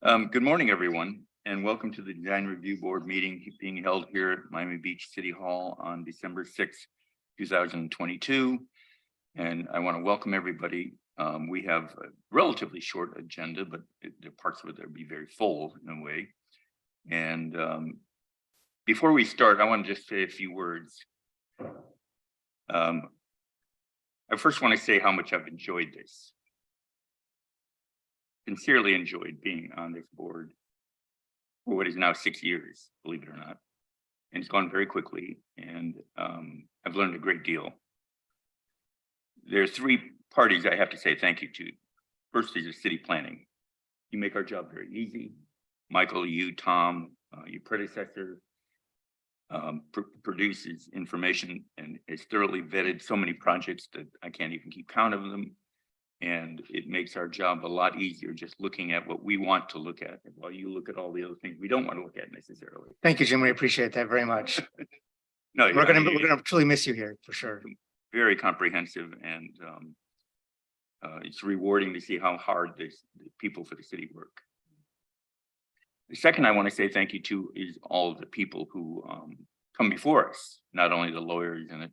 Good morning, everyone, and welcome to the Design Review Board meeting being held here at Miami Beach City Hall on December 6th, 2022. And I want to welcome everybody. We have a relatively short agenda, but the parts of it that will be very full in a way. And before we start, I want to just say a few words. I first want to say how much I've enjoyed this. Sincerely enjoyed being on this board for what is now 6 years, believe it or not. And it's gone very quickly, and I've learned a great deal. There are three parties I have to say thank you to. First is the city planning. You make our job very easy. Michael, you, Tom, your predecessor, produces information and has thoroughly vetted so many projects that I can't even keep count of them. And it makes our job a lot easier just looking at what we want to look at, while you look at all the other things we don't want to look at necessarily. Thank you, Jim. We appreciate that very much. No, we're gonna truly miss you here for sure. Very comprehensive, and it's rewarding to see how hard the people for the city work. The second I want to say thank you to is all of the people who come before us, not only the lawyers and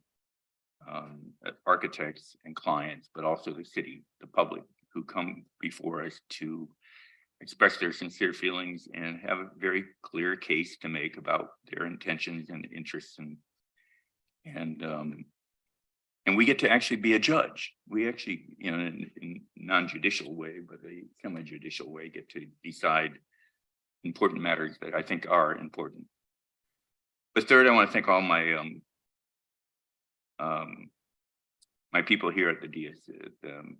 architects and clients, but also the city, the public, who come before us to express their sincere feelings and have a very clear case to make about their intentions and interests, and we get to actually be a judge. We actually, in non-judicial way, but a semi-judicial way, get to decide important matters that I think are important. But third, I want to thank all my people here at the DS,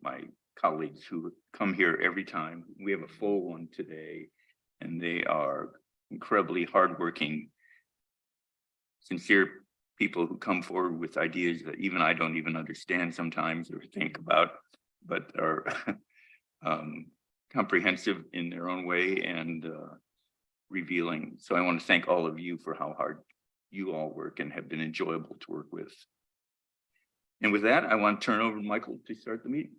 my colleagues who come here every time. We have a full one today, and they are incredibly hardworking, sincere people who come forward with ideas that even I don't even understand sometimes or think about, but are comprehensive in their own way and revealing. So I want to thank all of you for how hard you all work and have been enjoyable to work with. And with that, I want to turn over to Michael to start the meeting.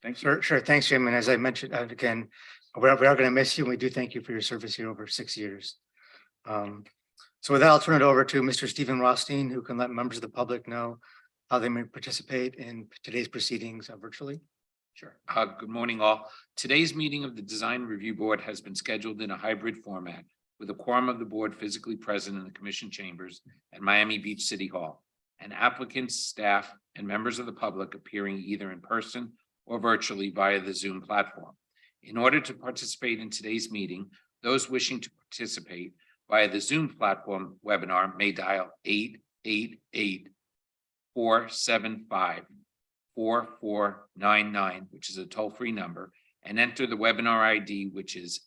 Thanks. Sure. Thanks, Jim. And as I mentioned, again, we are going to miss you. And we do thank you for your service here over 6 years. So with that, I'll turn it over to Mr. Stephen Rothstein, who can let members of the public know how they may participate in today's proceedings virtually. Sure. Good morning, all. Today's meeting of the Design Review Board has been scheduled in a hybrid format with a quorum of the board physically present in the commission chambers at Miami Beach City Hall, and applicants, staff, and members of the public appearing either in person or virtually via the Zoom platform. In order to participate in today's meeting, those wishing to participate via the Zoom platform webinar may dial 888-475-4499, which is a toll-free number, and enter the webinar ID, which is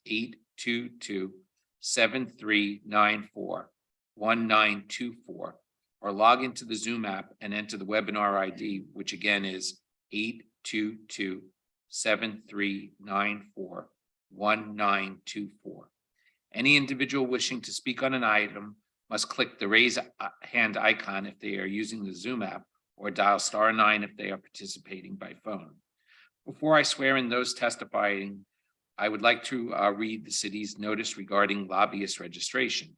822-7394-1924, or log into the Zoom app and enter the webinar ID, which again is 822-7394-1924. Any individual wishing to speak on an item must click the raise hand icon if they are using the Zoom app, or dial *9 if they are participating by phone. Before I swear in those testifying, I would like to read the city's notice regarding lobbyist registration.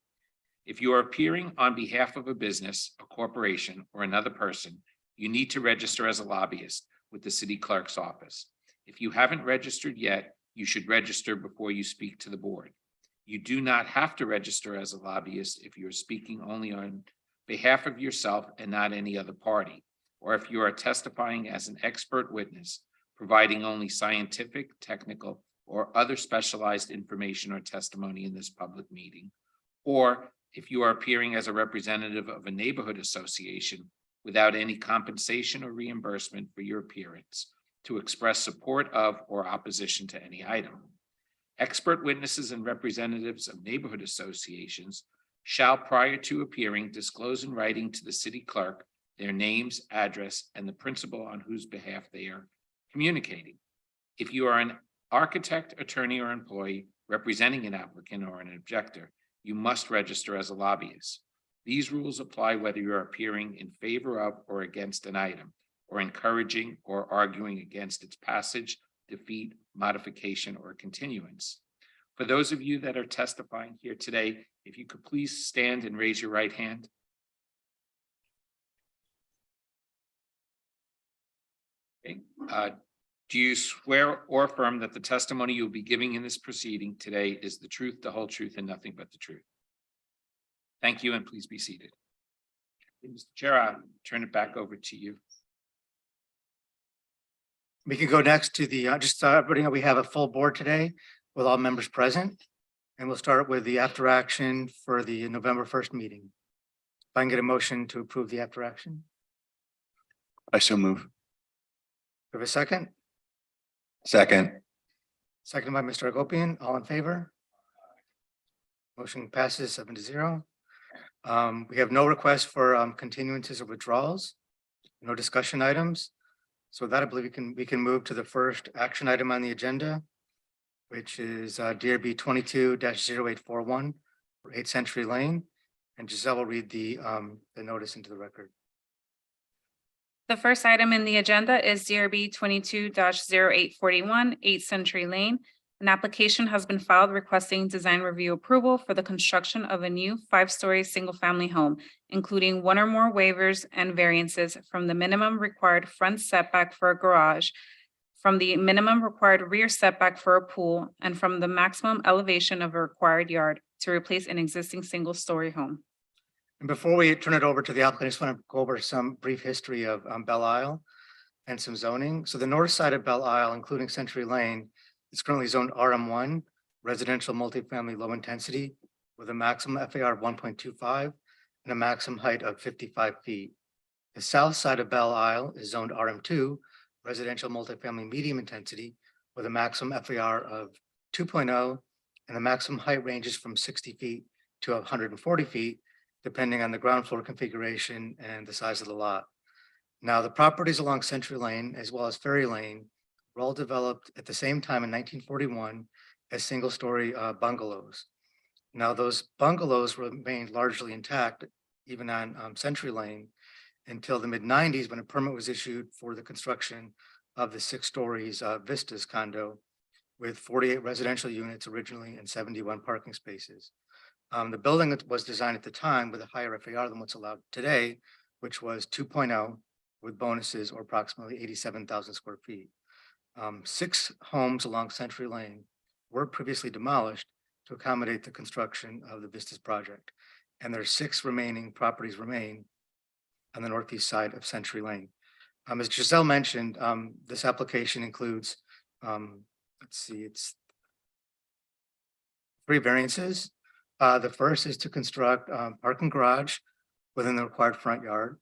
If you are appearing on behalf of a business, a corporation, or another person, you need to register as a lobbyist with the city clerk's office. If you haven't registered yet, you should register before you speak to the board. You do not have to register as a lobbyist if you're speaking only on behalf of yourself and not any other party, or if you are testifying as an expert witness, providing only scientific, technical, or other specialized information or testimony in this public meeting, or if you are appearing as a representative of a neighborhood association without any compensation or reimbursement for your appearance, to express support of or opposition to any item. Expert witnesses and representatives of neighborhood associations shall, prior to appearing, disclose in writing to the city clerk their names, address, and the principal on whose behalf they are communicating. If you are an architect, attorney, or employee representing an applicant or an objector, you must register as a lobbyist. These rules apply whether you're appearing in favor of or against an item, or encouraging or arguing against its passage, defeat, modification, or continuance. For those of you that are testifying here today, if you could please stand and raise your right hand. Okay. Do you swear or affirm that the testimony you'll be giving in this proceeding today is the truth, the whole truth, and nothing but the truth? Thank you, and please be seated. Mr. Chair, I'll turn it back over to you. We can go next to the, we have a full board today with all members present. And we'll start with the after action for the November 1st meeting. If I can get a motion to approve the after action. I so move. We have a second. Second. Second by Mr. Agopian. All in favor? Motion passes 7-0. We have no request for continuances or withdrawals, no discussion items. So with that, I believe we can move to the first action item on the agenda, which is DRB 22-0841 for 8th Century Lane. And Giselle will read the notice into the record. The first item in the agenda is DRB 22-0841 8th Century Lane. An application has been filed requesting design review approval for the construction of a new 5-story single-family home, including one or more waivers and variances from the minimum required front setback for a garage, from the minimum required rear setback for a pool, and from the maximum elevation of a required yard to replace an existing single-story home. And before we turn it over to the applicant, I just want to go over some brief history of Belle Isle and some zoning. So the north side of Belle Isle, including Century Lane, is currently zoned RM1, residential multifamily low intensity, with a maximum FAR of 1.25 and a maximum height of 55 feet. The south side of Belle Isle is zoned RM2, residential multifamily medium intensity, with a maximum FAR of 2.0 and the maximum height ranges from 60 feet to 140 feet, depending on the ground floor configuration and the size of the lot. Now, the properties along Century Lane, as well as Ferry Lane, were all developed at the same time in 1941 as single-story bungalows. Now, those bungalows remained largely intact, even on Century Lane, until the mid-90s, when a permit was issued for the construction of the 6 stories Vistas condo, with 48 residential units originally and 71 parking spaces. The building was designed at the time with a higher FAR than what's allowed today, which was 2.0 with bonuses, or approximately 87,000 square feet. 6 homes along Century Lane were previously demolished to accommodate the construction of the Vistas project. And there are 6 remaining properties remain on the northeast side of Century Lane. As Giselle mentioned, this application includes, it's 3 variances. The first is to construct parking garage within the required front yard.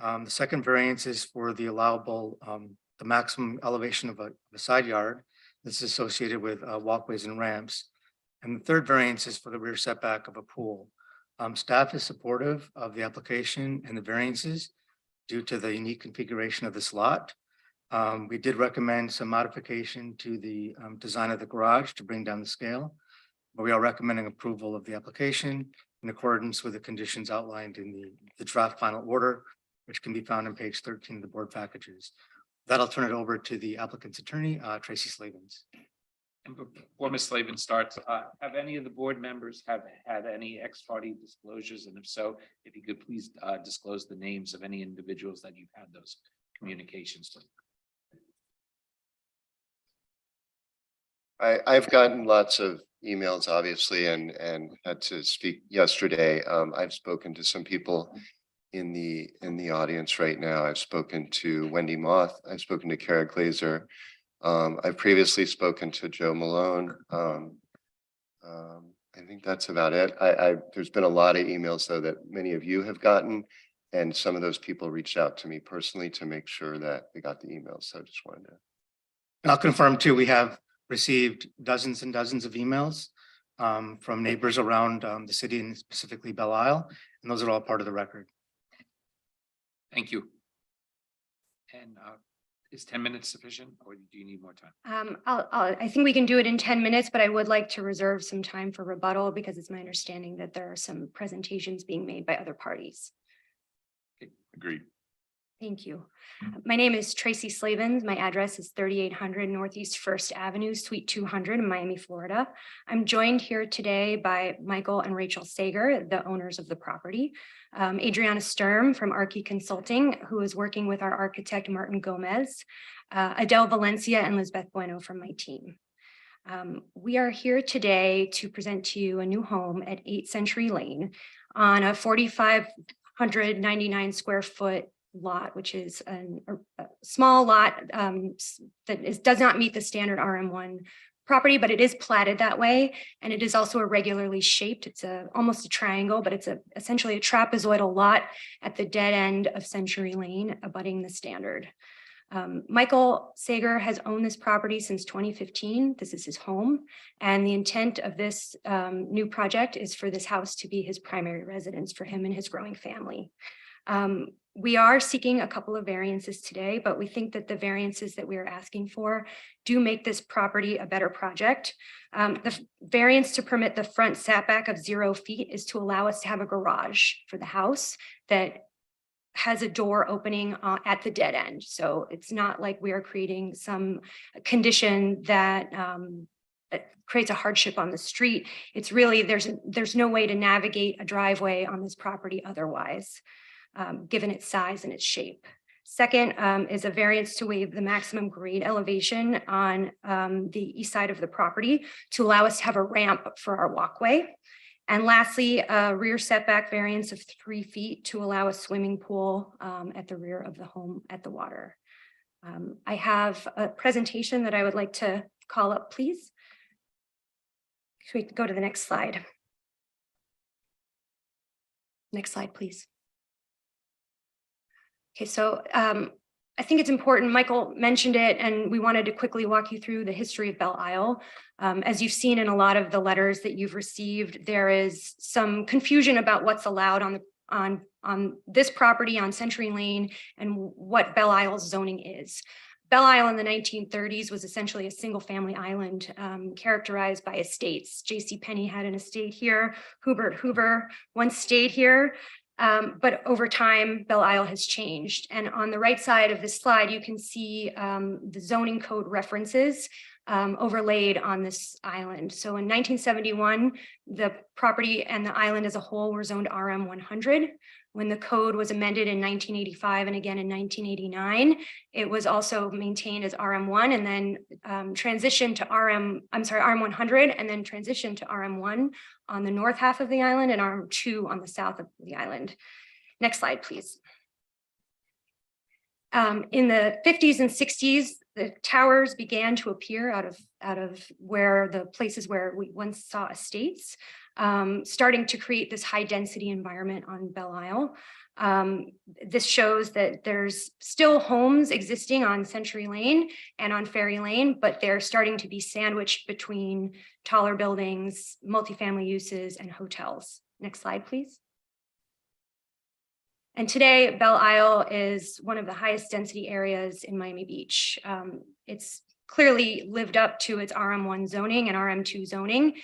The second variance is for the allowable, the maximum elevation of a side yard that's associated with walkways and ramps. And the third variance is for the rear setback of a pool. Staff is supportive of the application and the variances due to the unique configuration of this lot. We did recommend some modification to the design of the garage to bring down the scale, but we are recommending approval of the application in accordance with the conditions outlined in the draft final order, which can be found on page 13 of the board packages. That I'll turn it over to the applicant's attorney, Tracy Slavens. And before Ms. Slavin starts, have any of the board members have had any ex parte disclosures? And if so, if you could please disclose the names of any individuals that you've had those communications with. I've gotten lots of emails, obviously, and had to speak yesterday. I've spoken to some people in the audience right now. I've spoken to Wendy Moth. I've spoken to Kara Glazer. I've previously spoken to Joe Malone. I think that's about it. There's been a lot of emails, though, that many of you have gotten, and some of those people reached out to me personally to make sure that they got the emails. So I just wanted to. And I'll confirm too, we have received dozens and dozens of emails from neighbors around the city and specifically Belle Isle, and those are all part of the record. Thank you. And is 10 minutes sufficient, or do you need more time? I think we can do it in 10 minutes, but I would like to reserve some time for rebuttal because it's my understanding that there are some presentations being made by other parties. Agreed. Thank you. My name is Tracy Slavens. My address is 3800 Northeast First Avenue, Suite 200 in Miami, Florida. I'm joined here today by Michael and Rachel Sager, the owners of the property. Adriana Sturm from Archie Consulting, who is working with our architect Martin Gomez, Adele Valencia, and Lisbeth Bueno from my team. We are here today to present to you a new home at 8 Century Lane on a 4,599 square foot lot, which is a small lot that does not meet the standard RM1 property, but it is platted that way. And it is also irregularly shaped. It's almost a triangle, but it's essentially a trapezoidal lot at the dead end of Century Lane, abutting the standard. Michael Sager has owned this property since 2015. This is his home. And the intent of this new project is for this house to be his primary residence for him and his growing family. We are seeking a couple of variances today, but we think that the variances that we are asking for do make this property a better project. The variance to permit the front setback of 0 feet is to allow us to have a garage for the house that has a door opening at the dead end. So it's not like we are creating some condition that creates a hardship on the street. It's really, there's no way to navigate a driveway on this property otherwise. Given its size and its shape. Second is a variance to waive the maximum grade elevation on the east side of the property to allow us to have a ramp for our walkway. And lastly, a rear setback variance of 3 feet to allow a swimming pool at the rear of the home at the water. I have a presentation that I would like to call up, please. Should we go to the next slide? Next slide, please. Okay, so I think it's important, Michael mentioned it, and we wanted to quickly walk you through the history of Belle Isle. As you've seen in a lot of the letters that you've received, there is some confusion about what's allowed on this property on Century Lane and what Belle Isle's zoning is. Belle Isle in the 1930s was essentially a single family island characterized by estates. J.C. Penney had an estate here, Hubert Hoover once stayed here. But over time, Belle Isle has changed. And on the right side of this slide, you can see the zoning code references overlaid on this island. So in 1971, the property and the island as a whole were zoned RM 100. When the code was amended in 1985 and again in 1989, it was also maintained as RM1 and then transitioned to RM 100 and then transitioned to RM1 on the north half of the island and RM2 on the south of the island. Next slide, please. In the 50s and 60s, the towers began to appear out of where the places where we once saw estates, starting to create this high density environment on Belle Isle. This shows that there's still homes existing on Century Lane and on Ferry Lane, but they're starting to be sandwiched between taller buildings, multifamily uses, and hotels. Next slide, please. And today, Belle Isle is one of the highest density areas in Miami Beach. It's clearly lived up to its RM1 zoning and RM2 zoning.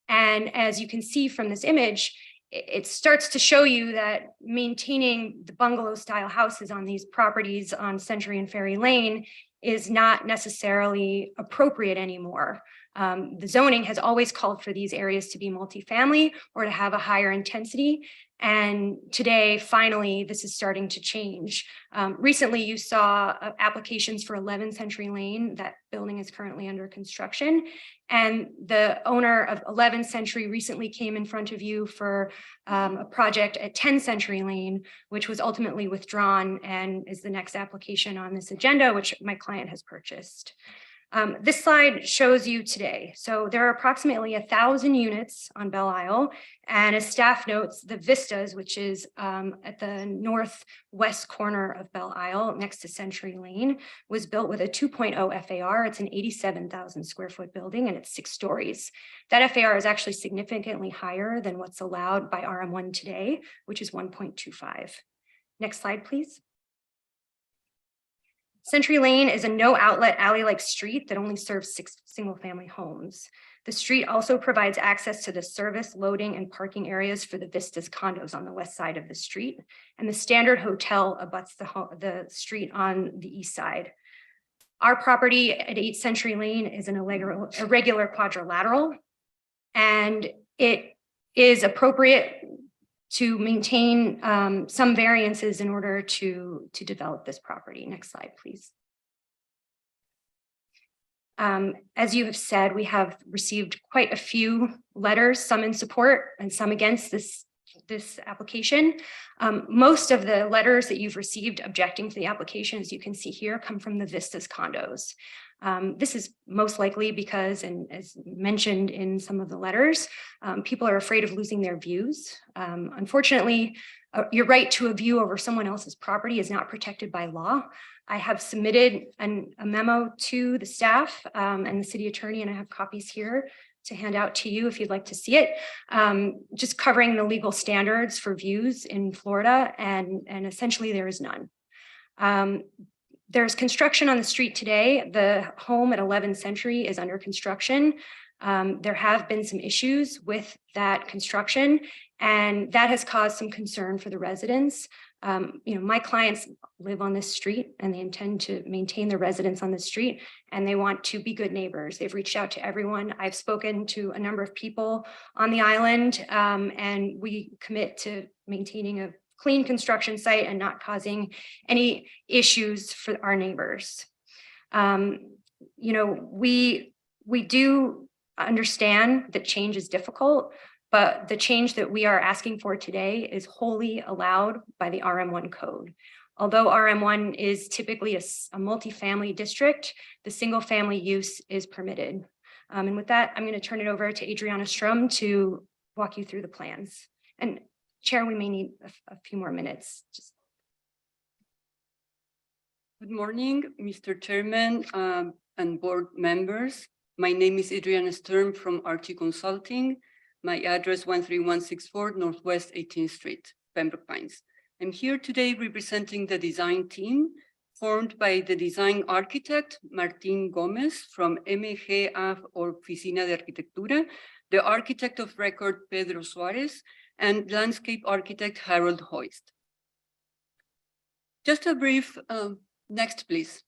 And as you can see from this image, it starts to show you that maintaining the bungalow style houses on these properties on Century and Ferry Lane is not necessarily appropriate anymore. The zoning has always called for these areas to be multifamily or to have a higher intensity. And today, finally, this is starting to change. Recently, you saw applications for 11 Century Lane. That building is currently under construction. And the owner of 11 Century recently came in front of you for a project at 10 Century Lane, which was ultimately withdrawn and is the next application on this agenda, which my client has purchased. This slide shows you today. So there are approximately 1,000 units on Belle Isle, and as staff notes, the Vistas, which is at the northwest corner of Belle Isle next to Century Lane, was built with a 2.0 FAR. It's an 87,000 square foot building and it's 6 stories. That FAR is actually significantly higher than what's allowed by RM1 today, which is 1.25. Next slide, please. Century Lane is a no outlet alley-like street that only serves 6 single-family homes. The street also provides access to the service, loading, and parking areas for the Vistas condos on the west side of the street. And the Standard Hotel abuts the street on the east side. Our property at 8 Century Lane is an irregular quadrilateral, and it is appropriate to maintain some variances in order to develop this property. Next slide, please. As you have said, we have received quite a few letters, some in support and some against this application. Most of the letters that you've received objecting to the application, as you can see here, come from the Vistas condos. This is most likely because, and as mentioned in some of the letters, people are afraid of losing their views. Unfortunately, your right to a view over someone else's property is not protected by law. I have submitted a memo to the staff and the city attorney, and I have copies here to hand out to you if you'd like to see it, just covering the legal standards for views in Florida, and essentially there is none. There's construction on the street today. The home at 11 Century is under construction. There have been some issues with that construction, and that has caused some concern for the residents. My clients live on this street and they intend to maintain their residence on the street, and they want to be good neighbors. They've reached out to everyone. I've spoken to a number of people on the island, and we commit to maintaining a clean construction site and not causing any issues for our neighbors. We do understand that change is difficult, but the change that we are asking for today is wholly allowed by the RM1 code. Although RM1 is typically a multifamily district, the single family use is permitted. And with that, I'm going to turn it over to Adriana Strom to walk you through the plans. And Chair, we may need a few more minutes. Good morning, Mr. Chairman and board members. My name is Adriana Sturm from RT Consulting. My address 13164 Northwest 18th Street, Pembroke Pines. I'm here today representing the design team formed by the design architect Martín Gómez from MGA Oficina de Arquitectura, the architect of record Pedro Suárez, and landscape architect Harold Hoist. Just a brief, next please.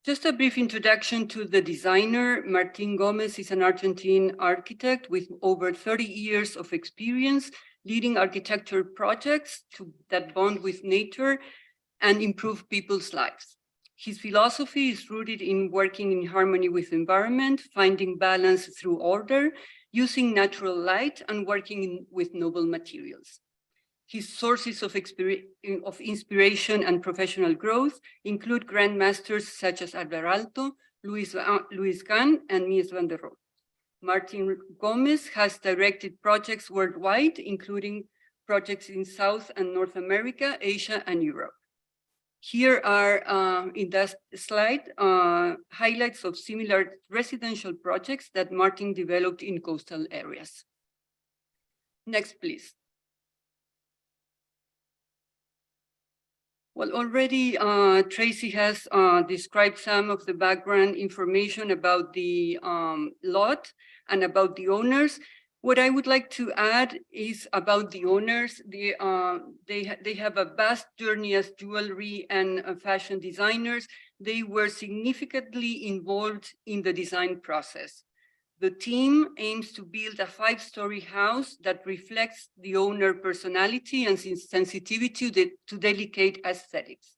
Just a brief introduction to the designer. Martín Gómez is an Argentine architect with over 30 years of experience leading architecture projects that bond with nature and improve people's lives. His philosophy is rooted in working in harmony with environment, finding balance through order, using natural light, and working with noble materials. His sources of inspiration and professional growth include grandmasters such as Albert Alto, Luis Gan, and Mies van der Rohe. Martín Gómez has directed projects worldwide, including projects in South and North America, Asia, and Europe. Here are, in that slide, highlights of similar residential projects that Martín developed in coastal areas. Next, please. Well, already Tracy has described some of the background information about the lot and about the owners. What I would like to add is about the owners. They have a vast journey as jewelry and fashion designers. They were significantly involved in the design process. The team aims to build a 5-story house that reflects the owner personality and sensitivity to delicate aesthetics.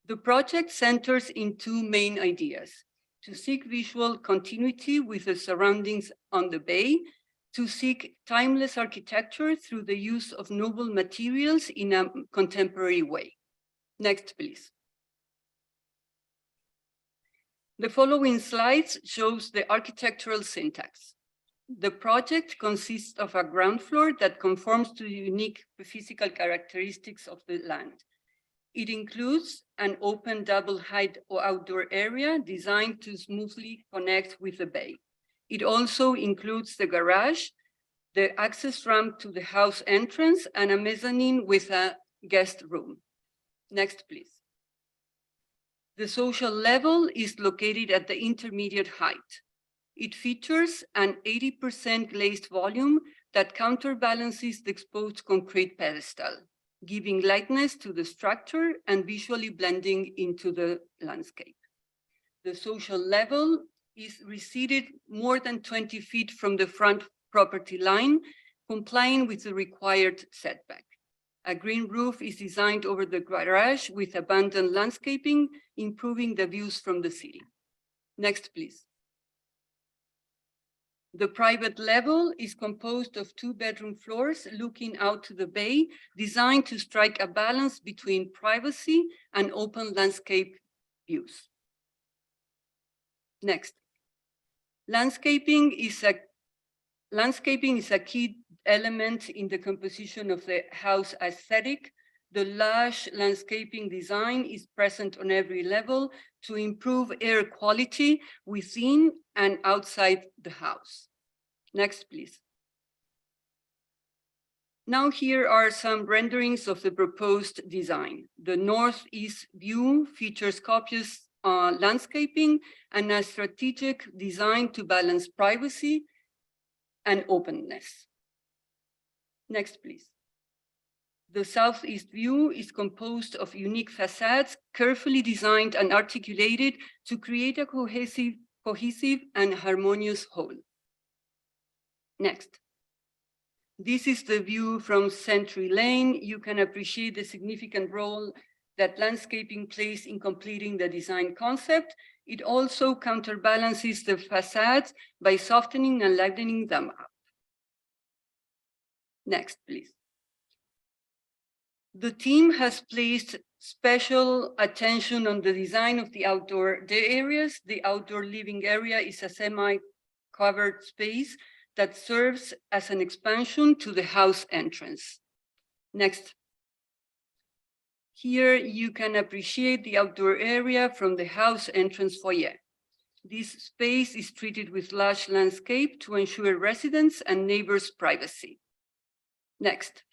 The project centers in 2 main ideas: to seek visual continuity with the surroundings on the bay, to seek timeless architecture through the use of noble materials in a contemporary way. Next, please. The following slides shows the architectural syntax. The project consists of a ground floor that conforms to the unique physical characteristics of the land. It includes an open double-height outdoor area designed to smoothly connect with the bay. It also includes the garage, the access ramp to the house entrance, and a mezzanine with a guest room. Next, please. The social level is located at the intermediate height. It features an 80% glazed volume that counterbalances the exposed concrete pedestal, giving lightness to the structure and visually blending into the landscape. The social level is receded more than 20 feet from the front property line, complying with the required setback. A green roof is designed over the garage with abundant landscaping, improving the views from the city. Next, please. The private level is composed of 2 bedroom floors looking out to the bay, designed to strike a balance between privacy and open landscape views. Next. Landscaping is a key element in the composition of the house aesthetic. The lush landscaping design is present on every level to improve air quality within and outside the house. Next, please. Now here are some renderings of the proposed design. The northeast view features copious landscaping and a strategic design to balance privacy and openness. Next, please. The southeast view is composed of unique facades, carefully designed and articulated to create a cohesive and harmonious whole. Next. This is the view from Century Lane. You can appreciate the significant role that landscaping plays in completing the design concept. It also counterbalances the facades by softening and lightening them up. Next, please. The team has placed special attention on the design of the outdoor areas. The outdoor living area is a semi-covered space that serves as an expansion to the house entrance. Next. Here you can appreciate the outdoor area from the house entrance foyer. This space is treated with lush landscape to ensure residents and neighbors' privacy. Next.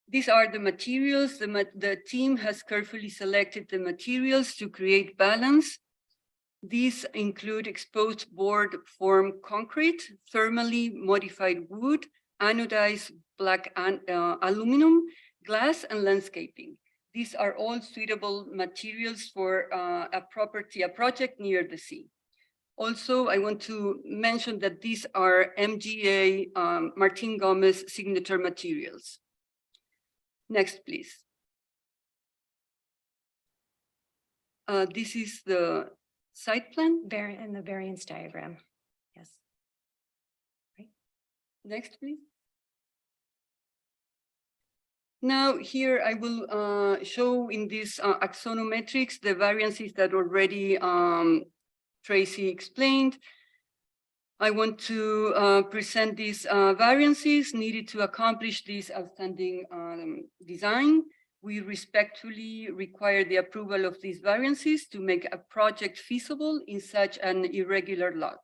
These are the materials. The team has carefully selected the materials to create balance. These include exposed board form concrete, thermally modified wood, anodized black aluminum, glass, and landscaping. These are all suitable materials for a project near the sea. Also, I want to mention that these are MGA Martin Gomez signature materials. Next, please. This is the site plan. And the variance diagram. Yes. Right. Next, please. Now here I will show in this axonometrics the variances that already Tracy explained. I want to present these variances needed to accomplish this outstanding design. We respectfully require the approval of these variances to make a project feasible in such an irregular lot.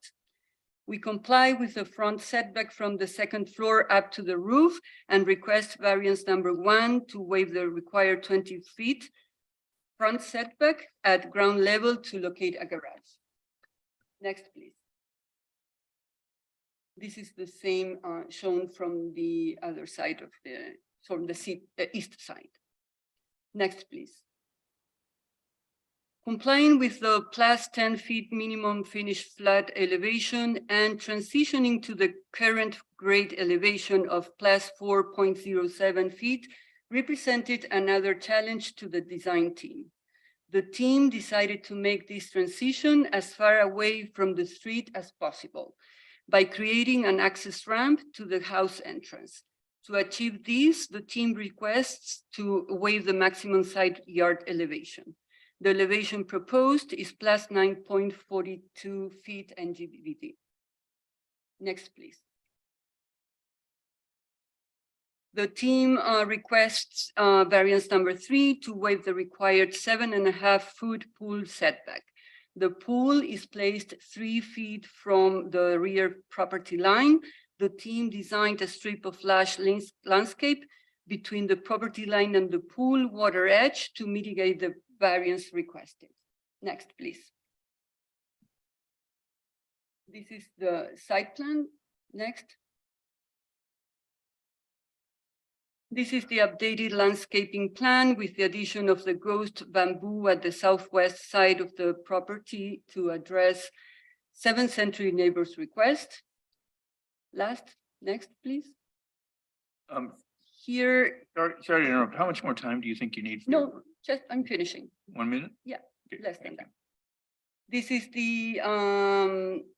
We comply with the front setback from the second floor up to the roof and request variance number 1 to waive the required 20 feet front setback at ground level to locate a garage. Next, please. This is the same shown from the other side of from the east side. Next, please. Complying with the plus 10 feet minimum finished flat elevation and transitioning to the current grade elevation of plus 4.07 feet represented another challenge to the design team. The team decided to make this transition as far away from the street as possible by creating an access ramp to the house entrance. To achieve this, the team requests to waive the maximum side yard elevation. The elevation proposed is plus 9.42 feet NGVT. Next, please. The team requests variance number 3 to waive the required 7.5 foot pool setback. The pool is placed 3 feet from the rear property line. The team designed a strip of lush landscape between the property line and the pool water edge to mitigate the variance requested. Next, please. This is the site plan. Next. This is the updated landscaping plan with the addition of the ghost bamboo at the southwest side of the property to address 7th century neighbors' request. Next, please. Here, Sorry to interrupt. How much more time do you think you need? no, just I'm finishing. 1 minute? Yeah, Okay, less than thank you. that. This is the,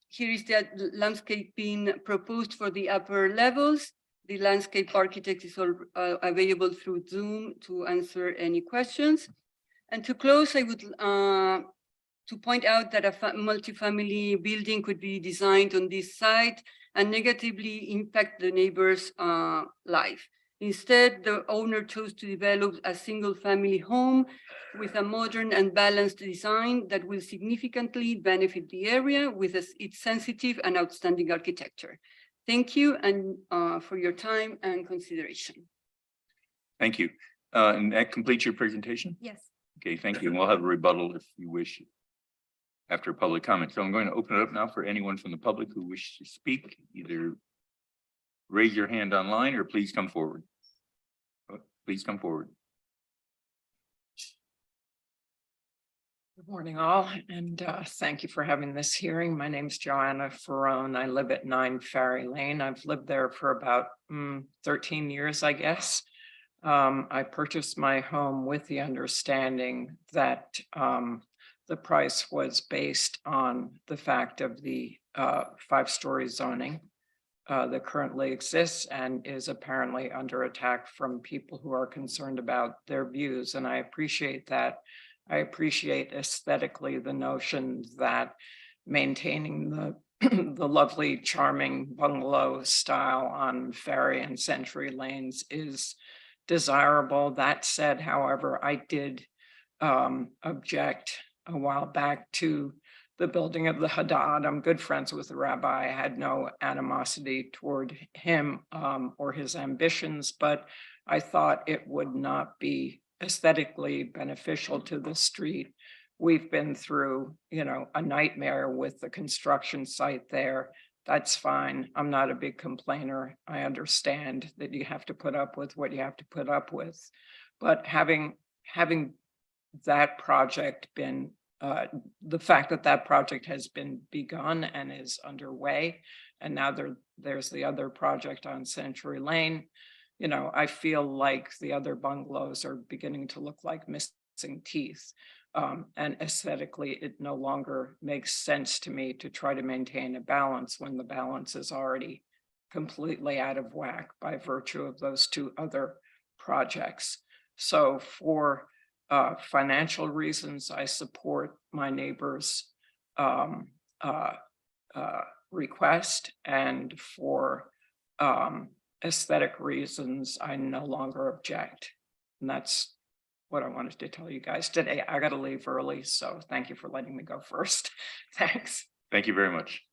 here is the landscaping proposed for the upper levels. The landscape architect is available through Zoom to answer any questions. And to close, I would to point out that a multifamily building could be designed on this site and negatively impact the neighbor's life. Instead, the owner chose to develop a single family home with a modern and balanced design that will significantly benefit the area with its sensitive and outstanding architecture. Thank you and for your time and consideration. Thank you. And that completes your presentation? Yes. Okay, thank you. And we'll have a rebuttal if you wish after public comment. So I'm going to open it up now for anyone from the public who wishes to speak. Either raise your hand online or please come forward. Please come forward. Good morning, all, and thank you for having this hearing. My name is Joanna Ferrone. I live at 9 Ferry Lane. I've lived there for about 13 years, I guess. I purchased my home with the understanding that the price was based on the fact of the 5-story zoning that currently exists and is apparently under attack from people who are concerned about their views, and I appreciate that. I appreciate aesthetically the notion that maintaining the the lovely, charming bungalow style on Ferry and Century Lanes is desirable. That said, however, I did object a while back to the building of the Haddad. I'm good friends with the rabbi. I had no animosity toward him or his ambitions, but I thought it would not be aesthetically beneficial to the street. We've been through, a nightmare with the construction site there. That's fine. I'm not a big complainer. I understand that you have to put up with what you have to put up with. But having that project been, the fact that that project has been begun and is underway, and now there's the other project on Century Lane, I feel like the other bungalows are beginning to look like missing teeth. And aesthetically, it no longer makes sense to me to try to maintain a balance when the balance is already completely out of whack by virtue of those two other projects. So for financial reasons, I support my neighbor's request, and for aesthetic reasons, I no longer object. And that's what I wanted to tell you guys today. I got to leave early, so thank you for letting me go first. Thanks. Thank you very much.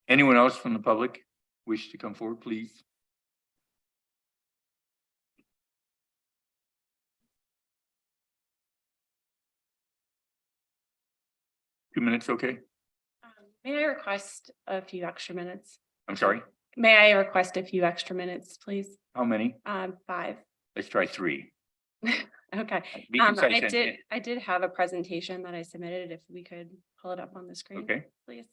Anyone else from the public wish to come forward, please? Two minutes, okay? May I request a few extra minutes? I'm sorry, May I request a few extra minutes, please? how many? 5. Let's try 3. Okay. Be concise I did have a presentation that I submitted, if we could pull it up on the screen. Okay. Please.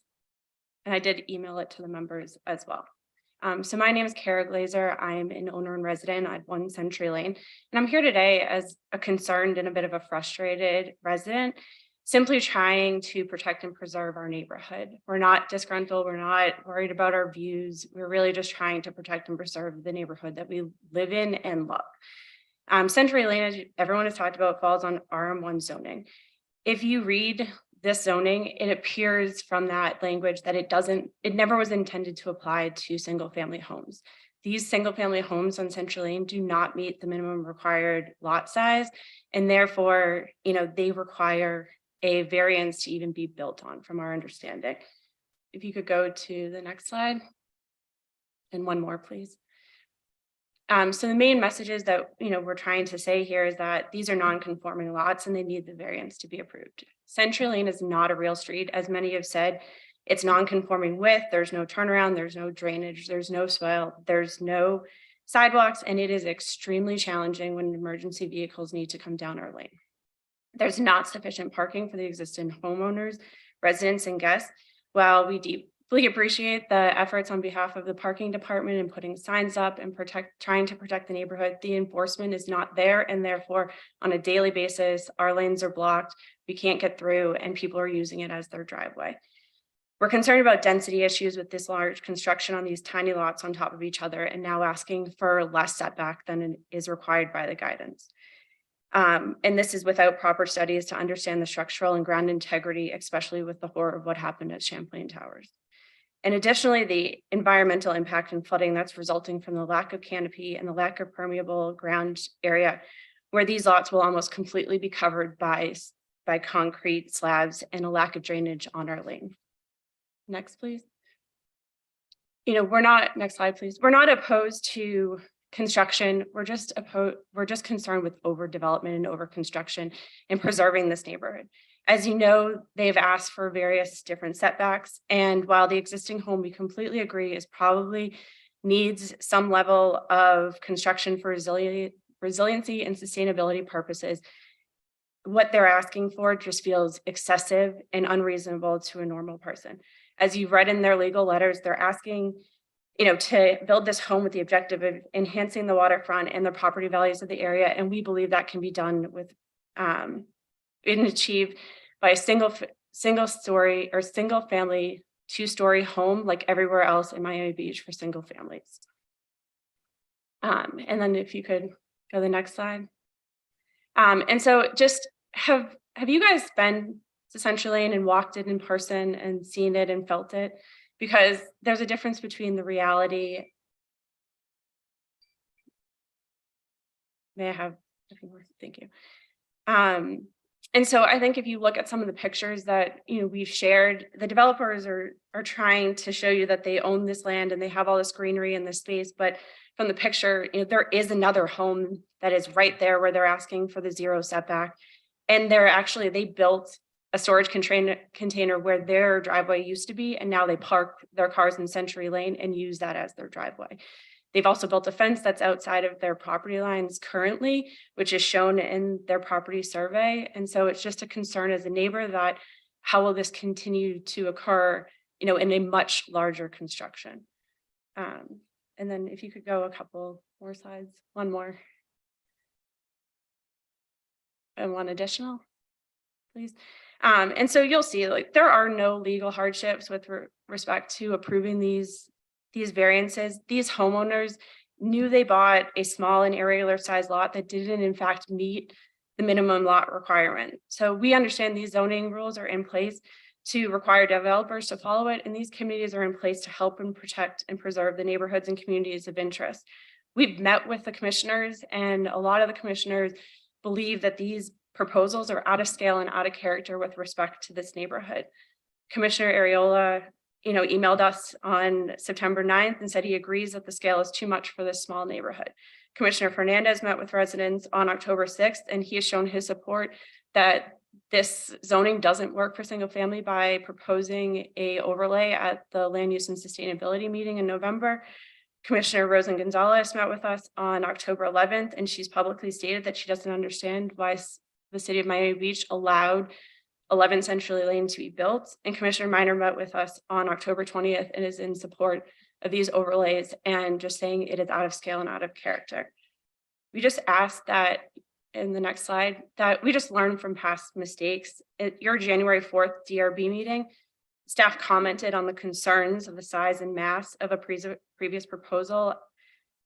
And I did email it to the members as well. So my name is Kara Glazer. I'm an owner and resident at 1 Century Lane. And I'm here today as a concerned and a bit of a frustrated resident, simply trying to protect and preserve our neighborhood. We're not disgruntled. We're not worried about our views. We're really just trying to protect and preserve the neighborhood that we live in and love. Century Lane, as everyone has talked about, falls on RM1 zoning. If you read this zoning, it appears from that language that it never was intended to apply to single family homes. These single family homes on Century Lane do not meet the minimum required lot size, and therefore, they require a variance to even be built on, from our understanding. If you could go to the next slide. And one more, please. So the main messages that, we're trying to say here is that these are non-conforming lots and they need the variance to be approved. Century Lane is not a real street, as many have said. It's non-conforming width, there's no turnaround, there's no drainage, there's no swale, there's no sidewalks, and it is extremely challenging when emergency vehicles need to come down our lane. There's not sufficient parking for the existing homeowners, residents, and guests. While we deeply appreciate the efforts on behalf of the parking department and putting signs up and trying to protect the neighborhood, the enforcement is not there, and therefore on a daily basis, our lanes are blocked, we can't get through, and people are using it as their driveway. We're concerned about density issues with this large construction on these tiny lots on top of each other, and now asking for less setback than is required by the guidance. And this is without proper studies to understand the structural and ground integrity, especially with the horror of what happened at Champlain Towers. And additionally, the environmental impact and flooding that's resulting from the lack of canopy and the lack of permeable ground area, where these lots will almost completely be covered by concrete slabs and a lack of drainage on our lane. Next, please. Next slide, please. We're not opposed to construction. We're just concerned with overdevelopment and overconstruction and preserving this neighborhood. As you know, they've asked for various different setbacks. And while the existing home, we completely agree, is probably needs some level of construction for resiliency and sustainability purposes, what they're asking for just feels excessive and unreasonable to a normal person. As you've read in their legal letters, they're asking, to build this home with the objective of enhancing the waterfront and the property values of the area. And we believe that can be done with, and achieved by a single story or single family 2-story home, like everywhere else in Miami Beach for single families. And then if you could go to the next slide. And so just have you guys been to Century Lane and walked it in person and seen it and felt it? Because there's a difference between the reality. May I have a few more? Thank you. And so I think if you look at some of the pictures that we've shared, the developers are trying to show you that they own this land and they have all this greenery and this space, but from the picture, there is another home that is right there where they're asking for the 0 setback. And they built a storage container where their driveway used to be, and now they park their cars in Century Lane and use that as their driveway. They've also built a fence that's outside of their property lines currently, which is shown in their property survey. And so it's just a concern as a neighbor that how will this continue to occur, in a much larger construction. And then if you could go a couple more slides, one more. And one additional, please. And so you'll see, there are no legal hardships with respect to approving these variances. These homeowners knew they bought a small and irregular sized lot that didn't in fact meet the minimum lot requirement. So we understand these zoning rules are in place to require developers to follow it, and these committees are in place to help and protect and preserve the neighborhoods and communities of interest. We've met with the commissioners, and a lot of the commissioners believe that these proposals are out of scale and out of character with respect to this neighborhood. Commissioner Arreola, emailed us on September 9th and said he agrees that the scale is too much for this small neighborhood. Commissioner Fernandez met with residents on October 6th, and he has shown his support that this zoning doesn't work for single family by proposing a overlay at the land use and sustainability meeting in November. Commissioner Rosen Gonzalez met with us on October 11th, and she's publicly stated that she doesn't understand why the city of Miami Beach allowed 11 Century Lane to be built. And Commissioner Minor met with us on October 20th and is in support of these overlays and just saying it is out of scale and out of character. We just ask that in the next slide that we just learn from past mistakes. At your January 4th DRB meeting, staff commented on the concerns of the size and mass of a previous proposal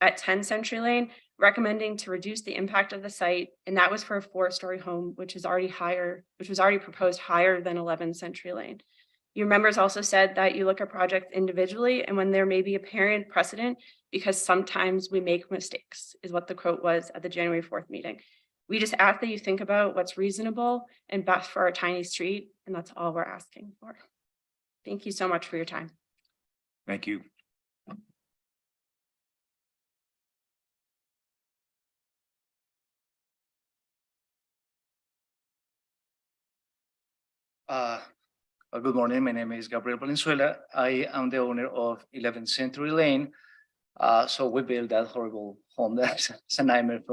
at 10 Century Lane, recommending to reduce the impact of the site. And that was for a 4-story home, which was already proposed higher than 11 Century Lane. Your members also said that you look at projects individually and when there may be apparent precedent, because sometimes we make mistakes, is what the quote was at the January 4th meeting. We just ask that you think about what's reasonable and best for our tiny street, and that's all we're asking for. Thank you so much for your time. Thank you. Good morning. My name is Gabriel Valenzuela. I am the owner of 11th Century Lane. So we built that horrible home. That's a nightmare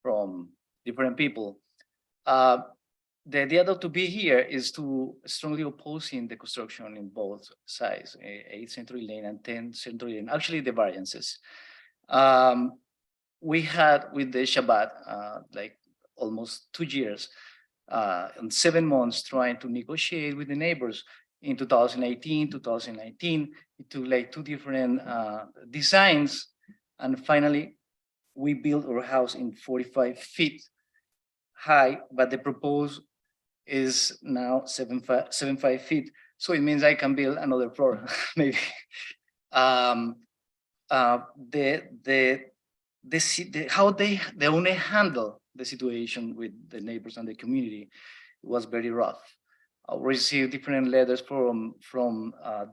from different people. The idea to be here is to strongly opposing the construction in both sides, 8th Century Lane and 10th Century Lane. Actually, the variances. We had with the Shabbat like almost 2 years and 7 months trying to negotiate with the neighbors. In 2018, 2019, it took like 2 different designs, and finally we built our house in 45 feet high, but the proposed is now 75 feet. So it means I can build another floor, maybe. How they only handle the situation with the neighbors and the community was very rough. I received different letters from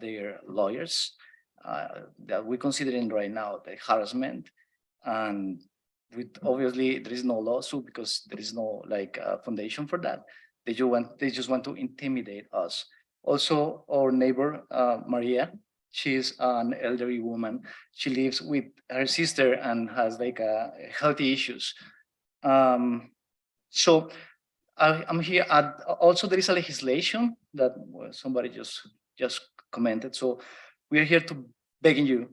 their lawyers that we're considering right now the harassment, and with obviously there is no lawsuit because there is no like foundation for that. They just want to intimidate us. Also, our neighbor Maria, she's an elderly woman. She lives with her sister and has like healthy issues. So I'm here. Also, there is a legislation that somebody just commented. So we are here to begging you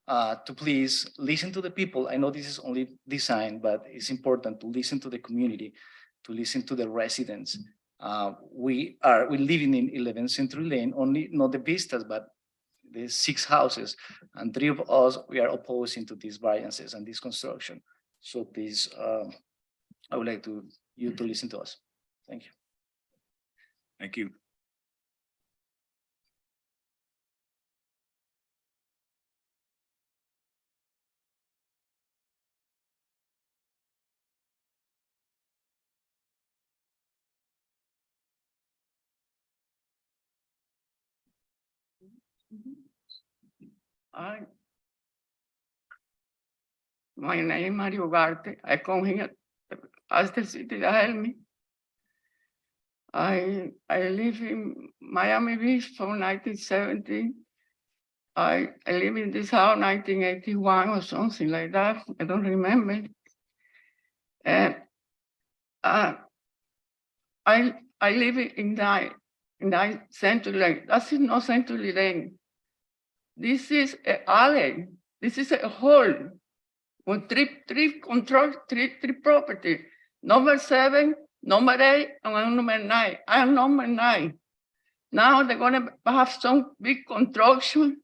to please listen to the people. I know this is only design, but it's important to listen to the community, to listen to the residents. We're living in 11th Century Lane, only not the vistas, but the 6 houses, and 3 of us, we are opposing to these variances and this construction. So please, I would like you to listen to us. Thank you. Thank you. My name is Mario Ugarte. I come here, ask the city to help me. I live in Miami Beach from 1970. I live in this house 1981 or something like that. I don't remember. And I live in that Century Lane. That's not Century Lane. This is an alley. This is a hall with three property. Number 7, number 8, and number 9. I am number 9. Now they're gonna have some big construction.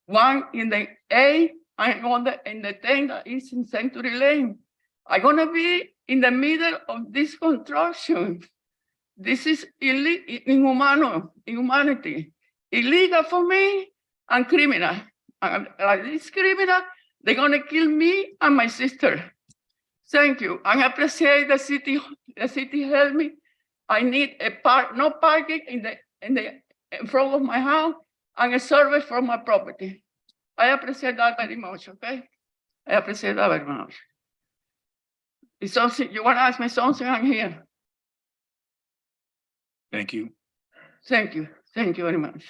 One in the A and other in the 10 that is in Century Lane. I'm gonna be in the middle of this construction. This is inhumanity, illegal for me and criminal. And like this criminal, they're gonna kill me and my sister. Thank you. I appreciate the city help me. I need a no parking in front of my house and a service for my property. I appreciate that very much, okay? I appreciate that very much. It's something you want to ask me something, I'm here. Thank you. Thank you. Thank you very much.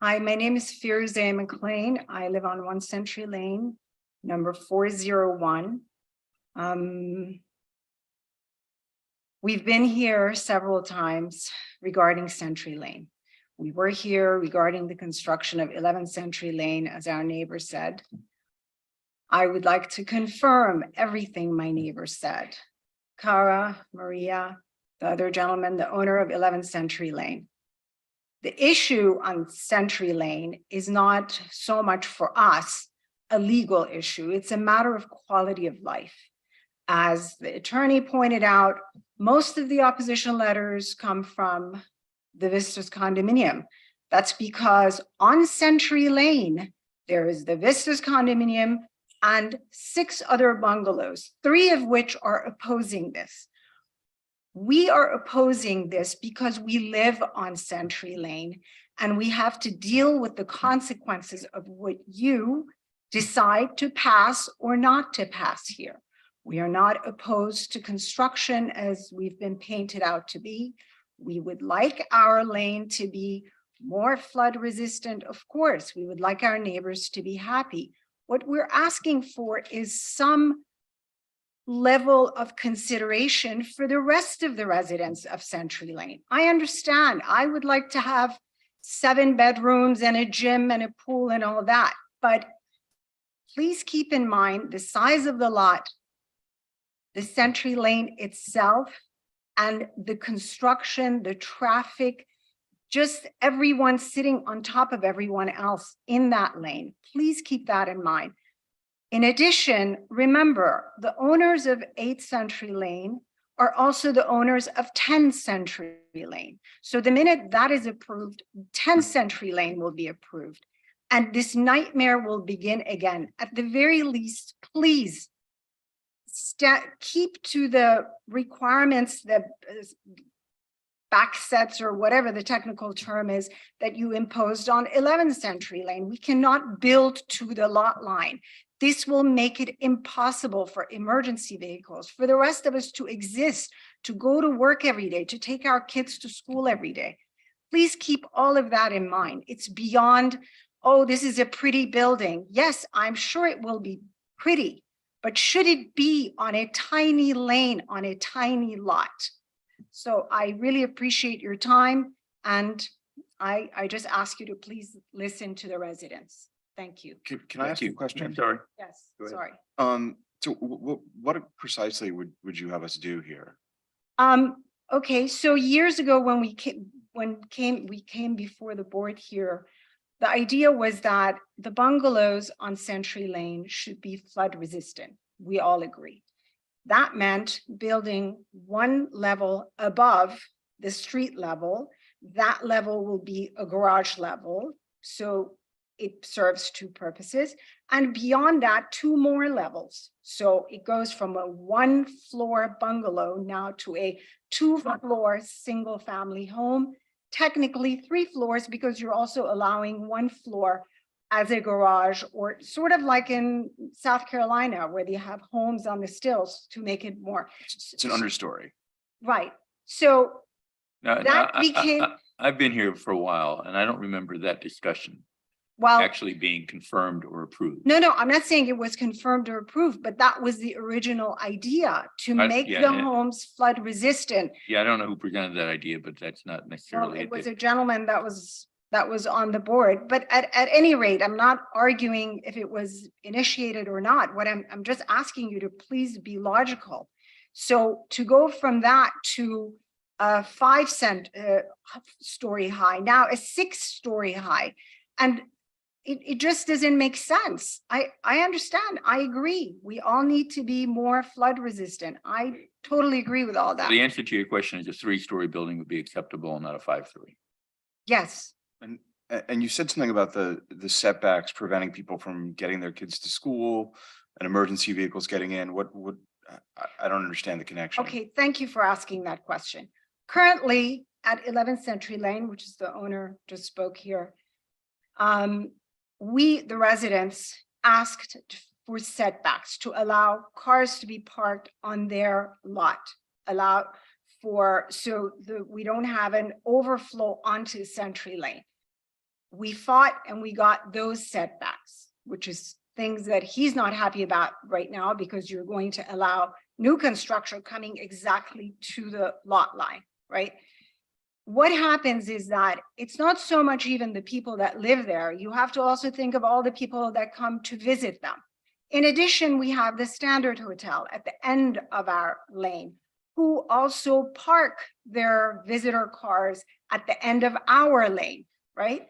Hi, my name is Firuze McLean. I live on 1 Century Lane, number 401. We've been here several times regarding Century Lane. We were here regarding the construction of 11th Century Lane, as our neighbor said. I would like to confirm everything my neighbor said. Cara, Maria, the other gentleman, the owner of 11th Century Lane. The issue on Century Lane is not so much for us a legal issue. It's a matter of quality of life. As the attorney pointed out, most of the opposition letters come from the Vistas condominium. That's because on Century Lane, there is the Vistas condominium and 6 other bungalows, 3 of which are opposing this. We are opposing this because we live on Century Lane and we have to deal with the consequences of what you decide to pass or not to pass here. We are not opposed to construction as we've been painted out to be. We would like our lane to be more flood resistant. Of course, we would like our neighbors to be happy. What we're asking for is some level of consideration for the rest of the residents of Century Lane. I understand. I would like to have 7 bedrooms and a gym and a pool and all that, but please keep in mind the size of the lot, the Century Lane itself, and the construction, the traffic, just everyone sitting on top of everyone else in that lane. Please keep that in mind. In addition, remember, the owners of 8th Century Lane are also the owners of 10th Century Lane. So the minute that is approved, 10th Century Lane will be approved. And this nightmare will begin again. At the very least, please keep to the requirements, that back sets or whatever the technical term is that you imposed on 11th Century Lane. We cannot build to the lot line. This will make it impossible for emergency vehicles, for the rest of us to exist, to go to work every day, to take our kids to school every day. Please keep all of that in mind. It's beyond, oh, this is a pretty building. Yes, I'm sure it will be pretty, but should it be on a tiny lane, on a tiny lot? So I really appreciate your time, and I just ask you to please listen to the residents. Thank you. Can I ask you a question? Sorry. Yes, Go ahead. sorry. So what precisely would you have us do here? Okay, so years ago when we came before the board here, the idea was that the bungalows on Century Lane should be flood resistant. We all agree. That meant building 1 level above the street level. That level will be a garage level. So it serves 2 purposes. And beyond that, 2 more levels. So it goes from a 1-floor bungalow now to a 2-floor single family home, technically 3 floors, because you're also allowing 1 floor as a garage, or sort of like in South Carolina where they have homes on the stills to make it more. It's an understory. Right. So Now, that became, I've been here for a while and I don't remember that discussion well, actually being confirmed or approved. no, I'm not saying it was confirmed or approved, but that was the original idea, to make yeah, the yeah. homes flood resistant. Yeah, I don't know who presented that idea, but that's not Well, necessarily. it was a gentleman that was on the board, but at any rate, I'm not arguing if it was initiated or not. What I'm just asking you to please be logical. So to go from that to a 5-story high, now a 6-story high, and it just doesn't make sense. I understand. I agree. We all need to be more flood resistant. I totally agree with all that. The answer to your question is a 3-story building would be acceptable, not a 5-story. Yes. And you said something about the setbacks preventing people from getting their kids to school and emergency vehicles getting in. What would, I don't understand the connection. Okay, thank you for asking that question. Currently at 11th Century Lane, which is the owner just spoke here, we, the residents, asked for setbacks to allow cars to be parked on their lot, so we don't have an overflow onto Century Lane. We fought and we got those setbacks, which is things that he's not happy about right now, because you're going to allow new construction coming exactly to the lot line, right? What happens is that it's not so much even the people that live there. You have to also think of all the people that come to visit them. In addition, we have the Standard Hotel at the end of our lane, who also park their visitor cars at the end of our lane, right?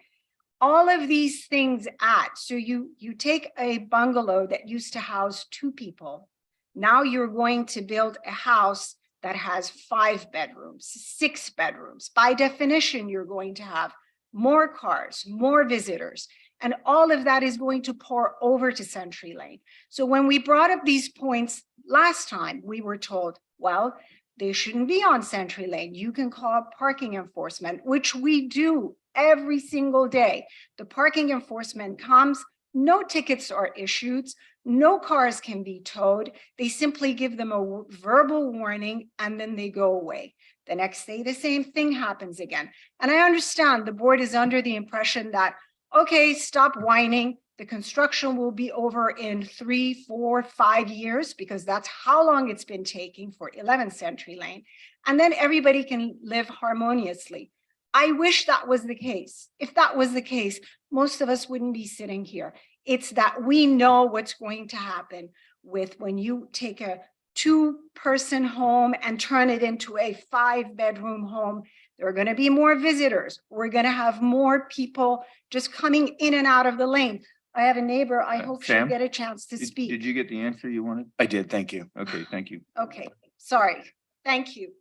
All of these things add. So you take a bungalow that used to house 2 people. Now you're going to build a house that has 5 bedrooms, 6 bedrooms. By definition, you're going to have more cars, more visitors, and all of that is going to pour over to Century Lane. So when we brought up these points last time, we were told, well, they shouldn't be on Century Lane. You can call parking enforcement, which we do every single day. The parking enforcement comes, no tickets are issued, no cars can be towed. They simply give them a verbal warning and then they go away. The next day, the same thing happens again. And I understand the board is under the impression that, okay, stop whining. The construction will be over in 3, 4, 5 years, because that's how long it's been taking for 11th Century Lane. And then everybody can live harmoniously. I wish that was the case. If that was the case, most of us wouldn't be sitting here. It's that we know what's going to happen with when you take a 2-person home and turn it into a 5-bedroom home. There are going to be more visitors. We're going to have more people just coming in and out of the lane. I have a neighbor. I hope she'll Sam, get a chance to Did speak. you get the answer you wanted? I did, thank you. Okay, thank you. Okay, sorry. Thank you.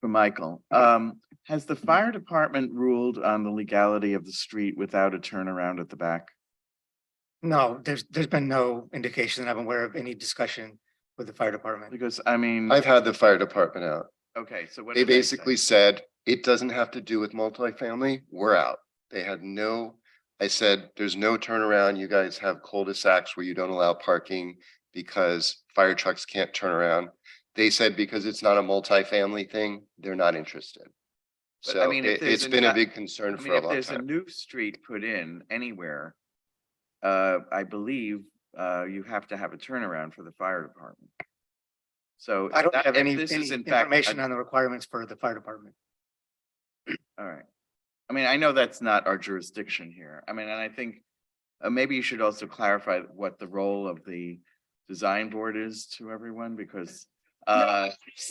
For Michael, has the fire department ruled on the legality of the street without a turnaround at the back? No, there's been no indication that I'm aware of any discussion with the fire department. Because I mean, I've had the fire department out. okay, so what They did say? basically said, it doesn't have to do with multifamily, we're out. They had no, I said, there's no turnaround. You guys have cul-de-sacs where you don't allow parking because fire trucks can't turn around. They said because it's not a multifamily thing, they're not interested. But I So mean, if there's it's been a not- big concern I for mean, a if long there's a time. new street put in anywhere, I believe, you have to have a turnaround for the fire department. So I don't that- have if any this is in fact information on the requirements for the fire department. all right. I mean, I know that's not our jurisdiction here. I mean, and I think maybe you should also clarify what the role of the design board is to everyone, because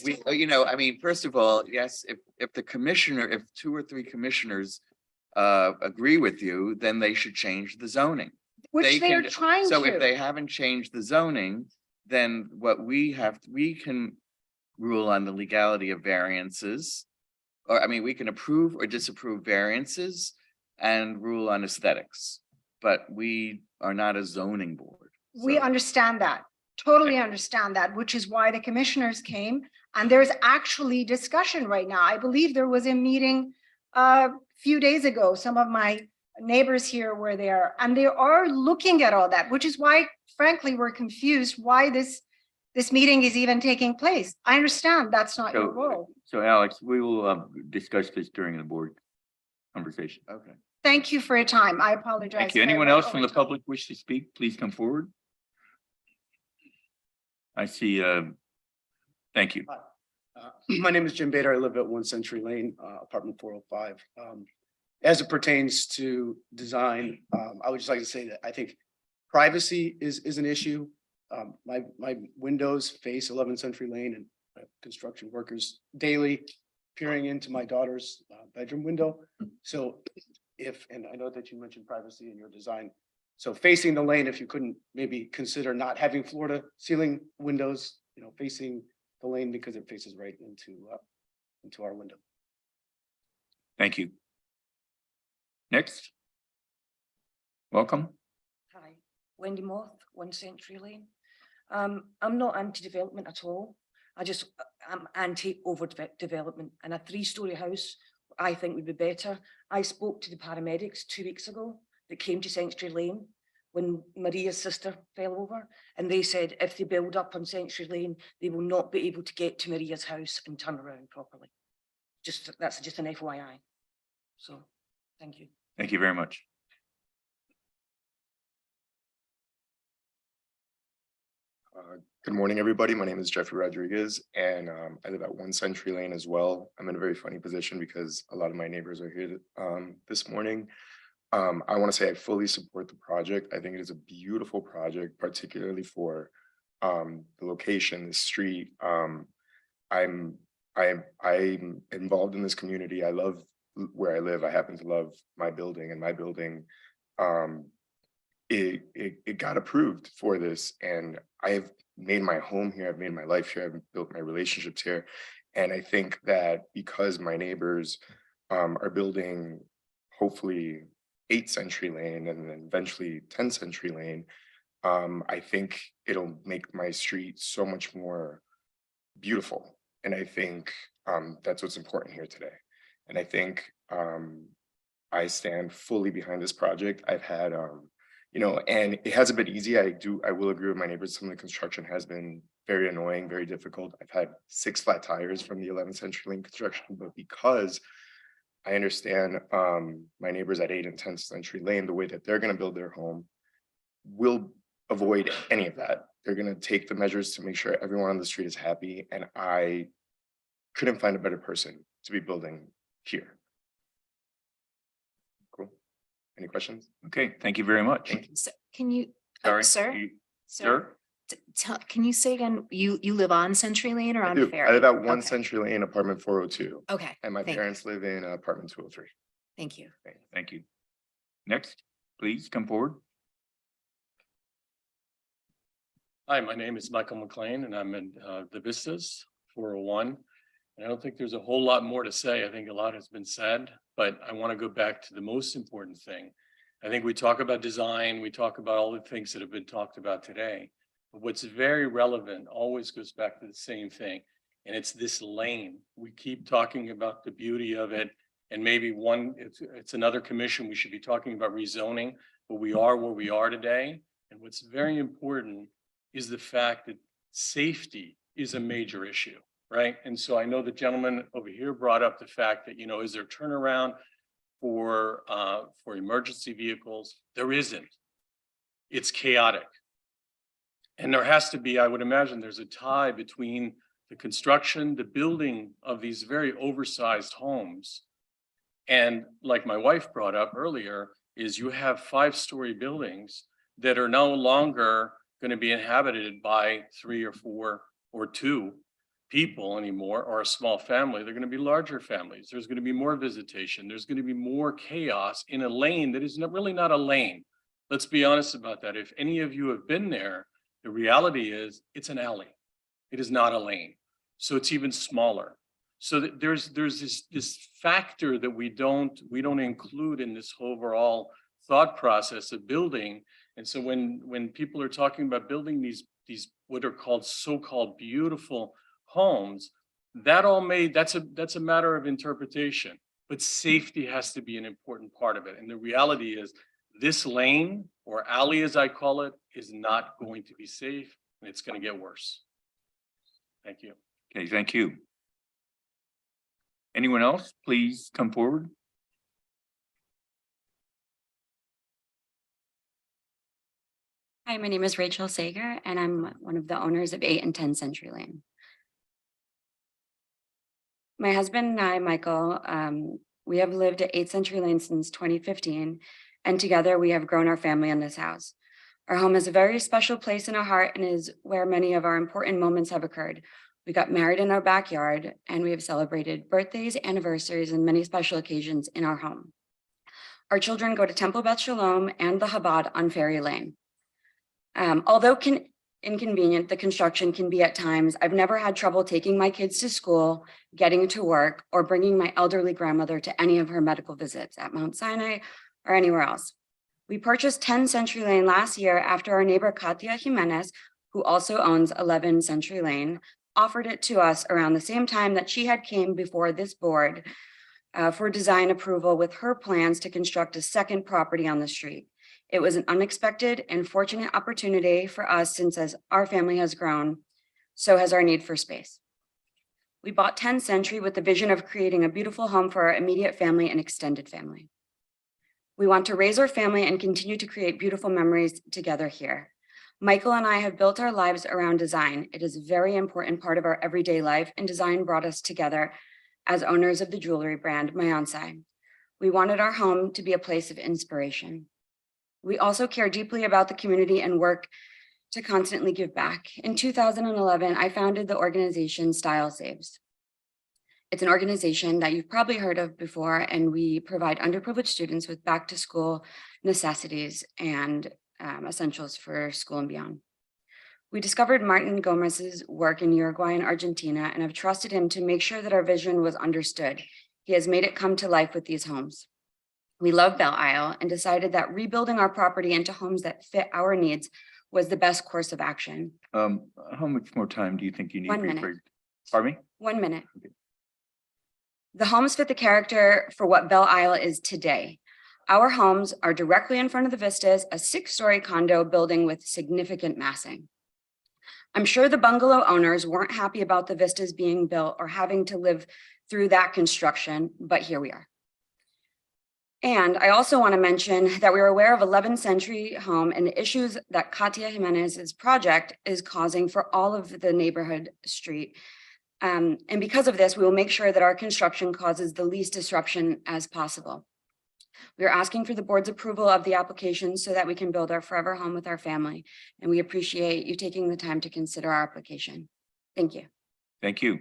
we, I mean, first of all, yes, if the commissioner, if 2 or 3 commissioners agree with you, then they should change the zoning. Which they are can- trying So if to. they haven't changed the zoning, then what we can rule on the legality of variances. Or I mean, we can approve or disapprove variances and rule on aesthetics, but we are not a zoning board. We So- understand that, totally understand that, which is why the commissioners came. And there's actually discussion right now. I believe there was a meeting a few days ago. Some of my neighbors here were there, and they are looking at all that, which is why, frankly, we're confused why this meeting is even taking place. I understand that's not your role. So Alex, we will discuss this during the board conversation. Okay. Thank you for your time. I apologize. Thank you. if I Anyone went else from the over time. public wish to speak? Please come forward. I see, thank you. My name is Jim Bader. I live at 1 Century Lane, apartment 405. As it pertains to design, I would just like to say that I think privacy is an issue. My windows face 11 Century Lane, and construction workers daily peering into my daughter's bedroom window. So and I know that you mentioned privacy in your design. So facing the lane, if you couldn't maybe consider not having floor to ceiling windows, facing the lane, because it faces right into our window. Thank you. Next. Welcome. Hi, Wendy Moth, 1 Century Lane. I'm not anti-development at all. I'm anti-overdevelopment, and a 3-story house I think would be better. I spoke to the paramedics 2 weeks ago that came to Century Lane when Maria's sister fell over, and they said if they build up on Century Lane, they will not be able to get to Maria's house and turn around properly. That's just an FYI. So, thank you. Thank you very much. Good morning, everybody. My name is Jeffrey Rodriguez, and I live at 1 Century Lane as well. I'm in a very funny position because a lot of my neighbors are here this morning. I want to say I fully support the project. I think it is a beautiful project, particularly for the location, the street. I'm involved in this community. I love where I live. I happen to love my building, and my building it got approved for this, and I've made my home here. I've made my life here. I've built my relationships here. And I think that because my neighbors are building hopefully 8 Century Lane and then eventually 10 Century Lane, I think it'll make my street so much more beautiful. And I think that's what's important here today. And I think I stand fully behind this project. I've had and it hasn't been easy. I will agree with my neighbors. Some of the construction has been very annoying, very difficult. I've had 6 flat tires from the 11th Century Lane construction, but because I understand my neighbors at 8 and 10th Century Lane, the way that they're going to build their home will avoid any of that. They're going to take the measures to make sure everyone on the street is happy. And I couldn't find a better person to be building here. Cool. Any questions? Okay, thank you very much. Thank you. So can you, Sorry, sir, you- sir, Sir? can you say again, you live on Century Lane or I on do. Ferry? I live at 1 Okay. Century Lane, apartment 402. Okay, And my thank- parents live in apartment 203. Thank you. Thank you. Next, please come forward. Hi, my name is Michael McLean and I'm in the Vistas 401. And I don't think there's a whole lot more to say. I think a lot has been said, but I want to go back to the most important thing. I think we talk about design, we talk about all the things that have been talked about today. But what's very relevant always goes back to the same thing. And it's this lane. We keep talking about the beauty of it. And maybe it's another commission, we should be talking about rezoning, but we are where we are today. And what's very important is the fact that safety is a major issue, right? And so I know the gentleman over here brought up the fact that, is there turnaround for emergency vehicles? There isn't. It's chaotic. And there has to be, I would imagine there's a tie between the construction, the building of these very oversized homes. And like my wife brought up earlier, is you have 5-story buildings that are no longer going to be inhabited by 3 or 4 or 2 people anymore, or a small family. They're going to be larger families. There's going to be more visitation. There's going to be more chaos in a lane that is really not a lane. Let's be honest about that. If any of you have been there, the reality is it's an alley. It is not a lane. So it's even smaller. So that there's this factor that we don't include in this overall thought process of building. And so when people are talking about building these what are called so-called beautiful homes, that's a matter of interpretation, but safety has to be an important part of it. And the reality is this lane, or alley as I call it, is not going to be safe, and it's going to get worse. Thank you. Okay, thank you. Anyone else, please come forward. Hi, my name is Rachel Sager, and I'm one of the owners of 8 and 10 Century Lane. My husband and I, Michael, we have lived at 8 Century Lane since 2015, and together we have grown our family in this house. Our home is a very special place in our heart and is where many of our important moments have occurred. We got married in our backyard, and we have celebrated birthdays, anniversaries, and many special occasions in our home. Our children go to Temple Beth Shalom and the Chabad on Ferry Lane. Although inconvenient, the construction can be at times, I've never had trouble taking my kids to school, getting to work, or bringing my elderly grandmother to any of her medical visits at Mount Sinai or anywhere else. We purchased 10 Century Lane last year after our neighbor Katia Jimenez, who also owns 11 Century Lane, offered it to us around the same time that she had came before this board for design approval with her plans to construct a second property on the street. It was an unexpected and fortunate opportunity for us, since as our family has grown, so has our need for space. We bought 10 Century with the vision of creating a beautiful home for our immediate family and extended family. We want to raise our family and continue to create beautiful memories together here. Michael and I have built our lives around design. It is a very important part of our everyday life, and design brought us together as owners of the jewelry brand Mayonsai. We wanted our home to be a place of inspiration. We also care deeply about the community and work to constantly give back. In 2011, I founded the organization Style Saves. It's an organization that you've probably heard of before, and we provide underprivileged students with back to school necessities and essentials for school and beyond. We discovered Martin Gomez's work in Uruguay and Argentina, and have trusted him to make sure that our vision was understood. He has made it come to life with these homes. We love Belle Isle and decided that rebuilding our property into homes that fit our needs was the best course of action. How much more time do you think you need? 1 minute. Pardon me? 1 minute. The homes fit the character for what Belle Isle is today. Our homes are directly in front of the vistas, a 6-story condo building with significant massing. I'm sure the bungalow owners weren't happy about the vistas being built or having to live through that construction, but here we are. And I also want to mention that we are aware of 11th Century Home and the issues that Katia Jimenez's project is causing for all of the neighborhood street. And because of this, we will make sure that our construction causes the least disruption as possible. We are asking for the board's approval of the application so that we can build our forever home with our family. And we appreciate you taking the time to consider our application. Thank you. Thank you.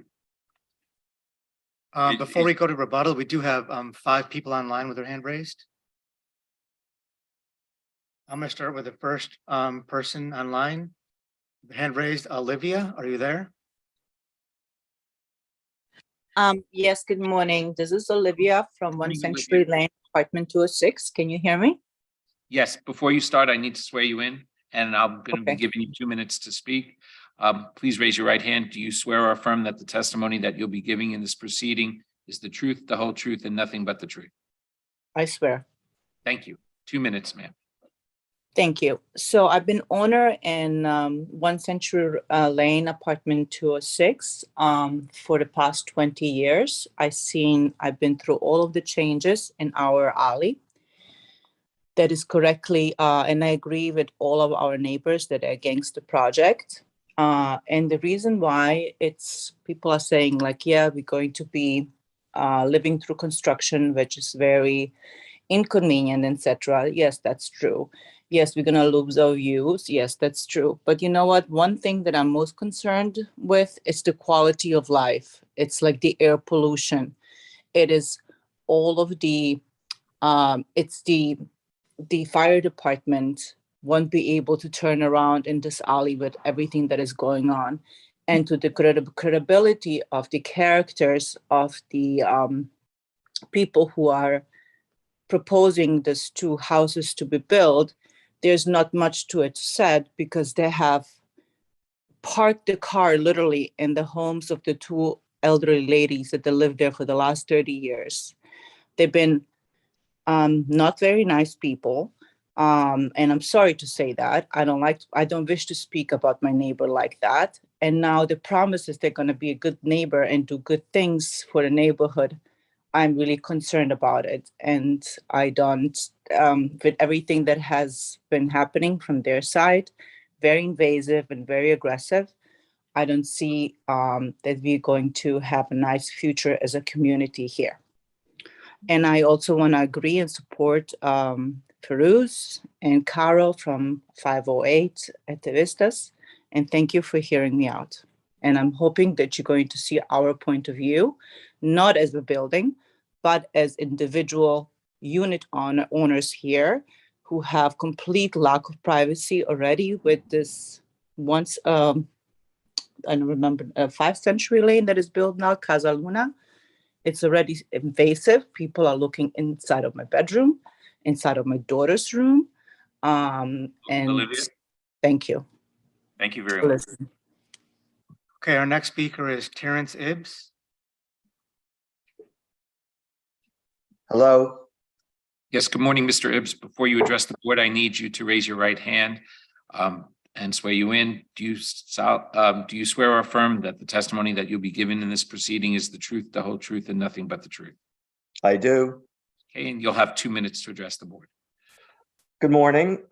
Before we go to rebuttal, we do have 5 people online with their hand raised. I'm going to start with the first person online. Hand raised, Olivia, are you there? Yes, good morning. This is Olivia from One Morning, Century Olivia. Lane, apartment 206. Can you hear me? Yes, before you start, I need to swear you in, and I'm going to be Okay. giving you 2 minutes to speak. Please raise your right hand. Do you swear or affirm that the testimony that you'll be giving in this proceeding is the truth, the whole truth, and nothing but the truth? I swear. Thank you. 2 minutes, ma'am. Thank you. So I've been owner in One Century Lane, apartment 206 for the past 20 years. I've been through all of the changes in our alley. That is correctly, and I agree with all of our neighbors that are against the project. And the reason why people are saying like, yeah, we're going to be living through construction, which is very inconvenient, etc. Yes, that's true. Yes, we're going to lose our views. Yes, that's true. But you know what? One thing that I'm most concerned with is the quality of life. It's like the air pollution. It is all of the, it's the fire department won't be able to turn around in this alley with everything that is going on. And to the credibility of the characters of the people who are proposing these 2 houses to be built, there's not much to it said because they have parked the car literally in the homes of the 2 elderly ladies that they lived there for the last 30 years. They've been not very nice people. And I'm sorry to say that. I don't wish to speak about my neighbor like that. And now the promise is they're going to be a good neighbor and do good things for the neighborhood. I'm really concerned about it. And I don't, with everything that has been happening from their side, very invasive and very aggressive, I don't see that we're going to have a nice future as a community here. And I also want to agree and support Feroz and Carol from 508 at the Vistas. And thank you for hearing me out. And I'm hoping that you're going to see our point of view, not as a building, but as individual unit owners here who have complete lack of privacy already with this once, I don't remember, 5th Century Lane that is built now, Casa Luna. It's already invasive. People are looking inside of my bedroom, inside of my daughter's room. And Olivia? thank you. Thank you very much. Okay, our next speaker is Terrence Ibbs. Hello. Yes, good morning, Mr. Ibbs. Before you address the board, I need you to raise your right hand and swear you in. Do you swear or affirm that the testimony that you'll be giving in this proceeding is the truth, the whole truth, and nothing but the truth? I do. Okay, and you'll have 2 minutes to address the board. Good morning.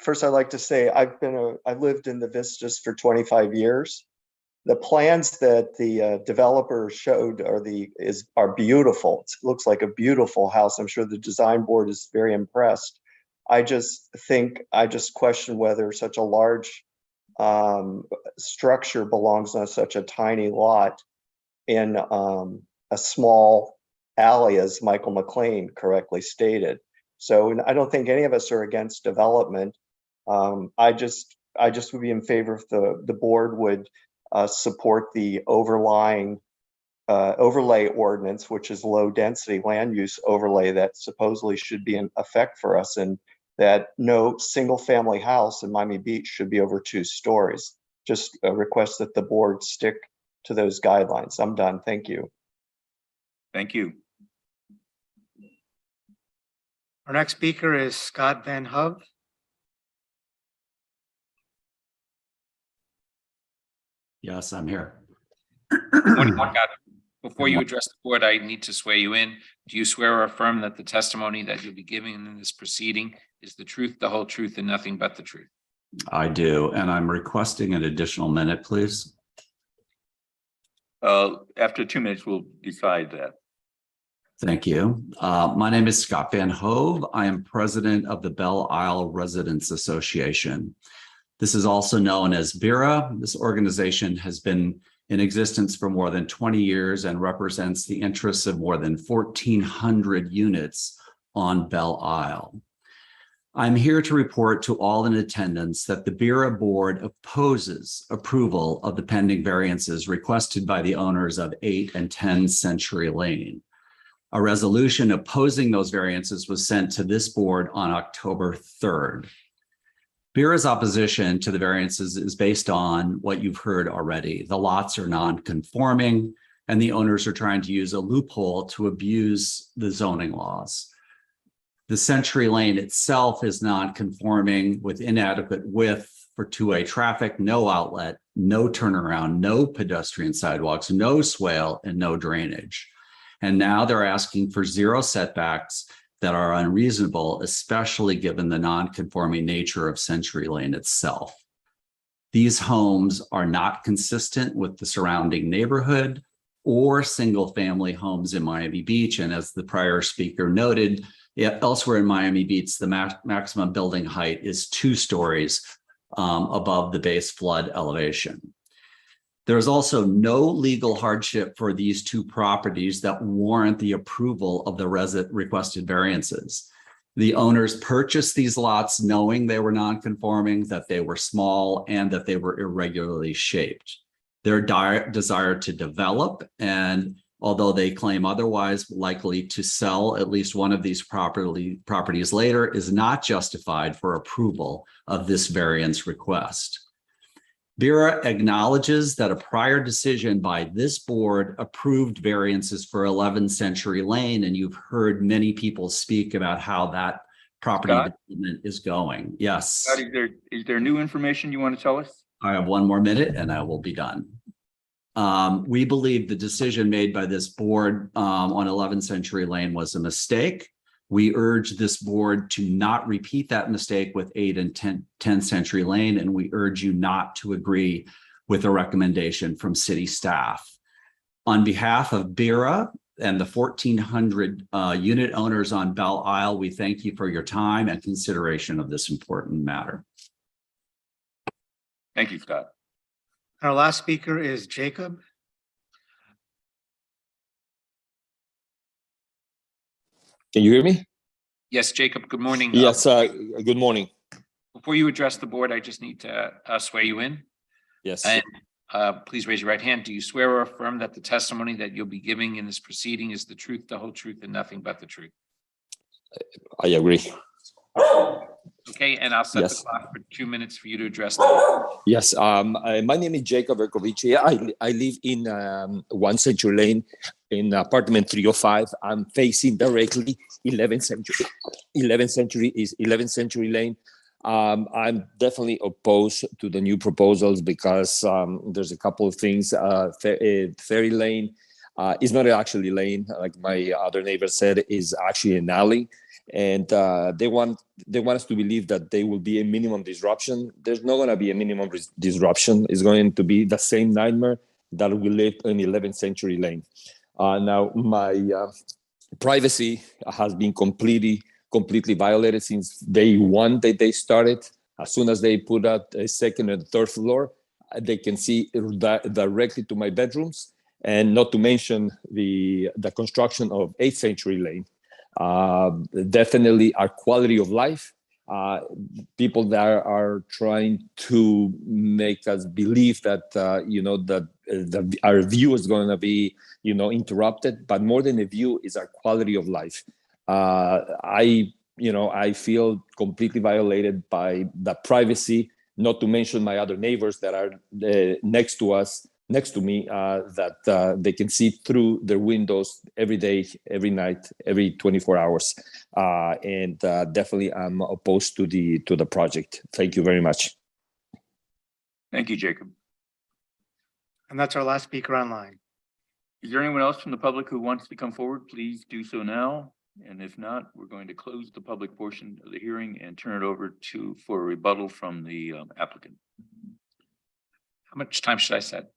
First I'd like to say I lived in the Vistas for 25 years. The plans that the developer showed are beautiful. It looks like a beautiful house. I'm sure the design board is very impressed. I just question whether such a large structure belongs on such a tiny lot in a small alley, as Michael McLean correctly stated. So I don't think any of us are against development. I just would be in favor if the board would support the overlay ordinance, which is low density land use overlay that supposedly should be in effect for us, and that no single family house in Miami Beach should be over 2 stories. Just a request that the board stick to those guidelines. I'm done. Thank you. Thank you. Our next speaker is Scott Van Hove. Yes, I'm here. Morning, Scott. Before you address the board, I need to swear you in. Do you swear or affirm that the testimony that you'll be giving in this proceeding is the truth, the whole truth, and nothing but the truth? I do, and I'm requesting an additional minute, please. After 2 minutes, we'll decide that. Thank you. My name is Scott Van Hove. I am president of the Belle Isle Residents Association. This is also known as BIRA. This organization has been in existence for more than 20 years and represents the interests of more than 1,400 units on Belle Isle. I'm here to report to all in attendance that the BIRA board opposes approval of the pending variances requested by the owners of 8 and 10 Century Lane. A resolution opposing those variances was sent to this board on October 3rd. BIRA's opposition to the variances is based on what you've heard already. The lots are non-conforming and the owners are trying to use a loophole to abuse the zoning laws. The Century Lane itself is non-conforming with inadequate width for two-way traffic, no outlet, no turnaround, no pedestrian sidewalks, no swale, and no drainage. And now they're asking for 0 setbacks that are unreasonable, especially given the non-conforming nature of Century Lane itself. These homes are not consistent with the surrounding neighborhood or single-family homes in Miami Beach. And as the prior speaker noted, elsewhere in Miami Beach, the maximum building height is 2 stories above the base flood elevation. There's also no legal hardship for these 2 properties that warrant the approval of the requested variances. The owners purchased these lots knowing they were non-conforming, that they were small, and that they were irregularly shaped. Their desire to develop, and although they claim otherwise, likely to sell at least one of these properties later, is not justified for approval of this variance request. BIRA acknowledges that a prior decision by this board approved variances for 11 Century Lane, and you've heard many people speak about how that property development is going. Yes. Scott, is there new information you want to tell us? I have 1 more minute and I will be done. We believe the decision made by this board on 11 Century Lane was a mistake. We urge this board to not repeat that mistake with 8 and 10 Century Lane, and we urge you not to agree with a recommendation from city staff. On behalf of BIRA and the 1,400 unit owners on Belle Isle, we thank you for your time and consideration of this important matter. Thank you, Scott. Our last speaker is Jacob. Can you hear me? Yes, Jacob, good morning. Yes, good morning. Before you address the board, I just need to swear you in. Yes. And please raise your right hand. Do you swear or affirm that the testimony that you'll be giving in this proceeding is the truth, the whole truth, and nothing but the truth? I agree. Okay, and I'll set Yes. the clock for 2 minutes for you to address the board. Yes, my name is Jacob Berkovici. I live in 1 Century Lane in apartment 305. I'm facing directly 11 Century. 11 Century Lane. I'm definitely opposed to the new proposals because there's a couple of things. Ferry Lane is not actually lane, like my other neighbor said, is actually an alley. And they want us to believe that there will be a minimum disruption. There's not going to be a minimum disruption. It's going to be the same nightmare that we lived in 11th Century Lane. Now, my privacy has been completely violated since day one that they started. As soon as they put out a 2nd and 3rd floor, they can see directly to my bedrooms, and not to mention the construction of 8th Century Lane. Definitely our quality of life. People that are trying to make us believe that that our view is going to be interrupted, but more than a view is our quality of life. I feel completely violated by the privacy, not to mention my other neighbors that are next to us. next to me that they can see through their windows every day, every night, every 24 hours. And definitely I'm opposed to the project. Thank you very much. Thank you, Jacob. And that's our last speaker online. Is there anyone else from the public who wants to come forward? Please do so now. And if not, we're going to close the public portion of the hearing and turn it over for a rebuttal from the applicant. How much time should I set?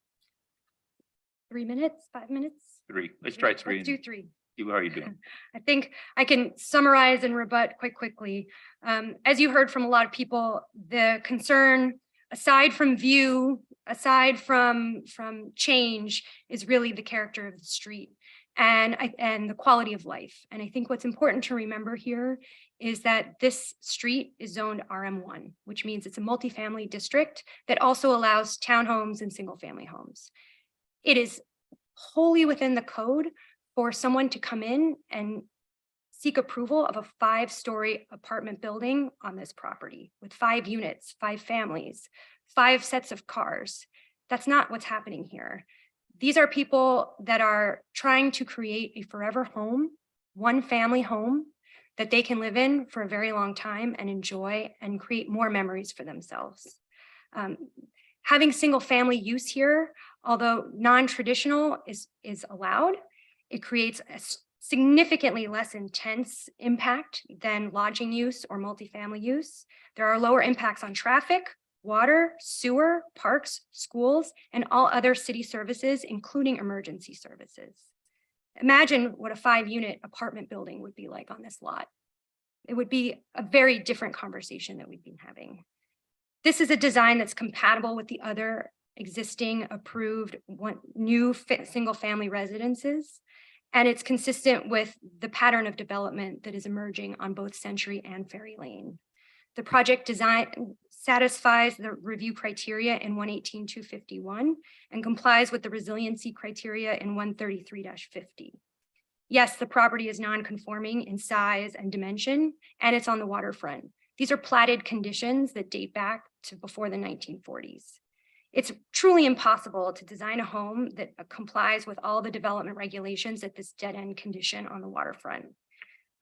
3 minutes, 5 minutes? 3. Let's try 3. Let's do 3. See how you doing. I think I can summarize and rebut quite quickly. As you heard from a lot of people, the concern, aside from view, aside from change, is really the character of the street and the quality of life. And I think what's important to remember here is that this street is zoned RM1, which means it's a multifamily district that also allows townhomes and single family homes. It is wholly within the code for someone to come in and seek approval of a 5-story apartment building on this property with 5 units, 5 families, 5 sets of cars. That's not what's happening here. These are people that are trying to create a forever home, one family home that they can live in for a very long time and enjoy and create more memories for themselves. Having single family use here, although non-traditional is allowed, it creates a significantly less intense impact than lodging use or multifamily use. There are lower impacts on traffic, water, sewer, parks, schools, and all other city services, including emergency services. Imagine what a 5-unit apartment building would be like on this lot. It would be a very different conversation that we've been having. This is a design that's compatible with the other existing approved new single family residences. And it's consistent with the pattern of development that is emerging on both Century and Ferry Lane. The project design satisfies the review criteria in 118-251 and complies with the resiliency criteria in 133-50. Yes, the property is non-conforming in size and dimension, and it's on the waterfront. These are platted conditions that date back to before the 1940s. It's truly impossible to design a home that complies with all the development regulations at this dead-end condition on the waterfront.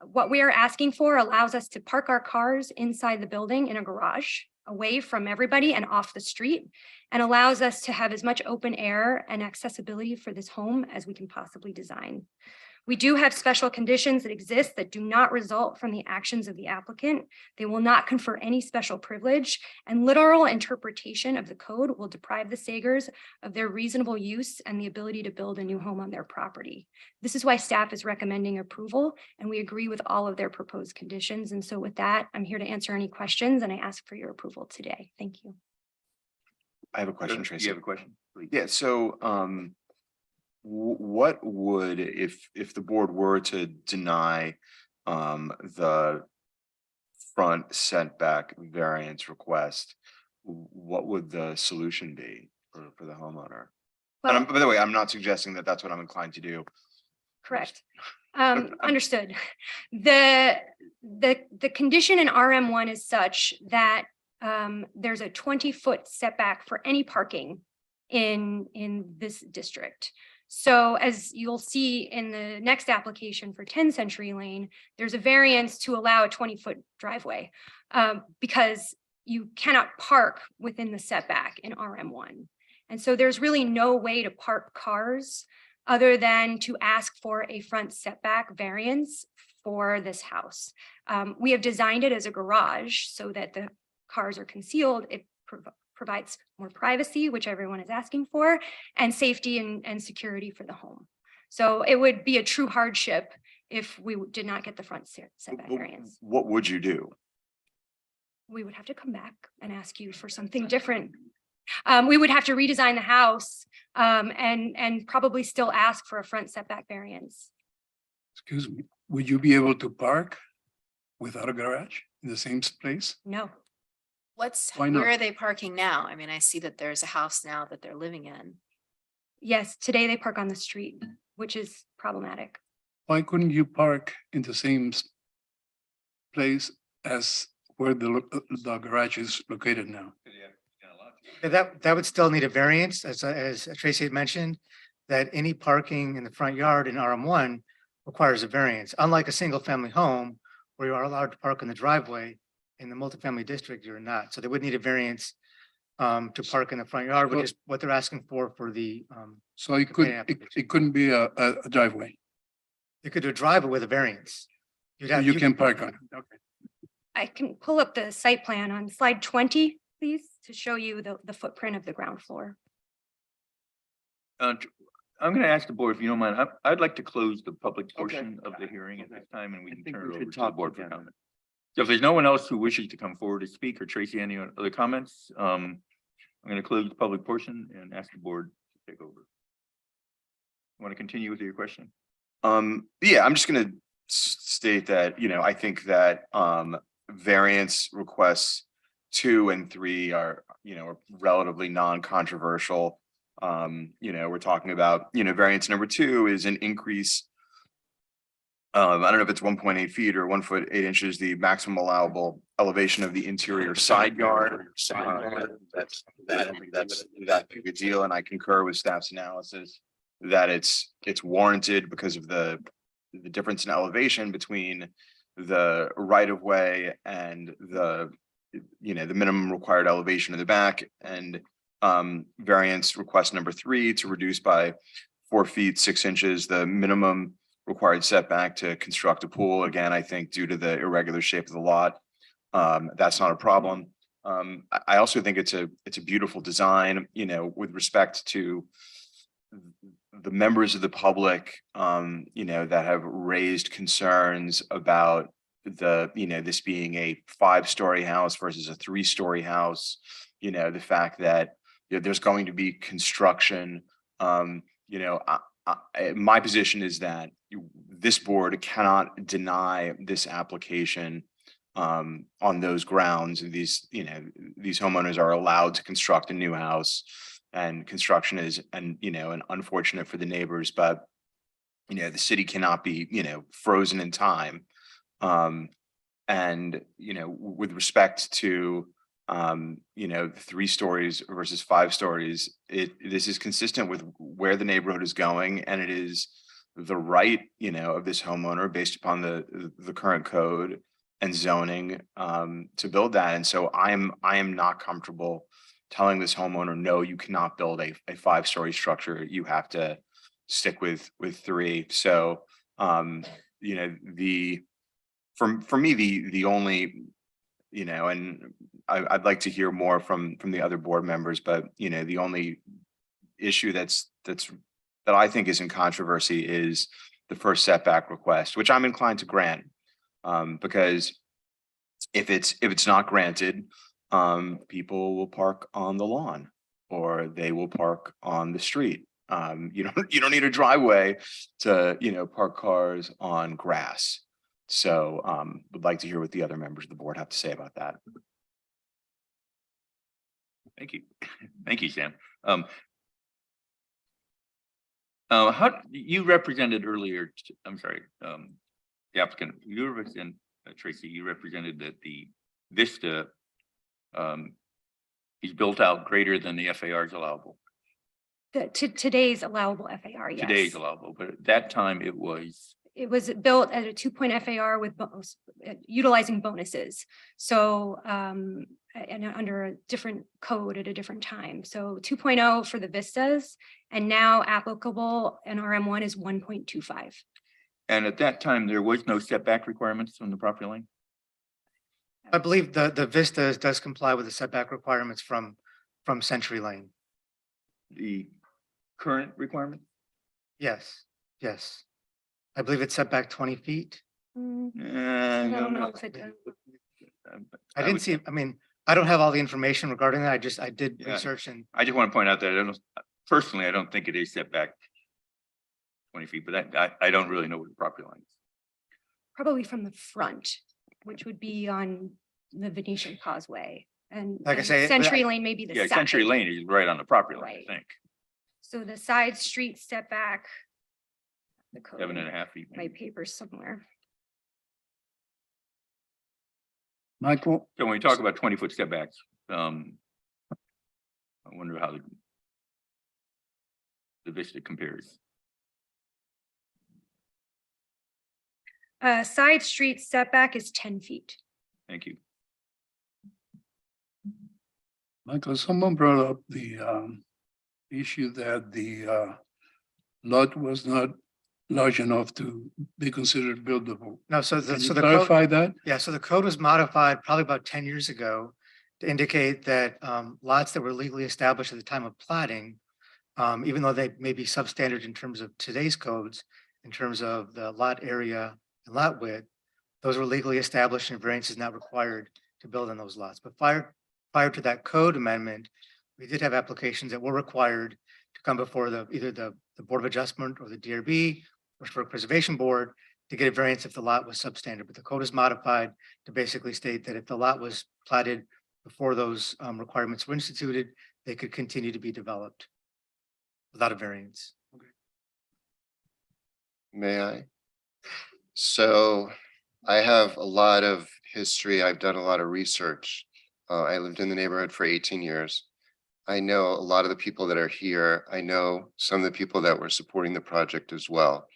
What we are asking for allows us to park our cars inside the building in a garage, away from everybody and off the street, and allows us to have as much open air and accessibility for this home as we can possibly design. We do have special conditions that exist that do not result from the actions of the applicant. They will not confer any special privilege, and literal interpretation of the code will deprive the Sagers of their reasonable use and the ability to build a new home on their property. This is why staff is recommending approval, and we agree with all of their proposed conditions. And so with that, I'm here to answer any questions, and I ask for your approval today. Thank you. I have a question, Tracy. You have a question? Please. Yeah, so what would, if the board were to deny the front setback variance request, what would the solution be for the homeowner? Well, By the way, I'm not suggesting that that's what I'm inclined to do. correct. Understood. The condition in RM1 is such that there's a 20-foot setback for any parking in this district. So as you'll see in the next application for 10 Century Lane, there's a variance to allow a 20-foot driveway because you cannot park within the setback in RM1. And so there's really no way to park cars other than to ask for a front setback variance for this house. We have designed it as a garage so that the cars are concealed. It provides more privacy, which everyone is asking for, and safety and security for the home. So it would be a true hardship if we did not get the front setback variance. What would you do? We would have to come back and ask you for something different. We would have to redesign the house and probably still ask for a front setback variance. Excuse me, would you be able to park without a garage in the same place? No. Why not? Where are they parking now? I mean, I see that there's a house now that they're living in. Yes, today they park on the street, which is problematic. Why couldn't you park in the same place as where the garage is located now? That would still need a variance, as Tracy had mentioned, that any parking in the front yard in RM1 requires a variance, unlike a single family home where you are allowed to park in the driveway. In the multifamily district, you're not. So they would need a variance to park in the front yard, which is what they're asking for the. So it couldn't be a driveway. You could do a driveway with a variance. You'd have, You can park on it. Okay. I can pull up the site plan on slide 20, please, to show you the footprint of the ground floor. I'm going to ask the board, if you don't mind, I'd like to close the public portion of the hearing at this time, and we can turn it over to the board for comment. So if there's no one else who wishes to come forward to speak, or Tracy, any other comments, I'm going to close the public portion and ask the board to take over. Want to continue with your question? Yeah, I'm just gonna state that, I think that variance requests 2 and 3 are, are relatively non-controversial. We're talking about, variance number 2 is an increase. I don't know if it's 1.8 feet or 1 foot 8 inches, the maximum allowable elevation of the interior side yard. That's that big a deal, and I concur with staff's analysis that it's warranted because of the difference in elevation between the right of way and the minimum required elevation of the back. And variance request number 3 to reduce by 4 feet 6 inches the minimum required setback to construct a pool. Again, I think due to the irregular shape of the lot, that's not a problem. I also think it's a beautiful design, with respect to the members of the public, that have raised concerns about this being a 5-story house versus a 3-story house. The fact that there's going to be construction. My position is that this board cannot deny this application on those grounds. These homeowners are allowed to construct a new house, and construction is, and unfortunate for the neighbors, but the city cannot be frozen in time. And with respect to 3 stories versus 5 stories, this is consistent with where the neighborhood is going, and it is the right of this homeowner based upon the current code and zoning to build that. And so I am not comfortable telling this homeowner, no, you cannot build a 5-story structure, you have to stick with 3. So for me, the only, and I'd like to hear more from the other board members, but the only issue that I think is in controversy is the first setback request, which I'm inclined to grant, because if it's not granted, people will park on the lawn, or they will park on the street. You don't need a driveway to park cars on grass. So would like to hear what the other members of the board have to say about that. Thank you. Thank you, Sam. How you represented earlier, I'm sorry, the applicant, you represent, Tracy, you represented that the Vista is built out greater than the FAR is allowable. Today's allowable FAR, yes. Today's allowable, but at that time it was built at a 2-point FAR with utilizing bonuses. So and under a different code at a different time. So 2.0 for the Vistas, and now applicable in RM1 is 1.25. And at that time, there was no setback requirements on the property line? I believe the Vistas does comply with the setback requirements from Century Lane. The current requirement? Yes, yes. I believe it's set back 20 feet. I don't know if it does. I didn't see, I mean, I don't have all the information regarding that. I did research, and I just want to point out that personally, I don't think it is set back 20 feet, but I don't really know what the property line is. Probably from the front, which would be on the Venetian Causeway. And like I say, Century Lane may be the second. Century Lane is right on the property line, I think. So the side street setback. The code. 7.5 feet. My paper's somewhere. Michael? So when we talk about 20-foot setbacks, wonder how the vista compares. Side street setback is 10 feet. Thank you. Michael, someone brought up the issue that the lot was not large enough to be considered buildable. No, so Can you so the clarify code, that? yeah, so the code was modified probably about 10 years ago to indicate that lots that were legally established at the time of platting, even though they may be substandard in terms of today's codes, in terms of the lot area and lot width, those were legally established and variance is not required to build on those lots. But prior to that code amendment, we did have applications that were required to come before either the Board of Adjustment or the DRB or Historic Preservation Board to get a variance if the lot was substandard. But the code is modified to basically state that if the lot was platted before those requirements were instituted, they could continue to be developed without a variance. May I? So I have a lot of history. I've done a lot of research. I lived in the neighborhood for 18 years. I know a lot of the people that are here. I know some of the people that were supporting the project as well.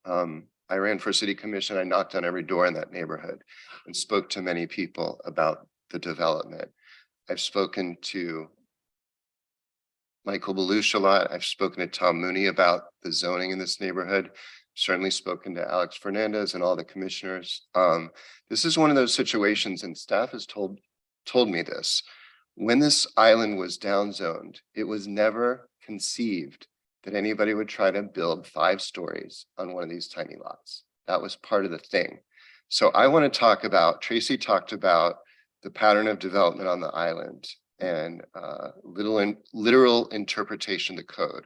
I ran for city commission. I knocked on every door in that neighborhood and spoke to many people about the development. I've spoken to Michael Belush a lot. I've spoken to Tom Mooney about the zoning in this neighborhood. Certainly spoken to Alex Fernandez and all the commissioners. This is one of those situations, and staff has told me this. When this island was downzoned, it was never conceived that anybody would try to build 5 stories on one of these tiny lots. That was part of the thing. So I want to talk about, Tracy talked about the pattern of development on the island and literal interpretation of the code.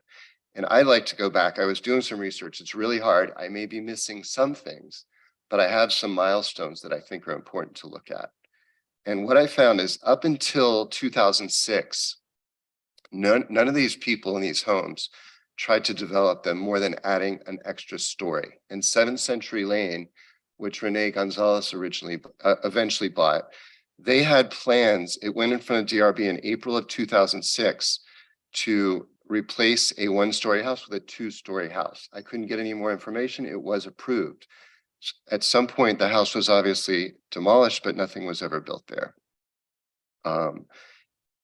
And I'd like to go back. I was doing some research. It's really hard. I may be missing some things, but I have some milestones that I think are important to look at. And what I found is up until 2006, none of these people in these homes tried to develop them more than adding an extra story. And 7th Century Lane, which Rene Gonzalez eventually bought, they had plans. It went in front of DRB in April of 2006 to replace a 1-story house with a 2-story house. I couldn't get any more information. It was approved. At some point, the house was obviously demolished, but nothing was ever built there.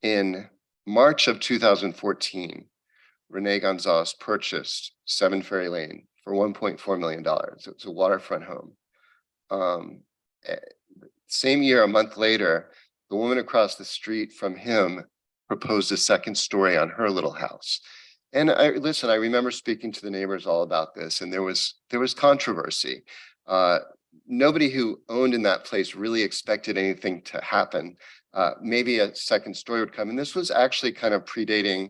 In March of 2014, Rene Gonzalez purchased 7 Ferry Lane for $1.4 million. It was a waterfront home. Same year, a month later, the woman across the street from him proposed a 2nd story on her little house. And I remember speaking to the neighbors all about this, and there was controversy. Nobody who owned in that place really expected anything to happen. Maybe a 2nd story would come. And this was actually kind of predating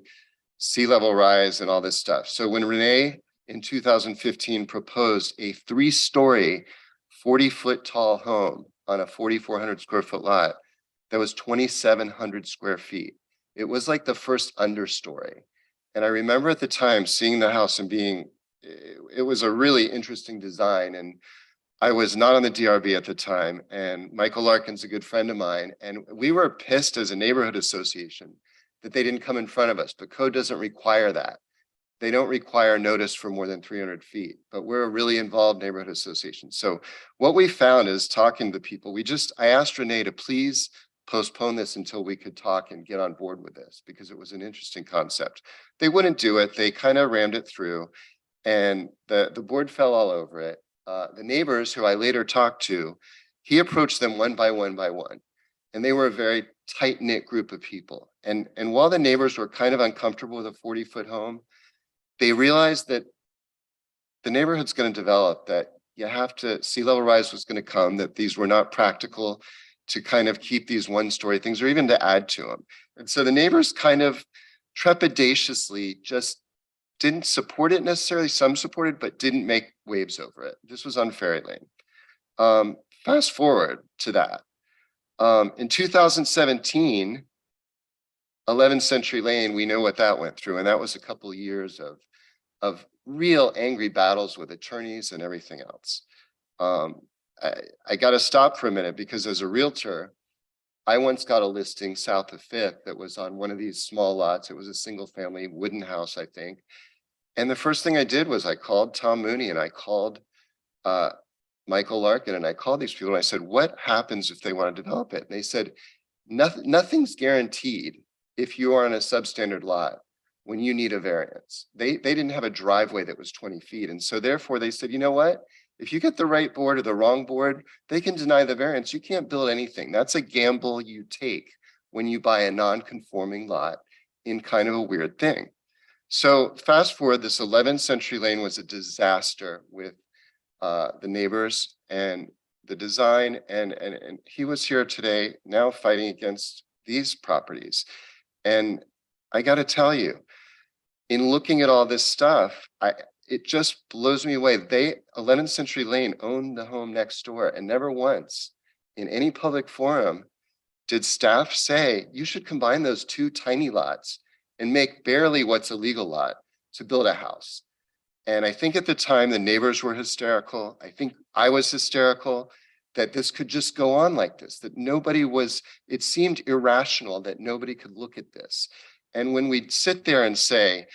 sea level rise and all this stuff. So when Rene in 2015 proposed a 3-story, 40-foot tall home on a 4,400 square foot lot that was 2,700 square feet, it was like the first understory. And I remember at the time seeing the house and it was a really interesting design. And I was not on the DRB at the time, and Michael Larkin's a good friend of mine, and we were pissed as a neighborhood association that they didn't come in front of us, but code doesn't require that. They don't require notice for more than 300 feet, but we're a really involved neighborhood association. So what we found is talking to people, I asked Rene to please postpone this until we could talk and get on board with this, because it was an interesting concept. They wouldn't do it. They kind of rammed it through, and the board fell all over it. The neighbors who I later talked to, he approached them one by one, and they were a very tight-knit group of people. And while the neighbors were kind of uncomfortable with a 40-foot home, they realized that the neighborhood's going to develop, that sea level rise was going to come, that these were not practical to kind of keep these 1-story things or even to add to them. And so the neighbors kind of trepidatiously just didn't support it necessarily. Some supported, but didn't make waves over it. This was on Ferry Lane. Fast forward to that. In 2017, 11th Century Lane, we know what that went through. And that was a couple of years of real angry battles with attorneys and everything else. I got to stop for a minute, because as a realtor, I once got a listing south of Fifth that was on one of these small lots. It was a single family wooden house, I think. And the first thing I did was I called Tom Mooney and I called Michael Larkin and I called these people and I said, what happens if they want to develop it? And they said, nothing's guaranteed if you are on a substandard lot when you need a variance. They didn't have a driveway that was 20 feet. And so therefore they said, you know what? If you get the right board or the wrong board, they can deny the variance. You can't build anything. That's a gamble you take when you buy a non-conforming lot in kind of a weird thing. So fast forward, this 11th Century Lane was a disaster with the neighbors and the design. And he was here today now fighting against these properties. And I got to tell you, in looking at all this stuff, it just blows me away. 11th Century Lane owned the home next door, and never once in any public forum did staff say, you should combine those two tiny lots and make barely what's a legal lot to build a house. And I think at the time the neighbors were hysterical. I think I was hysterical that this could just go on like this, that nobody was, it seemed irrational that nobody could look at this. And when we sit there and say,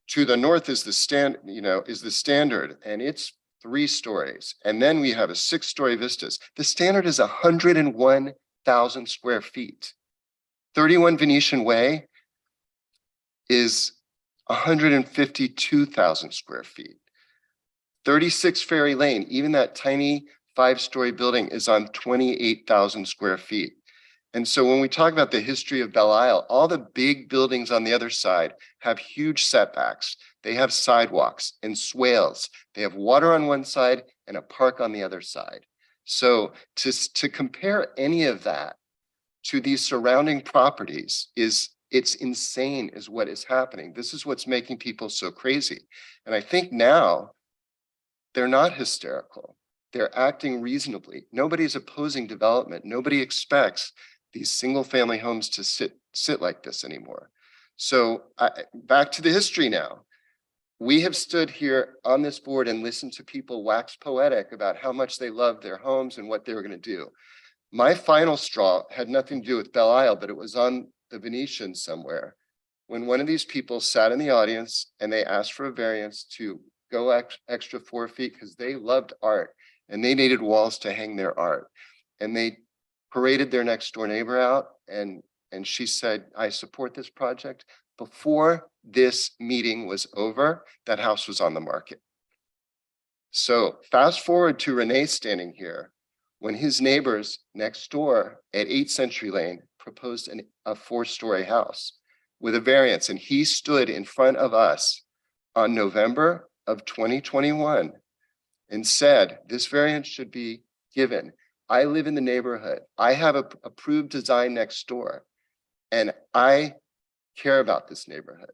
to the north is the standard, and it's 3 stories. And then we have a 6-story vistas. The standard is 101,000 square feet. 31 Venetian Way is 152,000 square feet. 36 Ferry Lane, even that tiny 5-story building is on 28,000 square feet. And so when we talk about the history of Belle Isle, all the big buildings on the other side have huge setbacks. They have sidewalks and swales. They have water on one side and a park on the other side. So to compare any of that to these surrounding properties it's insane is what is happening. This is what's making people so crazy. And I think now they're not hysterical. They're acting reasonably. Nobody's opposing development. Nobody expects these single family homes to sit like this anymore. So back to the history now. We have stood here on this board and listened to people wax poetic about how much they loved their homes and what they were going to do. My final straw had nothing to do with Belle Isle, but it was on the Venetian somewhere, when one of these people sat in the audience and they asked for a variance to go extra 4 feet because they loved art and they needed walls to hang their art. And they paraded their next door neighbor out and she said, I support this project. Before this meeting was over, that house was on the market. So fast forward to Renee standing here when his neighbors next door at 8th Century Lane proposed a 4-story house with a variance. And he stood in front of us on November of 2021 and said, this variance should be given. I live in the neighborhood. I have a approved design next door, and I care about this neighborhood.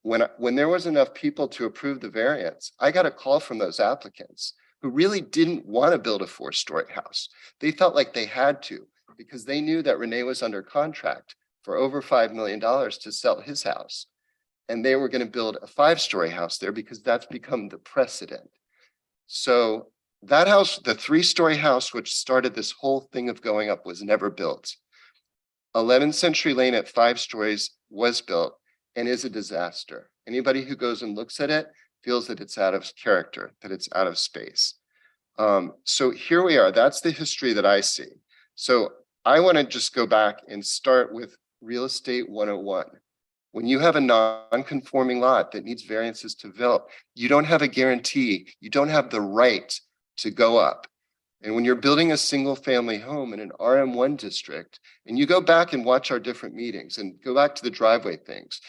When there was enough people to approve the variance, I got a call from those applicants who really didn't want to build a 4-story house. They felt like they had to because they knew that Renee was under contract for over $5 million to sell his house. And they were going to build a 5-story house there because that's become the precedent. So that house, the 3-story house, which started this whole thing of going up, was never built. 11th Century Lane at 5 stories was built and is a disaster. Anybody who goes and looks at it feels that it's out of character, that it's out of space. So here we are. That's the history that I see. So I want to just go back and start with Real Estate 101. When you have a non-conforming lot that needs variances to develop, you don't have a guarantee. You don't have the right to go up. And when you're building a single family home in an RM1 district, and you go back and watch our different meetings and go back to the driveway things,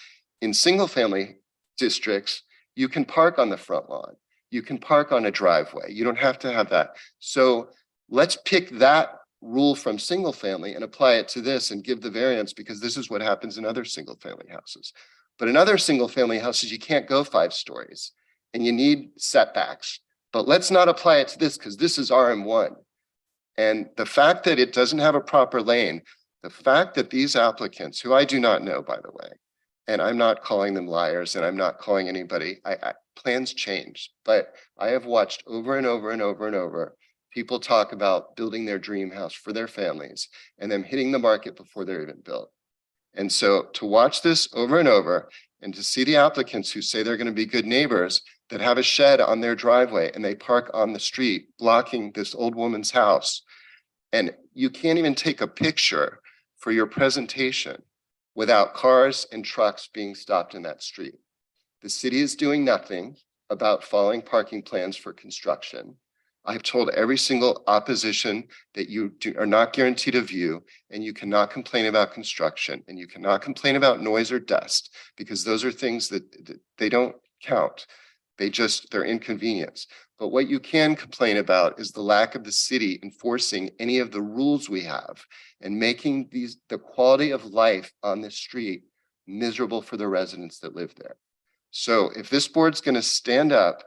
in single family districts, you can park on the front lawn. You can park on a driveway. You don't have to have that. So let's pick that rule from single family and apply it to this and give the variance, because this is what happens in other single family houses. But in other single family houses, you can't go 5 stories and you need setbacks. But let's not apply it to this because this is RM1. And the fact that it doesn't have a proper lane, the fact that these applicants, who I do not know, by the way, and I'm not calling them liars and I'm not calling anybody, plans change, but I have watched over and over and over and over People talk about building their dream house for their families and them hitting the market before they're even built. And so to watch this over and over and to see the applicants who say they're going to be good neighbors that have a shed on their driveway and they park on the street blocking this old woman's house. And you can't even take a picture for your presentation without cars and trucks being stopped in that street. The city is doing nothing about following parking plans for construction. I've told every single opposition that you are not guaranteed a view, and you cannot complain about construction, and you cannot complain about noise or dust, because those are things that they don't count. They're inconvenience. But what you can complain about is the lack of the city enforcing any of the rules we have and making the quality of life on this street miserable for the residents that live there. So if this board's going to stand up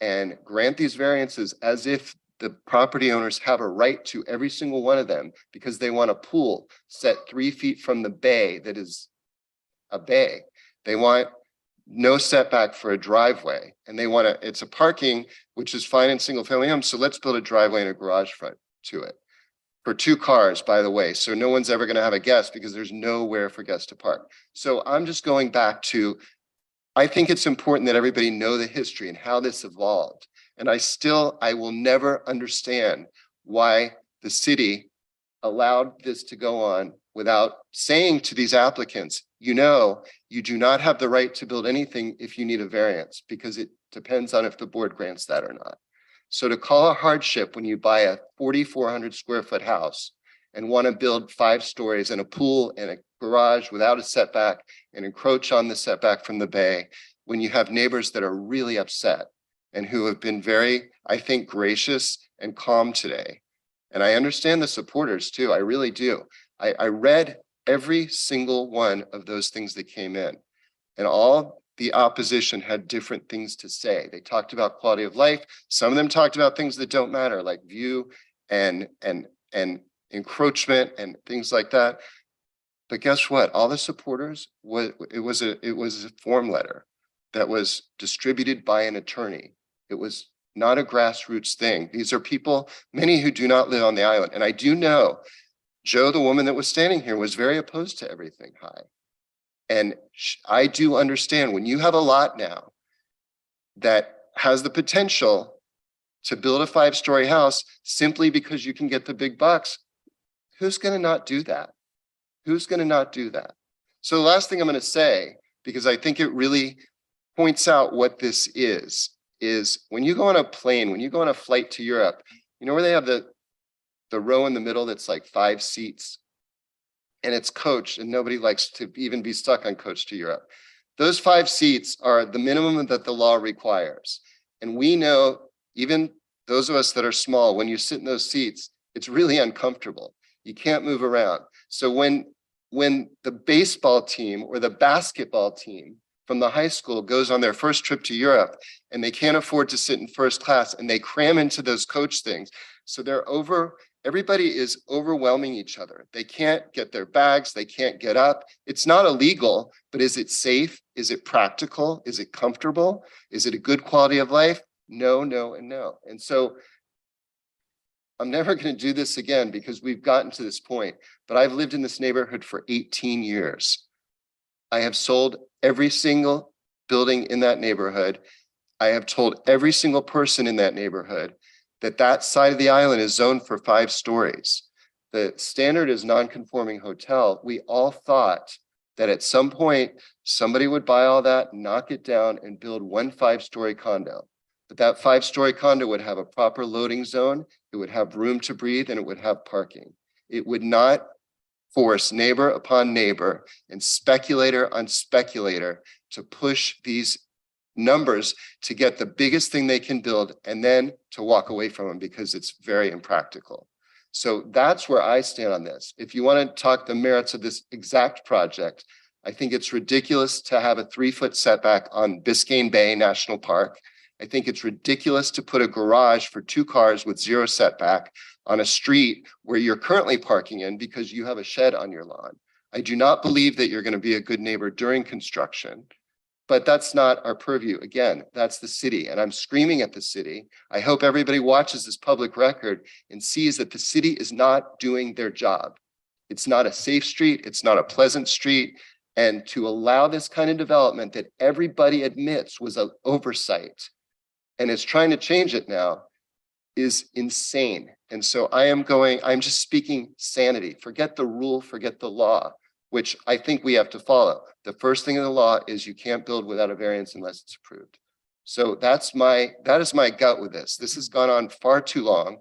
and grant these variances as if the property owners have a right to every single one of them because they want a pool set 3 feet from the bay that is a bay. They want no setback for a driveway, and they want it's a parking, which is fine in single family homes. So let's build a driveway and a garage front to it for 2 cars, by the way. So no one's ever going to have a guest because there's nowhere for guests to park. So I'm just going back to, I think it's important that everybody know the history and how this evolved. And I will never understand why the city allowed this to go on without saying to these applicants, you do not have the right to build anything if you need a variance, because it depends on if the board grants that or not. So to call a hardship when you buy a 4,400 square foot house and want to build 5 stories and a pool and a garage without a setback and encroach on the setback from the bay, when you have neighbors that are really upset and who have been very, I think, gracious and calm today. And I understand the supporters too, I really do. I read every single one of those things that came in, and all the opposition had different things to say. They talked about quality of life. Some of them talked about things that don't matter, like view and encroachment and things like that. But guess what? All the supporters, it was a form letter that was distributed by an attorney. It was not a grassroots thing. These are people, many who do not live on the island. And I do know Joe, the woman that was standing here, was very opposed to everything high. And I do understand when you have a lot now that has the potential to build a 5-story house simply because you can get the big bucks, who's going to not do that? Who's going to not do that? So the last thing I'm going to say, because I think it really points out what this is when you go on a plane, when you go on a flight to Europe, you know where they have the row in the middle that's like 5 seats, and it's coach, and nobody likes to even be stuck on coach to Europe. Those 5 seats are the minimum that the law requires. And we know, even those of us that are small, when you sit in those seats, it's really uncomfortable. You can't move around. So when the baseball team or the basketball team from the high school goes on their first trip to Europe and they can't afford to sit in first class and they cram into those coach things, so everybody is overwhelming each other. They can't get their bags. They can't get up. It's not illegal, but is it safe? Is it practical? Is it comfortable? Is it a good quality of life? No, no, and no. And so I'm never going to do this again because we've gotten to this point, but I've lived in this neighborhood for 18 years. I have sold every single building in that neighborhood. I have told every single person in that neighborhood that side of the island is zoned for 5 stories. The standard is non-conforming hotel. We all thought that at some point, somebody would buy all that, knock it down, and build 1 5-story condo. But that 5-story condo would have a proper loading zone, it would have room to breathe, and it would have parking. It would not force neighbor upon neighbor and speculator on speculator to push these numbers to get the biggest thing they can build and then to walk away from them because it's very impractical. So that's where I stand on this. If you want to talk the merits of this exact project, I think it's ridiculous to have a 3-foot setback on Biscayne Bay National Park. I think it's ridiculous to put a garage for 2 cars with 0 setback on a street where you're currently parking in because you have a shed on your lawn. I do not believe that you're going to be a good neighbor during construction. But that's not our purview. Again, that's the city, and I'm screaming at the city. I hope everybody watches this public record and sees that the city is not doing their job. It's not a safe street. It's not a pleasant street. And to allow this kind of development that everybody admits was an oversight and is trying to change it now is insane. And so I'm just speaking sanity. Forget the rule, forget the law, which I think we have to follow. The first thing in the law is you can't build without a variance unless it's approved. So that is my gut with this. This has gone on far too long.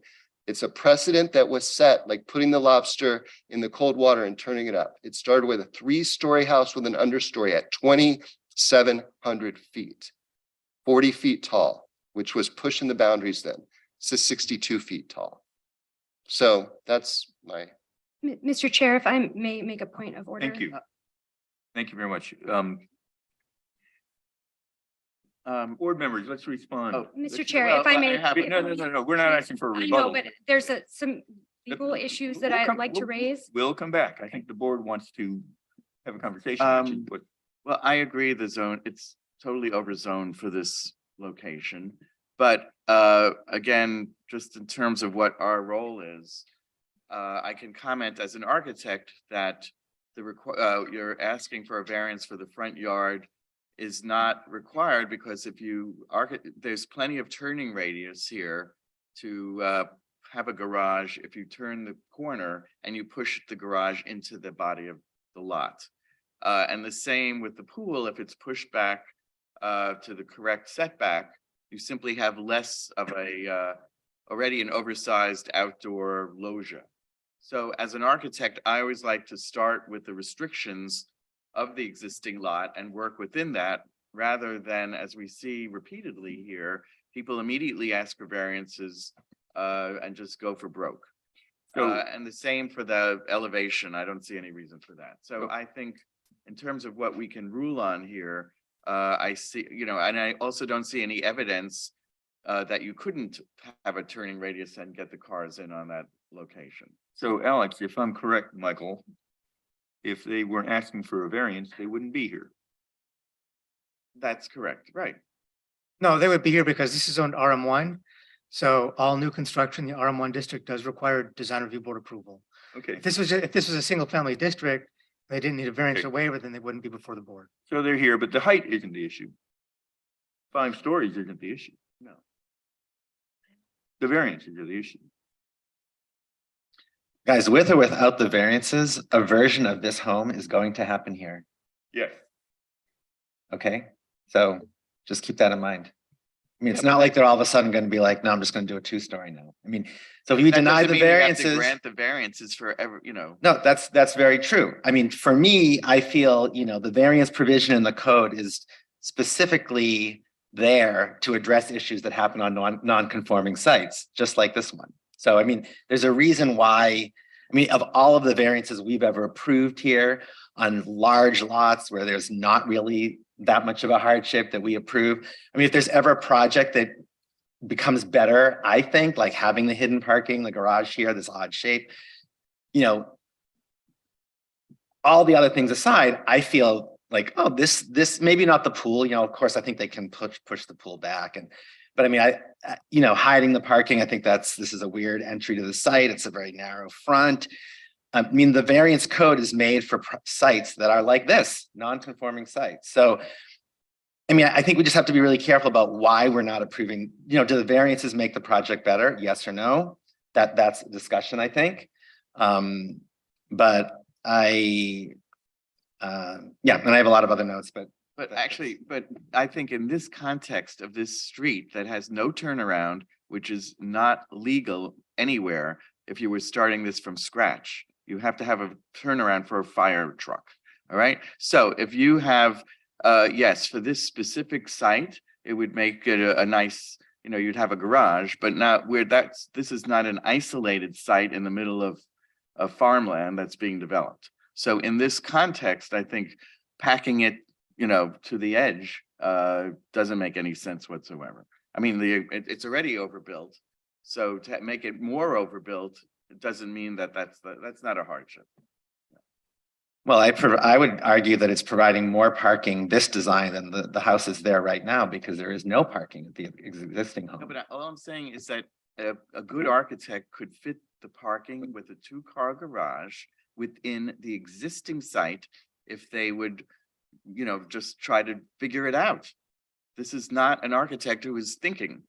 It's a precedent that was set, like putting the lobster in the cold water and turning it up. It started with a 3-story house with an understory at 2,700 feet, 40 feet tall, which was pushing the boundaries then. This is 62 feet tall. So that's my. Mr. Chair, if I may make a point of order. Thank you. Thank you very much. Board members, let's respond. Mr. Chair, if I may. No, we're not asking for a I rebuttal. know, but there's some legal issues that I'd like to raise. We'll come back. I think the board wants to have a conversation. Well, I agree, the zone, it's totally overzoned for this location. But again, just in terms of what our role is, I can comment as an architect that you're asking for a variance for the front yard is not required, because if there's plenty of turning radius here to have a garage if you turn the corner and you push the garage into the body of the lot. And the same with the pool, if it's pushed back to the correct setback, you simply have less of already an oversized outdoor loggia. So as an architect, I always like to start with the restrictions of the existing lot and work within that, rather than, as we see repeatedly here, people immediately ask for variances and just go for broke. And the same for the elevation. I don't see any reason for that. So I think in terms of what we can rule on here, I see, and I also don't see any evidence that you couldn't have a turning radius and get the cars in on that location. So Alex, if I'm correct, Michael, if they weren't asking for a variance, they wouldn't be here. That's correct, right? No, they would be here because this is on RM1. So all new construction, the RM1 district does require design review board approval. Okay. If this was a single family district, they didn't need a variance Okay. or waiver, then they wouldn't be before the board. So they're here, but the height isn't the issue. 5 stories isn't the issue. No. The variances are the issue. Guys, with or without the variances, a version of this home is going to happen here. Yes. Okay, so just keep that in mind. I mean, it's not like they're all of a sudden going to be like, no, I'm just going to do a 2-story now. I mean, so if you deny the variances, Grant the variances for no, that's very true. I mean, for me, I feel, the variance provision in the code is specifically there to address issues that happen on non-conforming sites, just like this one. So, I mean, there's a reason why, of all of the variances we've ever approved here on large lots where there's not really that much of a hardship that we approve. I mean, if there's ever a project that becomes better, I think, like having the hidden parking, the garage here, this odd shape, all the other things aside, I feel like, oh, this maybe not the pool, of course, I think they can push the pool back. But I mean, hiding the parking, I think this is a weird entry to the site. It's a very narrow front. I mean, the variance code is made for sites that are like this, non-conforming sites. So, I mean, I think we just have to be really careful about why we're not approving, do the variances make the project better? Yes or no? That's a discussion, I think. But and I have a lot of other notes, but I think in this context of this street that has no turnaround, which is not legal anywhere, if you were starting this from scratch, you have to have a turnaround for a fire truck. All right. So if you have, yes, for this specific site, it would make it a nice, you'd have a garage, but not where this is not an isolated site in the middle of farmland that's being developed. So in this context, I think packing it, to the edge doesn't make any sense whatsoever. I mean, it's already overbuilt. So to make it more overbuilt, it doesn't mean that's not a hardship. Well, I would argue that it's providing more parking, this design, than the house is there right now, because there is no parking at the existing No, home. but all I'm saying is that a good architect could fit the parking with a two-car garage within the existing site if they would, just try to figure it out. This is not an architect who is thinking.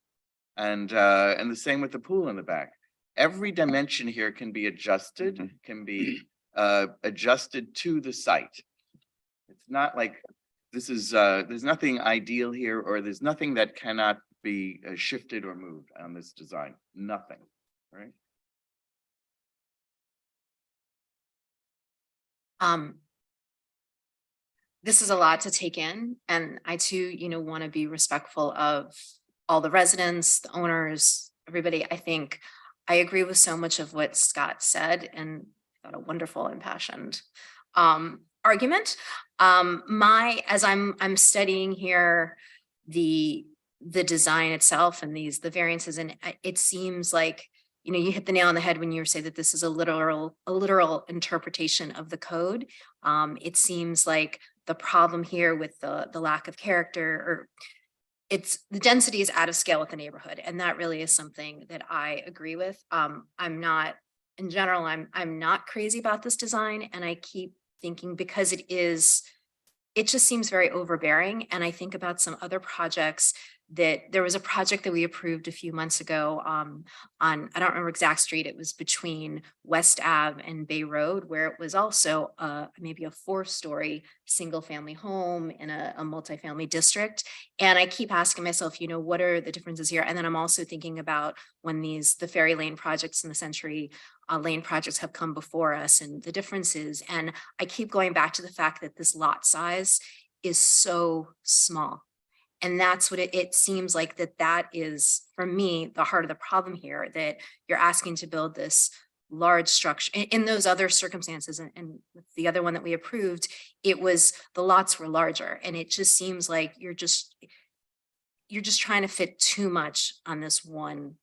And the same with the pool in the back. Every dimension here can be adjusted, can be adjusted to the site. It's not like this is, there's nothing ideal here, or there's nothing that cannot be shifted or moved on this design. Nothing, right? This is a lot to take in, and I too, want to be respectful of all the residents, the owners, everybody. I think I agree with so much of what Scott said, and got a wonderful impassioned argument. As I'm studying here the design itself and the variances, and it seems like you hit the nail on the head when you say that this is a literal interpretation of the code. It seems like the problem here with the lack of character, or it's the density is out of scale with the neighborhood, and that really is something that I agree with. I'm not, in general, I'm not crazy about this design, and I keep thinking, because it just seems very overbearing. And I think about some other projects. That there was a project that we approved a few months ago on, I don't remember exact street, it was between West Ave and Bay Road, where it was also maybe a 4-story single family home in a multifamily district. And I keep asking myself, what are the differences here? And then I'm also thinking about when the Ferry Lane projects and the Century Lane projects have come before us, and the differences. And I keep going back to the fact that this lot size is so small. And that's what it seems like that is, for me, the heart of the problem here, that you're asking to build this large structure. In those other circumstances, and with the other one that we approved, it was, the lots were larger, and it just seems like you're just trying to fit too much on this one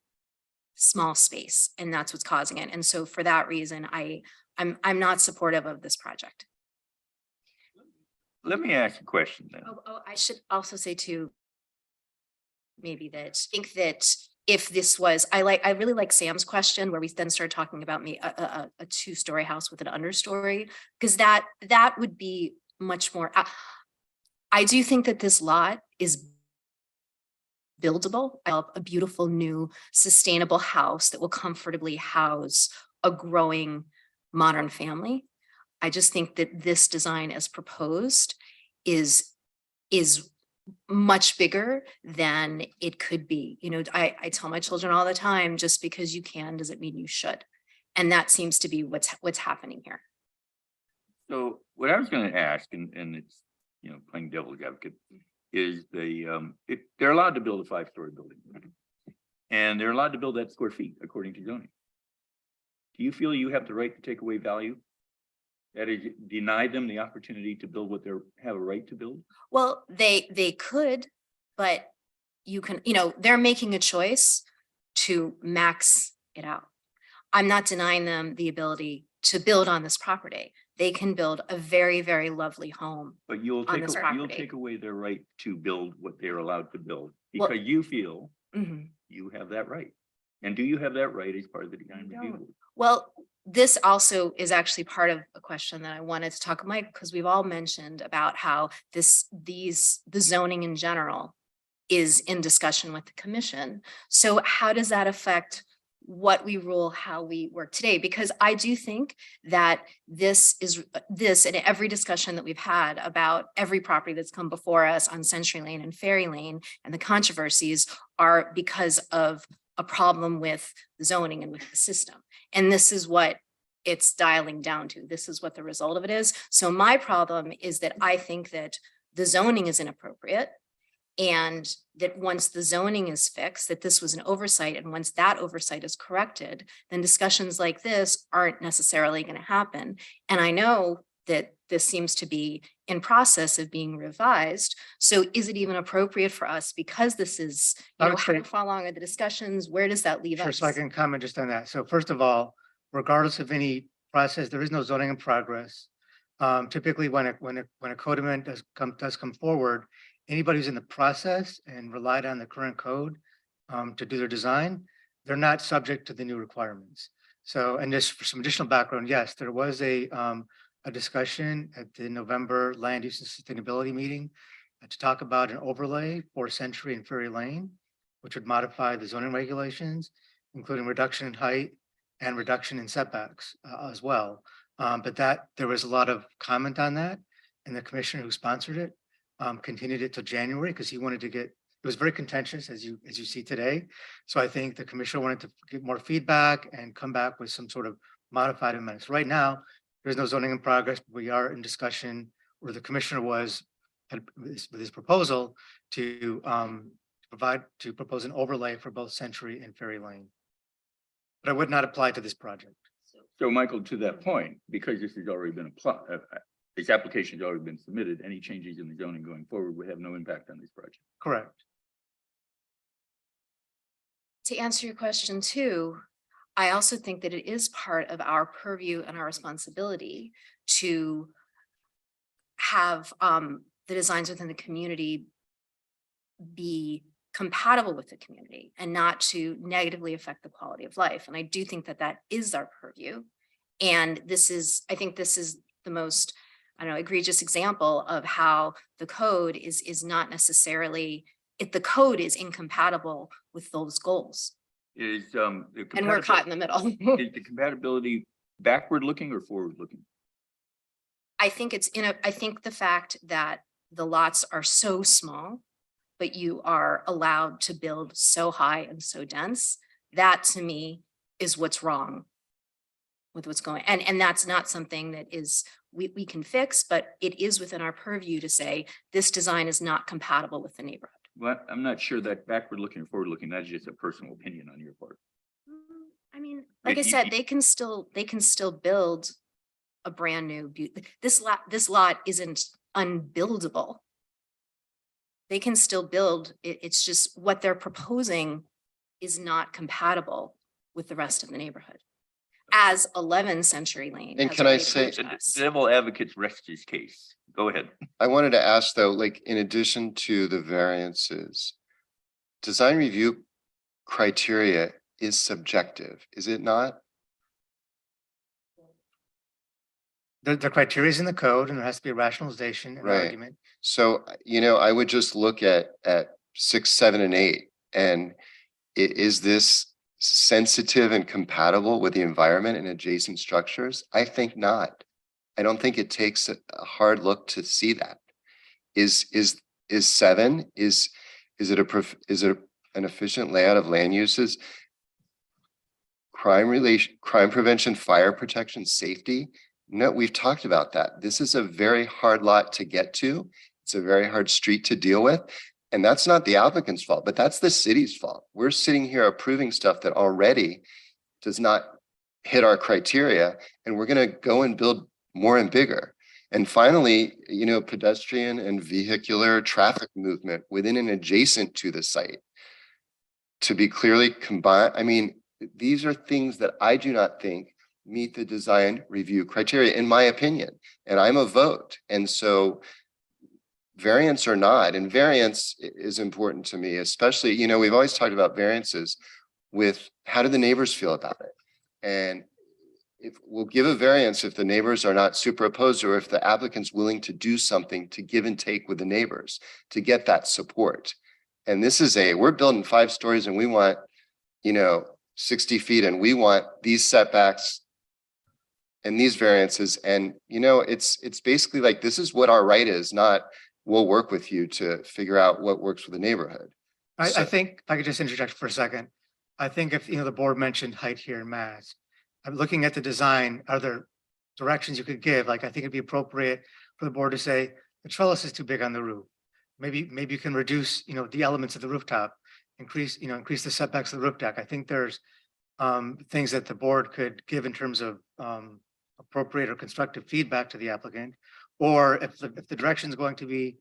small space, and that's what's causing it. And so for that reason, I'm not supportive of this project. Let me ask a question then. I should also say too, maybe that I think that if this was, I really like Sam's question, where we then started talking about a 2-story house with an understory, because that would be much more. I do think that this lot is buildable. A beautiful new sustainable house that will comfortably house a growing modern family. I just think that this design as proposed is much bigger than it could be. I tell my children all the time, just because you can doesn't mean you should. And that seems to be what's happening here. So what I was going to ask, and it's, playing devil's advocate, is they're allowed to build a 5-story building. And they're allowed to build that square feet according to zoning. Do you feel you have the right to take away value? That is, deny them the opportunity to build what they have a right to build? Well, they could, but you can, they're making a choice to max it out. I'm not denying them the ability to build on this property. They can build a very, very lovely home. But you'll take away their right to build what they're allowed to build, because you feel you have that right. And do you have that right as part of the design review? Well, this also is actually part of a question that I wanted to talk, Mike, because we've all mentioned about how the zoning in general is in discussion with the commission. So how does that affect what we rule, how we work today? Because I do think that this and every discussion that we've had about every property that's come before us on Century Lane and Ferry Lane, and the controversies are because of a problem with zoning and with the system. And this is what it's dialing down to. This is what the result of it is. So my problem is that I think that the zoning is inappropriate, and that once the zoning is fixed, that this was an oversight. And once that oversight is corrected, then discussions like this aren't necessarily going to happen. And I know that this seems to be in process of being revised. So is it even appropriate for us, because this is, how far along are the discussions? Where does that leave us? So I can comment just on that. So first of all, regardless of any process, there is no zoning in progress. Typically, when a code amendment does come forward, anybody who's in the process and relied on the current code to do their design, they're not subject to the new requirements. So, and just for some additional background, yes, there was a discussion at the November Land Use and Sustainability meeting to talk about an overlay for Century and Ferry Lane, which would modify the zoning regulations, including reduction in height and reduction in setbacks as well. But there was a lot of comment on that, and the commissioner who sponsored it continued it till January because he wanted to it was very contentious as you see today. So I think the commissioner wanted to get more feedback and come back with some sort of modified amendments. Right now, there's no zoning in progress, but we are in discussion where the commissioner with his proposal to propose an overlay for both Century and Ferry Lane. But it would not apply to this project. So Michael, to that point, because this has already been applied, this application has already been submitted, any changes in the zoning going forward would have no impact on this project. Correct. To answer your question too, I also think that it is part of our purview and our responsibility to have the designs within the community be compatible with the community and not to negatively affect the quality of life. And I do think that that is our purview. And I think this is the most, I don't know, egregious example of how the code is not necessarily, if the code is incompatible with those goals. Is And we're caught in the middle. Is the compatibility backward looking or forward looking? I think I think the fact that the lots are so small, but you are allowed to build so high and so dense, that to me is what's wrong with what's going. And that's not something that we can fix, but it is within our purview to say this design is not compatible with the neighborhood. Well, I'm not sure that backward looking or forward looking, that's just a personal opinion on your part. I mean, like I said, they can still build a brand new, this lot isn't unbuildable. They can still build, it's just what they're proposing is not compatible with the rest of the neighborhood. As 11 Century Lane. And has can I already say- told us. Devil advocates rest his case. Go ahead. I wanted to ask though, like, in addition to the variances, design review criteria is subjective, is it not? The criteria is in the code and there has to be a rationalization and Right. argument. So, I would just look at 6, 7, and 8, and is this sensitive and compatible with the environment and adjacent structures? I think not. I don't think it takes a hard look to see that. Is 7, is it an efficient layout of land uses? Crime prevention, fire protection, safety? No, we've talked about that. This is a very hard lot to get to. It's a very hard street to deal with. And that's not the applicant's fault, but that's the city's fault. We're sitting here approving stuff that already does not hit our criteria, and we're going to go and build more and bigger. And finally, pedestrian and vehicular traffic movement within and adjacent to the site to be clearly combined. I mean, these are things that I do not think meet the design review criteria, in my opinion, and I'm a vote. And so variance or not, and variance is important to me, especially, we've always talked about variances with how do the neighbors feel about it? And if we'll give a variance if the neighbors are not super opposed, or if the applicant's willing to do something to give and take with the neighbors to get that support. And this is we're building 5 stories and we want, 60 feet, and we want these setbacks and these variances. And, it's basically like, this is what our right is, not we'll work with you to figure out what works for the neighborhood. I think, if I could just interject for a second. I think if, the board mentioned height here in mass, I'm looking at the design, are there directions you could give? Like, I think it'd be appropriate for the board to say, the trellis is too big on the roof. Maybe you can reduce, the elements of the rooftop, increase the setbacks of the roof deck. I think there's things that the board could give in terms of appropriate or constructive feedback to the applicant. Or if the direction is going to be,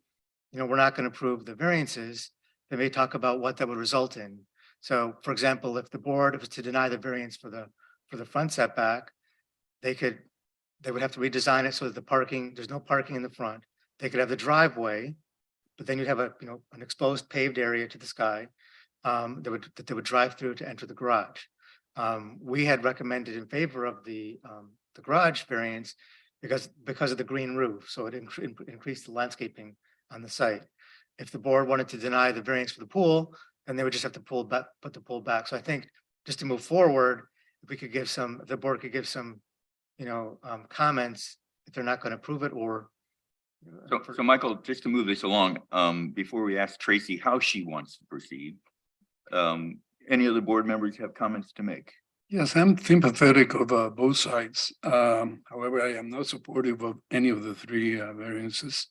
we're not going to approve the variances, they may talk about what that would result in. So, for example, if the board was to deny the variance for the front setback, they could they would have to redesign it so that the parking, there's no parking in the front. They could have the driveway, but then you'd have a, an exposed paved area to the sky that they would drive through to enter the garage. We had recommended in favor of the garage variance because of the green roof, so it increased the landscaping on the site. If the board wanted to deny the variance for the pool, then they would just have to put the pool back. So I think just to move forward, if we could give the board could give some, comments if they're not going to approve it or. So Michael, just to move this along, before we ask Tracy how she wants to proceed, any other board members have comments to make? Yes, I'm sympathetic of both sides. However, I am not supportive of any of the three variances.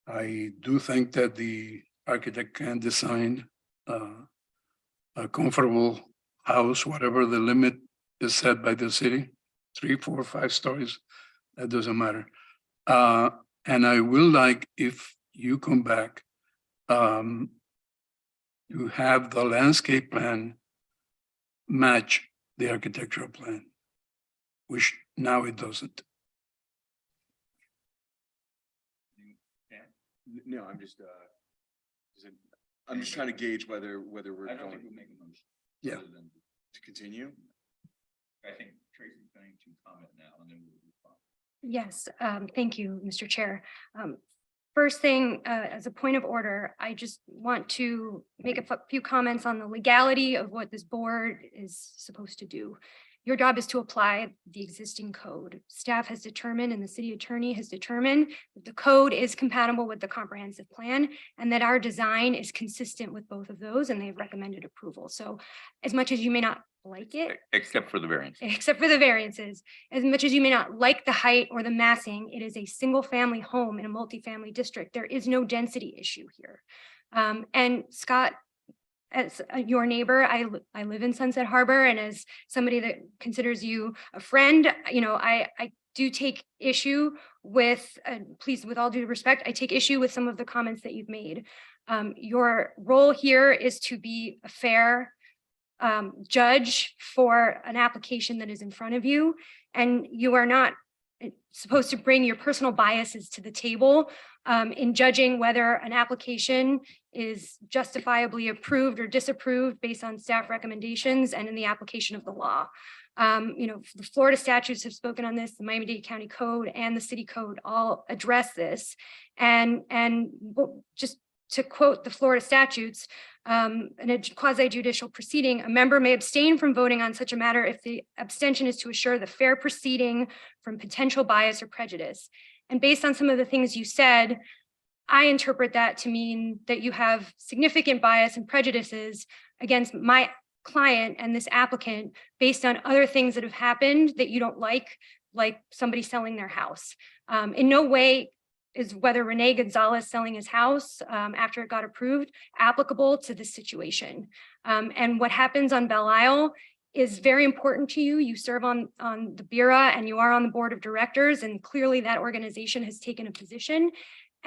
I do think that the architect can design a comfortable house, whatever the limit is set by the city, 3, 4, 5 stories, that doesn't matter. And I will like if you come back to have the landscape plan match the architectural plan, which now it doesn't. No, I'm just trying to gauge whether we're I don't going think we'll make a motion. Yeah. other than- to continue. I think Tracy's going to comment now and then we'll move on. Yes, thank you, Mr. Chair. First thing, as a point of order, I just want to make a few comments on the legality of what this board is supposed to do. Your job is to apply the existing code. Staff has determined and the city attorney has determined that the code is compatible with the comprehensive plan and that our design is consistent with both of those, and they've recommended approval. So as much as you may not like it, Except for the variance. except for the variances, as much as you may not like the height or the massing, it is a single family home in a multifamily district. There is no density issue here. And Scott, as your neighbor, I live in Sunset Harbor, and as somebody that considers you a friend, I do take issue with, please, with all due respect, I take issue with some of the comments that you've made. Your role here is to be a fair judge for an application that is in front of you, and you are not supposed to bring your personal biases to the table in judging whether an application is justifiably approved or disapproved based on staff recommendations and in the application of the law. The Florida statutes have spoken on this, the Miami-Dade County Code and the city code all address this. And just to quote the Florida statutes, in a quasi-judicial proceeding, a member may abstain from voting on such a matter if the abstention is to assure the fair proceeding from potential bias or prejudice. And based on some of the things you said, I interpret that to mean that you have significant bias and prejudices against my client and this applicant based on other things that have happened that you don't like somebody selling their house. In no way is whether Rene Gonzalez selling his house after it got approved applicable to this situation. And what happens on Belle Isle is very important to you. You serve on the Bureau and you are on the board of directors, and clearly that organization has taken a position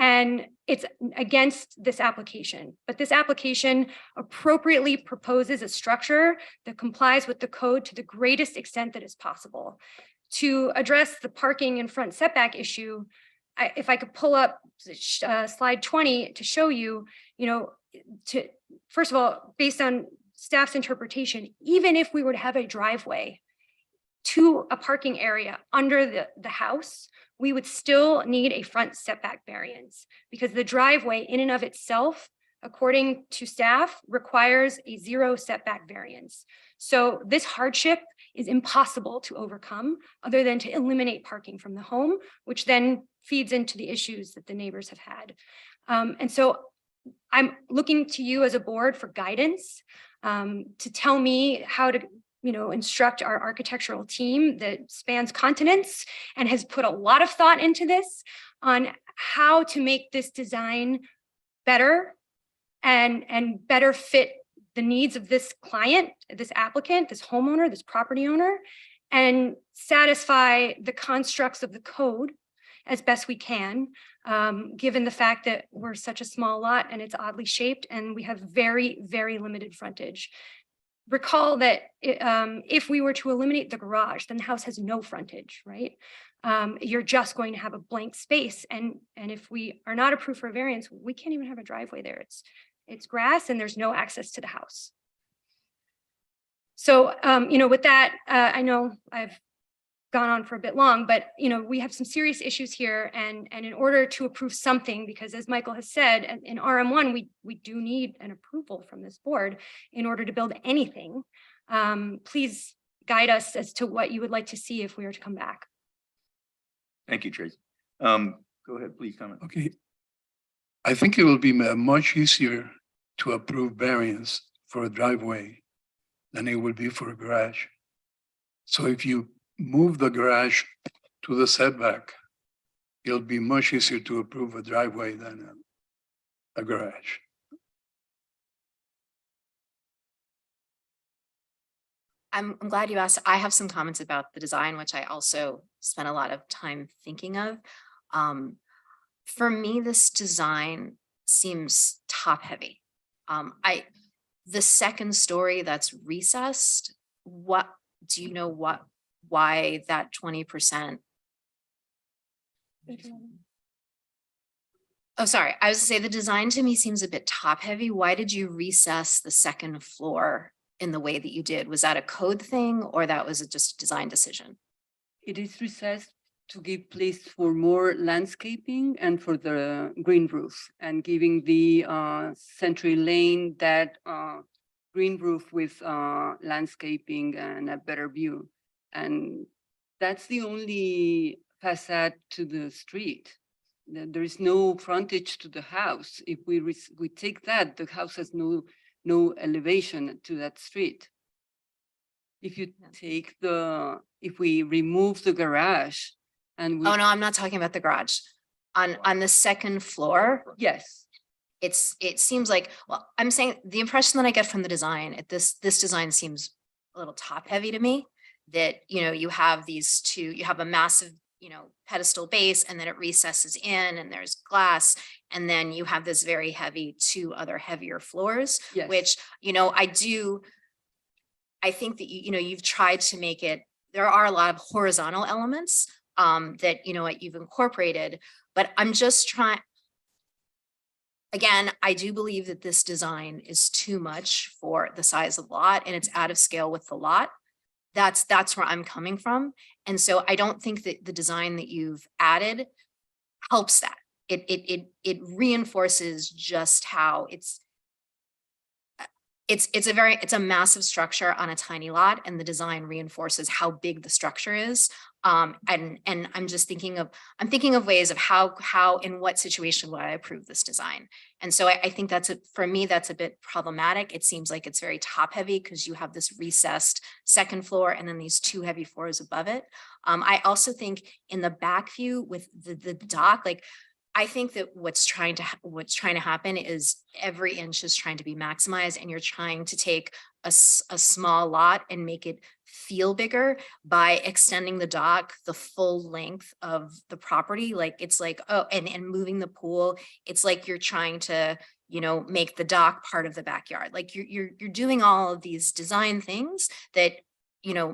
and it's against this application. But this application appropriately proposes a structure that complies with the code to the greatest extent that is possible. To address the parking and front setback issue, if I could pull up slide 20 to show you, first of all, based on staff's interpretation, even if we were to have a driveway to a parking area under the house, we would still need a front setback variance because the driveway in and of itself, according to staff, requires a 0 setback variance. So this hardship is impossible to overcome other than to eliminate parking from the home, which then feeds into the issues that the neighbors have had. And so I'm looking to you as a board for guidance to tell me how to instruct our architectural team that spans continents and has put a lot of thought into this on how to make this design better and better fit the needs of this client, this applicant, this homeowner, this property owner, and satisfy the constructs of the code as best we can, given the fact that we're such a small lot and it's oddly shaped and we have very, very limited frontage. Recall that if we were to eliminate the garage, then the house has no frontage, right? you're just going to have a blank space. And if we are not approved for a variance, we can't even have a driveway there. It's grass and there's no access to the house. So, with that, I know I've gone on for a bit long, but, we have some serious issues here. And in order to approve something, because as Michael has said, in RM1, we do need an approval from this board in order to build anything. Please guide us as to what you would like to see if we were to come back. Thank you, Tracy. Go ahead, please comment. Okay. I think it will be much easier to approve variance for a driveway than it would be for a garage. So if you move the garage to the setback, it'll be much easier to approve a driveway than a garage. I'm glad you asked. I have some comments about the design, which I also spent a lot of time thinking of. For me, this design seems top heavy. The second story that's recessed, what do you know why that 20%? Oh, sorry. I was to say the design to me seems a bit top heavy. Why did you recess the second floor in the way that you did? Was that a code thing or that was just a design decision? It is recessed to give place for more landscaping and for the green roof, and giving the Century Lane that green roof with landscaping and a better view. And that's the only facade to the street. There is no frontage to the house. If we take that, the house has no elevation to that street. If you take if we remove the garage and Oh no, I'm not talking about the garage. On the second floor. Yes. It seems like, well, I'm saying the impression that I get from the design, this design seems a little top heavy to me. That, you have these two, you have a massive, pedestal base, and then it recesses in and there's glass. And then you have this very heavy, two other heavier floors, Yes. which, I think that, you've tried to make it, there are a lot of horizontal elements that, you've incorporated, but I'm just trying. Again, I do believe that this design is too much for the size of the lot and it's out of scale with the lot. That's where I'm coming from. And so I don't think that the design that you've added helps that. It reinforces just how it's a massive structure on a tiny lot, and the design reinforces how big the structure is. And I'm just thinking of ways of how in what situation would I approve this design. And so I think for me, that's a bit problematic. It seems like it's very top heavy because you have this recessed second floor and then these two heavy floors above it. I also think in the back view with the dock, like, I think that what's trying to happen is every inch is trying to be maximized, and you're trying to take a small lot and make it feel bigger by extending the dock the full length of the property. Like, it's like, oh, and moving the pool. It's like you're trying to, make the dock part of the backyard. Like you're doing all of these design things that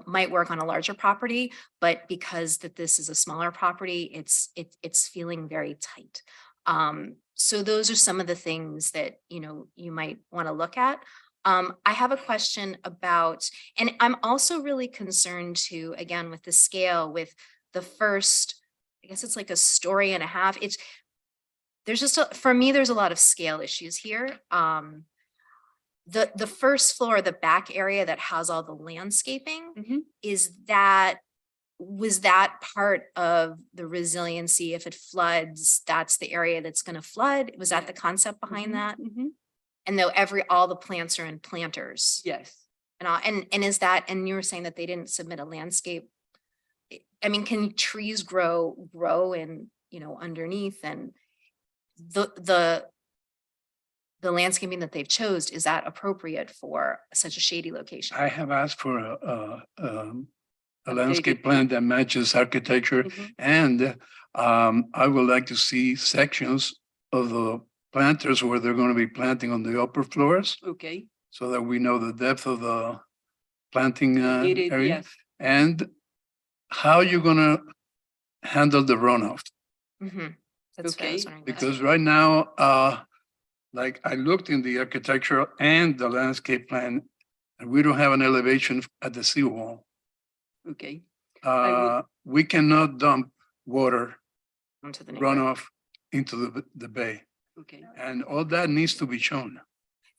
might work on a larger property, but because that this is a smaller property, it's feeling very tight. So those are some of the things that, you might want to look at. I have a question about, and I'm also really concerned too, again, with the scale, with the first, I guess it's like a story and a half. For me, there's a lot of scale issues here. The first floor, the back area that has all the landscaping, was that part of the resiliency? If it floods, that's the area that's going to flood. Was that the concept behind that? And though all the plants are in planters. Yes. And you were saying that they didn't submit a landscape. I mean, can trees grow in, underneath, and the landscaping that they've chose, is that appropriate for such a shady location? I have asked for a landscape plan that matches architecture, and I would like to see sections of the planters where they're going to be planting on the upper floors. Okay. So that we know the depth of the planting area, Yes. and how you're going to handle the runoff. Mhm. That's what I was Okay. wondering about. Because right now, like I looked in the architectural and the landscape plan, and we don't have an elevation at the seawall. Okay. I We cannot dump water Onto the neighborhood. runoff into the bay. Okay. And all that needs to be shown.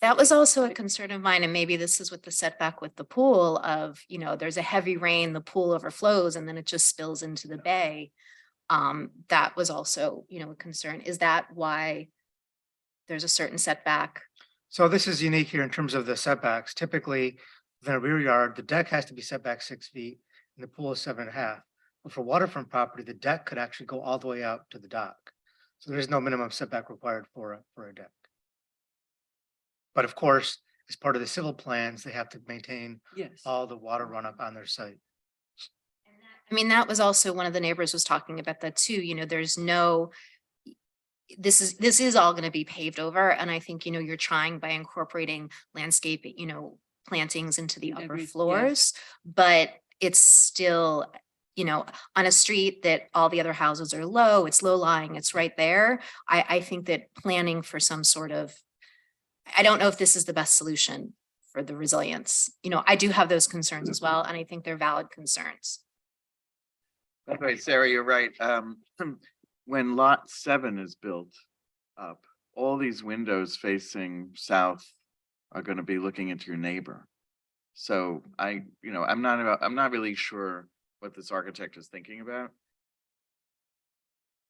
That was also a concern of mine, and maybe this is with the setback with the pool of, there's a heavy rain, the pool overflows, and then it just spills into the bay. That was also, a concern. Is that why there's a certain setback? So this is unique here in terms of the setbacks. Typically, within a rear yard, the deck has to be set back 6 feet and the pool is 7.5. But for waterfront property, the deck could actually go all the way out to the dock. So there is no minimum setback required for a deck. But of course, as part of the civil plans, they have to maintain Yes. all the water runoff on their site. I mean, that was also one of the neighbors was talking about that too, there's no, this is all going to be paved over. And I think, you're trying by incorporating landscape, plantings into the upper Yes. floors, but it's still, on a street that all the other houses are low, it's low lying, it's right there. I think that planning for some sort of, I don't know if this is the best solution for the resilience. I do have those concerns as well, and I think they're valid concerns. That's right, Sarah, you're right. When lot 7 is built up, all these windows facing south are going to be looking into your neighbor. So I'm not really sure what this architect is thinking about.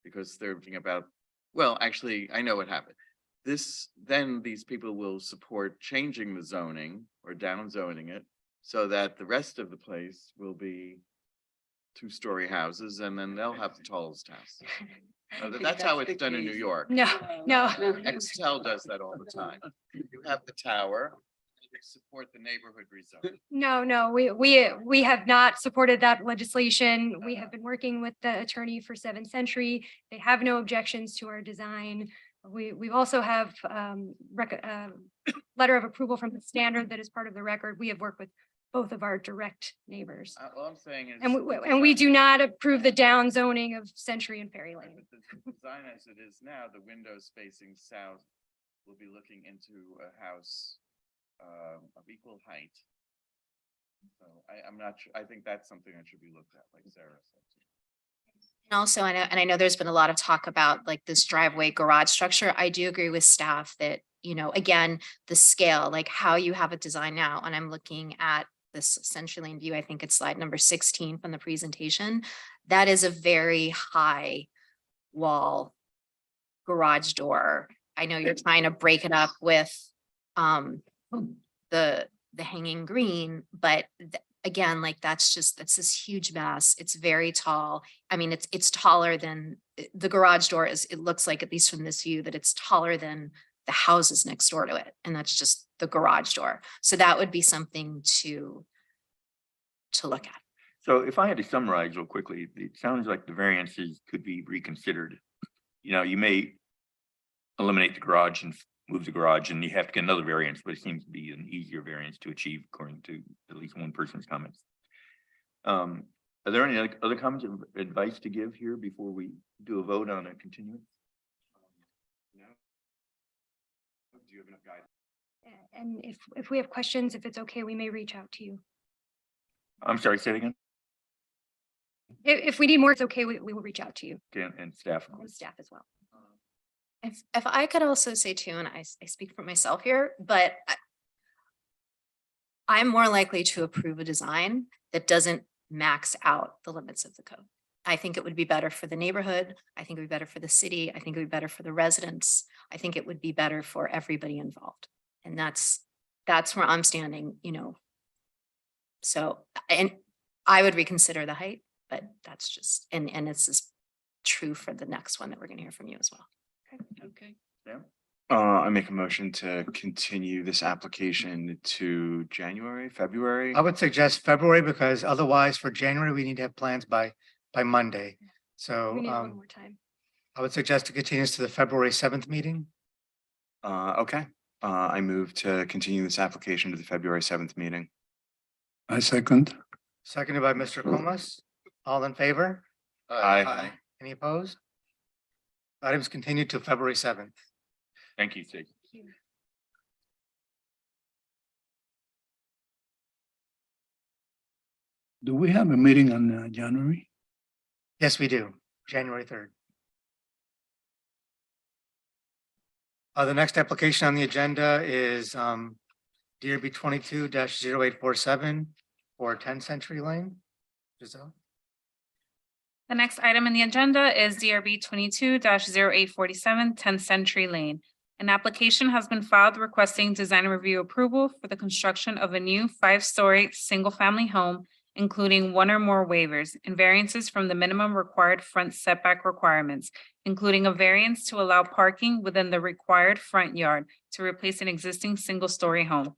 Because they're thinking about, well, actually, I know what happened. Then these people will support changing the zoning or down zoning it so that the rest of the place will be 2-story houses, and then they'll have the tallest house. That's how it's done in New York. No. Excel does that all the time. You have the tower, they support the neighborhood rezone. No, we have not supported that legislation. We have been working with the attorney for 7th Century. They have no objections to our design. We also have letter of approval from the standard that is part of the record. We have worked with both of our direct neighbors. All I'm saying is. And we do not approve the down zoning of Century and Ferry Lane. The design as it is now, the windows facing south will be looking into a house of equal height. So I'm not sure. I think that's something that should be looked at, like Sarah said. And also, I know there's been a lot of talk about like this driveway garage structure. I do agree with staff that, again, the scale, like how you have it designed now, and I'm looking at this Century Lane view, I think it's slide number 16 from the presentation. That is a very high wall garage door. I know you're trying to break it up with the hanging green, but again, like that's this huge mess. It's very tall. I mean, it's taller than the garage door is. It looks like, at least from this view, that it's taller than the houses next door to it. And that's just the garage door. So that would be something to look at. So if I had to summarize real quickly, it sounds like the variances could be reconsidered. You may eliminate the garage and move the garage, and you have to get another variance, but it seems to be an easier variance to achieve according to at least one person's comments. Are there any other comments of advice to give here before we do a vote on a continuance? No. Do you have enough guidance? And if we have questions, if it's okay, we may reach out to you. I'm sorry, say it again. If we need more, it's okay, we will reach out to you Okay, and staff. and staff as well. If I could also say too, and I speak for myself here, but I'm more likely to approve a design that doesn't max out the limits of the code. I think it would be better for the neighborhood. I think it would be better for the city. I think it would be better for the residents. I think it would be better for everybody involved. And that's where I'm standing, So, and I would reconsider the height, but that's just, and this is true for the next one that we're going to hear from you as well. Okay. Yeah. I make a motion to continue this application to January, February. I would suggest February because otherwise for January, we need to have plans by Monday. So We need one more time. I would suggest to continue this to the February 7th meeting. Okay. I move to continue this application to the February 7th meeting. I second. Seconded by Mr. Comas. All in favor? Aye. Any opposed? Items continued to February 7th. Thank you, Steve. Do we have a meeting on January? Yes, we do, January 3rd. The next application on the agenda is DRB 22-0847 for 10 Century Lane. Giselle? The next item in the agenda is DRB 22-0847 10th Century Lane. An application has been filed requesting design review approval for the construction of a new 5-story single-family home, including one or more waivers and variances from the minimum required front setback requirements, including a variance to allow parking within the required front yard to replace an existing single-story home.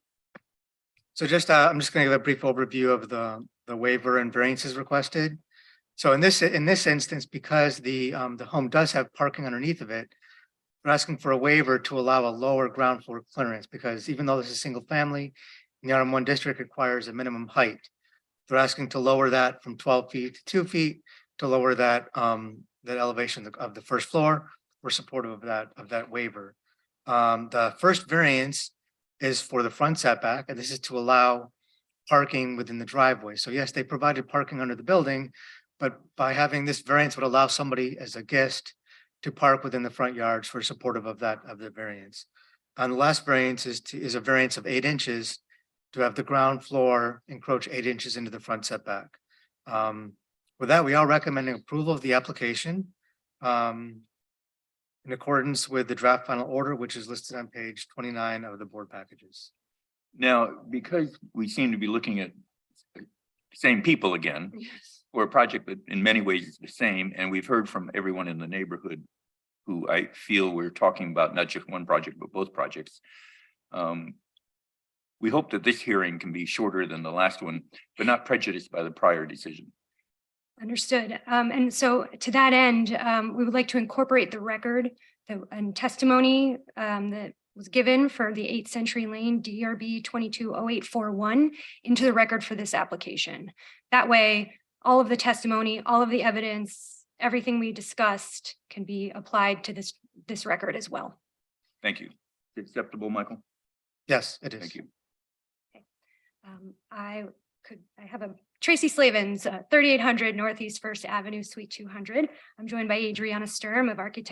So just, I'm just going to give a brief overview of the waiver and variances requested. So in this instance, because the home does have parking underneath of it, we're asking for a waiver to allow a lower ground floor clearance, because even though this is single family, the RM1 district requires a minimum height. They're asking to lower that from 12 feet to 2 feet to lower that that elevation of the first floor. We're supportive of that waiver. The first variance is for the front setback, and this is to allow parking within the driveway. So yes, they provided parking under the building, but by having this variance would allow somebody as a guest to park within the front yards for supportive of the variance. And the last variance is a variance of 8 inches to have the ground floor encroach 8 inches into the front setback. With that, we are recommending approval of the application in accordance with the draft final order, which is listed on page 29 of the board packages. Now, because we seem to be looking at the same people again, for a project that in many ways is the same, and we've heard from everyone in the neighborhood who I feel we're talking about not just one project, but both projects. We hope that this hearing can be shorter than the last one, but not prejudiced by the prior decision. Understood. And so to that end, we would like to incorporate the record and testimony that was given for the 8th Century Lane DRB 220841 into the record for this application. That way, all of the testimony, all of the evidence, everything we discussed can be applied to this record as well. Thank you. Acceptable, Michael? Yes, it is. Thank you. I have a Tracy Slavens, 3800 Northeast First Avenue, Suite 200. I'm joined by Adriana Sturm of Archi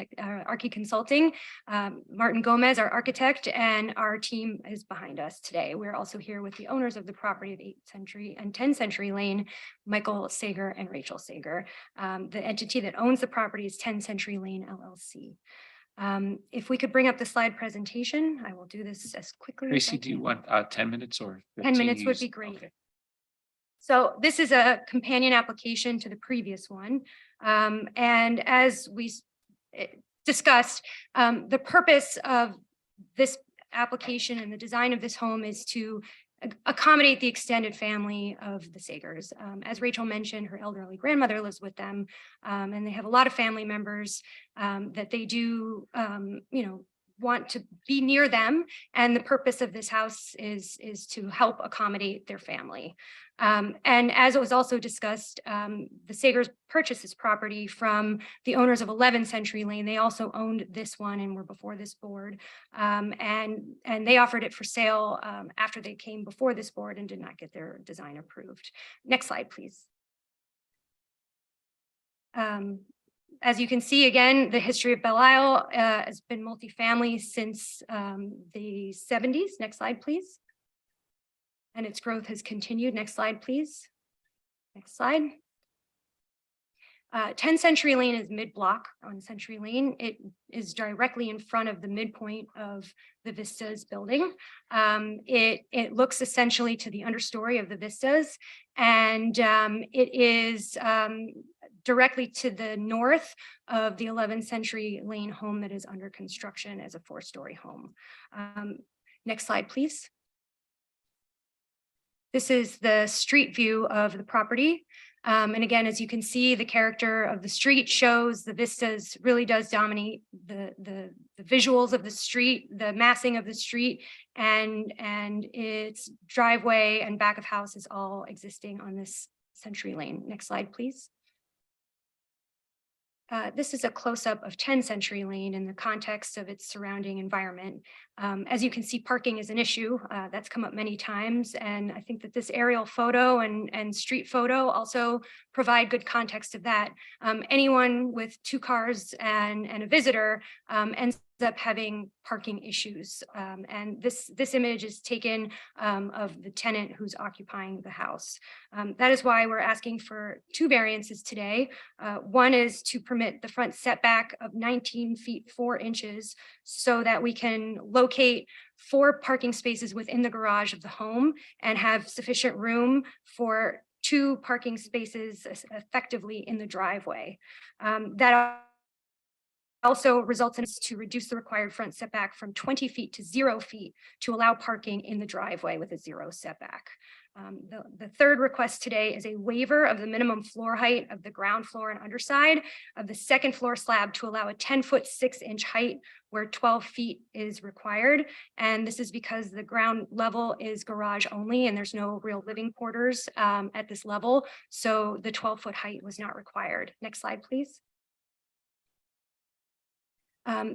Consulting, Martin Gomez, our architect, and our team is behind us today. We're also here with the owners of the property of 8th Century and 10th Century Lane, Michael Sager and Rachel Sager. The entity that owns the property is 10th Century Lane LLC. If we could bring up the slide presentation, I will do this as quickly. Tracy, do you want 10 minutes or 10 minutes would be great. Okay. So this is a companion application to the previous one. And as we discussed, the purpose of this application and the design of this home is to accommodate the extended family of the Sagers. As Rachel mentioned, her elderly grandmother lives with them, and they have a lot of family members that they do, want to be near them. And the purpose of this house is to help accommodate their family. And as it was also discussed, the Sagers purchased this property from the owners of 11th Century Lane. They also owned this one and were before this board. And they offered it for sale after they came before this board and did not get their design approved. Next slide, please. As you can see, again, the history of Belle Isle has been multifamily since the 70s. Next slide, please. And its growth has continued. Next slide, please. Next slide. 10 Century Lane is mid-block on Century Lane. It is directly in front of the midpoint of the Vistas building. It looks essentially to the understory of the Vistas, and it is directly to the north of the 11th Century Lane home that is under construction as a 4-story home. Next slide, please. This is the street view of the property. And again, as you can see, the character of the street shows the vistas really does dominate the visuals of the street, the massing of the street, and its driveway and back of house is all existing on this Century Lane. Next slide, please. This is a close-up of 10 Century Lane in the context of its surrounding environment. As you can see, parking is an issue that's come up many times, and I think that this aerial photo and street photo also provide good context of that. Anyone with 2 cars and a visitor ends up having parking issues. And this image is taken of the tenant who's occupying the house. That is why we're asking for 2 variances today. One is to permit the front setback of 19 feet 4 inches so that we can locate 4 parking spaces within the garage of the home and have sufficient room for 2 parking spaces effectively in the driveway. That also results in us to reduce the required front setback from 20 feet to 0 feet to allow parking in the driveway with a 0 setback. The third request today is a waiver of the minimum floor height of the ground floor and underside of the second floor slab to allow a 10-foot 6-inch height where 12 feet is required. And this is because the ground level is garage only and there's no real living quarters at this level. So the 12-foot height was not required. Next slide, please.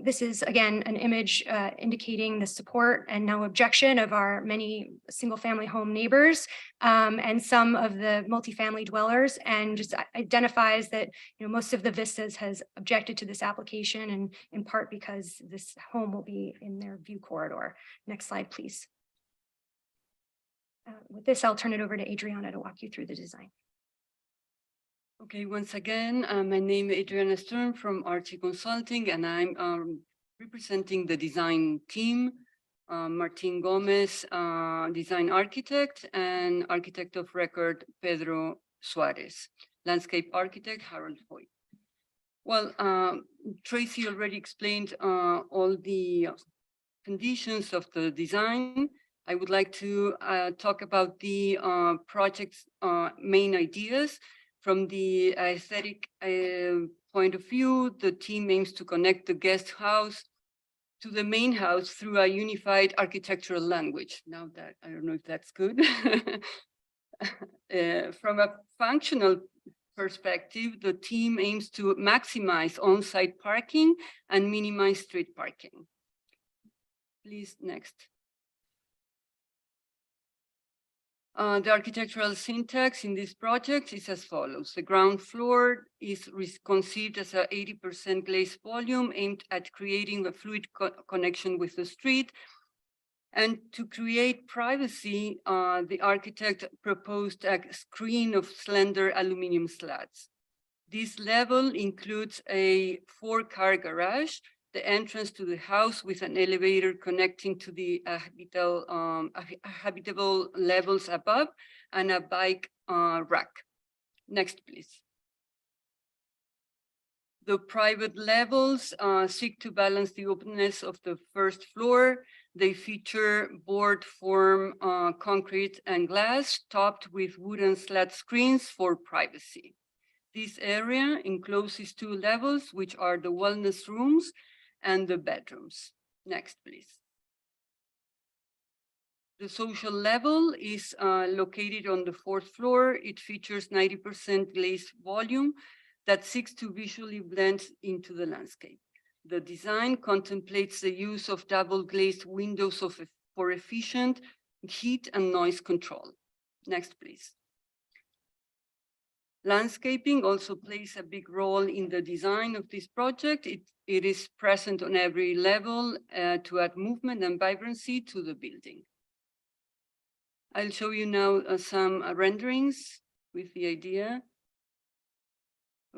This is, again, an image indicating the support and no objection of our many single-family home neighbors and some of the multifamily dwellers, and just identifies that most of the Vistas has objected to this application, and in part because this home will be in their view corridor. Next slide, please. With this, I'll turn it over to Adriana to walk you through the design. Okay, once again, my name is Adriana Stern from RT Consulting, and I'm representing the design team, Martin Gomez, design architect, and architect of record, Pedro Suarez, landscape architect, Harold Hoyt. Well, Tracy already explained all the conditions of the design. I would like to talk about the project's main ideas. From the aesthetic point of view, the team aims to connect the guest house to the main house through a unified architectural language. Now that, I don't know if that's good. From a functional perspective, the team aims to maximize on-site parking and minimize street parking. Please, next. The architectural syntax in this project is as follows. The ground floor is conceived as a 80% glazed volume aimed at creating a fluid connection with the street. And to create privacy, the architect proposed a screen of slender aluminum slats. This level includes a 4-car garage, the entrance to the house with an elevator connecting to the habitable levels above, and a bike rack. Next, please. The private levels seek to balance the openness of the first floor. They feature board form concrete and glass topped with wooden slat screens for privacy. This area encloses 2 levels, which are the wellness rooms and the bedrooms. Next, please. The social level is located on the 4th floor. It features 90% glazed volume that seeks to visually blend into the landscape. The design contemplates the use of double glazed windows for efficient heat and noise control. Next, please. Landscaping also plays a big role in the design of this project. It is present on every level to add movement and vibrancy to the building. I'll show you now some renderings with the idea.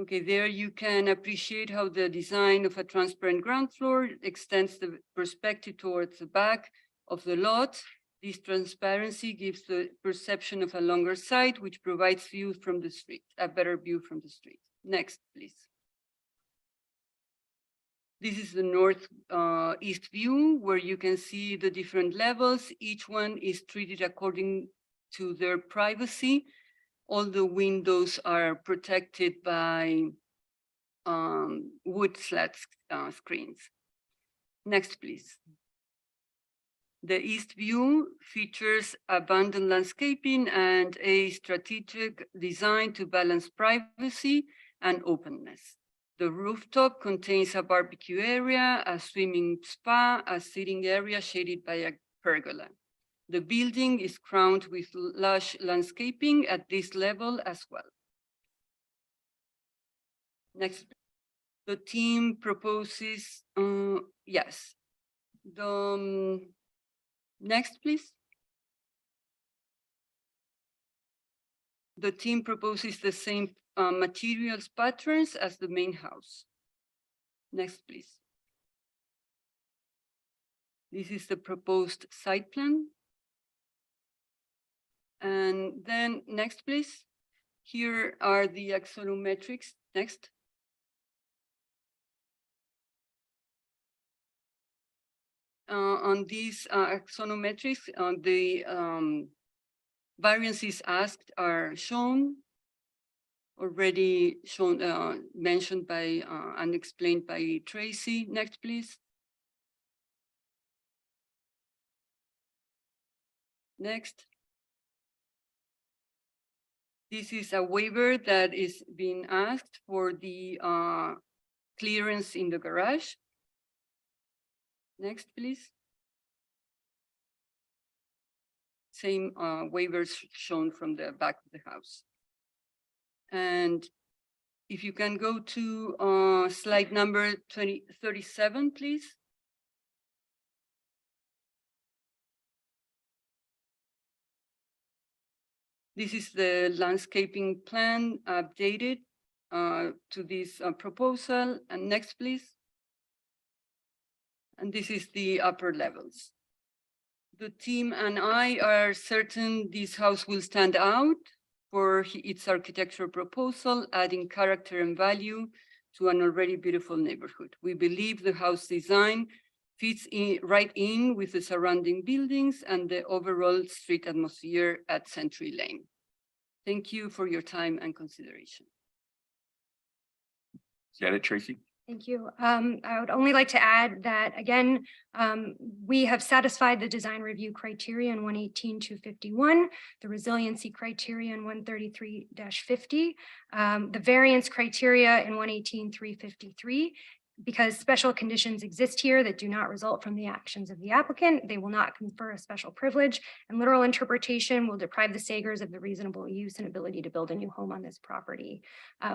Okay, there you can appreciate how the design of a transparent ground floor extends the perspective towards the back of the lot. This transparency gives the perception of a longer site, which provides view from the street, a better view from the street. Next, please. This is the northeast view, where you can see the different levels. Each one is treated according to their privacy. All the windows are protected by wood slat screens. Next, please. The east view features abundant landscaping and a strategic design to balance privacy and openness. The rooftop contains a barbecue area, a swimming spa, a sitting area shaded by a pergola. The building is crowned with lush landscaping at this level as well. Next, the team proposes, yes. Next, please. The team proposes the same materials patterns as the main house. Next, please. This is the proposed site plan. And then next, please. Here are the axonometrics. Next. On these axonometrics, the variances asked are shown, already shown, mentioned by and explained by Tracy. Next, please. Next. This is a waiver that is being asked for the clearance in the garage. Next, please. Same waivers shown from the back of the house. And if you can go to slide number 37, please. This is the landscaping plan updated to this proposal. And next, please. And this is the upper levels. The team and I are certain this house will stand out for its architectural proposal, adding character and value to an already beautiful neighborhood. We believe the house design fits right in with the surrounding buildings and the overall street atmosphere at Century Lane. Thank you for your time and consideration. Is that it, Tracy? Thank you. I would only like to add that, again, we have satisfied the design review criteria in 118-251, the resiliency criteria in 133-50, the variance criteria in 118-353. Because special conditions exist here that do not result from the actions of the applicant, they will not confer a special privilege, and literal interpretation will deprive the Sagers of the reasonable use and ability to build a new home on this property.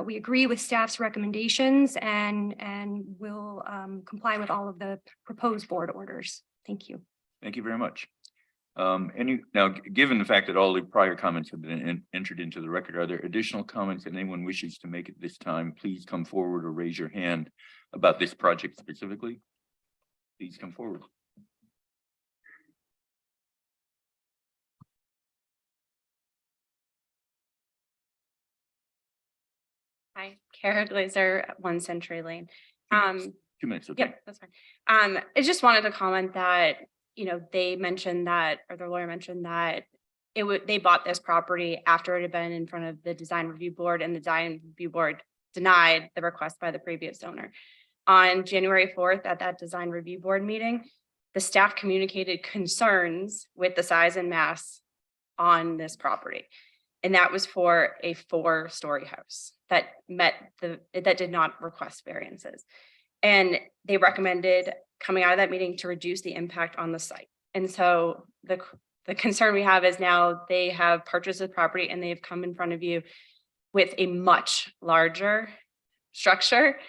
We agree with staff's recommendations and will comply with all of the proposed board orders. Thank you. Thank you very much. Now, given the fact that all the prior comments have been entered into the record, are there additional comments that anyone wishes to make at this time? Please come forward or raise your hand about this project specifically. Please come forward. Hi, Kara Glazer, 1 Century Lane. 2 minutes, okay. Yep, that's fine. I just wanted to comment that, they mentioned that, or the lawyer mentioned that they bought this property after it had been in front of the design review board, and the design review board denied the request by the previous owner. On January 4th, at that design review board meeting, the staff communicated concerns with the size and mass on this property. And that was for a 4-story house that did not request variances. And they recommended, coming out of that meeting, to reduce the impact on the site. And so the concern we have is now they have purchased the property and they have come in front of you with a much larger structure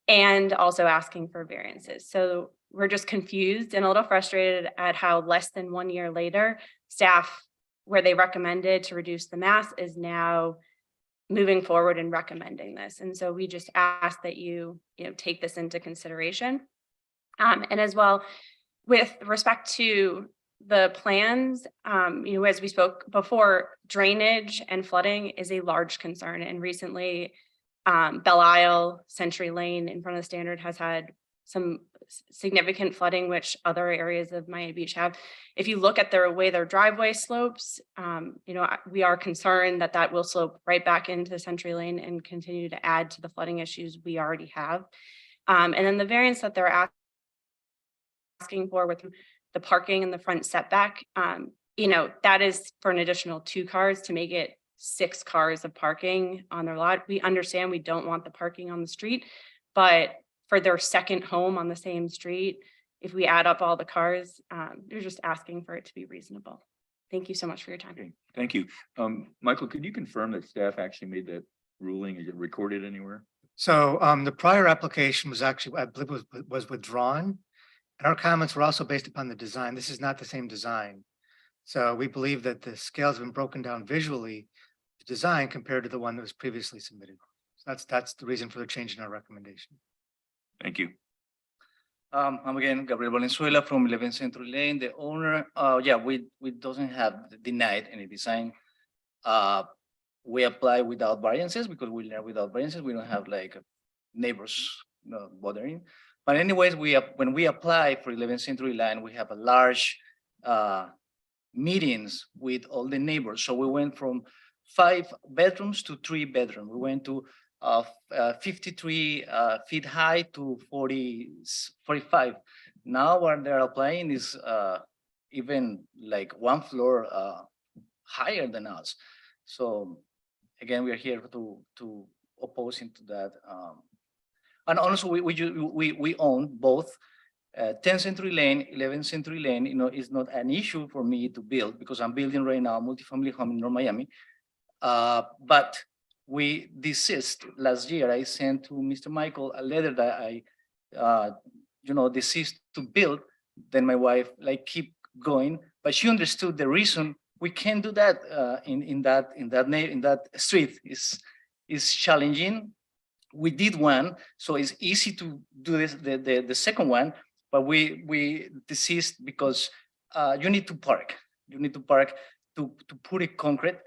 and also asking for variances. So we're just confused and a little frustrated at how less than 1 year later, staff, where they recommended to reduce the mass, is now moving forward and recommending this. And so we just ask that you take this into consideration. And as well, with respect to the plans, as we spoke before, drainage and flooding is a large concern. And recently, Belle Isle, Century Lane in front of the standard has had some significant flooding, which other areas of Miami Beach have. If you look at the way their driveway slopes, we are concerned that that will slope right back into Century Lane and continue to add to the flooding issues we already have. And then the variance that they're asking for with the parking in the front setback, that is for an additional 2 cars to make it 6 cars of parking on their lot. We understand we don't want the parking on the street, But for their second home on the same street, if we add up all the cars, they're just asking for it to be reasonable. Thank you so much for your time. Okay, thank you. Michael, could you confirm that staff actually made that ruling? Is it recorded anywhere? So the prior application was actually, I believe was withdrawn. And our comments were also based upon the design. This is not the same design. So we believe that the scales have been broken down visually, the design compared to the one that was previously submitted. So that's the reason for the change in our recommendation. Thank you. I'm again Gabriel Valenzuela from 11 Central Lane, the owner. Yeah, we doesn't have denied any design. We apply without variances because we learn without variances. We don't have like neighbors bothering. But anyways, when we apply for 11 Century Line, we have a large meetings with all the neighbors. So we went from 5 bedrooms to 3 bedrooms. We went to 53 feet high to 45. Now what they're applying is even like 1 floor higher than us. So again, we are here to oppose into that. And also we own both 10 Century Lane, 11 Century Lane. You know, it's not an issue for me to build because I'm building right now a multifamily home in North Miami. But we desist last year. I sent to Mr. Michael a letter that I, desist to build. Then my wife like keep going, but she understood the reason we can't do that in that street is challenging. We did one, so it's easy to do this the second one, but we desist because you need to park. You need to park to put it concrete.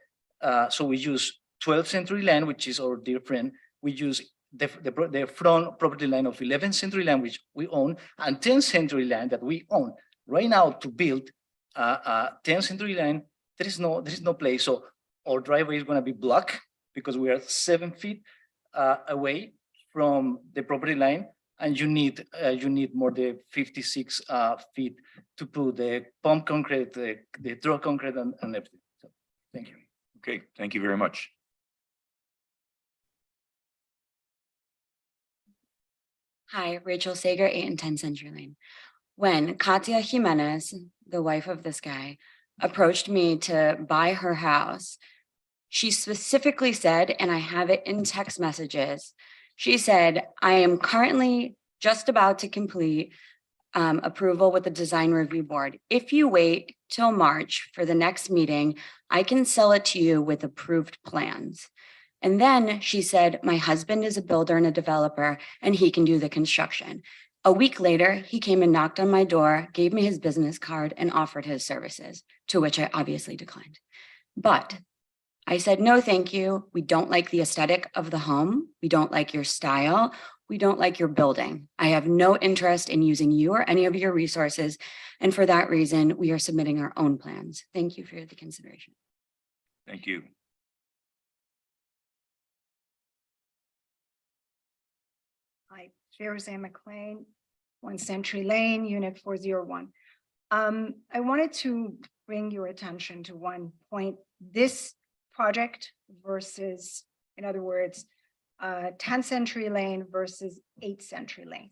So we use 12 Century Line, which is our dear friend. We use the front property line of 11 Century Line, which we own, and 10 Century Line that we own. Right now to build 10 Century Line, there is no place. So our driveway is going to be blocked because we are 7 feet away from the property line, and you need more than 56 feet to put the pump concrete, the draw concrete, and everything. So thank you. Okay, thank you very much. Hi, Rachel Sager, 8 and 10 Century Lane. When Katia Jimenez, the wife of this guy, approached me to buy her house, she specifically said, and I have it in text messages, she said, I am currently just about to complete approval with the design review board. If you wait till March for the next meeting, I can sell it to you with approved plans. And then she said, my husband is a builder and a developer, and he can do the construction. A week later, he came and knocked on my door, gave me his business card, and offered his services, to which I obviously declined. But I said, no, thank you. We don't like the aesthetic of the home. We don't like your style. We don't like your building. I have no interest in using you or any of your resources. And for that reason, we are submitting our own plans. Thank you for the consideration. Thank you. Hi, Roseanne McLean, 1 Century Lane, Unit 401. I wanted to bring your attention to one point. This project versus, in other words, 10 Century Lane versus 8 Century Lane.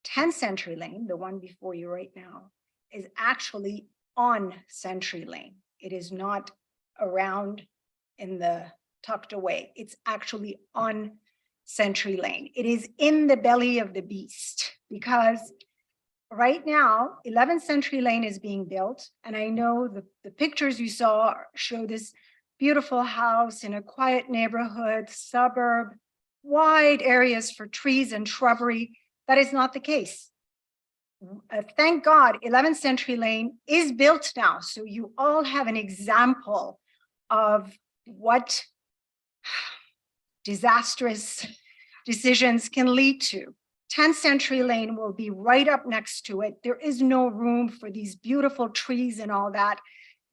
10 Century Lane, the one before you right now, is actually on Century Lane. It is not around in the tucked away. It's actually on Century Lane. It is in the belly of the beast because right now 11 Century Lane is being built. And I know the pictures you saw show this beautiful house in a quiet neighborhood, suburb, wide areas for trees and shrubbery. That is not the case. Thank God 11 Century Lane is built now. So you all have an example of what disastrous decisions can lead to. 10 Century Lane will be right up next to it. There is no room for these beautiful trees and all that.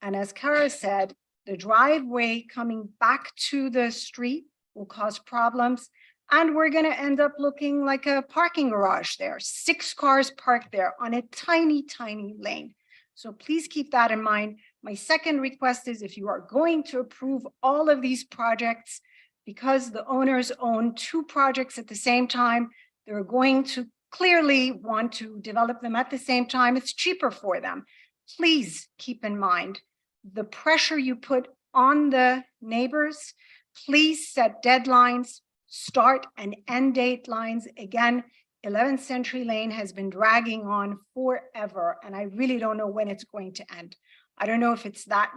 And as Kara said, the driveway coming back to the street will cause problems. And we're going to end up looking like a parking garage there. 6 cars parked there on a tiny, tiny lane. So please keep that in mind. My second request is if you are going to approve all of these projects, because the owners own 2 projects at the same time, They're going to clearly want to develop them at the same time. It's cheaper for them. Please keep in mind the pressure you put on the neighbors. Please set deadlines, start and end date lines. Again, 11th Century Lane has been dragging on forever, and I really don't know when it's going to end. I don't know if it's that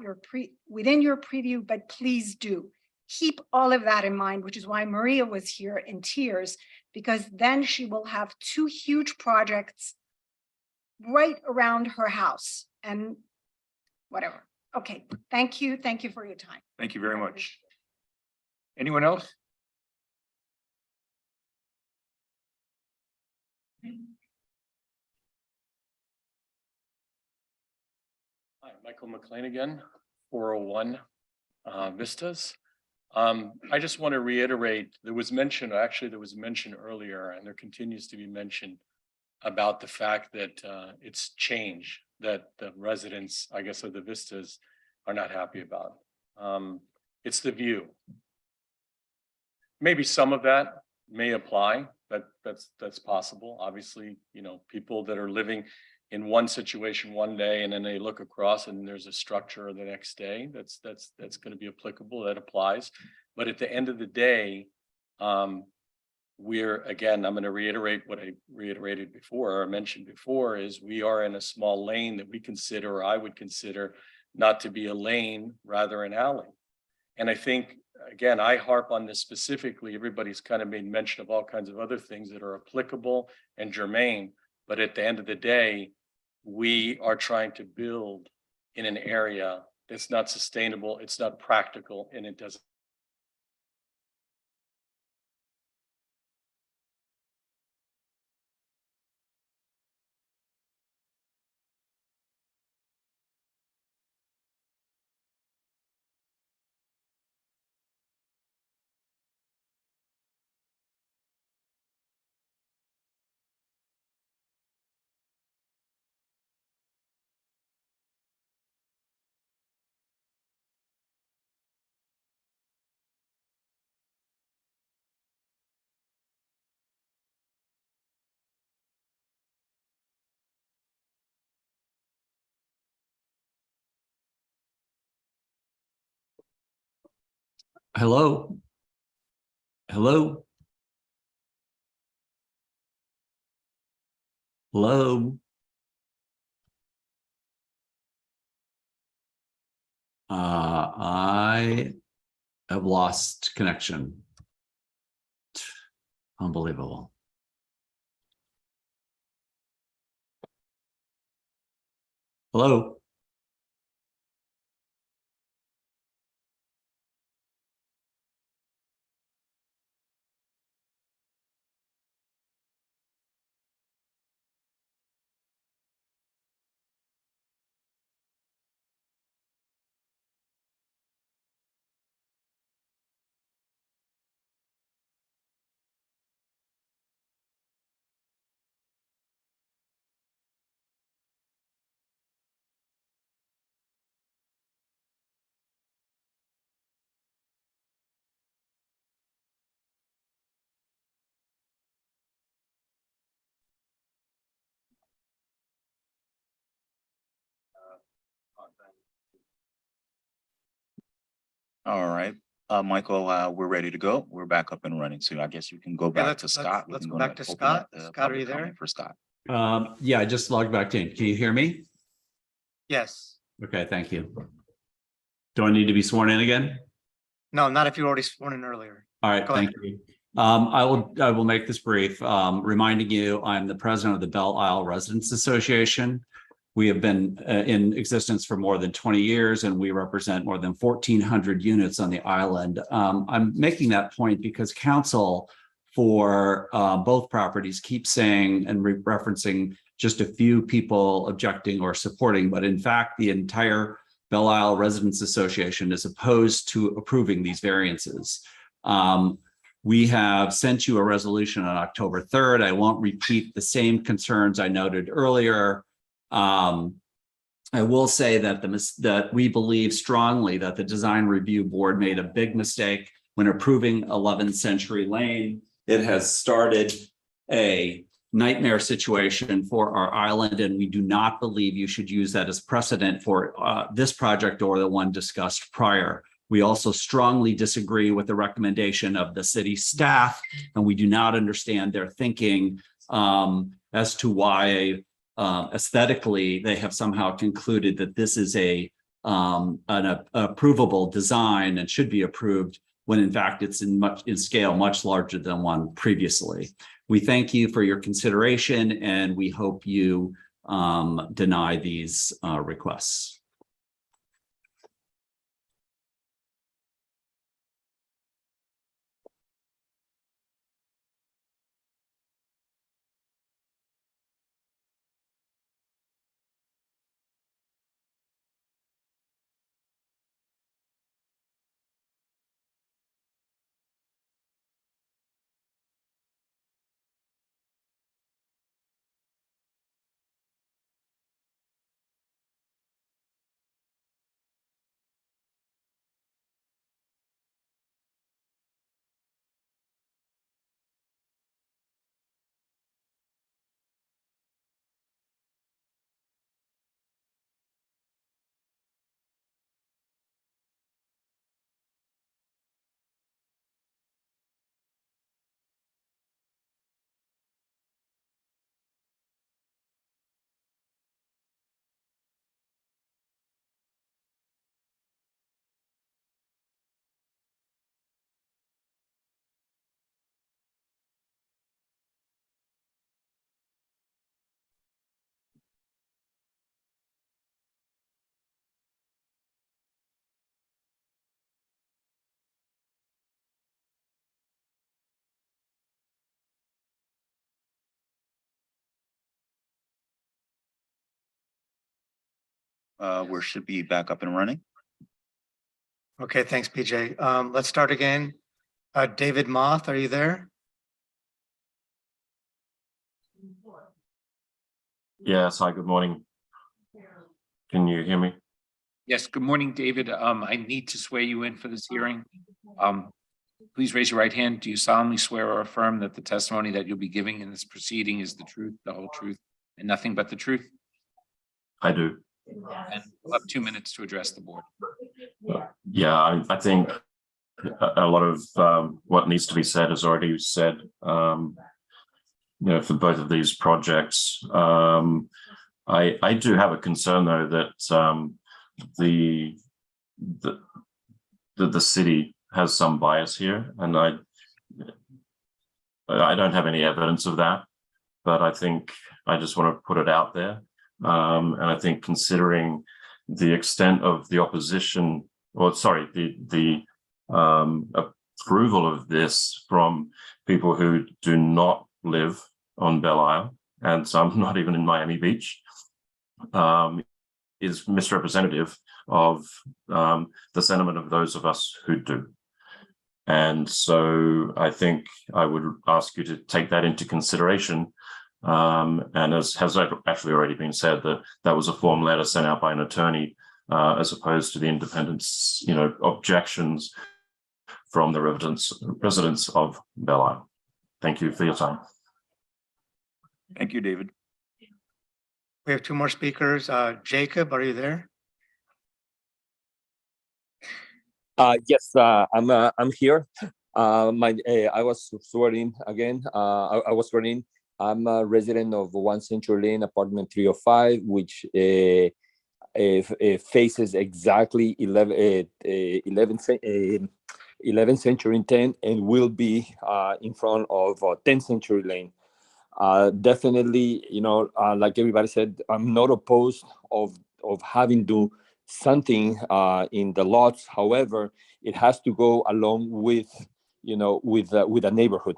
within your preview, but please do keep all of that in mind, which is why Maria was here in tears, because then she will have 2 huge projects right around her house and whatever. Okay, thank you. Thank you for your time. Thank you very much. Anyone else? Hi, Michael McLean again, 401 Vistas. I just want to reiterate, there was mention earlier, and there continues to be mention about the fact that it's change that the residents, I guess, of the Vistas are not happy about. It's the view. Maybe some of that may apply, but that's possible. Obviously, you know, people that are living in one situation one day and then they look across and there's a structure the next day, that's going to be applicable, that applies. But at the end of the day, we're, again, I'm going to reiterate what I reiterated before or mentioned before, is we are in a small lane that we consider, or I would consider, not to be a lane, rather an alley. And I think, again, I harp on this specifically. Everybody's kind of made mention of all kinds of other things that are applicable and germane. But at the end of the day, we are trying to build in an area that's not sustainable, it's not practical, and it doesn't. Hello? Hello? Hello? I have lost connection. Unbelievable. Hello? All right, Michael, we're ready to go. We're back up and running. So I guess you can go back to Scott. Let's go back to Scott. Scott, are you there? For Scott. Yeah, I just logged back in. Can you hear me? Yes. Okay, thank you. Do I need to be sworn in again? No, not if you were already sworn in earlier. All right, Go thank ahead. you. I will make this brief, reminding you, I'm the president of the Belle Isle Residents Association. We have been in existence for more than 20 years, and we represent more than 1,400 units on the island. I'm making that point because council for both properties keep saying and referencing just a few people objecting or supporting, but in fact, the entire Belle Isle Residents Association is opposed to approving these variances. We have sent you a resolution on October 3rd. I won't repeat the same concerns I noted earlier. I will say that that we believe strongly that the Design Review Board made a big mistake when approving 11th Century Lane. It has started a nightmare situation for our island, and we do not believe you should use that as precedent for this project or the one discussed prior. We also strongly disagree with the recommendation of the city staff, and we do not understand their thinking as to why aesthetically they have somehow concluded that this is an approvable design and should be approved, when in fact it's in scale much larger than one previously. We thank you for your consideration, and we hope you deny these requests. We should be back up and running. Okay, thanks, PJ. Let's start again. David Moth, are you there? Yes, hi, good morning. Can you hear me? Yes, good morning, David. I need to swear you in for this hearing. Please raise your right hand. Do you solemnly swear or affirm that the testimony that you'll be giving in this proceeding is the truth, the whole truth, and nothing but the truth? I do. And we'll have 2 minutes to address the board. Yeah, I think a lot of what needs to be said is already said. For both of these projects, I do have a concern though that the city has some bias here, and I don't have any evidence of that, but I think I just want to put it out there. And I think considering the extent of the opposition, or sorry, the approval of this from people who do not live on Belle Isle, and some not even in Miami Beach, is misrepresentative of the sentiment of those of us who do. And so I think I would ask you to take that into consideration. And as has actually already been said, that was a form letter sent out by an attorney, as opposed to the independence, objections from the residents of Belle Isle. Thank you for your time. Thank you, David. We have 2 more speakers. Jacob, are you there? Yes, I'm here. I was sworn in again. I was sworn in. I'm a resident of 1 Century Lane, apartment 305, which faces exactly 11 Century 10 and will be in front of 10 Century Lane. Definitely, like everybody said, I'm not opposed of having to something in the lots. However, it has to go along with with a neighborhood.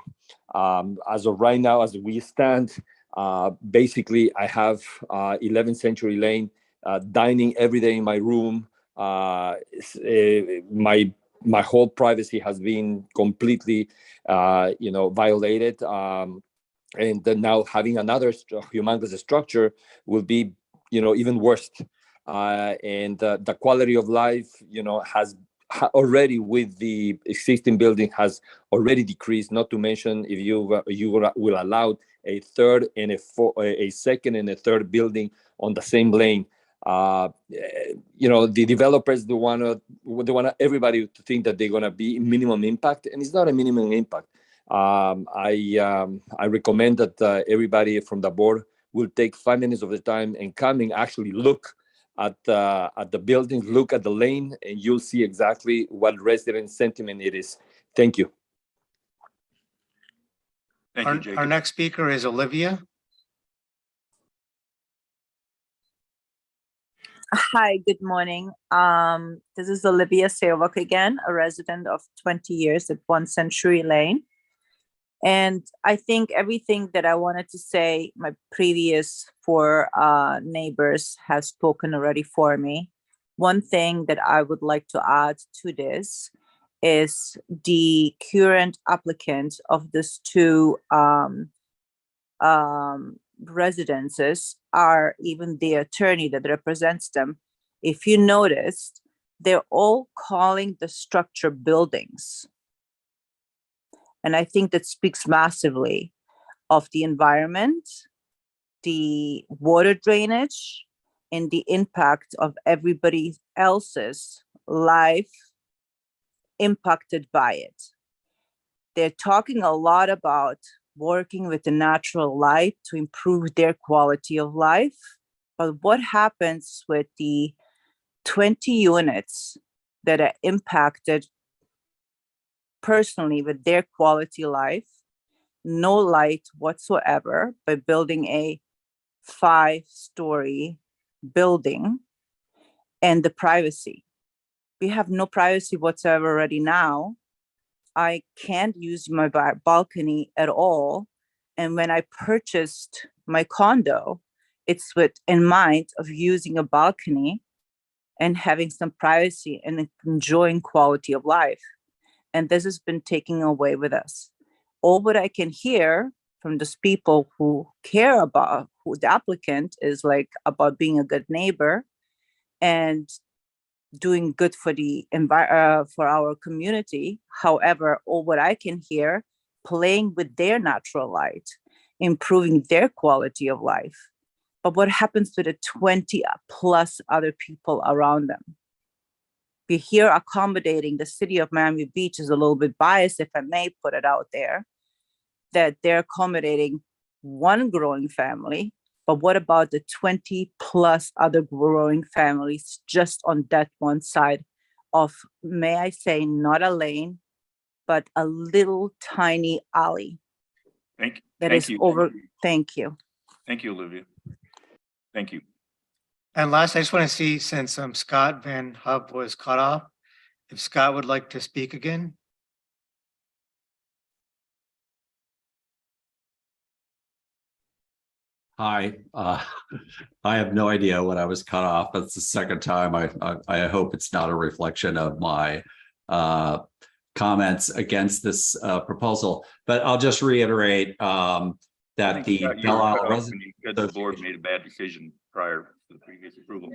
As of right now, as we stand, basically I have 11 Century Lane dining every day in my room. My whole privacy has been completely violated. And then now having another humongous structure will be even worse. And the quality of life has already with the existing building has already decreased, not to mention if you will allow a third and a second and a third building on the same lane. The developers they want everybody to think that they're going to be minimum impact, and it's not a minimum impact. I recommend that everybody from the board will take 5 minutes of the time and come and actually look at the building, look at the lane, and you'll see exactly what resident sentiment it is. Thank you. Thank you, Jacob. Our next speaker is Olivia. Hi, good morning. This is Olivia Silvak again, a resident of 20 years at 1 Century Lane. And I think everything that I wanted to say, my previous 4 neighbors have spoken already for me. One thing that I would like to add to this is the current applicant of these 2 residences are even the attorney that represents them. If you noticed, they're all calling the structure buildings. And I think that speaks massively of the environment, the water drainage, and the impact of everybody else's life impacted by it. They're talking a lot about working with the natural light to improve their quality of life. But what happens with the 20 units that are impacted personally with their quality life, no light whatsoever, by building a 5-story building, and the privacy? We have no privacy whatsoever already now. I can't use my balcony at all. And when I purchased my condo, it's with in mind of using a balcony and having some privacy and enjoying quality of life. And this has been taken away with us. All what I can hear from those people who care about who the applicant is like about being a good neighbor and doing good for the for our community. However, all what I can hear, playing with their natural light, improving their quality of life. But what happens to the 20 plus other people around them? We here accommodating the city of Miami Beach is a little bit biased, if I may put it out there, that they're accommodating one growing family. But what about the 20 plus other growing families just on that one side of, may I say, not a lane, but a little tiny alley? Thank Thank you. Thank you, Olivia. Thank you. And last, I just want to see, since Scott Van Hub was cut off, if Scott would like to speak again. Hi, I have no idea when I was cut off. That's the second time. I hope it's not a reflection of my comments against this proposal, but I'll just reiterate that the Belle Isle resident. The board made a bad decision prior to the previous approval.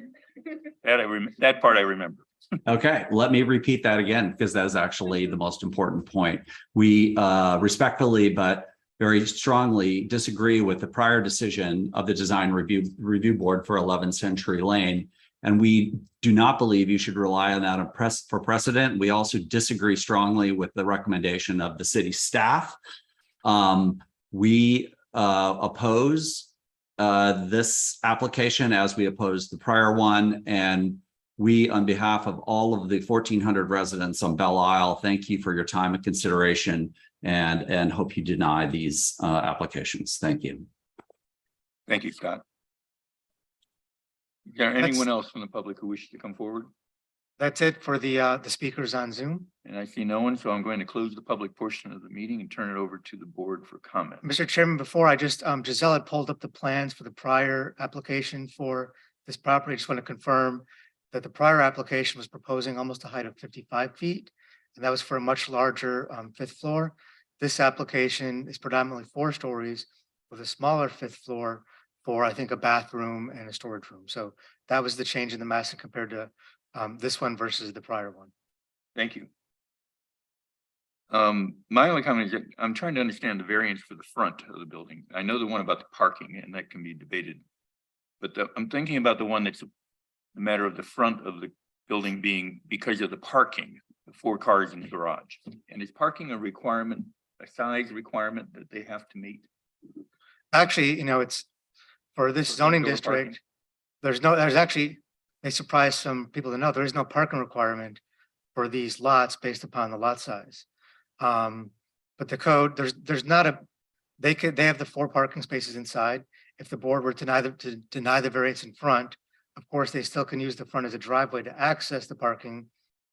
That part I remember. Okay, let me repeat that again, because that is actually the most important point. We respectfully, but very strongly disagree with the prior decision of the design review board for 11 Century Lane. And we do not believe you should rely on that for precedent. We also disagree strongly with the recommendation of the city staff. We oppose this application as we oppose the prior one. And we, on behalf of all of the 1,400 residents on Belle Isle, thank you for your time and consideration, and hope you deny these applications. Thank you. Thank you, Scott. Is there anyone else from the public who wishes to come forward? That's it for the speakers on Zoom. And I see no one, so I'm going to close the public portion of the meeting and turn it over to the board for comment. Mr. Chairman, before I just, Giselle had pulled up the plans for the prior application for this property. I just want to confirm that the prior application was proposing almost a height of 55 feet, and that was for a much larger 5th floor. This application is predominantly 4 stories with a smaller 5th floor for, I think, a bathroom and a storage room. So that was the change in the massing compared to this one versus the prior one. Thank you. My only comment is that I'm trying to understand the variance for the front of the building. I know the one about the parking and that can be debated. But I'm thinking about the one that's the matter of the front of the building being because of the parking, the 4 cars in the garage. And is parking a requirement, a size requirement that they have to meet? Actually, it's for this For zoning indoor parking. district, there's actually, they surprised some people to know there is no parking requirement for these lots based upon the lot size. But the code, there's not a, they have the 4 parking spaces inside. If the board were to deny the variance in front, of course, they still can use the front as a driveway to access the parking,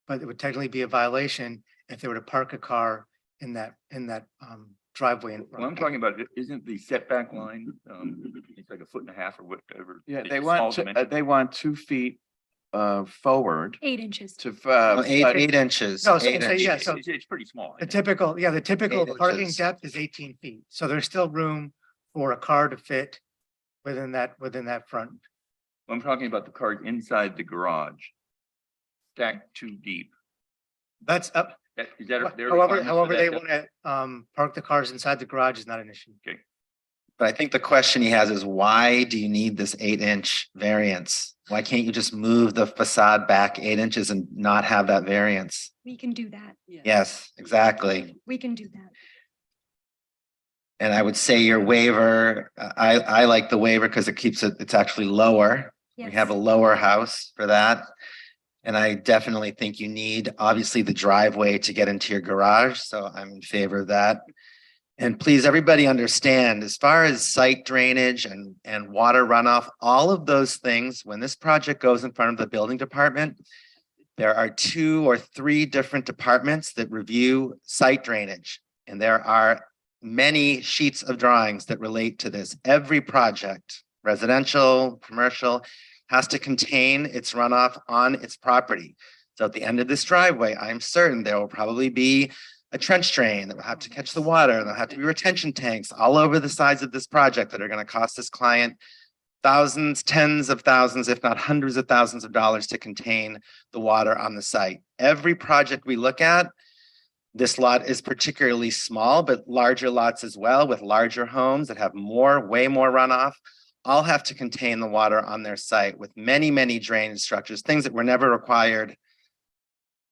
but it would technically be a violation if they were to park a car in that driveway in Well, I'm front. talking about, isn't the setback line, it's like 1.5 feet or whatever. Yeah, it's they a small want, dimension. they want 2 feet forward 8 inches. to. Eight inches. No, so- 8 so, inches. yeah, so It's pretty small. the typical parking inches. depth is 18 feet. So there's still room for a car to fit within that front. I'm talking about the cars inside the garage. Stacked too deep. That's up. Is that their However, requirement for they that want to park the cars inside the garage is not an issue. Okay. But I think the question he has is why do you need this 8-inch variance? Why can't you just move the facade back 8 inches and not have that variance? We can do that. Yes, exactly. We can do that. And I would say your waiver, I like the waiver because it keeps it's actually lower. We have a lower house for that. And I definitely think you need, obviously, the driveway to get into your garage. So I'm in favor of that. And please, everybody understand, as far as site drainage and water runoff, all of those things, when this project goes in front of the building department, there are 2 or 3 different departments that review site drainage. And there are many sheets of drawings that relate to this. Every project, residential, commercial, has to contain its runoff on its property. So at the end of this driveway, I'm certain there will probably be a trench drain that will have to catch the water. There'll have to be retention tanks all over the sides of this project that are going to cost this client thousands, tens of thousands, if not hundreds of thousands of dollars to contain the water on the site. Every project we look at, this lot is particularly small, but larger lots as well with larger homes that have way more runoff, all have to contain the water on their site with many, many drainage structures, things that were never required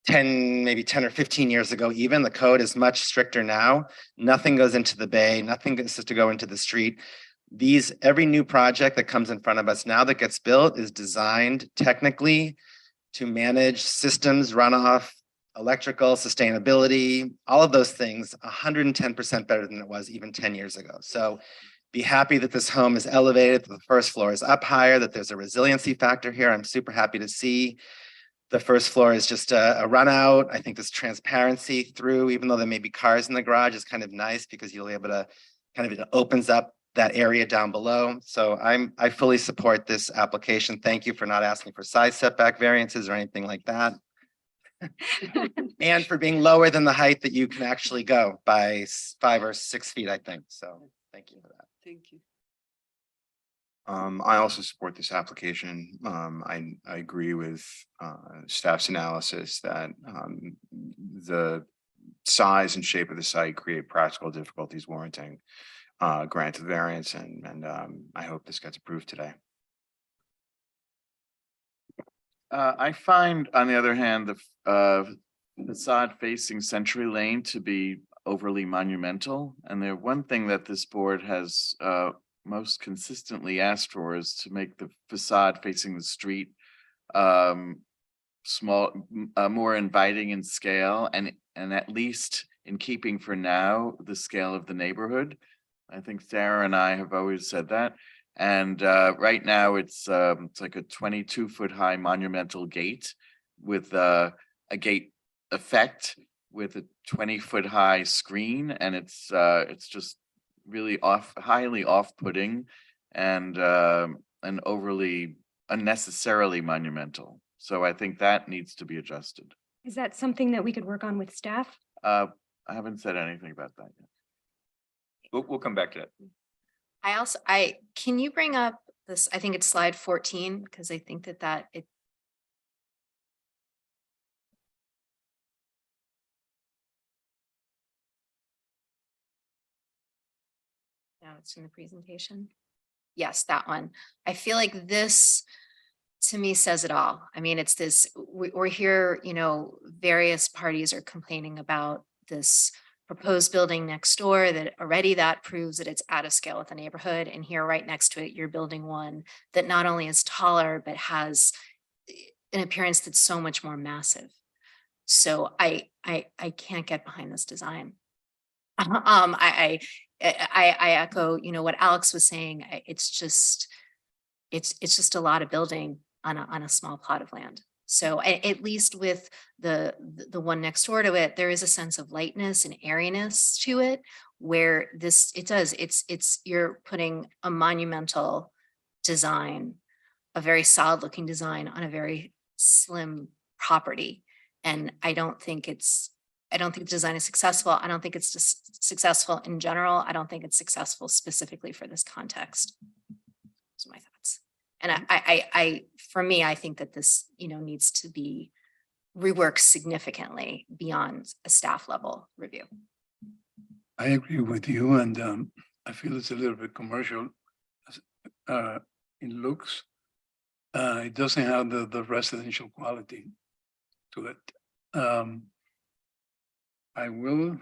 maybe 10 or 15 years ago. Even the code is much stricter now. Nothing goes into the bay, nothing gets to go into the street. Every new project that comes in front of us now that gets built is designed technically to manage systems, runoff, electrical, sustainability, all of those things 110% better than it was even 10 years ago. So be happy that this home is elevated, that the first floor is up higher, that there's a resiliency factor here. I'm super happy to see. The first floor is just a run out. I think this transparency through, even though there may be cars in the garage, is kind of nice because you'll be able to it opens up that area down below. So I fully support this application. Thank you for not asking for side setback variances or anything like that. And for being lower than the height that you can actually go by 5 or 6 feet, I think. So thank you for that. Thank you. I also support this application. I agree with staff's analysis that the size and shape of the site create practical difficulties warranting grant of variance, and I hope this gets approved today. I find, on the other hand, the facade facing Century Lane to be overly monumental. And the one thing that this board has most consistently asked for is to make the facade facing the street small, more inviting in scale, and at least in keeping for now the scale of the neighborhood. I think Sarah and I have always said that. And right now it's like a 22-foot high monumental gate with a gate effect with a 20-foot high screen, and it's just really highly off-putting and overly unnecessarily monumental. So I think that needs to be adjusted. Is that something that we could work on with staff? I haven't said anything about that yet. We'll come back to that. Can you bring up this, I think it's slide 14, because I think that attached in the presentation. Yes, that one. I feel like this, to me, says it all. I mean, it's this, we're here, you know, various parties are complaining about this proposed building next door that already that proves that it's out of scale with the neighborhood. And here right next to it, you're building one that not only is taller, but has an appearance that's so much more massive. So I can't get behind this design. I echo, you know, what Alex was saying. It's just a lot of building on a small plot of land. So at least with the one next door to it, there is a sense of lightness and airiness to it, where it's you're putting a monumental design, a very solid looking design on a very slim property. And I don't think the design is successful. I don't think it's just successful in general. I don't think it's successful specifically for this context. Those are my thoughts. And for me, I think that this, you know, needs to be reworked significantly beyond a staff level review. I agree with you, and I feel it's a little bit commercial in looks. It doesn't have the residential quality to it. I will,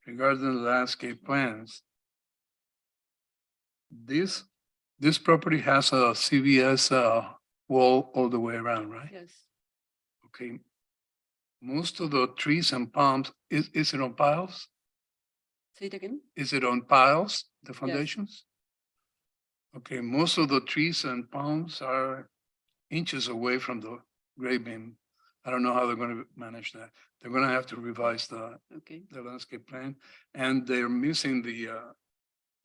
regarding the landscape plans, this property has a CVS wall all the way around, right? Yes. Okay. Most of the trees and palms, is it on piles? Say it again. Is it on piles, the foundations? Okay, most of the trees and palms are inches away from the grade beam. I don't know how they're going to manage that. They're going to have to revise the landscape plan, and they're missing the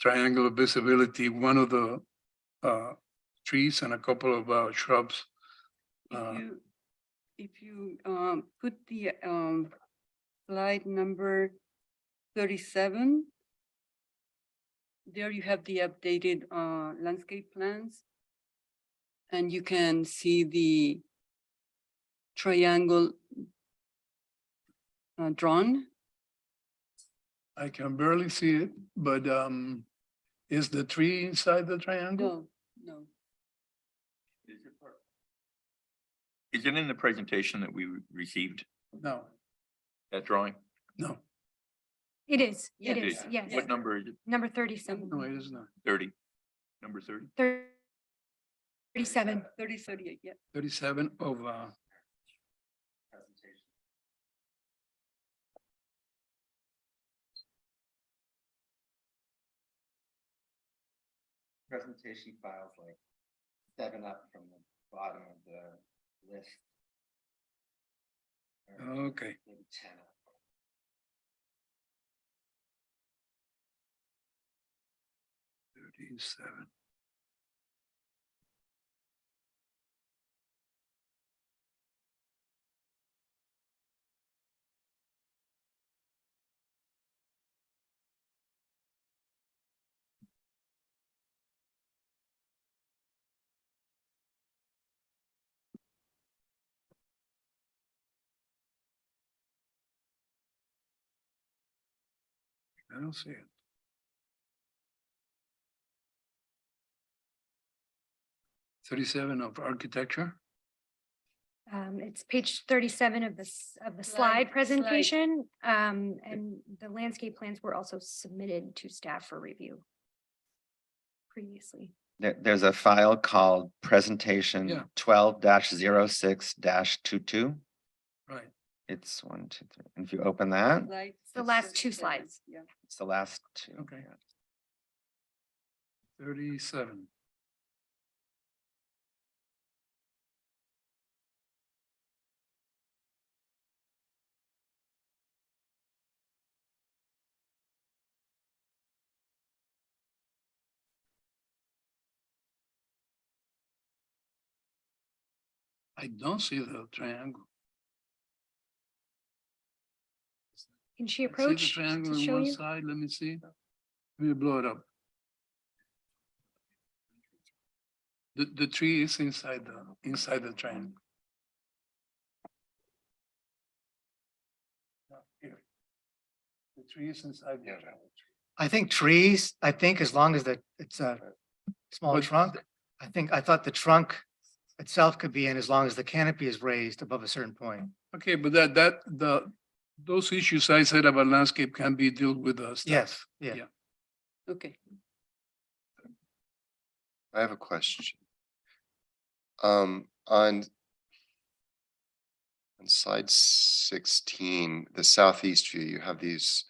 triangular visibility, one of the trees and a couple of shrubs. If you put the slide number 37, there you have the updated landscape plans, and you can see the triangle drawn. I can barely see it, but is the tree inside the triangle? No. Is it in the presentation that we received, No. that drawing? No. It is, Yes. it is, yes. What number is it? Number 37. No, it is not. 30, number 30? 37. 38, yeah. 37 of presentation files like 7 up from the bottom of the list. Or okay. maybe 10 up. Seven. I don't see it. 37 of architecture. It's page 37 of the slide presentation. And the landscape plans were also submitted to staff for review previously. There's a file called presentation 12-06-22. Right. It's 1, 2, 3. And if you open that, It's the last 2 slides. Yeah. it's the last 2. Okay. 37. I don't see the triangle. Can she I see the approach triangle to on show one you? side. Let me see. Let me blow it up. The tree is inside the triangle. No, here. The tree is inside the triangle. I think trees, I think as long as it's a small But- trunk, I thought the trunk itself could be in as long as the canopy is raised above a certain point. Okay, but those issues I said about landscape can be dealt with us. Yes, yeah. Yeah. Okay. I have a question. On slide 16, the southeast view, you have these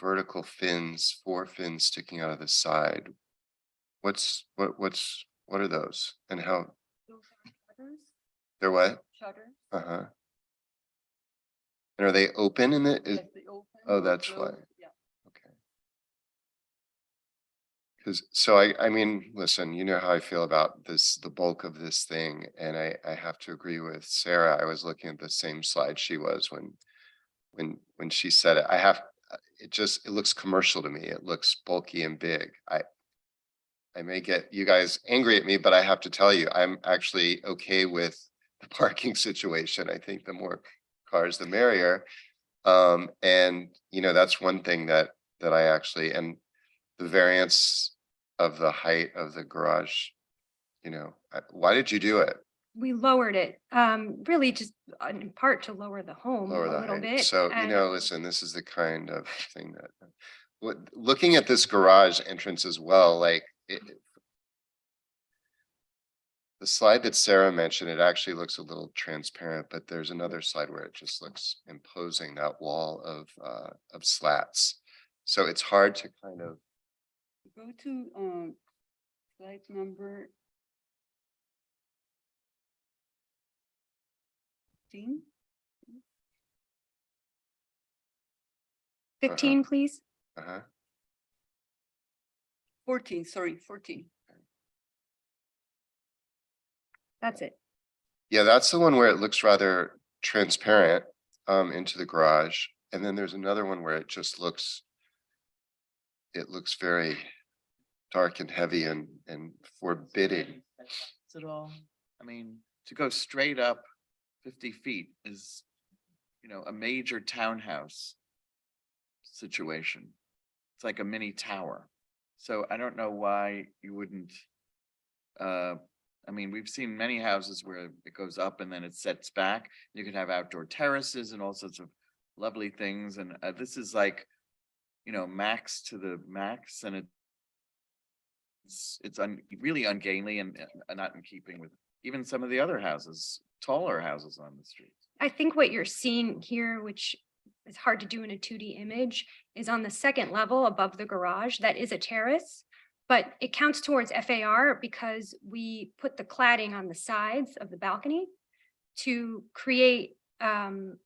vertical fins, 4 fins sticking out of the side. What are those and how? They're what? Shutters. Uh-huh. And are they open in it? Yes, they open Oh, or that's close, why. yeah. Okay. Because so I mean, listen, you know how I feel about this, the bulk of this thing, and I have to agree with Sarah. I was looking at the same slide she was when she said it. It looks commercial to me. It looks bulky and big. I may get you guys angry at me, but I have to tell you, I'm actually okay with the parking situation. I think the more cars, the merrier. And you know, that's one thing that I actually, and the variance of the height of the garage, you know, why did you do it? We lowered it, really just in part to lower the home Lower a the little height. bit. So, you and- know, listen, this is the kind of thing that, looking at this garage entrance as well, like the slide that Sarah mentioned, it actually looks a little transparent, but there's another slide where it just looks imposing, that wall of slats. So it's hard to kind of, Go to slide number 15. 15, please. uh-huh. 14, sorry, 14. That's it. Yeah, that's the one where it looks rather transparent into the garage. And then there's another one where it just looks, it looks very dark and heavy and forbidding. Is it all? I mean, to go straight up 50 feet is, you know, a major townhouse situation. It's like a mini tower. So I don't know why you wouldn't, I mean, we've seen many houses where it goes up and then it sets back. You can have outdoor terraces and all sorts of lovely things. And this is like, you know, max to the max, and it's really ungainly and not in keeping with even some of the other houses, taller houses on the street. I think what you're seeing here, which is hard to do in a 2D image, is on the second level above the garage. That is a terrace, but it counts towards FAR because we put the cladding on the sides of the balcony to create an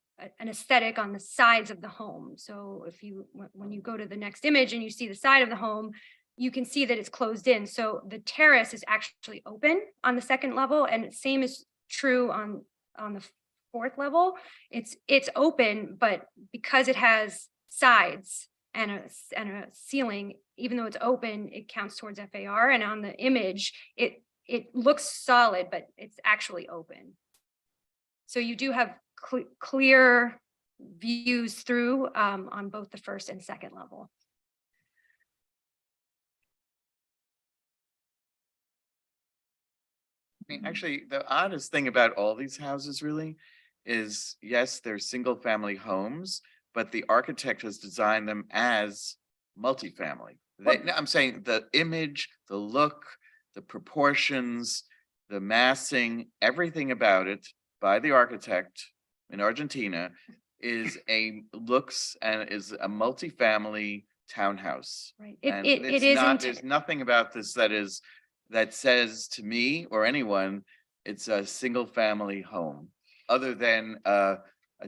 aesthetic on the sides of the home. So if you, when you go to the next image and you see the side of the home, you can see that it's closed in. So the terrace is actually open on the second level, and the same is true on the fourth level. It's open, but because it has sides and a ceiling, even though it's open, it counts towards FAR. And on the image, it looks solid, but it's actually open. So you do have clear views through on both the first and second level. I mean, actually, the oddest thing about all these houses really is, yes, they're single family homes, but the architect has designed them as multifamily. I'm saying the image, the look, the proportions, the massing, everything about it by the architect in Argentina is looks and is a multifamily townhouse. Right. And It it's is not, there's nothing about this that says to me or anyone, it's a single family home, other than a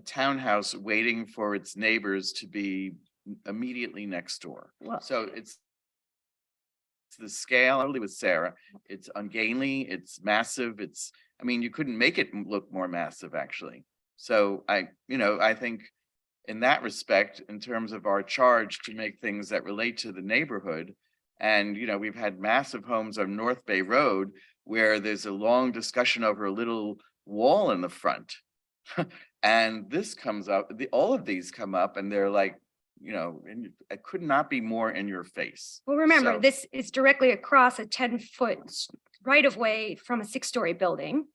townhouse waiting for its neighbors to be immediately next door. Well- So it's the scale, totally with Sarah, it's ungainly, it's massive, I mean, you couldn't make it look more massive, actually. So I think in that respect, in terms of our charge to make things that relate to the neighborhood, and, you know, we've had massive homes on North Bay Road where there's a long discussion over a little wall in the front. And this comes up, all of these come up and they're like you know, and it could not be more in your face. Well, remember, So- this is directly across a 10-foot right of way from a 6-story building.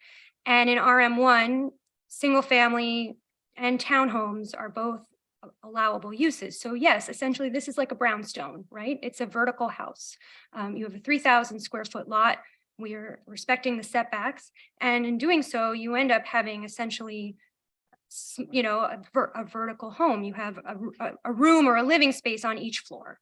And in RM1, single family and townhomes are both allowable uses. So yes, essentially, this is like a brownstone, right? It's a vertical house. You have a 3,000 square foot lot. We are respecting the setbacks. And in doing so, you end up having essentially you know, a vertical home. You have a room or a living space on each floor.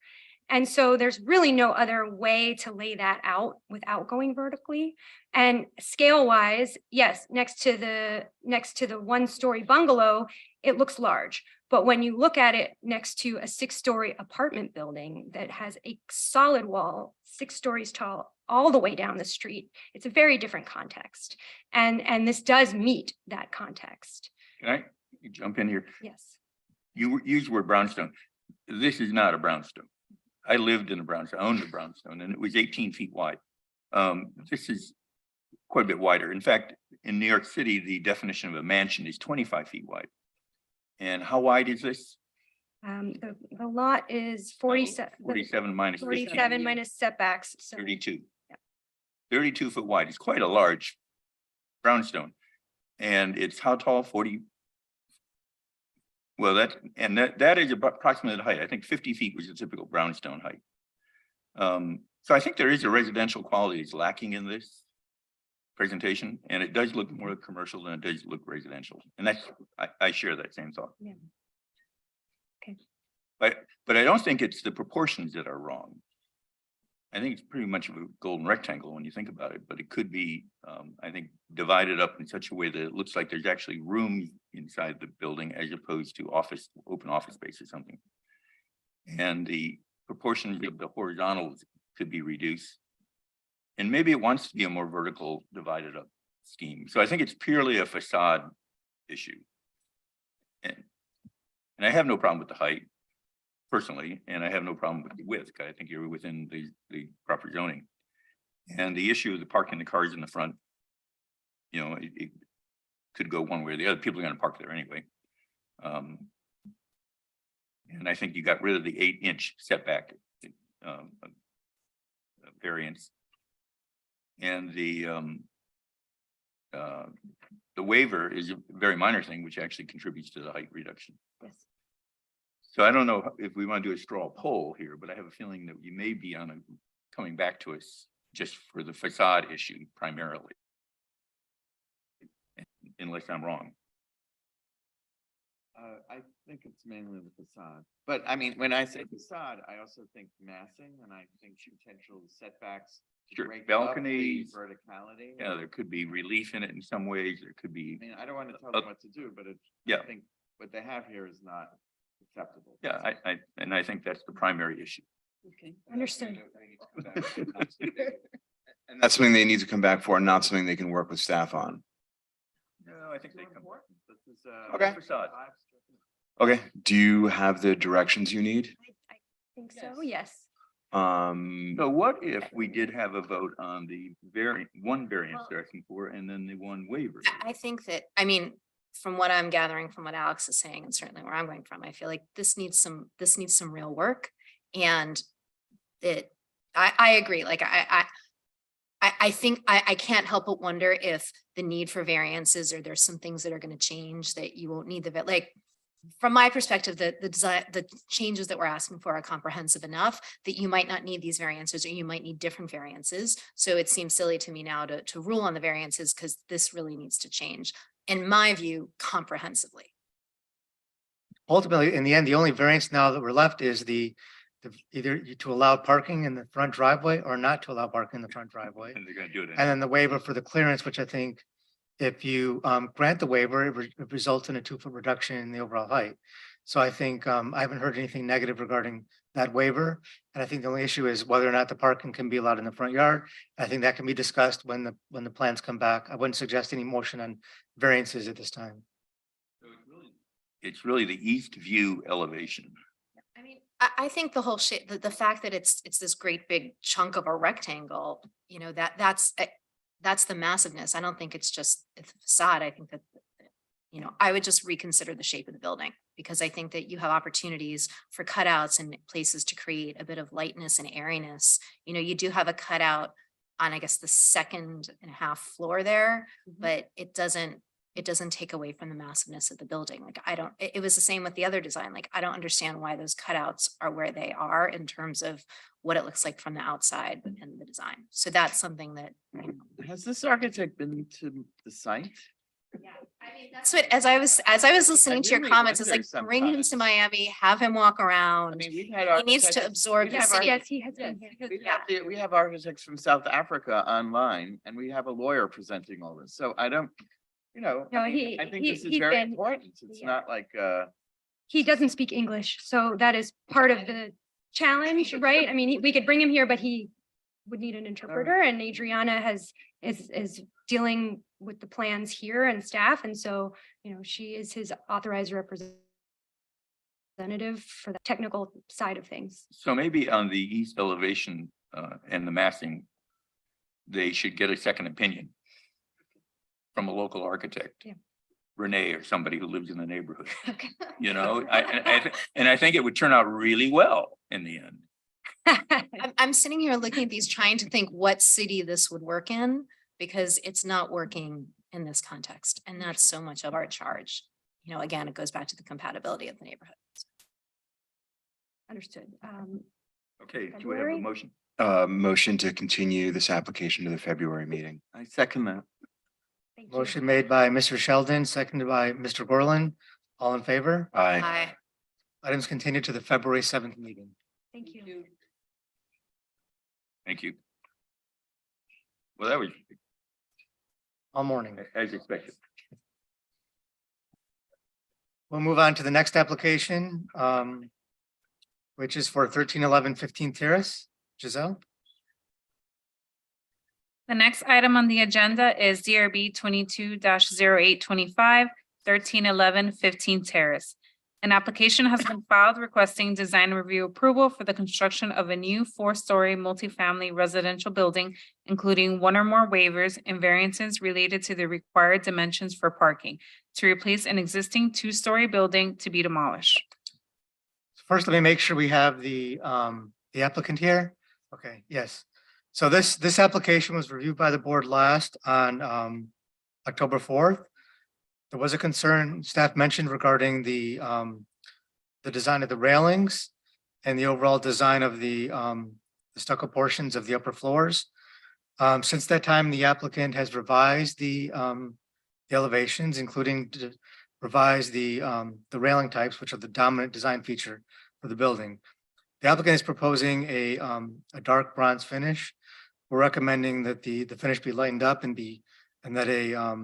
And so there's really no other way to lay that out without going vertically. And scale wise, yes, next to the 1-story bungalow, it looks large. But when you look at it next to a 6-story apartment building that has a solid wall, 6 stories tall, all the way down the street, it's a very different context. And this does meet that context. Can I jump in here? Yes. You used the word brownstone. This is not a brownstone. I lived in a brownstone, owned a brownstone, and it was 18 feet wide. This is quite a bit wider. In fact, in New York City, the definition of a mansion is 25 feet wide. And how wide is this? The lot is 47. 47 minus 15. 47 minus setbacks. So 32. 32 foot wide. It's quite a large brownstone. And it's how tall? 40. Well, that is approximately the height. I think 50 feet was the typical brownstone height. So I think there is a residential quality that's lacking in this presentation, and it does look more commercial than it does look residential. And that's, I share that same thought. Yeah. Okay. But I don't think it's the proportions that are wrong. I think it's pretty much of a golden rectangle when you think about it, but it could be, I think, divided up in such a way that it looks like there's actually room inside the building as opposed to open office space or something. And the proportions of the horizontals could be reduced. And maybe it wants to be a more vertical divided up scheme. So I think it's purely a facade issue. And I have no problem with the height personally, and I have no problem with the width. I think you're within the proper zoning. And the issue of the parking the cars in the front, you know, it could go one way or the other. People are going to park there anyway. And I think you got rid of the 8-inch setback variance. And the waiver is a very minor thing, which actually contributes to the height reduction. Yes. So I don't know if we want to do a straw poll here, but I have a feeling that you may be coming back to us just for the facade issue primarily. Unless I'm wrong. I think it's mainly the facade, but I mean, when I say facade, I also think massing, and I think potential setbacks. Sure, break up the balconies. Verticality. Yeah, there could be relief in it in some ways. There could be. I mean, I don't want to tell them what to do, but Yeah. I think what they have here is not acceptable. Yeah, I think that's the primary issue. Okay. Understood. And that's something they need to come back for, and not something they can work with staff on. No, I think they come. This is Okay. facade. Okay, do you have the directions you need? I think so, yes. So what if we did have a vote on the one variance they're asking for, and then the one waiver? I think that, I mean, from what I'm gathering from what Alex is saying, and certainly where I'm going from, I feel like this needs some real work. And I agree, like I think I can't help but wonder if the need for variances, or there's some things that are going to change that you won't need like, from my perspective, the changes that we're asking for are comprehensive enough that you might not need these variances, or you might need different variances. So it seems silly to me now to rule on the variances, because this really needs to change, in my view, comprehensively. Ultimately, in the end, the only variance now that we're left is either to allow parking in the front driveway or not to allow parking in the front driveway. And they're going to do it. And then the waiver for the clearance, which I think if you grant the waiver, it results in a 2-foot reduction in the overall height. So I think I haven't heard anything negative regarding that waiver. And I think the only issue is whether or not the parking can be allowed in the front yard. I think that can be discussed when the plans come back. I wouldn't suggest any motion on variances at this time. It's really the east view elevation. I mean, I think the whole shape, the fact that it's this great big chunk of a rectangle, you know, that's the massiveness. I don't think it's just the facade. I think that, you know, I would just reconsider the shape of the building. because I think that you have opportunities for cutouts and places to create a bit of lightness and airiness. You know, you do have a cutout on, I guess, the 2.5 floor there, but it doesn't take away from the massiveness of the building. Like, it was the same with the other design. Like, I don't understand why those cutouts are where they are in terms of what it looks like from the outside and the design. So that's something that, you know. Has this architect been to the site? Yeah, I mean, that's what, as I was listening to your really comments, it's wonder like, bring him to Miami, have him walk around. I mean, we've had He needs to architects- absorb we've the had city. Yes, he has been here. We have architects from South Africa online, and we have a lawyer presenting all this. So I don't, you know, No, I mean, I think this is he's very been- important. It's yeah. not like, He doesn't speak English, so that is part of the challenge, right? I mean, we could bring him here, but he would need an interpreter, and Adriana is dealing with the plans here and staff, and so, you know, she is his authorized representative for the technical side of things. So maybe on the east elevation and the massing, they should get a second opinion from a local architect. Yeah. Renee or somebody who lives in the neighborhood, Okay. you know, and I think it would turn out really well in the end. I'm sitting here looking at these, trying to think what city this would work in, because it's not working in this context. And that's so much of our charge. You know, again, it goes back to the compatibility of the neighborhood. Understood. Okay, do we have a February? motion? Motion to continue this application to the February meeting. I second that. Thank you. Motion made by Mr. Sheldon, seconded by Mr. Gorlin. All in favor? Aye. Aye. Items continued to the February 7th meeting. Thank you. Thank you. Well, that was All morning. as expected. We'll move on to the next application, which is for 1311 15th Terrace. Giselle? The next item on the agenda is DRB 22-0825, 1311 15 Terrace. An application has been filed requesting design review approval for the construction of a new 4-story multifamily residential building, including one or more waivers and variances related to the required dimensions for parking to replace an existing 2-story building to be demolished. First, let me make sure we have the applicant here. Okay, yes. So this application was reviewed by the board last on October 4th. There was a concern staff mentioned regarding the design of the railings and the overall design of the stucco portions of the upper floors. Since that time, the applicant has revised the elevations, including to revise the railing types, which are the dominant design feature for the building. The applicant is proposing a dark bronze finish. We're recommending that the finish be lightened up and that a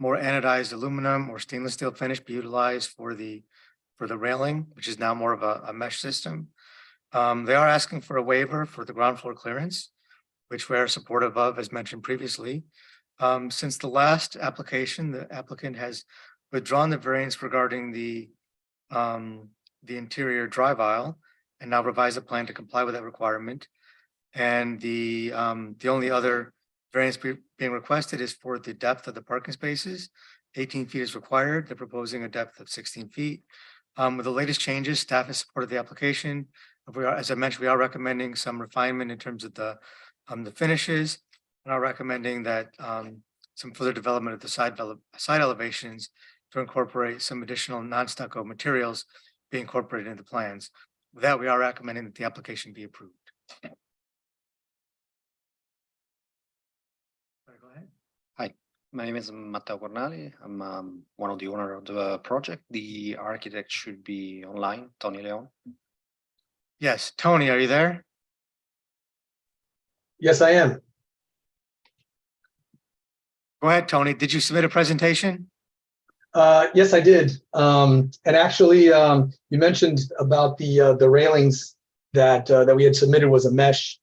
more anodized aluminum or stainless steel finish be utilized for the railing, which is now more of a mesh system. They are asking for a waiver for the ground floor clearance, which we are supportive of, as mentioned previously. Since the last application, the applicant has withdrawn the variance regarding the interior drive aisle and now revised the plan to comply with that requirement. And the only other variance being requested is for the depth of the parking spaces. 18 feet is required. They're proposing a depth of 16 feet. With the latest changes, staff has supported the application. As I mentioned, we are recommending some refinement in terms of the finishes, and are recommending that some further development of the side elevations to incorporate some additional non-stucco materials be incorporated into plans. With that, we are recommending that the application be approved. Go ahead. Hi, my name is Matteo Cornali. I'm one of the owner of the project. The architect should be online, Tony Leon. Yes, Tony, are you there? Yes, I am. Go ahead, Tony. Did you submit a presentation? Yes, I did. And actually, you mentioned about the railings that we had submitted was a mesh.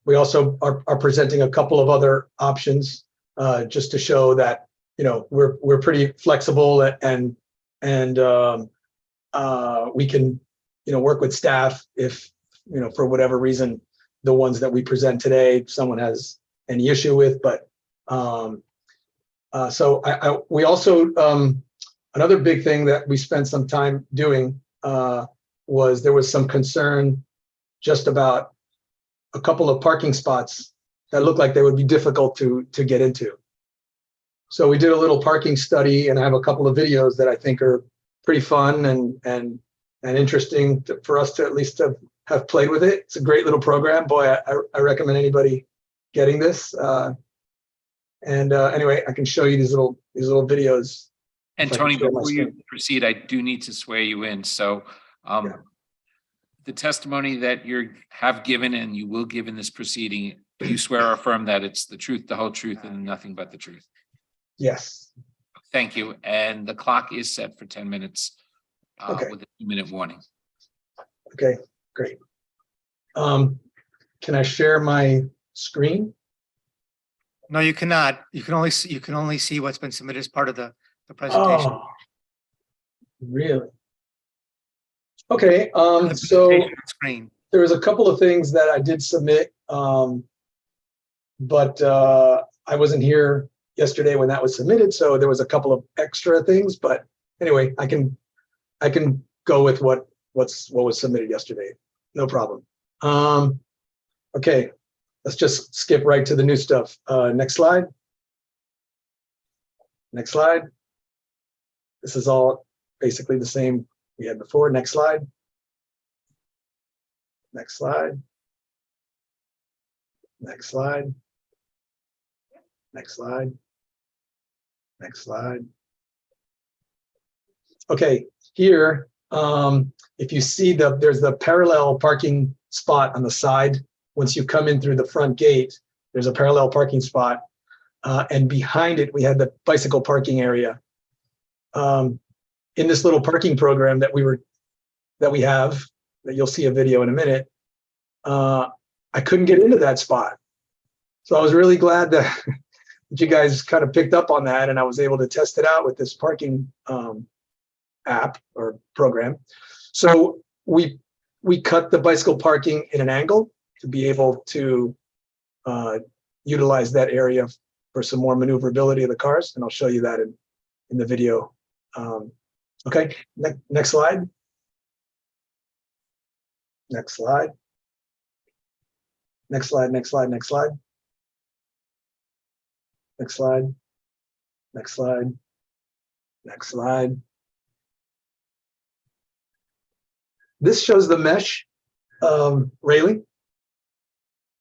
We also are presenting a couple of other options just to show that, you know, we're pretty flexible and we can, you know, work with staff if, you know, for whatever reason, the ones that we present today, someone has any issue with. But so we also Another big thing that we spent some time doing was there was some concern just about a couple of parking spots that looked like they would be difficult to get into. So we did a little parking study, and I have a couple of videos that I think are pretty fun and interesting for us to at least have played with it. It's a great little program. Boy, I recommend anybody getting this. Anyway, I can show you these little videos. And if I can Tony, share my before you screen. proceed, I do need to swear you in. So the testimony that you have given and you will give in this proceeding, you swear or affirm that it's the truth, the whole truth, and nothing but the truth. Yes. Thank you. And the clock is set for 10 minutes with a 2-minute warning. Okay, great. Can I share my screen? No, you cannot. You can only see what's been submitted as part of the presentation. Oh, really? Okay, The so presentation screen. there was a couple of things that I did submit, but I wasn't here yesterday when that was submitted, so there was a couple of extra things. But anyway, I can go with what was submitted yesterday. No problem. Okay, let's just skip right to the new stuff. Next slide. Next slide. This is all basically the same we had before. Next slide. Next slide. Next slide. Next slide. Next slide. Okay, here, if you see there's the parallel parking spot on the side. Once you come in through the front gate, there's a parallel parking spot. And behind it, we had the bicycle parking area. In this little parking program that we have, that you'll see a video in a minute, I couldn't get into that spot. So I was really glad that you guys kind of picked up on that, and I was able to test it out with this parking app or program. So we cut the bicycle parking in an angle to be able to utilize that area for some more maneuverability of the cars, and I'll show you that in the video. Okay, next slide. Next slide. Next slide, next slide, next slide. Next slide. Next slide. Next slide. This shows the mesh railing,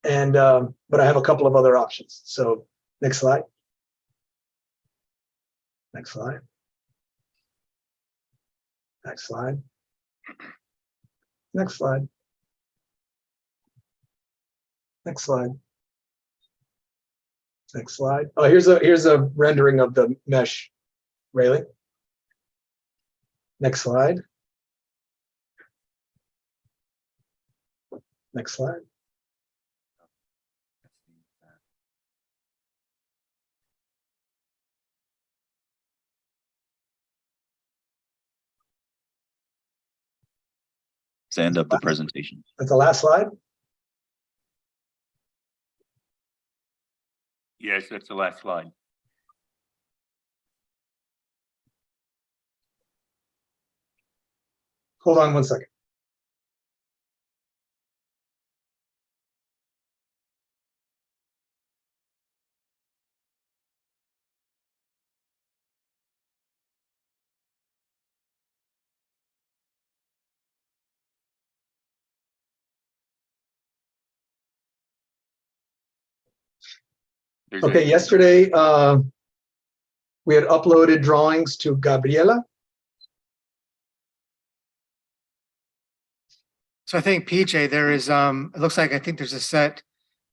and but I have a couple of other options. So next slide. Next slide. Next slide. Next slide. Next slide. Next slide. Oh, here's a rendering of the mesh railing. Next slide. Next slide. It's the end of the presentation. That's the last slide. Yes, that's the last slide. Hold on one second. Okay, yesterday we had uploaded drawings to Gabriela. So I think PJ, there is it looks like I think there's a set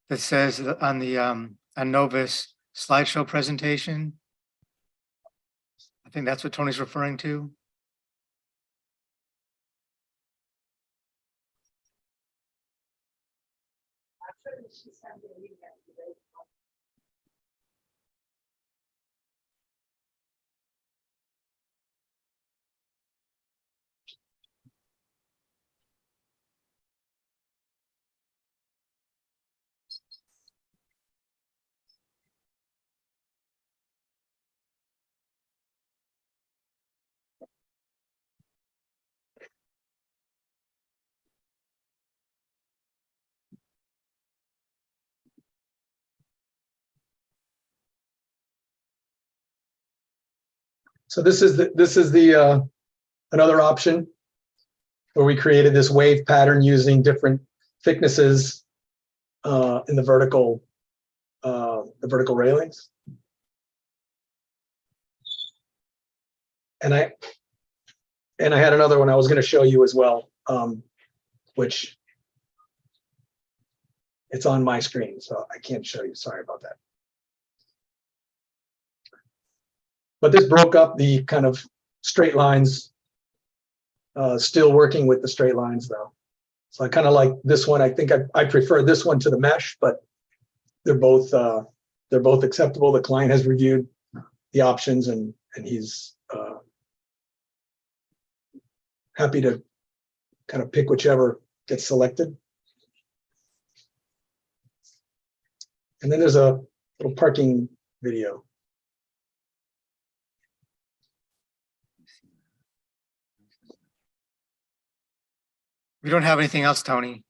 that says on the on Novus slideshow presentation. I think that's what Tony's referring to. So this is the another option where we created this wave pattern using different thicknesses in the vertical railings. And I had another one I was going to show you as well, which it's on my screen, so I can't show you. Sorry about that. But this broke up the kind of straight lines, still working with the straight lines though. So I kind of like this one. I think I prefer this one to the mesh, but they're both acceptable. The client has reviewed the options and he's happy to kind of pick whichever gets selected. And then there's a little parking video. We don't have anything else, Tony.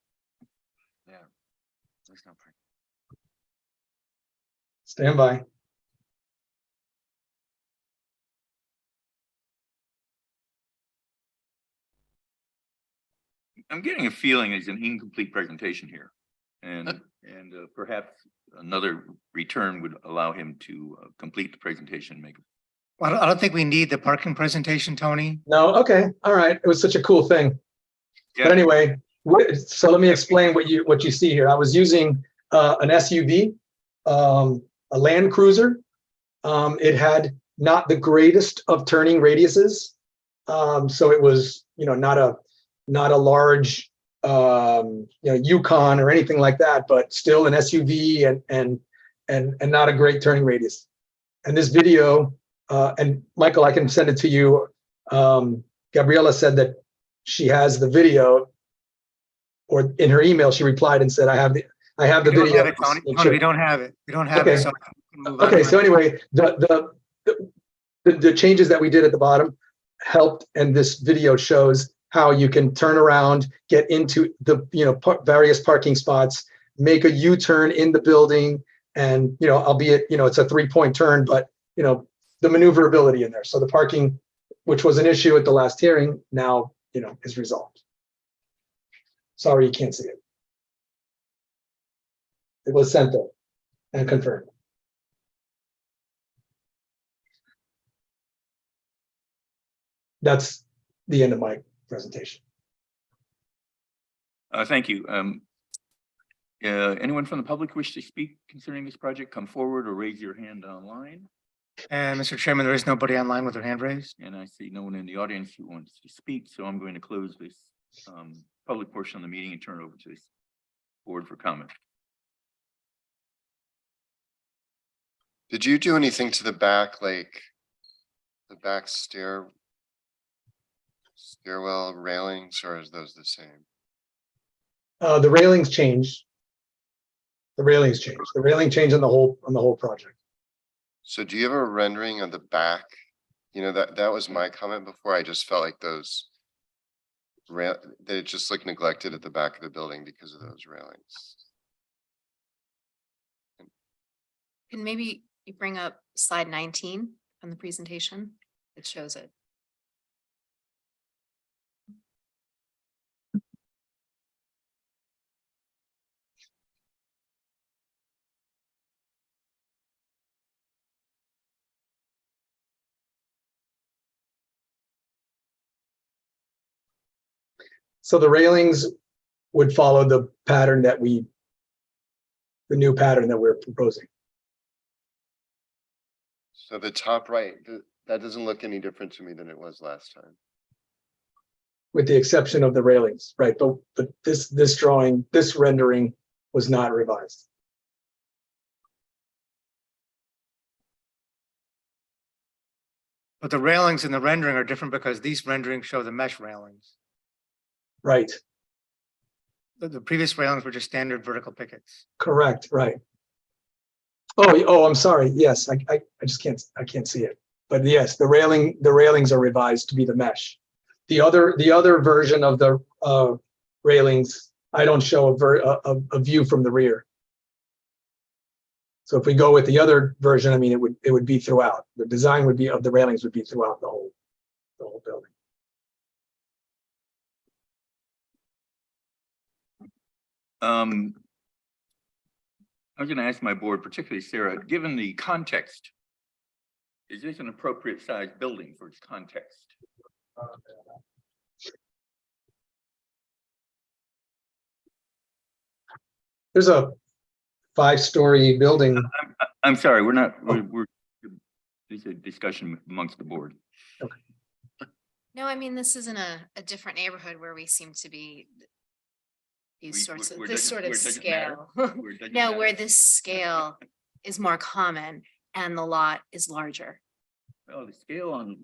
Stand by. I'm getting a feeling it's an incomplete presentation here. And perhaps another return would allow him to complete the presentation and make. Well, I don't think we need the parking presentation, Tony. No, okay, all right. It was such a cool thing. Yeah. But anyway, so let me explain what you see here. I was using an SUV, a Land Cruiser. It had not the greatest of turning radiuses, so it was not a large Yukon or anything like that, but still an SUV and not a great turning radius. And this video, and Michael, I can send it to you. Gabriela said that she has the video, or in her email she replied and said, I have the video. Have it, Tony. Tony, we don't have it. We don't have it. So okay, so anyway, the changes that we did at the bottom helped, and this video shows how you can turn around, get into the various parking spots, make a U-turn in the building, and albeit it's a 3-point turn, but the maneuverability in there. So the parking, which was an issue at the last hearing, now is resolved. Sorry, you can't see it. It was sent though and confirmed. That's the end of my presentation. Thank you. Anyone from the public wish to speak concerning this project, come forward or raise your hand online. And Mr. Chairman, there is nobody online with their hand raised. And I see no one in the audience who wants to speak, so I'm going to close this public portion of the meeting and turn it over to this board for comment. Did you do anything to the back, like the back stairwell railings, or is those the same? The railings changed. The railings changed. The railing changed on the whole project. So do you have a rendering of the back? That was my comment before. I just felt like those that it just looked neglected at the back of the building because of those railings. Can maybe you bring up slide 19 on the presentation? It shows it. So the railings would follow the pattern the new pattern that we're proposing. So the top right, that doesn't look any different to me than it was last time. With the exception of the railings, right? But this drawing, this rendering was not revised. But the railings and the rendering are different because these renderings show the mesh railings. Right. The previous railings were just standard vertical pickets. Correct. Right. Oh, I'm sorry. Yes, I just can't see it. But yes, the railings are revised to be the mesh. The other version of the railings, I don't show a view from the rear. So if we go with the other version, I mean, it would be throughout. The design would be of the railings would be throughout the whole building. I was going to ask my board, particularly Sarah, given the context, is this an appropriate size building for its context? There's a 5-story building. I'm sorry, we're not, we're this is a discussion amongst the board. No, I mean, this isn't a different neighborhood where we seem to be these sorts of, this sort of scale. No, where this scale is more common and the lot is larger. Well, the scale on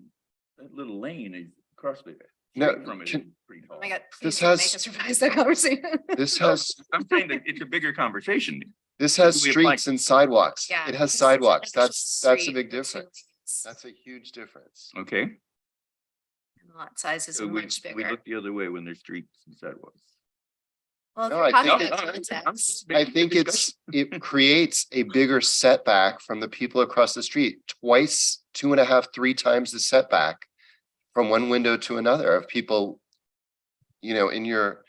that little lane is across the No, street from it is pretty tall. Oh my God, This please don't has- make us revise that conversation. This has, I'm saying that it's a bigger conversation. this has We apply- streets and sidewalks. Yeah, It has this is sidewalks. an actual That's a street big with 2 difference. lanes, That's a huge difference. Okay. and the lot size is So we much we bigger. look the other way when there's streets and sidewalks. Well, if No, you're I talking think about I'm context, I think it creates a bigger setback from the people across the street, twice, 2.5, 3 times the setback from one window to another of people, you know, in your,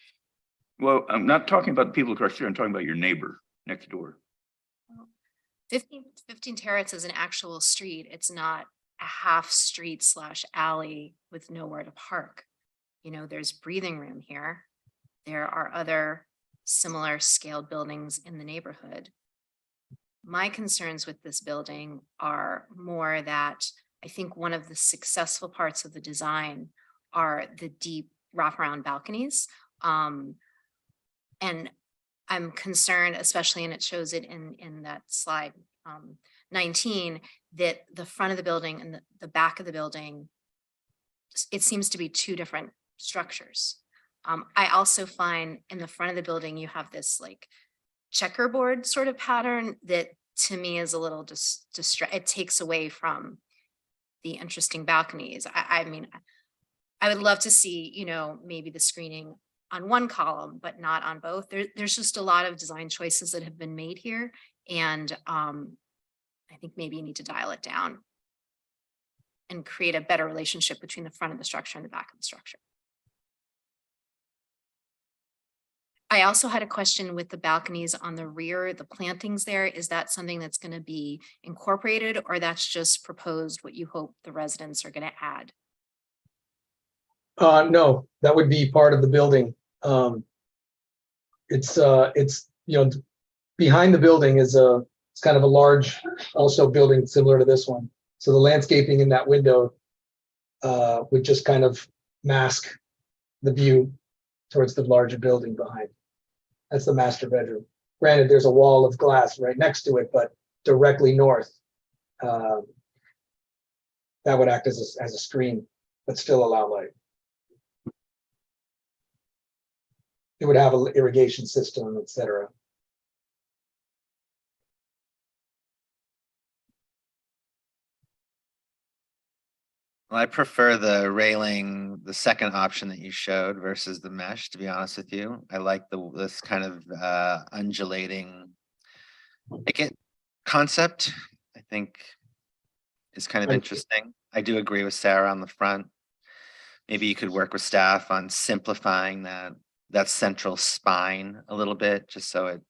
Well, I'm not talking about the people across the street. I'm talking about your neighbor next door. 15 Terrace is an actual street. It's not a half street / alley with nowhere to park. You know, there's breathing room here. There are other similar scaled buildings in the neighborhood. My concerns with this building are more that I think one of the successful parts of the design are the deep wraparound balconies. And I'm concerned, especially, and it shows it in that slide 19, that the front of the building and the back of the building, it seems to be 2 different structures. I also find in the front of the building, you have this like checkerboard sort of pattern that to me is a little it takes away from the interesting balconies. I mean, I would love to see, you know, maybe the screening on one column, but not on both. There's just a lot of design choices that have been made here. And I think maybe you need to dial it down and create a better relationship between the front of the structure and the back of the structure. I also had a question with the balconies on the rear, the plantings there. Is that something that's going to be incorporated, or that's just proposed what you hope the residents are going to add? No, that would be part of the building. It's you know, behind the building is it's kind of a large also building similar to this one. So the landscaping in that window would just kind of mask the view towards the larger building behind. That's the master bedroom. Granted, there's a wall of glass right next to it, but directly north, that would act as a screen, but still allow light. It would have an irrigation system, et cetera. Well, I prefer the railing, the second option that you showed versus the mesh, to be honest with you. I like this kind of undulating picket concept. I think is kind of interesting. I do agree with Sarah on the front. Maybe you could work with staff on simplifying that central spine a little bit, just so it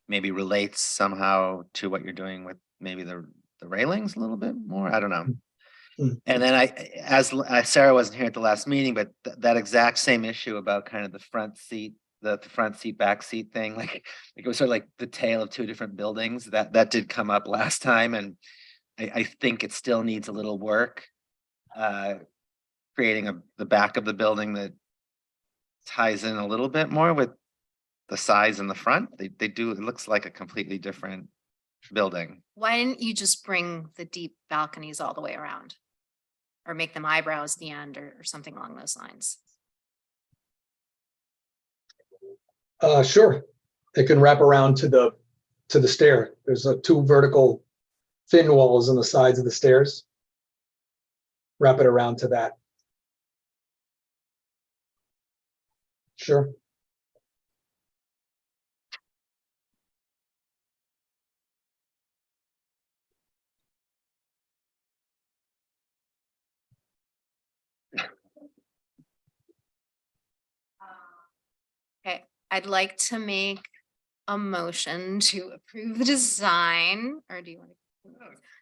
maybe relates somehow to what you're doing with maybe the railings a little bit more. I don't know. And then as Sarah wasn't here at the last meeting, but that exact same issue about kind of the front seat, the front seat, back seat thing, like it was sort of like the tale of 2 different buildings that did come up last time. And I think it still needs a little work, creating the back of the building that ties in a little bit more with the size in the front. They do, it looks like a completely different building. Why didn't you just bring the deep balconies all the way around? Or make them eyebrows at the end or something along those lines? Sure. It can wrap around to the stair. There's 2 vertical thin walls on the sides of the stairs. Wrap it around to that. Sure. I'd like to make a motion to approve the design, or do you want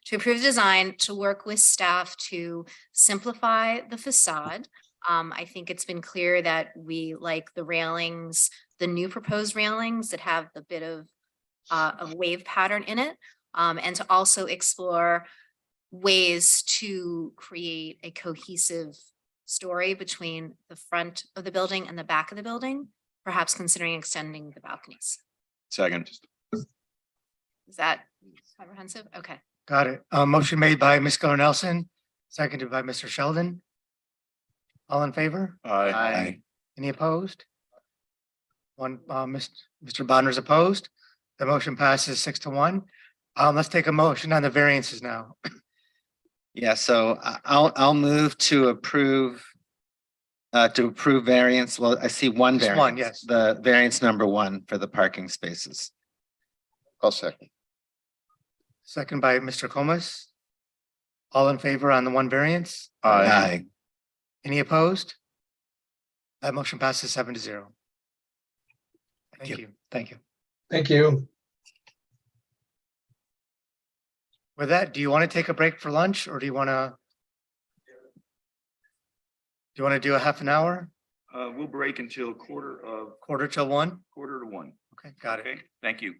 to approve the design to work with staff to simplify the facade? I think it's been clear that we like the railings, the new proposed railings that have the bit of a wave pattern in it, and to also explore ways to create a cohesive story between the front of the building and the back of the building, perhaps considering extending the balconies. Second. Is that comprehensive? Okay. Got it. Motion made by Ms. Keller Nelson, seconded by Mr. Sheldon. All in favor? Aye. Any opposed? One, Mr. Bonner's opposed. The motion passes 6-1. Let's take a motion on the variances now. Yeah, so I'll move to approve variance. Well, I see one Just variance. one, yes. The variance number 1 for the parking spaces. I'll second. Second by Mr. Comas. All in favor on the one variance? Aye. Any opposed? That motion passes 7-0. Thank you. Thank you. Thank you. With that, do you want to take a break for lunch or do you want to do a half an hour? We'll break until quarter Till 1? to 1. Okay, got it. Okay, thank you.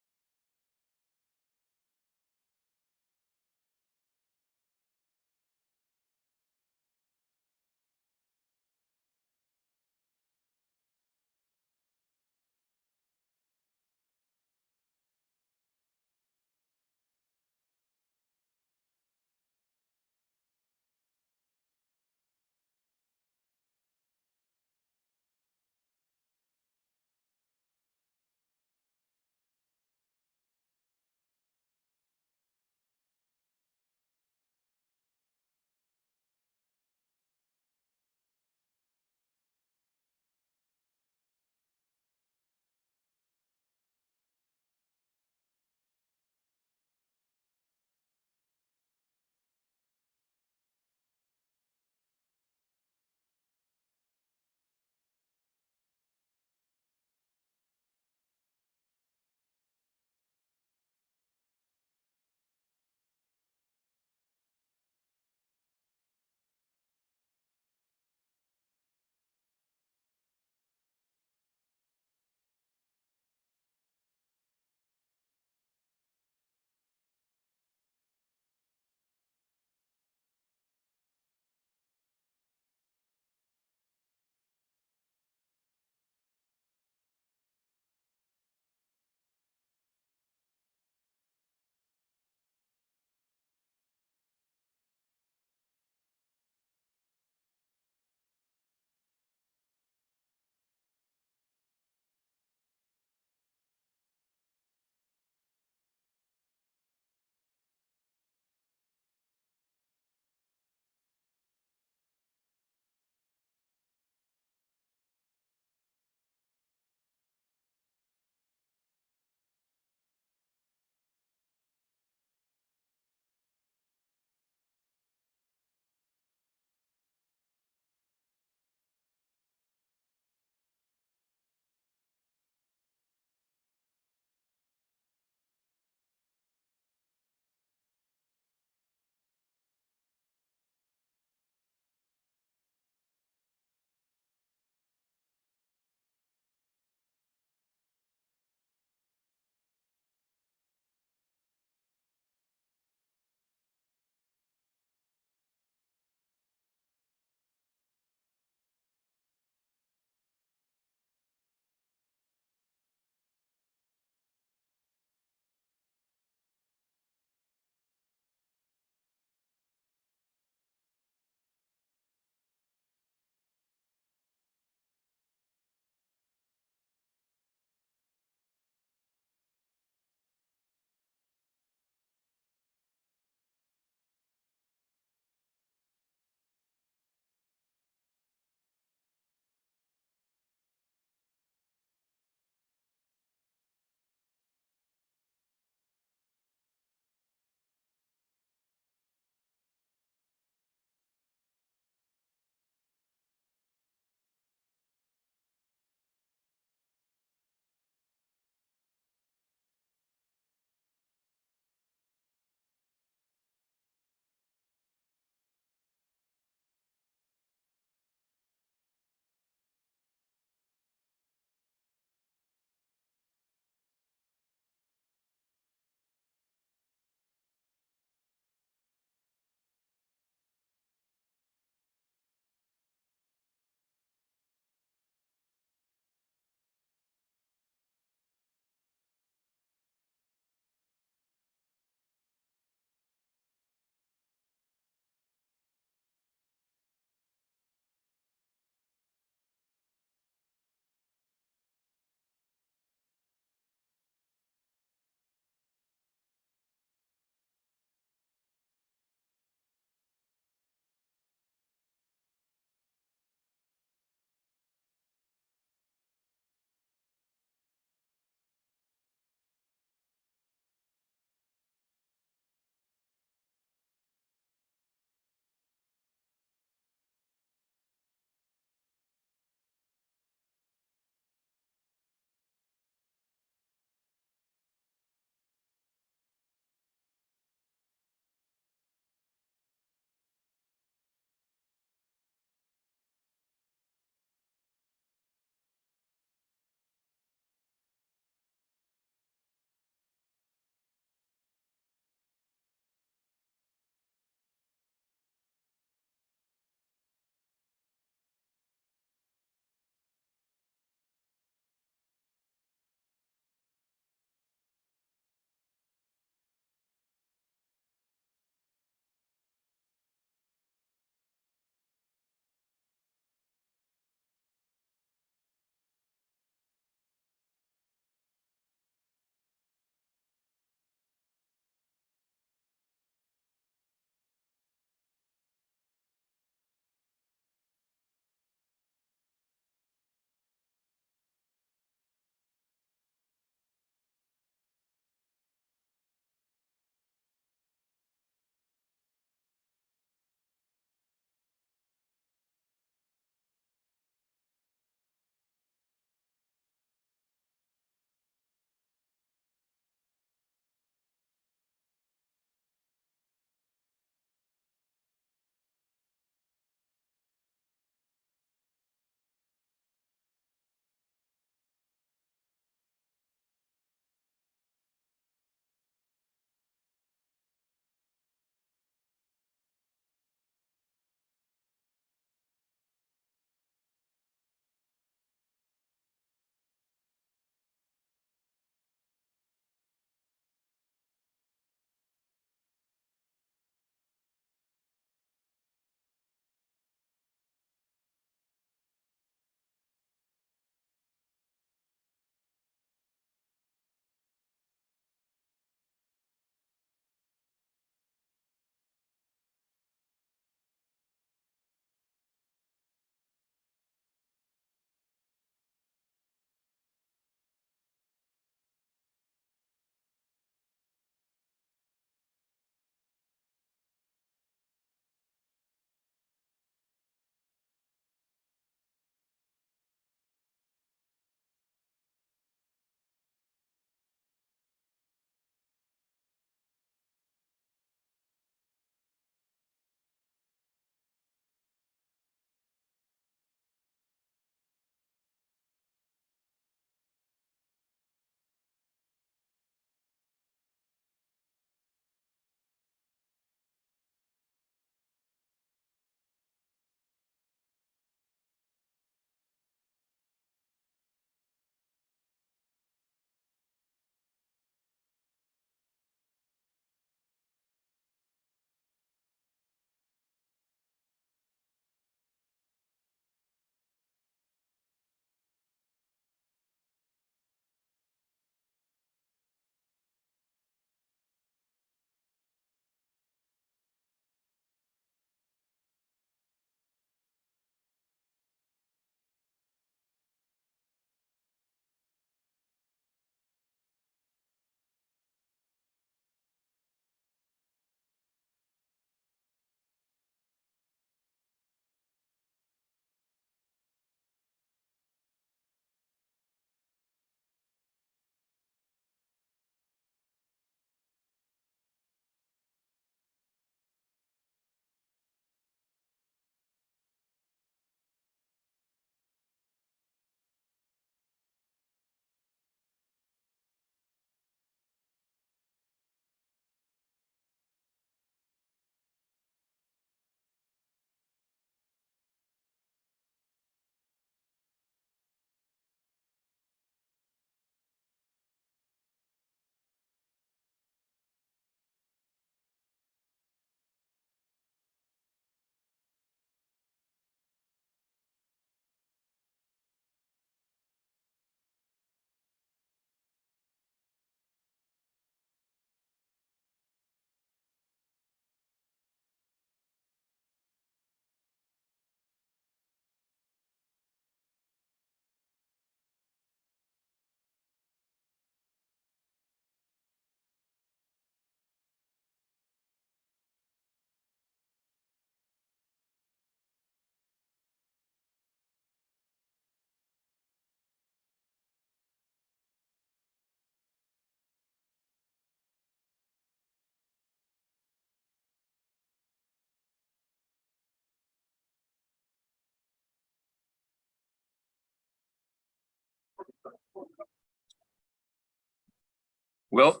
Well,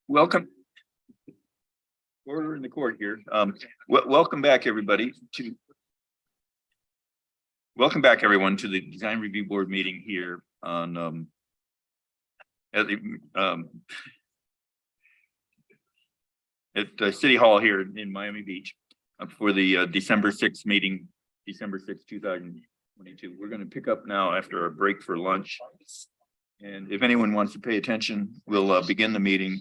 welcome. Order in the court here. Welcome back, everybody, to. Welcome back, everyone, to the Design Review Board meeting here on at City Hall here in Miami Beach for the December 6th meeting, December 6th, 2022. We're going to pick up now after a break for lunch. And if anyone wants to pay attention, we'll begin the meeting,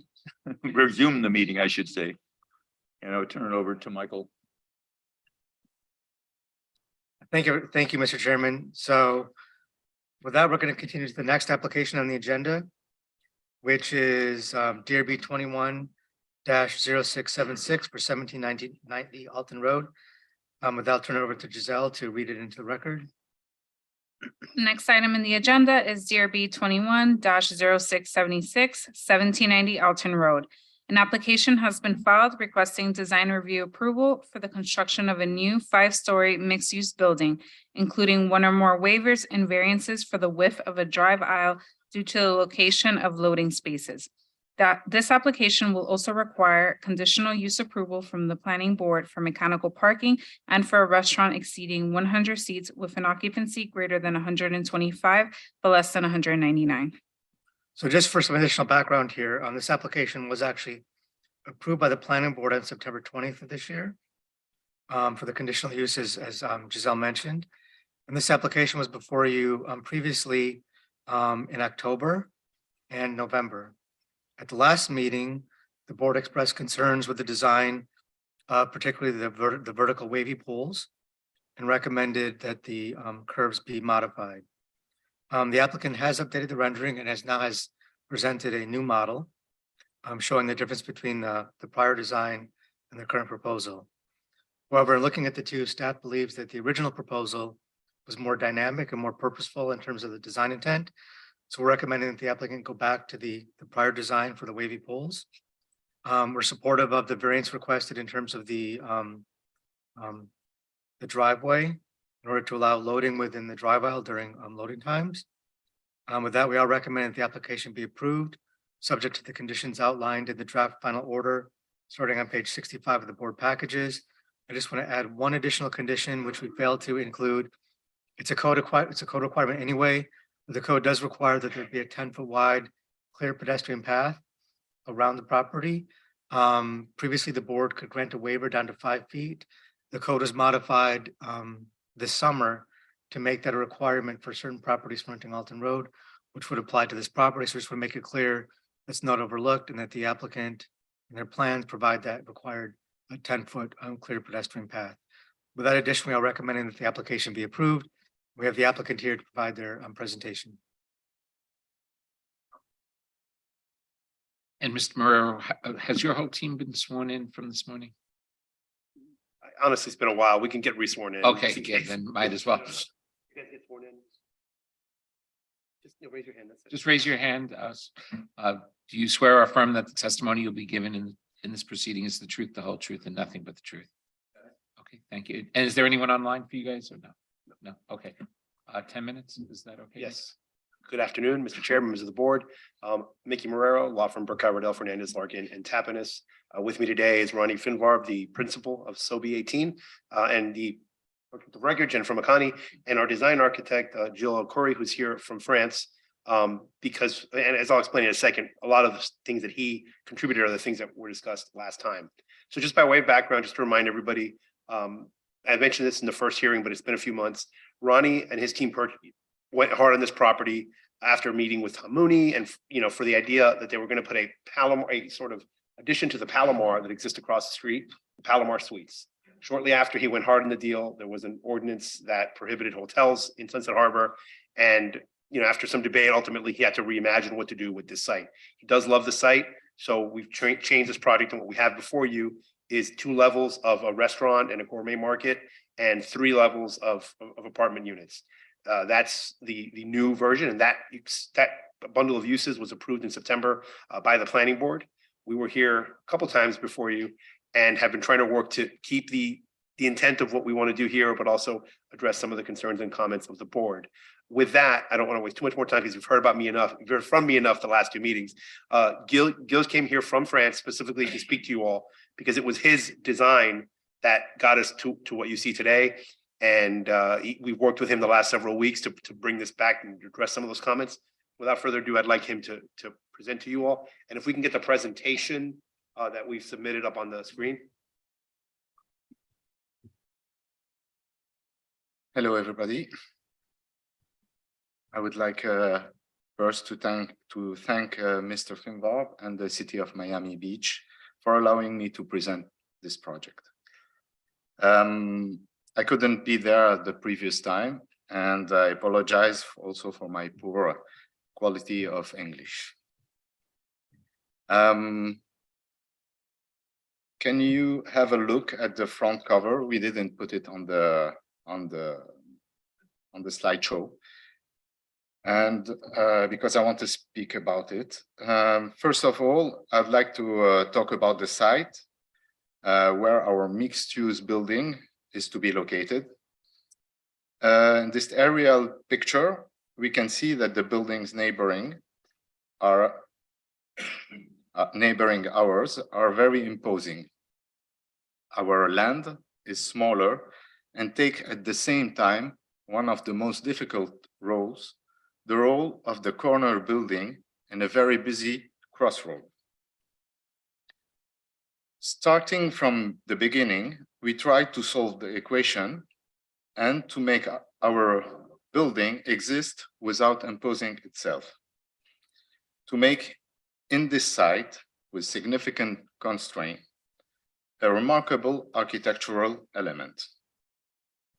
resume the meeting, I should say. And I would turn it over to Michael. Thank you, Mr. Chairman. So with that, we're going to continue to the next application on the agenda, which is DRB 21-0676 for 1790 Alton Road. With that, I'll turn it over to Giselle to read it into the record. Next item in the agenda is DRB 21-0676, 1790 Alton Road. An application has been filed requesting design review approval for the construction of a new 5-story mixed-use building, including one or more waivers and variances for the width of a drive aisle due to the location of loading spaces. This application will also require conditional use approval from the planning board for mechanical parking and for a restaurant exceeding 100 seats with an occupancy greater than 125 but less than 199. So just for some additional background here, this application was actually approved by the planning board on September 20th of this year for the conditional uses, as Giselle mentioned. And this application was before you previously in October and November. At the last meeting, the board expressed concerns with the design, particularly the vertical wavy pools, and recommended that the curves be modified. The applicant has updated the rendering and has presented a new model showing the difference between the prior design and the current proposal. However, looking at the two, staff believes that the original proposal was more dynamic and more purposeful in terms of the design intent. So we're recommending that the applicant go back to the prior design for the wavy poles. We're supportive of the variance requested in terms of the driveway in order to allow loading within the drive aisle during loading times. With that, we are recommending that the application be approved, subject to the conditions outlined in the draft final order, starting on page 65 of the board packages. I just want to add one additional condition, which we failed to include. It's a code requirement anyway. The code does require that there be a 10-foot wide clear pedestrian path around the property. Previously, the board could grant a waiver down to 5 feet. The code was modified this summer to make that a requirement for certain properties fronting Alton Road, which would apply to this property. So we just want to make it clear that's not overlooked and that the applicant and their plans provide that required a 10-foot clear pedestrian path. With that addition, we are recommending that the application be approved. We have the applicant here to provide their presentation. And Mr. Marrero, has your whole team been sworn in from this morning? Honestly, it's been a while. We can get re-sworn in. Okay, yeah, then might as well. You guys get sworn in? Just raise your hand. That's it. Just raise your hand. Do you swear or affirm that the testimony you'll be given in this proceeding is the truth, the whole truth, and nothing but the truth? Okay, thank you. And is there anyone online for you guys or no? No, okay. 10 minutes, is that okay? Yes. Good afternoon, Mr. Chair, members of the board. Mickey Marrero, law firm Burkhardt, Riddell, Fernandez, Larkin, and Tapinis. With me today is Ronnie Finvarb, the principal of SOBI 18, and the record, Jennifer McConney, and our design architect, Jill Okori, who's here from France. Because, and as I'll explain in a second, a lot of the things that he contributed are the things that were discussed last time. So just by way of background, just to remind everybody, I mentioned this in the first hearing, but it's been a few months. Ronnie and his team went hard on this property after meeting with Tom Mooney and, for the idea that they were going to put a sort of addition to the Palomar that exists across the street, the Palomar Suites. Shortly after he went hard on the deal, there was an ordinance that prohibited hotels in Sunset Harbor. And, after some debate, ultimately he had to reimagine what to do with this site. He does love the site. So we've changed this project, and what we have before you is 2 levels of a restaurant and a gourmet market and 3 levels of apartment units. That's the new version, and that bundle of uses was approved in September by the planning board. We were here a couple times before you and have been trying to work to keep the the intent of what we want to do here, but also address some of the concerns and comments of the board. With that, I don't want to waste too much more time because you've heard about me enough, you've heard from me enough the last two meetings. Gil came here from France specifically to speak to you all because it was his design that got us to what you see today. And we've worked with him the last several weeks to bring this back and address some of those comments. Without further ado, I'd like him to present to you all. And if we can get the presentation that we've submitted up on the screen. Hello, everybody. I would like first to thank Mr. Finbar and the City of Miami Beach for allowing me to present this project. I couldn't be there the previous time, and I apologize also for my poor quality of English. Can you have a look at the front cover? We didn't put it on the slideshow, and because I want to speak about it. First of all, I'd like to talk about the site where our mixed-use building is to be located. In this aerial picture, we can see that the buildings neighboring ours are very imposing. Our land is smaller and take at the same time one of the most difficult roles, the role of the corner building in a very busy crossroad. Starting from the beginning, we tried to solve the equation and to make our building exist without imposing itself. To make in this site with significant constraint, a remarkable architectural element,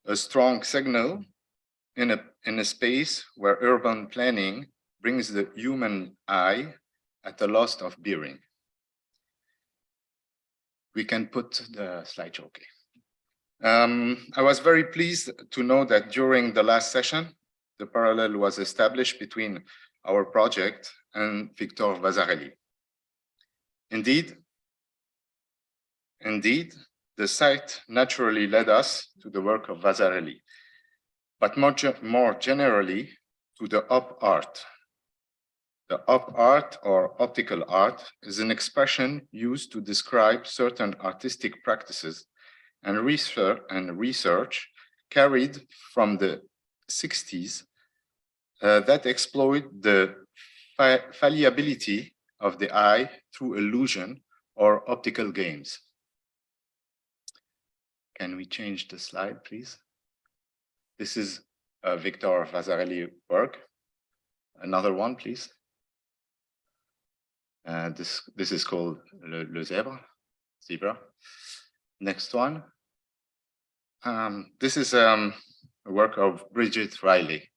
a strong signal in a space where urban planning brings the human eye at a loss of bearing. We can put the slideshow, okay. I was very pleased to know that during the last session, the parallel was established between our project and Victor Vasarely. Indeed, the site naturally led us to the work of Vasarely, but more generally to the op art. The op art or optical art is an expression used to describe certain artistic practices and research carried from the 60s that exploit the fallibility of the eye through illusion or optical games. Can we change the slide, please? This is Victor Vasarely work. Another one, please. This is called Le Zebra. Next one. This is a work of Bridget Riley.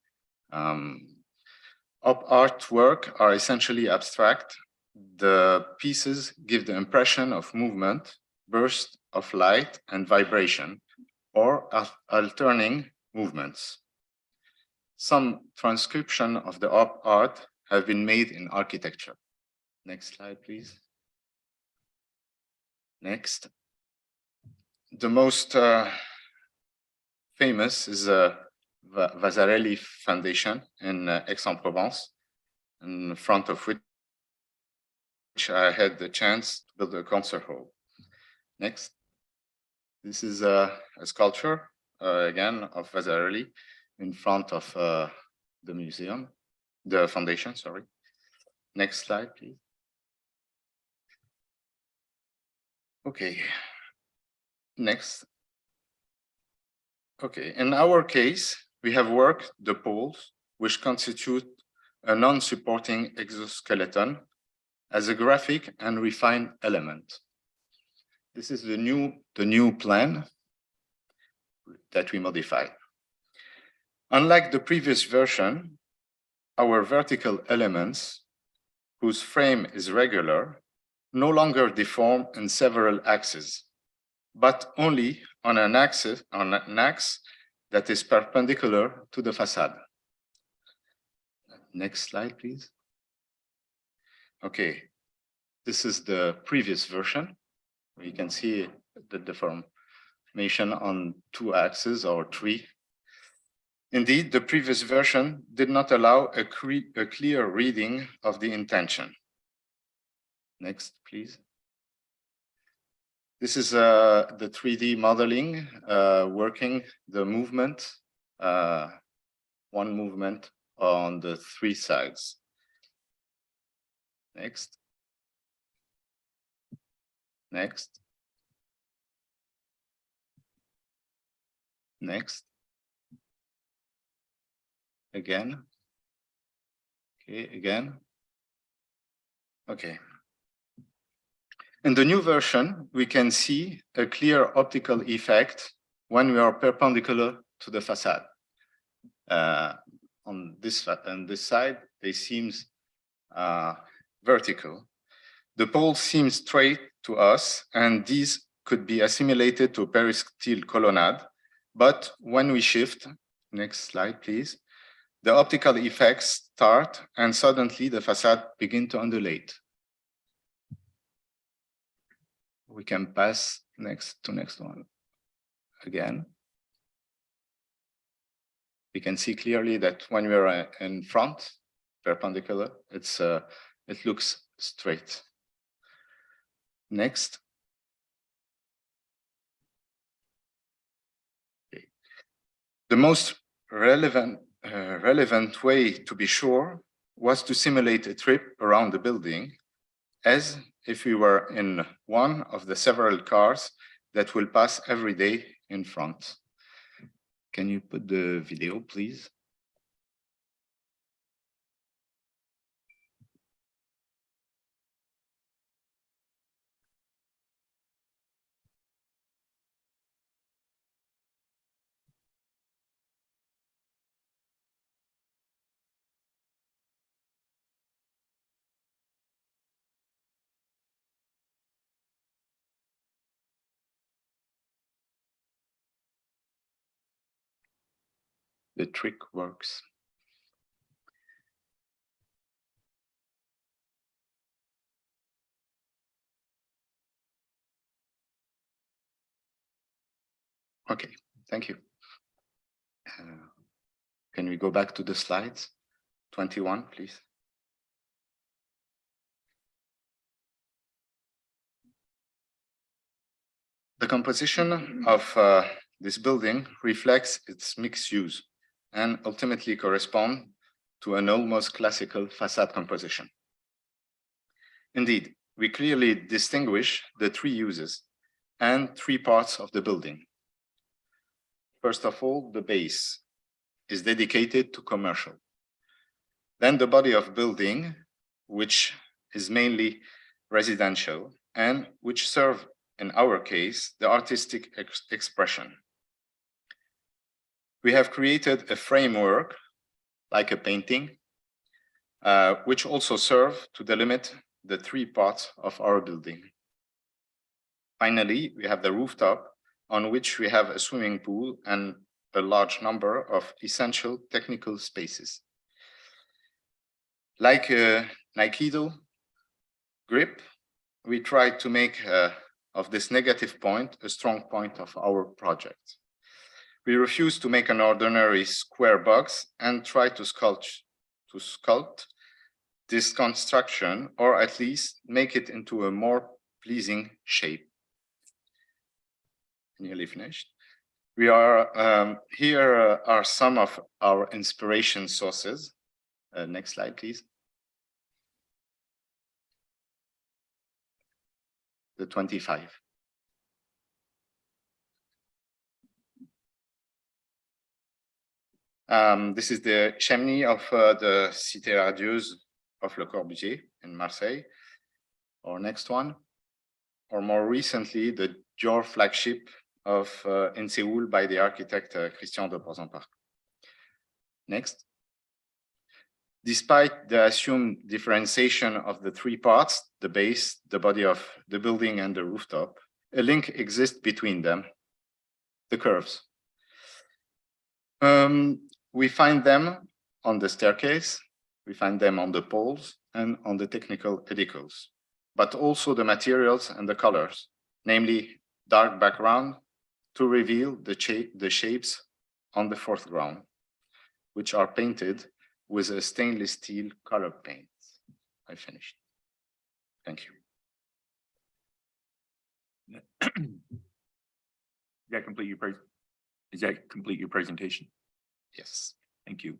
Op art work are essentially abstract. The pieces give the impression of movement, burst of light and vibration, or alternating movements. Some transcription of the op art have been made in architecture. Next slide, please. Next. The most famous is the Vasarely Foundation in Aix-en-Provence, in front of which I had the chance to build a concert hall. Next. This is a sculpture, again, of Vasarely in front of the museum, the foundation, sorry. Next slide, please. Okay. Next. Okay, in our case, we have worked the poles, which constitute a non-supporting exoskeleton, as a graphic and refined element. This is the new plan that we modified. Unlike the previous version, our vertical elements, whose frame is regular, no longer deform in several axes, but only on an axe that is perpendicular to the facade. Next slide, please. Okay, this is the previous version. You can see the information on 2 axes or 3. Indeed, the previous version did not allow a clear reading of the intention. Next, please. This is the 3D modeling working the movement, one movement on the 3 sides. Next. Next. Next. Again. Okay, again. Okay. In the new version, we can see a clear optical effect when we are perpendicular to the facade. On this side, they seem vertical. The poles seem straight to us, and these could be assimilated to a peristyle colonnade. But when we shift, next slide, please, the optical effects start, and suddenly the facade begins to undulate. We can pass next one. Again. We can see clearly that when we are in front, perpendicular, it looks straight. Next. Okay. The most relevant way to be sure was to simulate a trip around the building as if we were in one of the several cars that will pass every day in front. Can you put the video, please? The trick works. Okay, thank you. Can we go back to the slides? 21, please. The composition of this building reflects its mixed use and ultimately correspond to an almost classical facade composition. Indeed, we clearly distinguish the 3 uses and 3 parts of the building. First of all, the base is dedicated to commercial. Then the body of building, which is mainly residential and which serve, in our case, the artistic expression. We have created a framework, like a painting, which also serve to delimit the 3 parts of our building. Finally, we have the rooftop, on which we have a swimming pool and a large number of essential technical spaces. Like a Aikido grip, we try to make of this negative point a strong point of our project. We refuse to make an ordinary square box and try to sculpt this construction, or at least make it into a more pleasing shape. Nearly finished. We are here are some of our inspiration sources. Next slide, please. The 25. This is the chimney of the Cité Radieuse of Le Corbusier in Marseille. Or next one. Or more recently, the Dior flagship of in Seoul by the architect Christian de Porzenparc. Next. Despite the assumed differentiation of the 3 parts, the base, the body of the building, and the rooftop, a link exists between them, the curves. We find them on the staircase, we find them on the poles, and on the technical pedicles, but also the materials and the colors, namely dark background to reveal the shapes on the fourth ground, which are painted with a stainless steel color paint. I finished. Thank you. Does that complete your presentation? Yes. Thank you.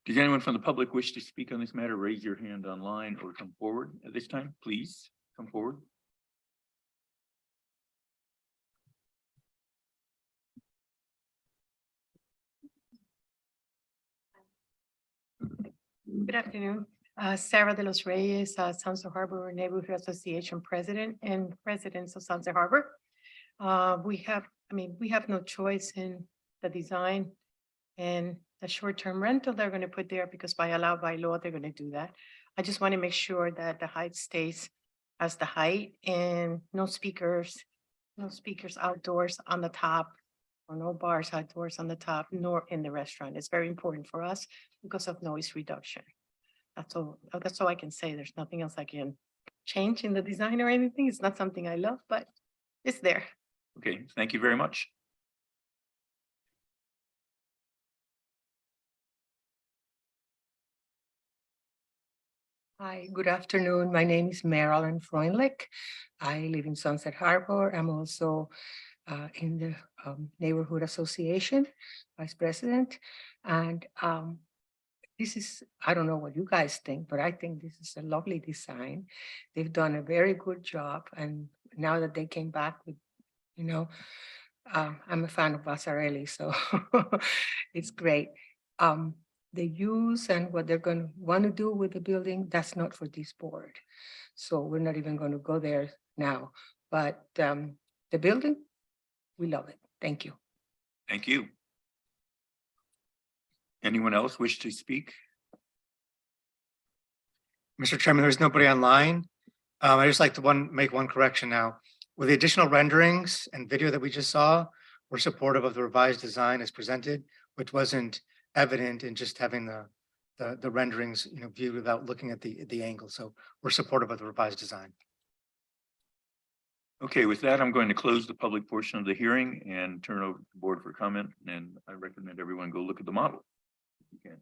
Does anyone from the public wish to speak on this matter? Raise your hand online or come forward at this time. Please come forward. Good afternoon. Sarah de los Reyes, Sunset Harbor Neighborhood Association President and Presidents of Sunset Harbor. We have no choice in the design and the short-term rental they're going to put there because by law, they're going to do that. I just want to make sure that the height stays as the height and no speakers outdoors on the top or no bars outdoors on the top, nor in the restaurant. It's very important for us because of noise reduction. That's all I can say. There's nothing else I can change in the design or anything. It's not something I love, but it's there. Okay, thank you very much. Hi, good afternoon. My name is Marilyn Freundlich. I live in Sunset Harbor. I'm also in the Neighborhood Association Vice President. And this is, I don't know what you guys think, but I think this is a lovely design. They've done a very good job. And now that they came back with, I'm a fan of Vasarely, so it's great. The use and what they're going to want to do with the building, that's not for this board. So we're not even going to go there now. But the building, we love it. Thank you. Thank you. Anyone else wish to speak? Mr. Chairman, there's nobody online. I just like to make one correction now. With the additional renderings and video that we just saw, we're supportive of the revised design as presented, which wasn't evident in just having the renderings, viewed without looking at the angle. So we're supportive of the revised design. Okay, with that, I'm going to close the public portion of the hearing and turn over to the board for comment. And I recommend everyone go look at the model. If you can.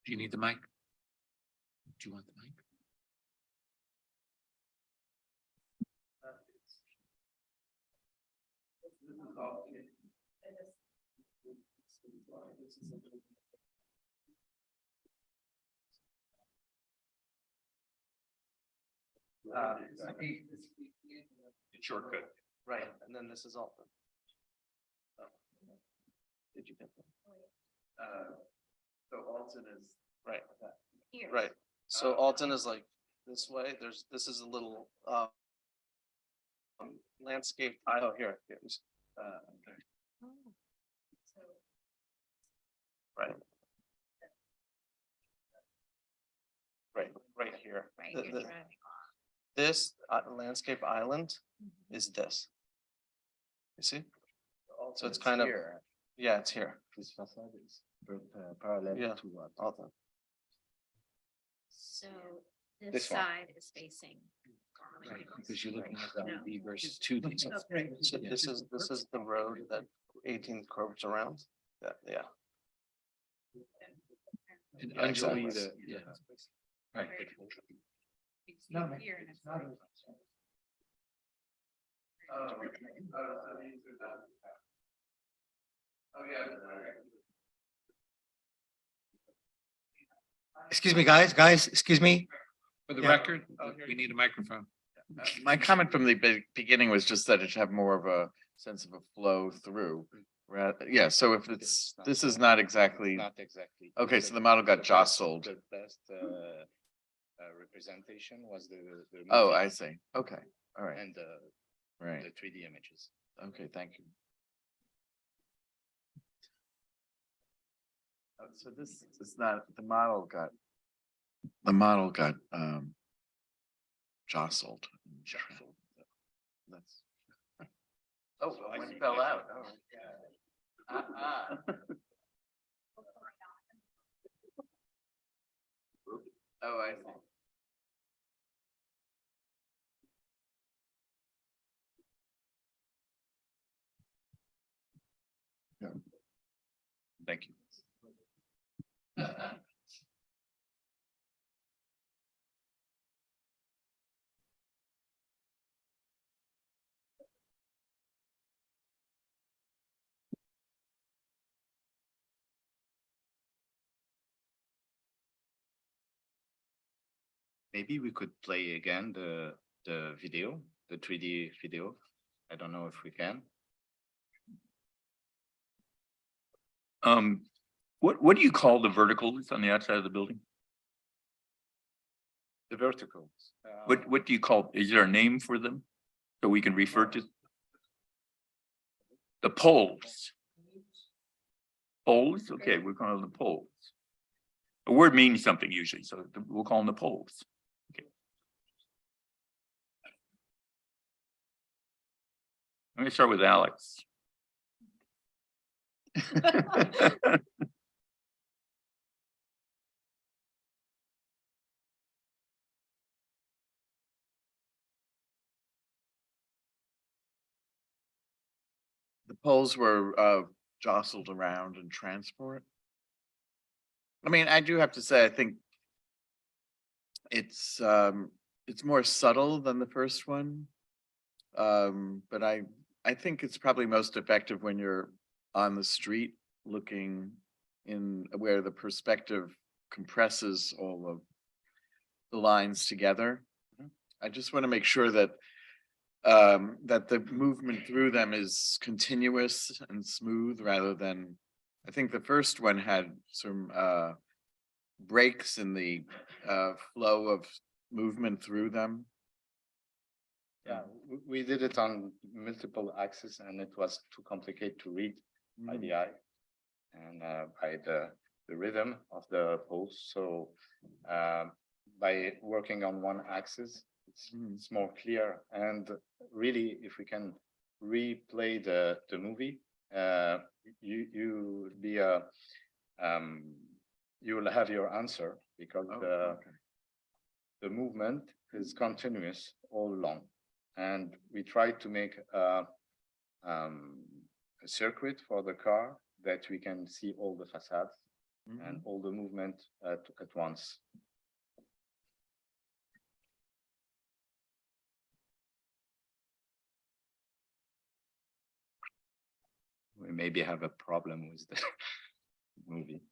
Do you need the mic? Do you want the mic? Shortcut. Right, and then this is all. Did you get that? So Alton is Right, here. right. So Alton is like this way. This is a little landscape. Oh, here. Okay. Right. Right here. This landscape island is this. You see? So it's kind of, yeah, it's here. This facade is parallel Yeah. to what? Alton. So this This one. side is facing. Right, because you're looking at the B versus 2D. So this is the road that 18 curves around. Yeah. And Yeah, exactly. Anjali, yeah. Right. No, Excuse me, excuse me. For the Yeah. record, we need a microphone. My comment from the beginning was just that it should have more of a sense of a flow through. Yeah, so if it's, this is not exactly, Not exactly. okay, so the model got jostled. The best representation was the. Oh, movie I see. Okay, all right, And right. the 3D images. Okay, thank you. So this is not, the model got jostled. That's. Oh, one fell out. Oh, I see. Yeah. Thank you. Maybe we could play again the video, the 3D video. I don't know if we can. What do you call the verticals on the outside of the building? The verticals. What do you call, is there a name for them? So we can refer to? The poles. Poles, okay, we're calling them the poles. A word means something usually, so we'll call them the poles. Okay. Let me start with Alex. The poles were jostled around in transport. I mean, I do have to say, I think it's more subtle than the first one. But I think it's probably most effective when you're on the street looking in where the perspective compresses all of the lines together. I just want to make sure that that the movement through them is continuous and smooth rather than, I think the first one had some breaks in the flow of movement through them. Yeah, we did it on multiple axes and it was too complicated to read by the eye and by the rhythm of the pulse. So by working on one axis, it's more clear. And really, if we can replay the movie, you will have your answer because the movement is continuous all along. And we try to make a circuit for the car that we can see all the facades and all the movement at once. We maybe have a problem with the movie.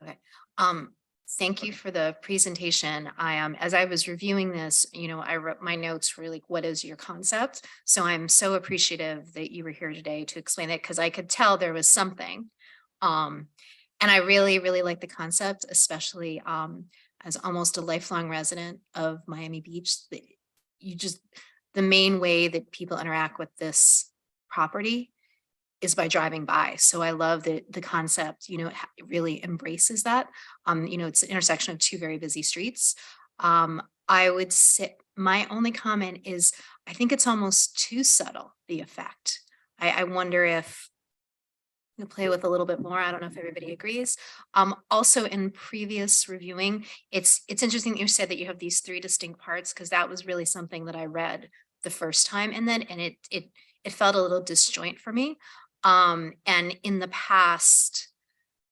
Okay. Thank you for the presentation. As I was reviewing this, I wrote my notes really, what is your concept? So I'm so appreciative that you were here today to explain it because I could tell there was something. And I really, really like the concept, especially as almost a lifelong resident of Miami Beach. The main way that people interact with this property is by driving by. So I love that the concept, it really embraces that. It's an intersection of two very busy streets. I would say my only comment is I think it's almost too subtle, the effect. I wonder if you play with a little bit more. I don't know if everybody agrees. Also in previous reviewing, it's interesting that you said that you have these three distinct parts because that was really something that I read the first time and it felt a little disjoint for me. And in the past,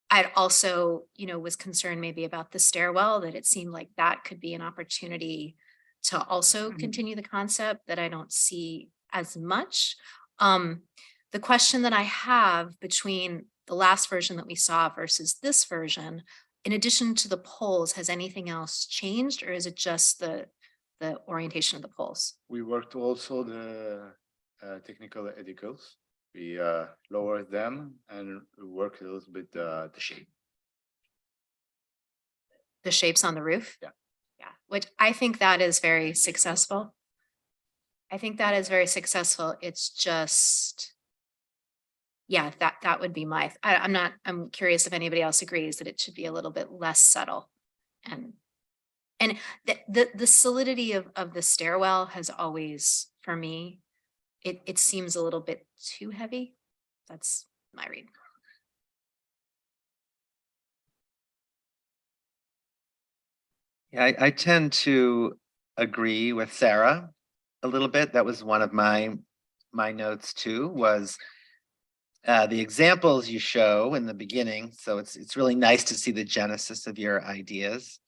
I'd also, was concerned maybe about the stairwell, that it seemed like that could be an opportunity to also continue the concept that I don't see as much. The The question that I have between the last version that we saw versus this version, in addition to the poles, has anything else changed, or is it just the orientation of the poles? We worked also the technical edicles. We lowered them and worked a little bit the shape. The shapes on the roof? Yeah. Yeah, which I think that is very successful. I think that is very successful. It's just, yeah, that would be my, I'm curious if anybody else agrees that it should be a little bit less subtle. And the solidity of the stairwell has always, for me, it seems a little bit too heavy. That's my read. Yeah, I tend to agree with Sarah a little bit. That was one of my notes too, was the examples you show in the beginning. So it's really nice to see the genesis of your ideas.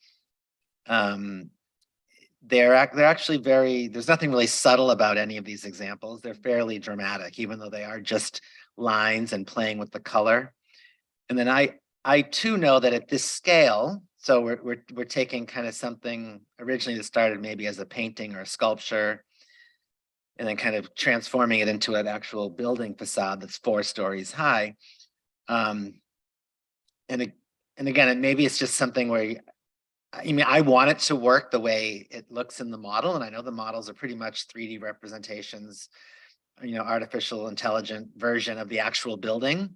They're actually there's nothing really subtle about any of these examples. They're fairly dramatic, even though they are just lines and playing with the color. And then I too know that at this scale, so we're taking kind of something originally that started maybe as a painting or a sculpture, and then kind of transforming it into an actual building facade that's 4 stories high. And again, maybe it's just something where, I mean, I want it to work the way it looks in the model, and I know the models are pretty much 3D representations, artificial intelligent version of the actual building.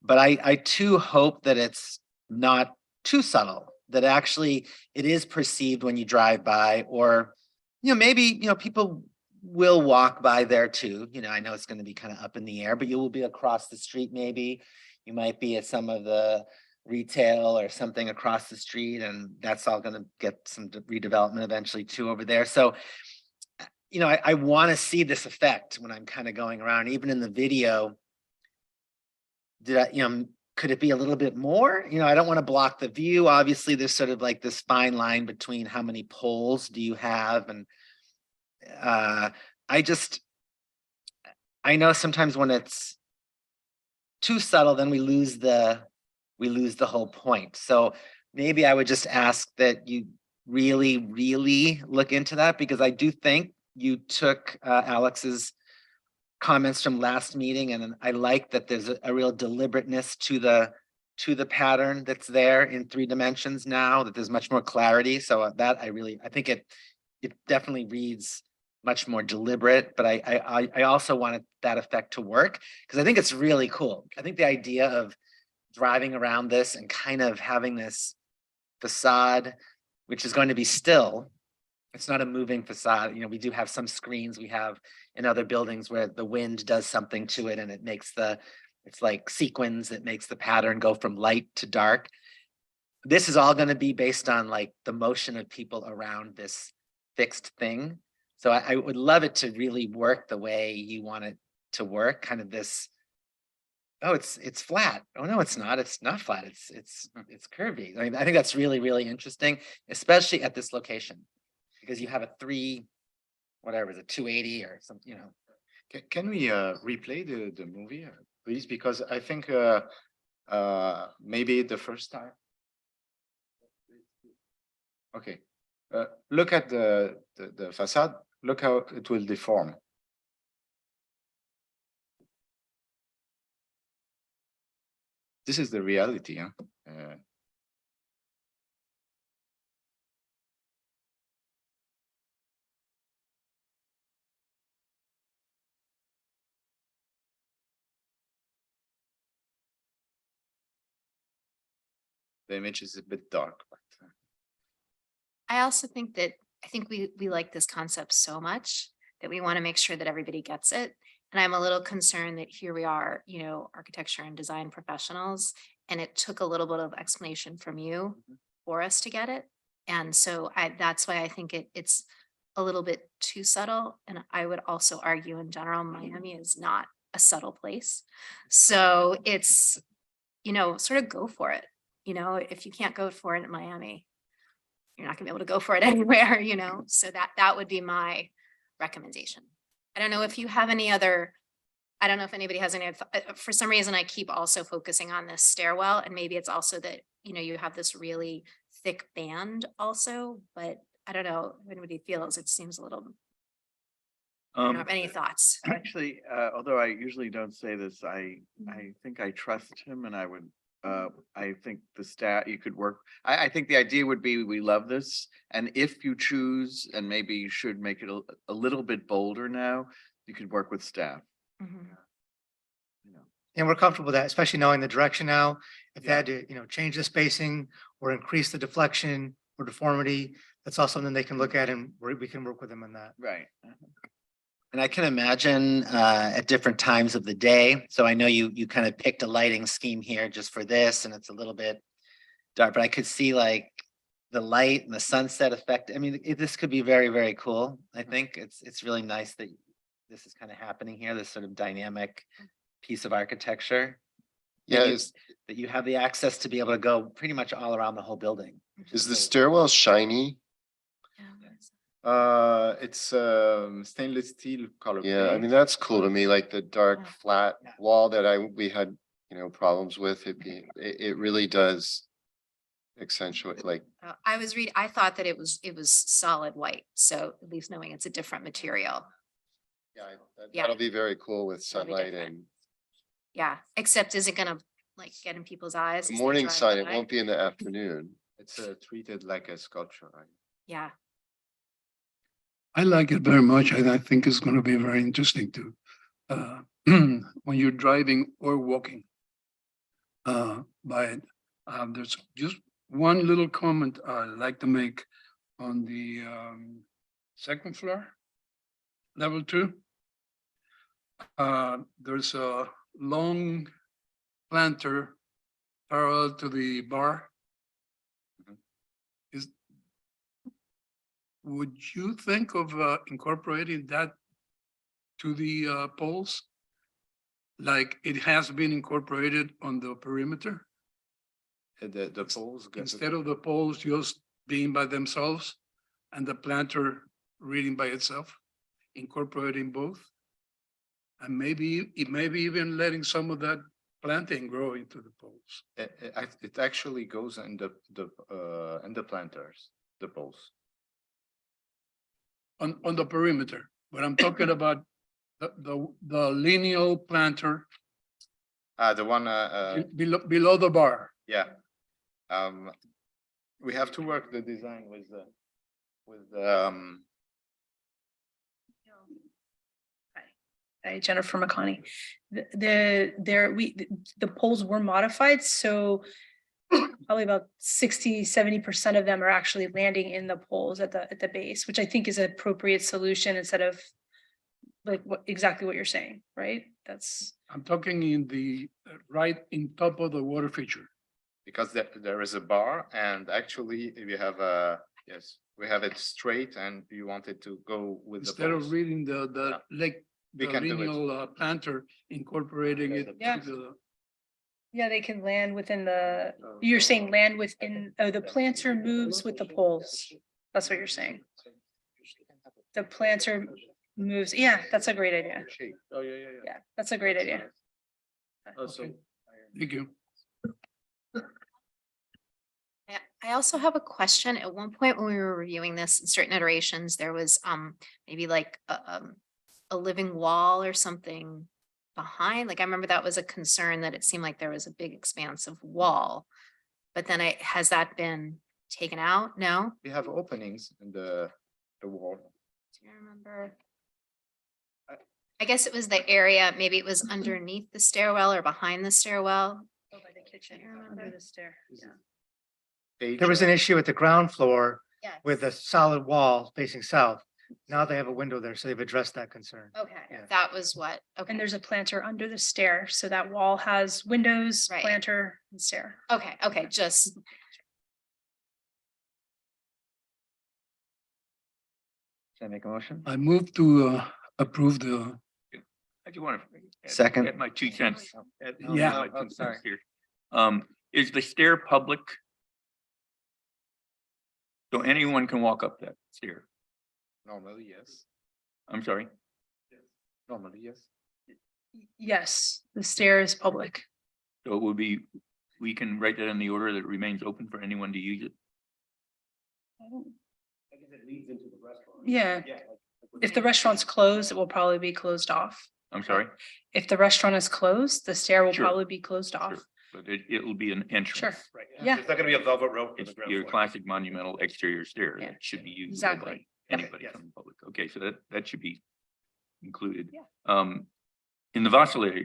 But I too hope that it's not too subtle, that actually it is perceived when you drive by, or, maybe, people will walk by there too. I know it's going to be kind of up in the air, but you will be across the street. Maybe you might be at some of the retail or something across the street, and that's all going to get some redevelopment eventually too over there. So, I want to see this effect when I'm kind of going around. Even in the video, could it be a little bit more? I don't want to block the view. Obviously, there's sort of like this fine line between how many poles do you have, and I know sometimes when it's too subtle, then we lose the whole point. So maybe I would just ask that you really, really look into that, because I do think you took Alex's comments from last meeting, and I like that there's a real deliberateness to the pattern that's there in 3 dimensions now, that there's much more clarity. So that I think it definitely reads much more deliberate, but I also wanted that effect to work, because I think it's really cool. I think the idea of driving around this and kind of having this facade, which is going to be still, it's not a moving facade. We do have some screens we have in other buildings where the wind does something to it, and it makes it's like sequins that makes the pattern go from light to dark. This is all going to be based on like the motion of people around this fixed thing. So I would love it to really work the way you want it to work. Kind of this, oh, it's flat. Oh no, it's not. It's not flat. It's curvy. I mean, I think that's really, really interesting, especially at this location, because you have a 3, whatever, is it 280 or something, Can we replay the movie, please? Because I think maybe the first time. Okay, look at the facade. Look how it will deform. This is the reality, huh? The image is a bit dark, but I also think that, we like this concept so much that we want to make sure that everybody gets it. And I'm a little concerned that here we are, architecture and design professionals, and it took a little bit of explanation from you for us to get it. And so that's why I think it's a little bit too subtle. And I would also argue in general, Miami is not a subtle place. So it's, sort of go for it. If you can't go for it in Miami, you're not gonna be able to go for it anywhere, so that would be my recommendation. I don't know if you have any other I don't know if anybody has any, for some reason, I keep also focusing on this stairwell, and maybe it's also that, you know, you have this really thick band also, but I don't know if anybody feels, it seems a little, I don't have any thoughts. Actually, although I usually don't say this, I think I trust him and I would, I think the staff, you could work. I think the idea would be, we love this. And if you choose, and maybe you should make it a little bit bolder now, you could work with staff. And we're comfortable with that, especially knowing the direction now. If they had to, change the spacing or increase the deflection or deformity, that's all something they can look at, and we can work with them on that. Right. And I can imagine at different times of the day. So I know you kind of picked a lighting scheme here just for this, and it's a little bit dark, but I could see like the light and the sunset effect. I mean, this could be very, very cool. I think it's really nice that this is kind of happening here, this sort of dynamic piece of architecture. Yeah, That you have the access to be able to go pretty much all around the whole building. is the stairwell shiny? It's stainless steel color. Yeah, I paint. mean, that's cool to me, like the dark, flat wall that we had, problems with. It really does accentuate, like, I thought that it was solid white, so at least knowing it's a different material. yeah, Yeah. that'll be very cool with That'll be sunlight different. and Yeah, except is it gonna like get in people's eyes? the as they morning drive sun. It by? won't be in the afternoon. It's treated like a sculpture, right? Yeah. I like it very much, and I think it's going to be very interesting to when you're driving or walking by it. There's just one little comment I'd like to make on the second floor, level 2. There's a long planter parallel to the bar. Would you think of incorporating that to the poles? Like it has been incorporated on the perimeter? The poles. Instead of the poles just being by themselves and the planter reading by itself, incorporating both? And maybe even letting some of that planting grow into the poles. It actually goes in the planters, the poles. On the perimeter, but I'm talking about the lineal planter The one, below the bar. yeah. We have to work the design with Hi, Jennifer McConney. The poles were modified, so probably about 60-70% of them are actually landing in the poles at the base, which I think is an appropriate solution instead of like exactly what you're saying, right? I'm talking in the right in top of the water feature. because there is a bar, and actually we have we have it straight, and you want it to go with Instead the of poles. reading the We can do it. lineal planter, incorporating it Yeah. to the. Yeah, they can land within you're saying land within, the planter moves with the poles. That's what you're saying. The planter moves, yeah, that's a great idea. Oh, yeah. Yeah, that's a great idea. Also, Thank you. I also have a question. At one point when we were reviewing this in certain iterations, there was maybe like a living wall or something behind. Like I remember that was a concern, that it seemed like there was a big expanse of wall. But then has that been taken out? No? we have openings in the wall. Do you remember? I guess it was the area, maybe it was underneath the stairwell or behind the stairwell. Oh, by the kitchen, under the stair. There was an issue at the ground floor Yes. with a solid wall facing south. Now they have a window there, so they've addressed that concern. Okay, Yeah. that was what, okay. And there's a planter under the stair, so that wall has windows, Right. planter, and stair. Okay, just, Should I make a motion? I move to approve the. I do want to. Second. Add my 2 cents. Yeah. My 2 cents here. Is the stair public? So anyone can walk up that stair? Normally, yes. I'm sorry. Normally, yes. Yes, the stair is public. So it will be, we can write that in the order that it remains open for anyone to use it. Yeah. If the restaurant's closed, it will probably be closed off. I'm sorry? If the restaurant is closed, the stair will Sure. probably be closed off. Sure. But it will be an entrance. Sure. Right. Yeah. It's not gonna be a velvet rope. It's your classic monumental exterior stair Yeah. that should be used Exactly. by Yep. anybody from the public. Okay, so that should be included. Yeah. In the Vasile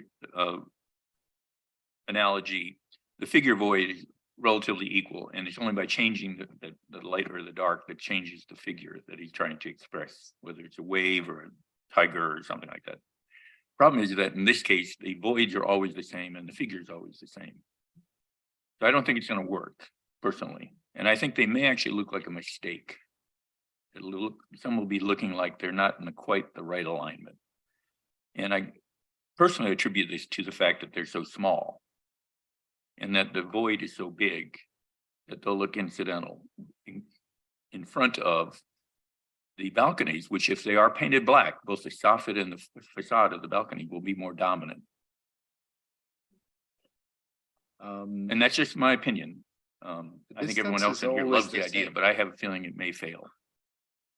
analogy, the figure void is relatively equal, and it's only by changing the light or the dark that changes the figure that he's trying to express, whether it's a wave or a tiger or something like that. Problem is that in this case, the voids are always the same and the figure is always the same. So I don't think it's going to work personally, and I think they may actually look like a mistake. Some will be looking like they're not in quite the right alignment, and I personally attribute this to the fact that they're so small, and that the void is so big that they'll look incidental in front of the balconies, which if they are painted black, both the soffit and the facade of the balcony will be more dominant. And that's just my opinion. I think everyone distance else is in here always loves the the idea, same. but I have a feeling it may fail.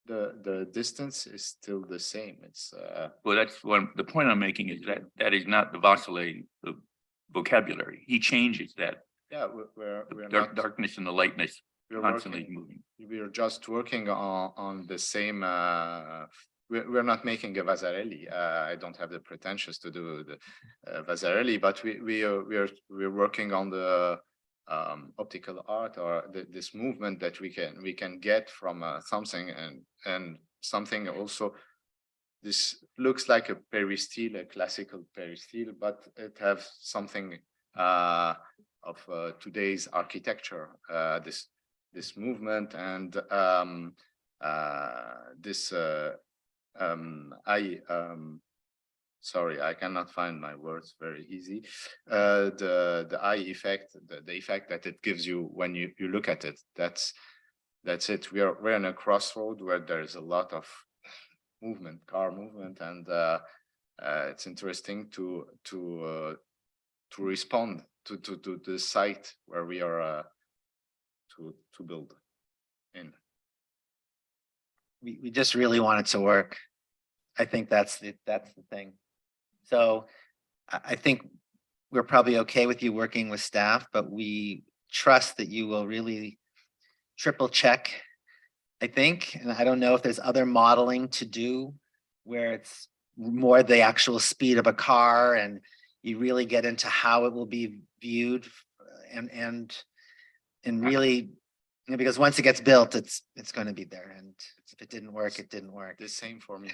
The distance is still the same. It's Well, that's the point I'm making is that is not the Vasile vocabulary. He changes that yeah, we're not darkness and the lightness we're constantly working, moving. we're just working on the same we're not making a Vasarely. I don't have the pretensions to do the Vasarely, but we're working on the optical art or this movement that we can get from something and something also. This looks like a peristyle, a classical peristyle, but it have something of today's architecture. This movement and this sorry, I cannot find my words very easy. The eye effect, the effect that it gives you when you look at it. That's it. We're in a crossroad where there's a lot of movement, car movement, and it's interesting to respond to the site where we are to build in. We just really want it to work. I think that's the thing. So I think we're probably okay with you working with staff, but we trust that you will really triple check, I think. And I don't know if there's other modeling to do where it's more the actual speed of a car and you really get into how it will be viewed and really, because once it gets built, it's going to be there. And if it didn't work, it didn't work. The same for me.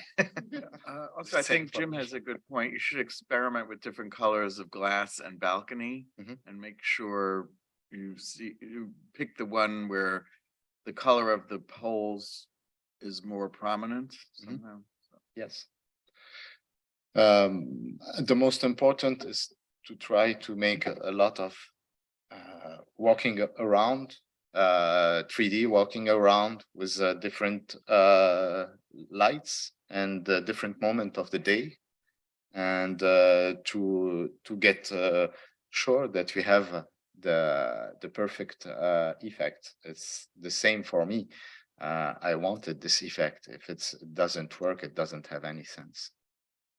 Also, I think Jim has a good point. You should experiment with different colors of glass and balcony and make sure you pick the one where the color of the poles is more prominent somehow. Yes. The most important is to try to make a lot of walking around 3D walking around with different lights and different moment of the day, and to get sure that we have the perfect effect. It's the same for me. I wanted this effect. If it doesn't work, it doesn't have any sense.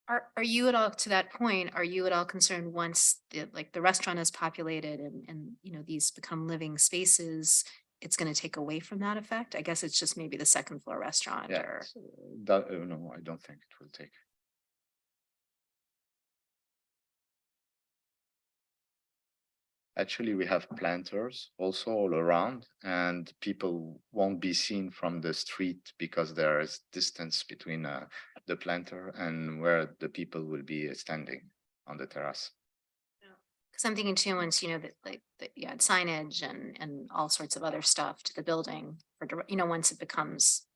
Are you at all, to that point, are you at all concerned once the restaurant is populated and these become living spaces, it's going to take away from that effect? I guess it's just maybe the second floor restaurant or. No, I don't think it will take. Actually, we have planters also all around, and people won't be seen from the street because there is distance between the planter and where the people will be standing on the terrace. Because I'm thinking too, once that you add signage and all sorts of other stuff to the building for once it becomes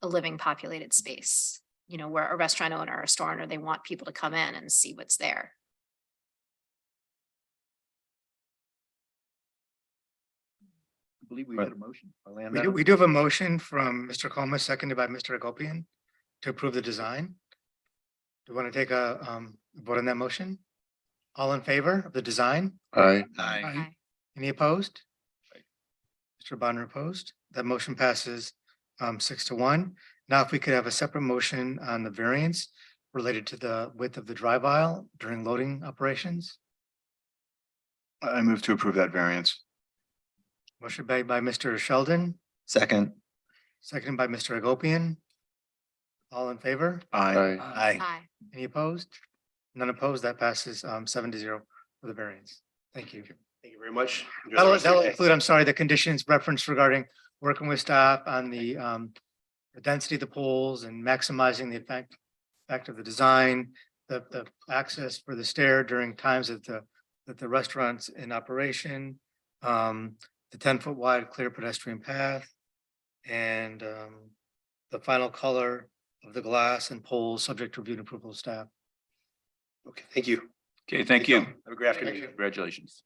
a living populated space, where a restaurant owner or a store owner, they want people to come in and see what's there. I believe we had a motion. We do have a motion from Mr. Comas, seconded by Mr. Agopian, to approve the design. Do you want to take a vote on that motion? All in favor of the design? Aye. Aye. Any opposed? Mr. Bonner opposed. That motion passes 6-1. Now, if we could have a separate motion on the variance related to the width of the drive aisle during loading operations. I move to approve that variance. Motion made by Mr. Sheldon, Second. seconded by Mr. Agopian. All in favor? Aye. Aye. Aye. Any opposed? None opposed. That passes 7-0 for the variance. Thank you. Thank you very much. Enjoy the That'll rest of your that'll day. include, I'm sorry, the conditions referenced regarding working with staff on the density of the poles and maximizing the effect of the design, the access for the stair during times that the restaurant's in operation, the 10-foot wide clear pedestrian path, and the final color of the glass and poles subject to review and approval of staff. Okay, thank you. Okay, thank you. Have a great afternoon. Congratulations.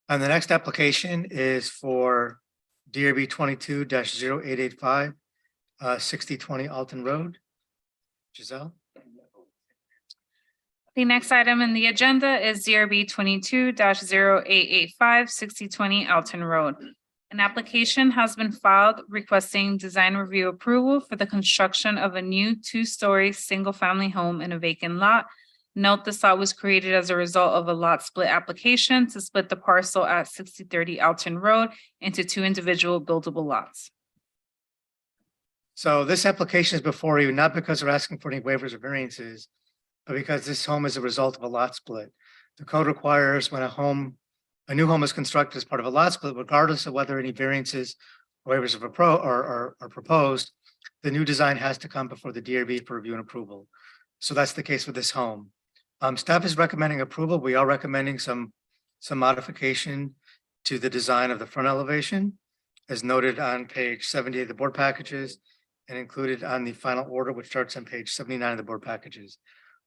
And the next application is for DRB 22-0885, 6020 Alton Road. Giselle? The next item in the agenda is ZRB 22-0885, 6020 Alton Road. An application has been filed requesting design review approval for the construction of a new two-story single-family home in a vacant lot. Note this lot was created as a result of a lot split application to split the parcel at 6030 Alton Road into two individual buildable lots. So this application is before you, not because they're asking for any waivers or variances, but because this home is a result of a lot split. The code requires when a new home is constructed as part of a lot split, regardless of whether any variances or waivers are proposed, the new design has to come before the DRB for review and approval. So that's the case with this home. Staff is recommending approval. We are recommending some modification to the design of the front elevation, as noted on page 78 of the board packages and included on the final order, which starts on page 79 of the board packages.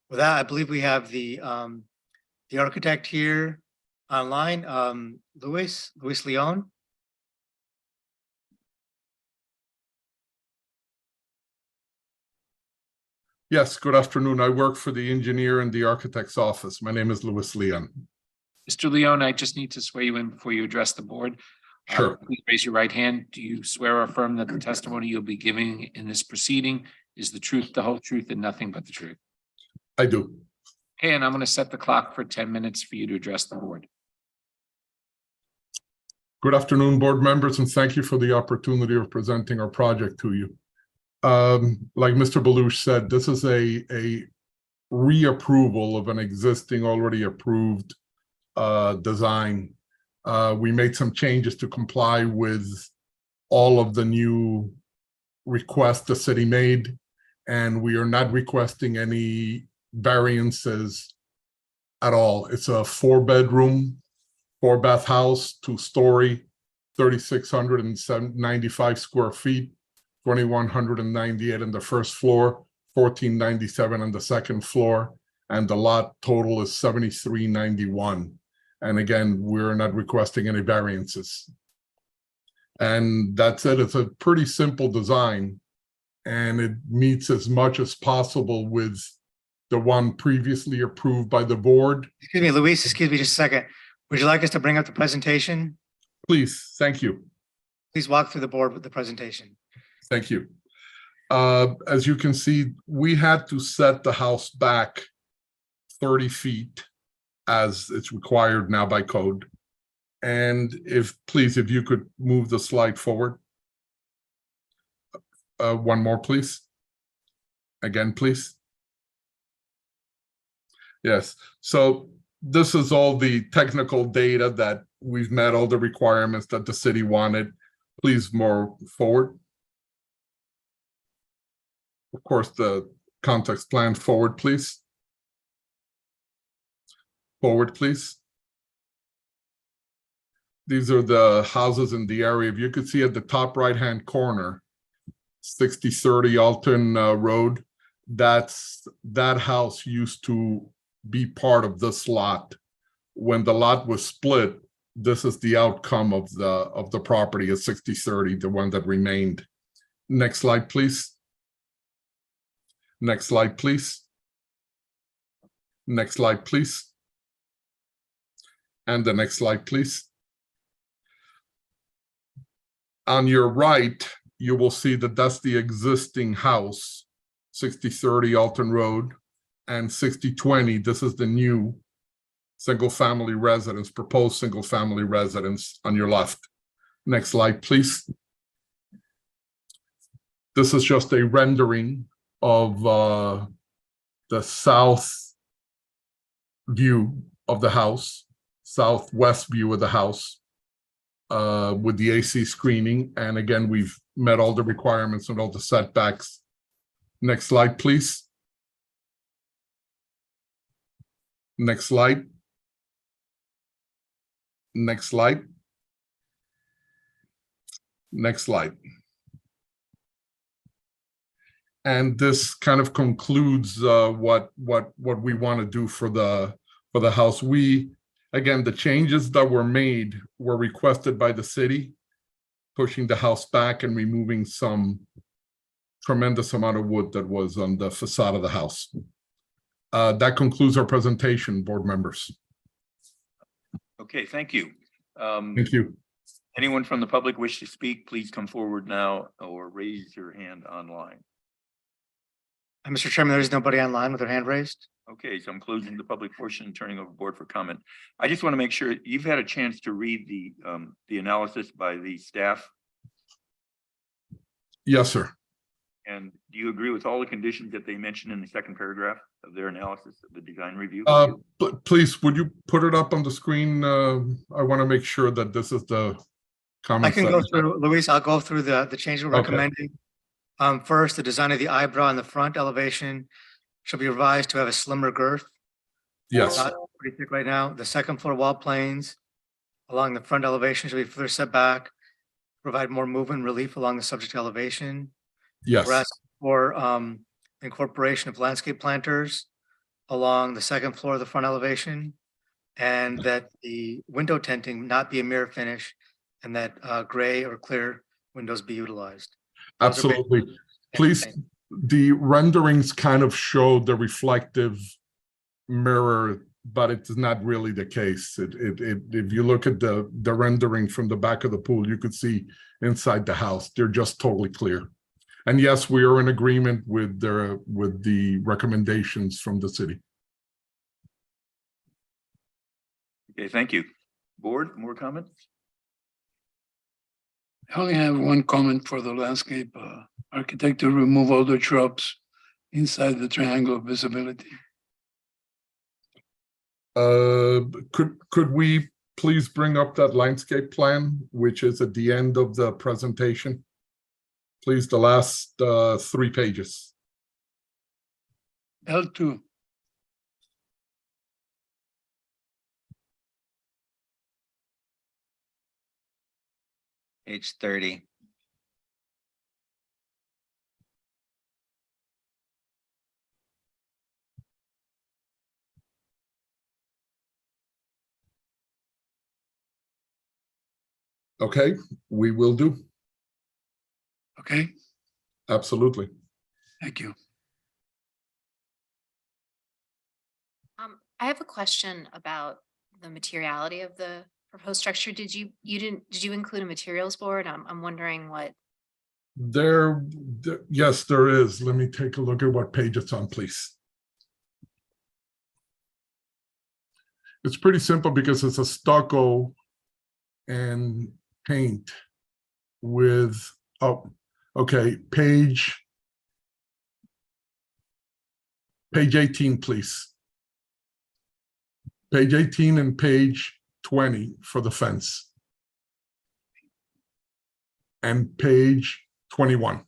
With that, I believe we have the architect here online, Luis Leon. Yes, good afternoon. I work for the engineer in the architect's office. My name is Luis Leon. Mr. Leone, I just need to swear you in before you address the board. Sure. Please raise your right hand. Do you swear or affirm that the testimony you'll be giving in this proceeding is the truth, the whole truth, and nothing but the truth? I do. Okay, and I'm going to set the clock for 10 minutes for you to address the board. Good afternoon, board members, and thank you for the opportunity of presenting our project to you. Like Mr. Belush said, this is a reapproval of an existing, already approved design. We made some changes to comply with all of the new requests the city made, and we are not requesting any variances at all. It's a 4-bedroom, 4-bath house, 2-story, 3,695 square feet, 2,198 on the first floor, 1,497 on the second floor, and the lot total is 7,391. And again, we're not requesting any variances. And that's it. It's a pretty simple design, and it meets as much as possible with the one previously approved by the board. Excuse me, Luis, excuse me just a second. Would you like us to bring up the presentation? Please, thank you. Please walk through the board with the presentation. Thank you. As you can see, we had to set the house back 30 feet as it's required now by code. And if you could move the slide forward. One more, please. Again, please. Yes, so this is all the technical data that we've met all the requirements that the city wanted. Please more forward. Of course, the context plan forward, please. Forward, please. These are the houses in the area. If you could see at the top right-hand corner, 6030 Alton Road, that house used to be part of this lot. When the lot was split, this is the outcome of the property at 6030, the one that remained. Next slide, please. Next slide, please. Next slide, please. And the next slide, please. On your right, you will see that that's the existing house, 6030 Alton Road, and 6020, this is the new single-family residence, proposed single-family residence on your left. Next slide, please. This is just a rendering of the south view of the house, southwest view of the house, with the AC screening. And again, we've met all the requirements and all the setbacks. Next slide, please. Next slide. Next slide. Next slide. And this kind of concludes what we want to do for the house. Again, the changes that were made were requested by the city, pushing the house back and removing some tremendous amount of wood that was on the facade of the house. That concludes our presentation, board members. Okay, thank you. Thank you. Anyone from the public wish to speak, please come forward now or raise your hand online. Mr. Chairman, there is nobody online with their hand raised. Okay, so I'm closing the public portion and turning over board for comment. I just want to make sure you've had a chance to read the analysis by the staff. Yes, sir. And do you agree with all the conditions that they mentioned in the second paragraph of their analysis of the design review? Please, would you put it up on the screen? I want to make sure that this is the comment. I can go through, Luis, I'll go through the changes we're recommending. First, the design of the eyebrow in the front elevation shall be revised to have a slimmer girth. Yes. Pretty thick right now. The second floor wall planes along the front elevation shall be further set back, provide more movement and relief along the subject elevation. Yes. We're asking for incorporation of landscape planters along the second floor of the front elevation, and that the window tinting not be a mirror finish, and that gray or clear windows be utilized. Absolutely. Please, the renderings kind of show the reflective mirror, but it's not really the case. If you look at the rendering from the back of the pool, you could see inside the house. They're just totally clear. And yes, we are in agreement with the recommendations from the city. Okay, thank you. Board, more comments? I only have one comment for the landscape architect to remove all the shrubs inside the triangle of visibility. Could we please bring up that landscape plan, which is at the end of the presentation? Please, the last 3 pages. L2. Page 30. Okay, we will do. Okay, Absolutely. thank you. I have a question about the materiality of the proposed structure. Did you include a materials board? I'm wondering what. Yes, there is. Let me take a look at what page it's on, please. It's pretty simple because it's a stucco and paint with, okay, page 18, please. Page 18 and page 20 for the fence. And page 21.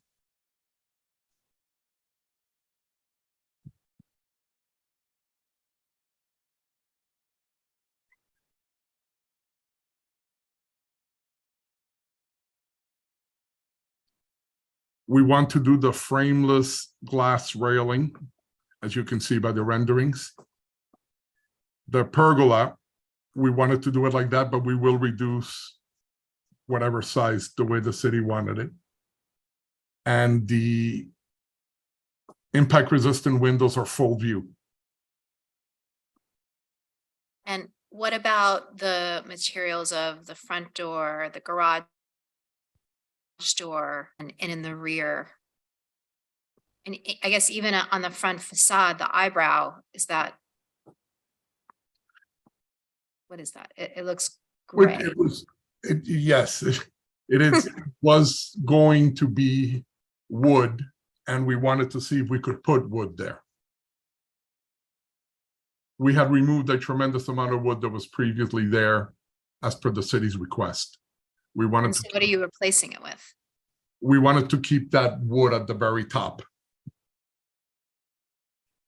We want to do the frameless glass railing, as you can see by the renderings. The pergola, we wanted to do it like that, but we will reduce whatever size the way the city wanted it. And the Impact resistant windows are full view. And what about the materials of the front door, the garage door, and in the rear? And I guess even on the front facade, the eyebrow, is that? What is that? It looks gray. It was, yes, it was going to be wood, and we wanted to see if we could put wood there. We had removed a tremendous amount of wood that was previously there as per the city's request. We wanted And so what are you replacing it with? we wanted to keep that wood at the very top.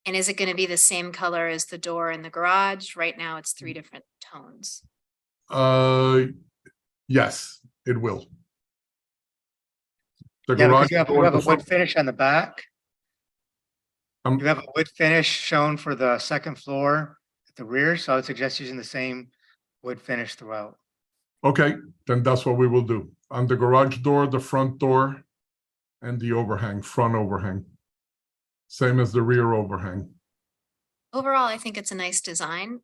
And is it going to be the same color as the door in the garage? Right now, it's 3 different tones. Yes, it will. The Yeah, garage because you have door, a the wood front- finish on the back. You have a wood finish shown for the second floor at the rear, so I would suggest using the same wood finish throughout. Okay, then that's what we will do. On the garage door, the front door, and the overhang, front overhang. Same as the rear overhang. Overall, I think it's a nice design.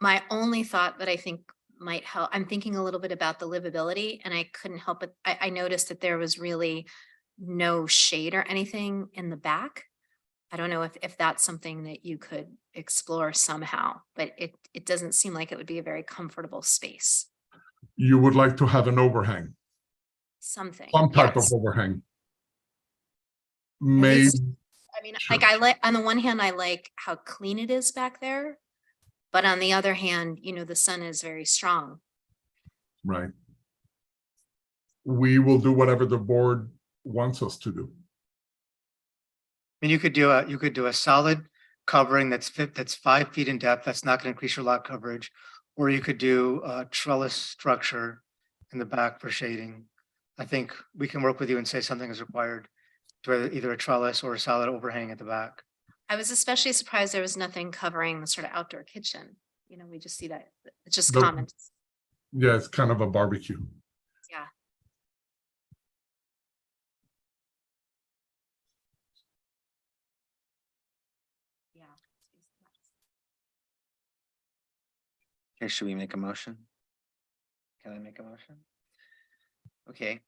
My only thought that I think might help, I'm thinking a little bit about the livability, and I couldn't help it. I noticed that there was really no shade or anything in the back. I don't know if that's something that you could explore somehow, but it doesn't seem like it would be a very comfortable space. You would like to have an overhang, Something. some type yes. of overhang. At Maybe, least- I mean, like I like, on the one hand, I like how clean it is back there. But on the other hand, the sun is very strong. right. We will do whatever the board wants us to do. I mean, you could do a solid covering that's 5 feet in depth. That's not going to increase your lot coverage. Or you could do a trellis structure in the back for shading. I think we can work with you and say something is required to either a trellis or a solid overhang at the back. I was especially surprised there was nothing covering the sort of outdoor kitchen. We just see that. It's just Nope. common. Yeah, it's kind of a barbecue. Yeah. Yeah. Okay, should we make a motion? Can I make a motion? Okay.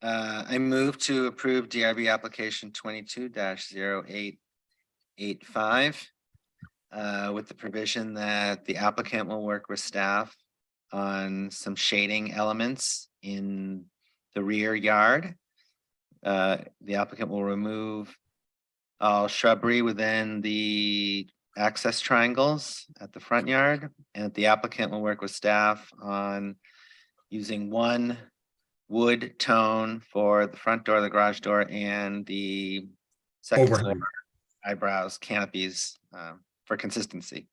I move to approve DRB application 22-0885 with the provision that the applicant will work with staff on some shading elements in the rear yard. The applicant will remove all shrubbery within the access triangles at the front yard, and the applicant will work with staff on using one wood tone for the front door, the garage door, and the second floor Overhang. eyebrows, canopies, for consistency.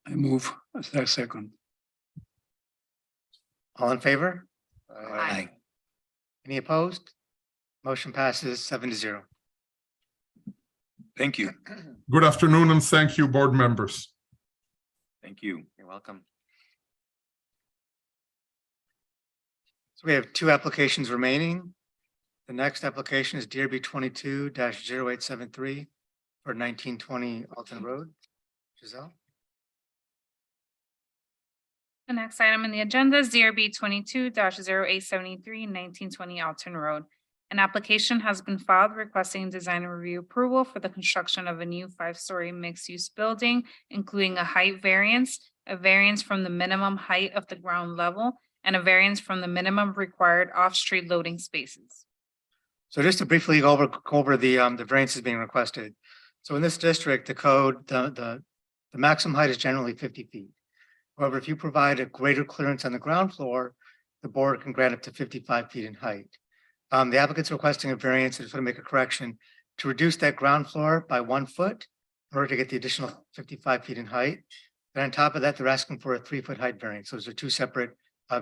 I move. Second. All in favor? Aye. Any opposed? Motion passes 7-0. Thank you. Good afternoon and thank you, board members. Thank you. You're welcome. So we have 2 applications remaining. The next application is DRB 22-0873 for 1920 Alton Road. Giselle? The next item in the agenda is DRB 22-0873, 1920 Alton Road. An application has been filed requesting design and review approval for the construction of a new 5-story mixed-use building, including a height variance, a variance from the minimum height of the ground level, and a variance from the minimum required off-street loading spaces. So just to briefly go over the variances being requested. So in this district, the code, the maximum height is generally 50 feet. However, if you provide a greater clearance on the ground floor, the board can grant up to 55 feet in height. The applicant's requesting a variance, I just want to make a correction, to reduce that ground floor by 1 foot in order to get the additional 55 feet in height. And on top of that, they're asking for a 3-foot height variance. Those are 2 separate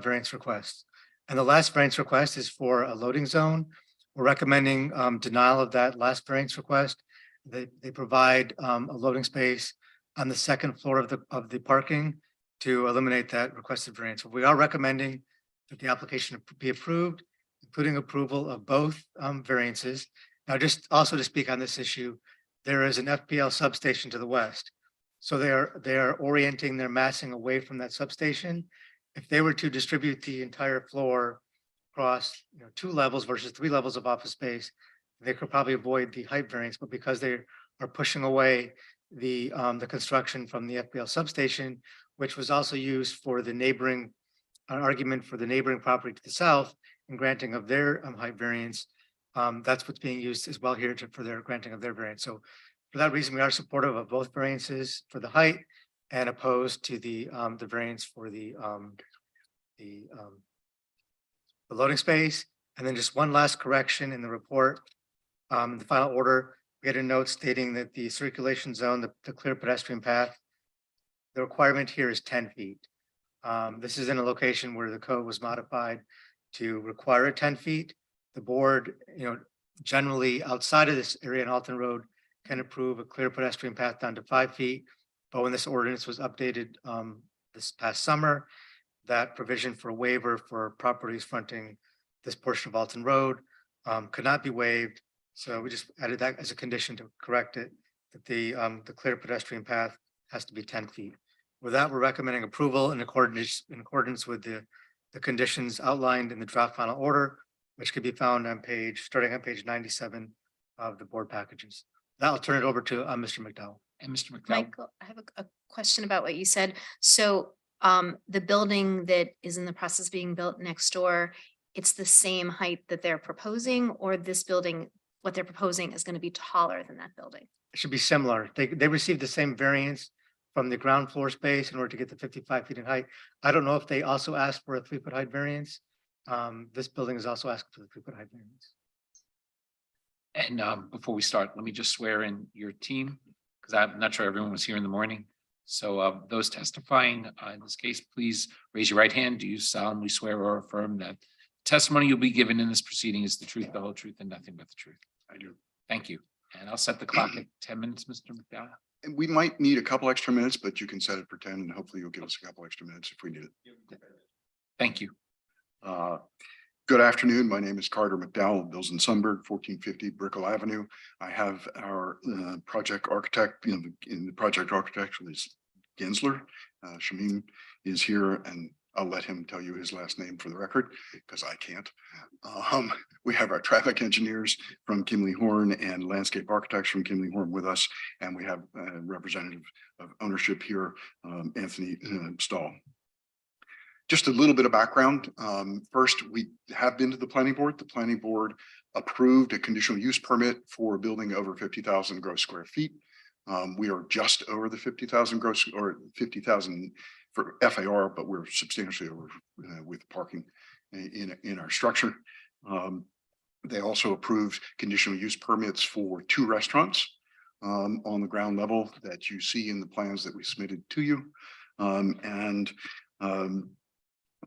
variance requests. And the last variance request is for a loading zone. We're recommending denial of that last variance request. They provide a loading space on the second floor of the parking to eliminate that requested variance. We are recommending that the application be approved, including approval of both variances. Now, just also to speak on this issue, there is an FPL substation to the west. So they are orienting their massing away from that substation. If they were to distribute the entire floor across, 2 levels versus 3 levels of office space, they could probably avoid the height variance, but because they are pushing away the construction from the FPL substation, which was also used for the neighboring, an argument for the neighboring property to the south and granting of their height variance. That's what's being used as well here for their granting of their variance. So for that reason, we are supportive of both variances for the height and opposed to the variance for the loading space. And then just one last correction in the report. The final order, we had a note stating that the circulation zone, the clear pedestrian path, the requirement here is 10 feet. This is in a location where the code was modified to require 10 feet. The board, generally outside of this area in Alton Road can approve a clear pedestrian path down to 5 feet. But when this ordinance was updated this past summer, that provision for a waiver for properties fronting this portion of Alton Road could not be waived. So we just added that as a condition to correct it, that the clear pedestrian path has to be 10 feet. With that, we're recommending approval in accordance with the conditions outlined in the draft final order, which could be found on starting on page 97 of the board packages. Now I'll turn it over to Mr. McDowell. And Mr. McDowell. Michael, I have a question about what you said. So the building that is in the process of being built next door, it's the same height that they're proposing, or this building, what they're proposing is going to be taller than that building? It should be similar. They received the same variance from the ground floor space in order to get the 55 feet in height. I don't know if they also asked for a 3-foot height variance. This building is also asking for the 3-foot height variance. And before we start, let me just swear in your team, because I'm not sure everyone was here in the morning. So those testifying in this case, please raise your right hand. Do you solemnly swear or affirm that testimony you'll be given in this proceeding is the truth, the whole truth, and nothing but the truth? I do. Thank you. And I'll set the clock at 10 minutes, Mr. McDowell. And we might need a couple extra minutes, but you can set it for 10 and hopefully you'll give us a couple extra minutes if we need it. Thank you. Good afternoon. My name is Carter McDowell, Bills in Sunburg, 1450 Brickell Avenue. I have our project architect, in the project architect is Gensler. Shamim is here, and I'll let him tell you his last name for the record because I can't. We have our traffic engineers from Kimley Horn and landscape architects from Kimley Horn with us, and we have a representative of ownership here, Anthony Stahl. Just a little bit of background. First, we have been to the planning board. The planning board approved a conditional use permit for a building over 50,000 gross square feet. We are just over the 50,000 gross, or 50,000 for FAR, but we're substantially over with parking in our structure. They also approved conditional use permits for 2 restaurants on the ground level that you see in the plans that we submitted to you.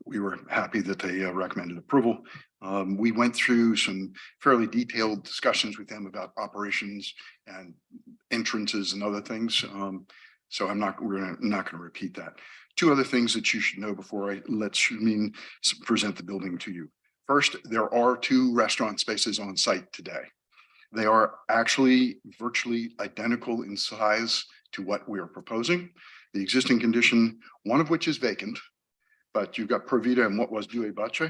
We were happy that they recommended approval. We went through some fairly detailed discussions with them about operations and entrances and other things. So we're not going to repeat that. 2 other things that you should know before I let Shamim present the building to you. First, there are 2 restaurant spaces on site today. They are actually virtually identical in size to what we are proposing. The existing condition, one of which is vacant, but you've got Provita and what was Due Bache.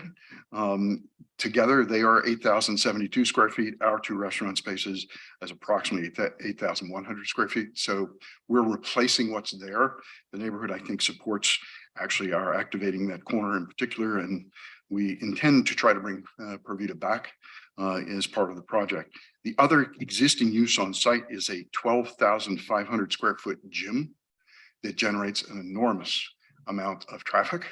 Together, they are 8,072 square feet. Our 2 restaurant spaces as approximately 8,100 square feet. So we're replacing what's there. The neighborhood, I think, supports actually our activating that corner in particular, and we intend to try to bring Provita back as part of the project. The other existing use on site is a 12,500 square foot gym that generates an enormous amount of traffic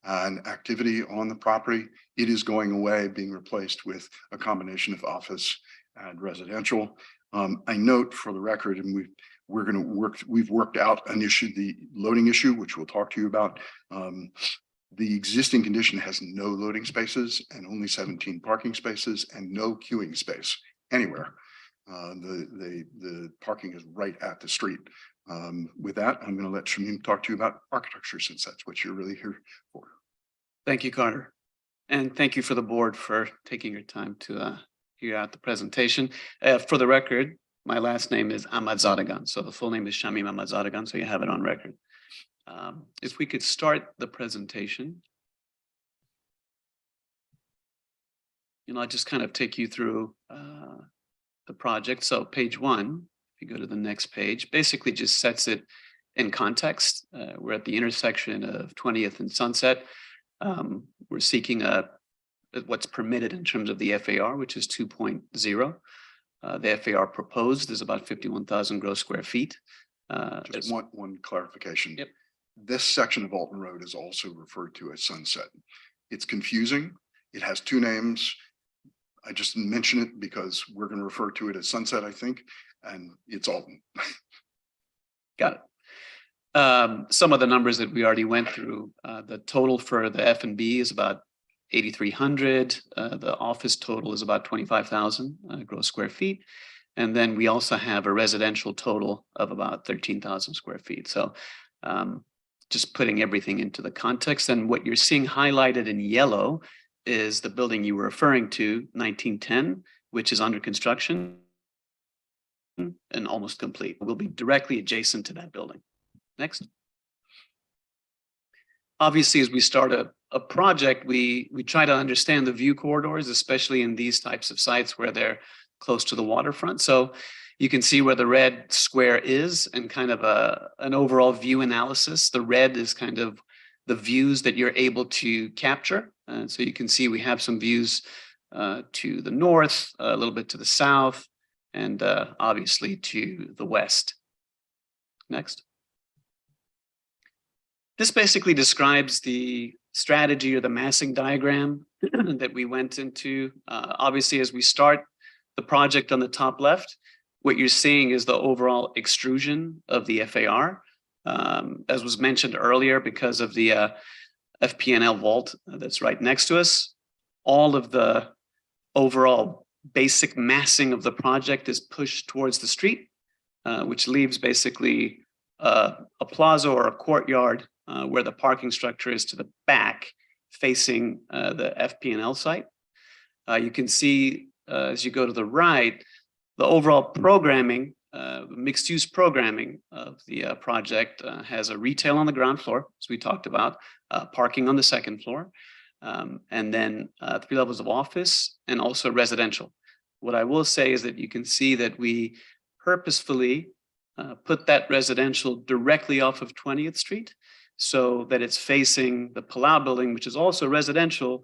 and activity on the property. It is going away, being replaced with a combination of office and residential. I note for the record, and we've worked out an issue, the loading issue, which we'll talk to you about. The existing condition has no loading spaces and only 17 parking spaces and no queuing space anywhere. The parking is right at the street. With that, I'm going to let Shamim talk to you about architecture, since that's what you're really here for. Thank you, Carter. And thank you for the board for taking your time to here at the presentation. For the record, my last name is Ahmadzadagan, so the full name is Shamim Ahmadzadagan, so you have it on record. If we could start the presentation. I'll just kind of take you through the project. So page 1, if you go to the next page, basically just sets it in context. We're at the intersection of 20th and Sunset. We're seeking what's permitted in terms of the FAR, which is 2.0. The FAR proposed is about 51,000 gross square feet. Just one clarification. Yep. This section of Alton Road is also referred to as Sunset. It's confusing. It has 2 names. I just mention it because we're going to refer to it as Sunset, I think, and it's Alton. Got it. Some of the numbers that we already went through, the total for the F&B is about 8,300. The office total is about 25,000 gross square feet. And then we also have a residential total of about 13,000 square feet. So just putting everything into the context. And what you're seeing highlighted in yellow is the building you were referring to, 1910, which is under construction and almost complete. We'll be directly adjacent to that building. Next. Obviously, as we start a project, we try to understand the view corridors, especially in these types of sites where they're close to the waterfront. So you can see where the red square is and kind of an overall view analysis. The red is kind of the views that you're able to capture. And so you can see we have some views to the north, a little bit to the south, and obviously to the west. Next. This basically describes the strategy or the massing diagram that we went into. Obviously, as we start the project on the top left, what you're seeing is the overall extrusion of the FAR. As was mentioned earlier, because of the FP&L vault that's right next to us, all of the overall basic massing of the project is pushed towards the street, which leaves basically a plaza or a courtyard where the parking structure is to the back, facing the FP&L site. You can see as you go to the right, the overall programming, mixed-use programming of the project has a retail on the ground floor, as we talked about, parking on the second floor, and then 3 levels of office and also residential. What I will say is that you can see that we purposefully put that residential directly off of 20th Street so that it's facing the Palau building, which is also residential,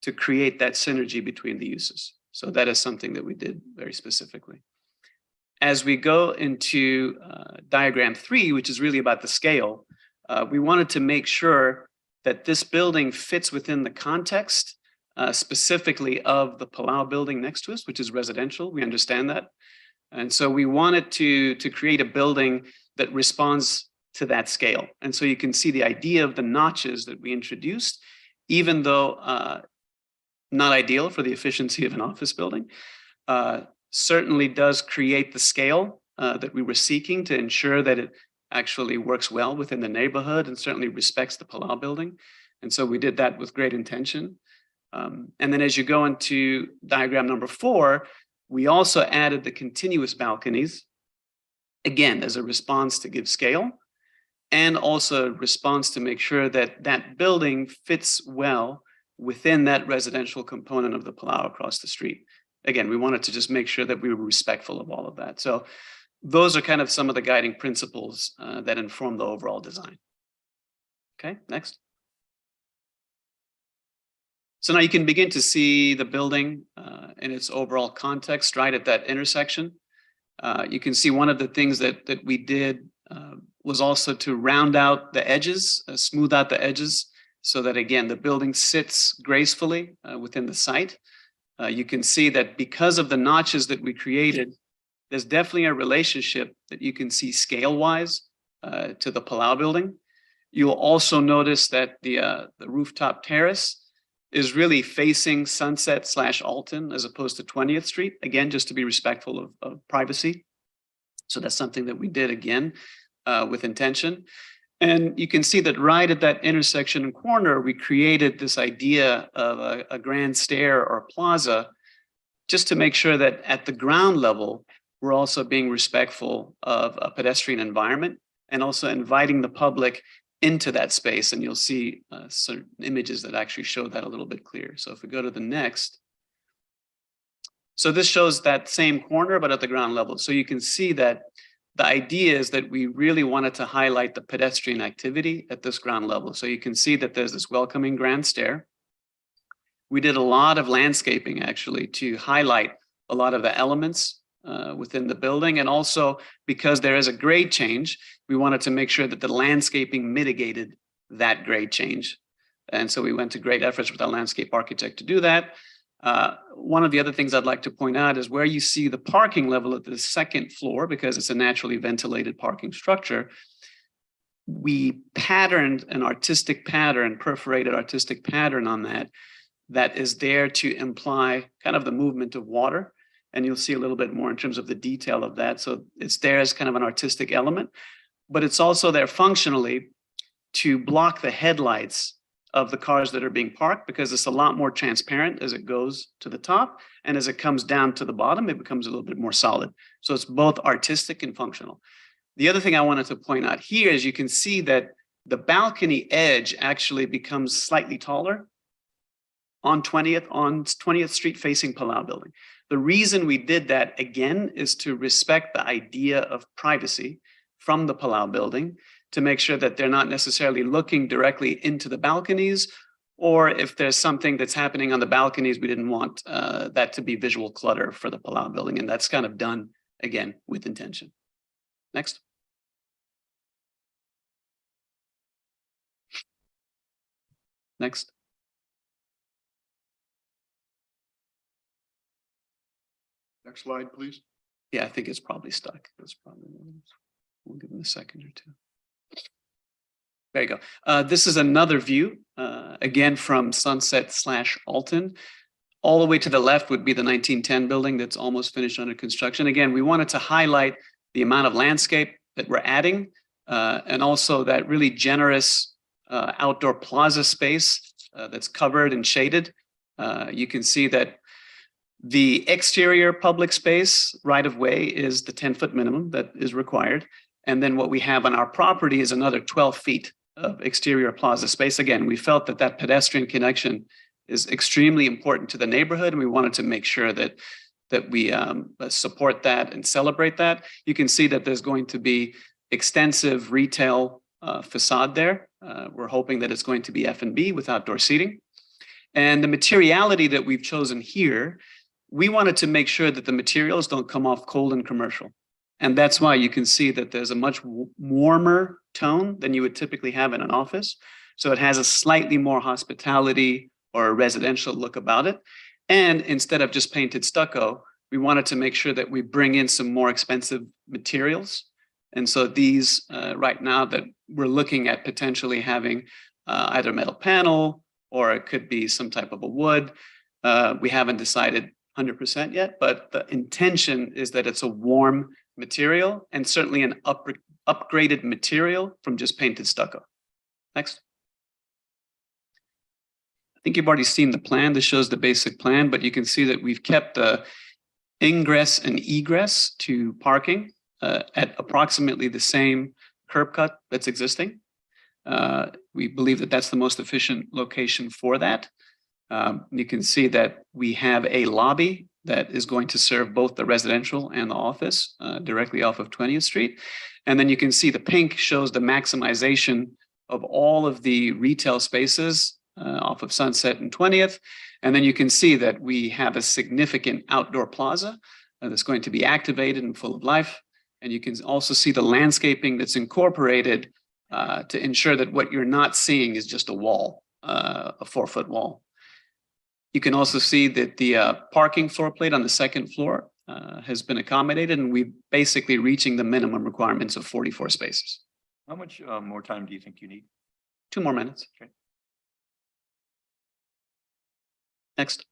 to create that synergy between the uses. So that is something that we did very specifically. As we go into diagram 3, which is really about the scale, we wanted to make sure that this building fits within the context specifically of the Palau building next to us, which is residential. We understand that. And so we wanted to create a building that responds to that scale. And so you can see the idea of the notches that we introduced, even though not ideal for the efficiency of an office building, certainly does create the scale that we were seeking to ensure that it actually works well within the neighborhood and certainly respects the Palau building. And so we did that with great intention. And then as you go into diagram number 4, we also added the continuous balconies, again, as a response to give scale, and also a response to make sure that that building fits well within that residential component of the Palau across the street. Again, we wanted to just make sure that we were respectful of all of that. So those are kind of some of the guiding principles that inform the overall design. Okay, next. So now you can begin to see the building in its overall context right at that intersection. You can see one of the things that we did was also to round out the edges, smooth out the edges, so that again, the building sits gracefully within the site. You can see that because of the notches that we created, there's definitely a relationship that you can see scale-wise to the Palau building. You'll also notice that the rooftop terrace is really facing Sunset/Alton as opposed to 20th Street, again, just to be respectful of privacy. So that's something that we did again with intention. And you can see that right at that intersection and corner, we created this idea of a grand stair or plaza just to make sure that at the ground level, we're also being respectful of a pedestrian environment and also inviting the public into that space. And you'll see certain images that actually show that a little bit clearer. So if we go to the next. So this shows that same corner, but at the ground level. So you can see that the idea is that we really wanted to highlight the pedestrian activity at this ground level. So you can see that there's this welcoming grand stair. We did a lot of landscaping actually to highlight a lot of the elements within the building. And also because there is a grade change, we wanted to make sure that the landscaping mitigated that grade change. And so we went to great efforts with our landscape architect to do that. One of the other things I'd like to point out is where you see the parking level at the second floor, because it's a naturally ventilated parking structure, we patterned an artistic pattern, perforated artistic pattern on that, that is there to imply kind of the movement of water. And you'll see a little bit more in terms of the detail of that. So it's there as kind of an artistic element, but it's also there functionally to block the headlights of the cars that are being parked, because it's a lot more transparent as it goes to the top. And as it comes down to the bottom, it becomes a little bit more solid. So it's both artistic and functional. The other thing I wanted to point out here is you can see that the balcony edge actually becomes slightly taller on 20th Street facing Palau Building. The reason we did that, again, is to respect the idea of privacy from the Palau Building, to make sure that they're not necessarily looking directly into the balconies, or if there's something that's happening on the balconies, we didn't want that to be visual clutter for the Palau Building. And that's kind of done, again, with intention. Next. Next. Next slide, please. Yeah, I think it's probably stuck. That's probably, we'll give them a second or two. There you go. This is another view, again, from Sunset/Alton. All the way to the left would be the 1910 building that's almost finished under construction. Again, we wanted to highlight the amount of landscape that we're adding, and also that really generous outdoor plaza space that's covered and shaded. You can see that the exterior public space right of way is the 10-foot minimum that is required. And then what we have on our property is another 12 feet of exterior plaza space. Again, we felt that that pedestrian connection is extremely important to the neighborhood, and we wanted to make sure that we support that and celebrate that. You can see that there's going to be extensive retail facade there. We're hoping that it's going to be F&B with outdoor seating. And the materiality that we've chosen here, we wanted to make sure that the materials don't come off cold and commercial. And that's why you can see that there's a much warmer tone than you would typically have in an office. So it has a slightly more hospitality or a residential look about it. And instead of just painted stucco, we wanted to make sure that we bring in some more expensive materials. And so these right now that we're looking at potentially having either metal panel, or it could be some type of a wood. We haven't decided 100% yet, but the intention is that it's a warm material and certainly an upgraded material from just painted stucco. Next. I think you've already seen the plan. This shows the basic plan, but you can see that we've kept the ingress and egress to parking at approximately the same curb cut that's existing. We believe that that's the most efficient location for that. You can see that we have a lobby that is going to serve both the residential and the office directly off of 20th Street. And then you can see the pink shows the maximization of all of the retail spaces off of Sunset and 20th. And then you can see that we have a significant outdoor plaza that's going to be activated and full of life. And you can also see the landscaping that's incorporated to ensure that what you're not seeing is just a wall, a 4-foot wall. You can also see that the parking floor plate on the second floor has been accommodated, and we're basically reaching the minimum requirements of 44 spaces. How much more time do you think you need? 2 more minutes. Okay. Next.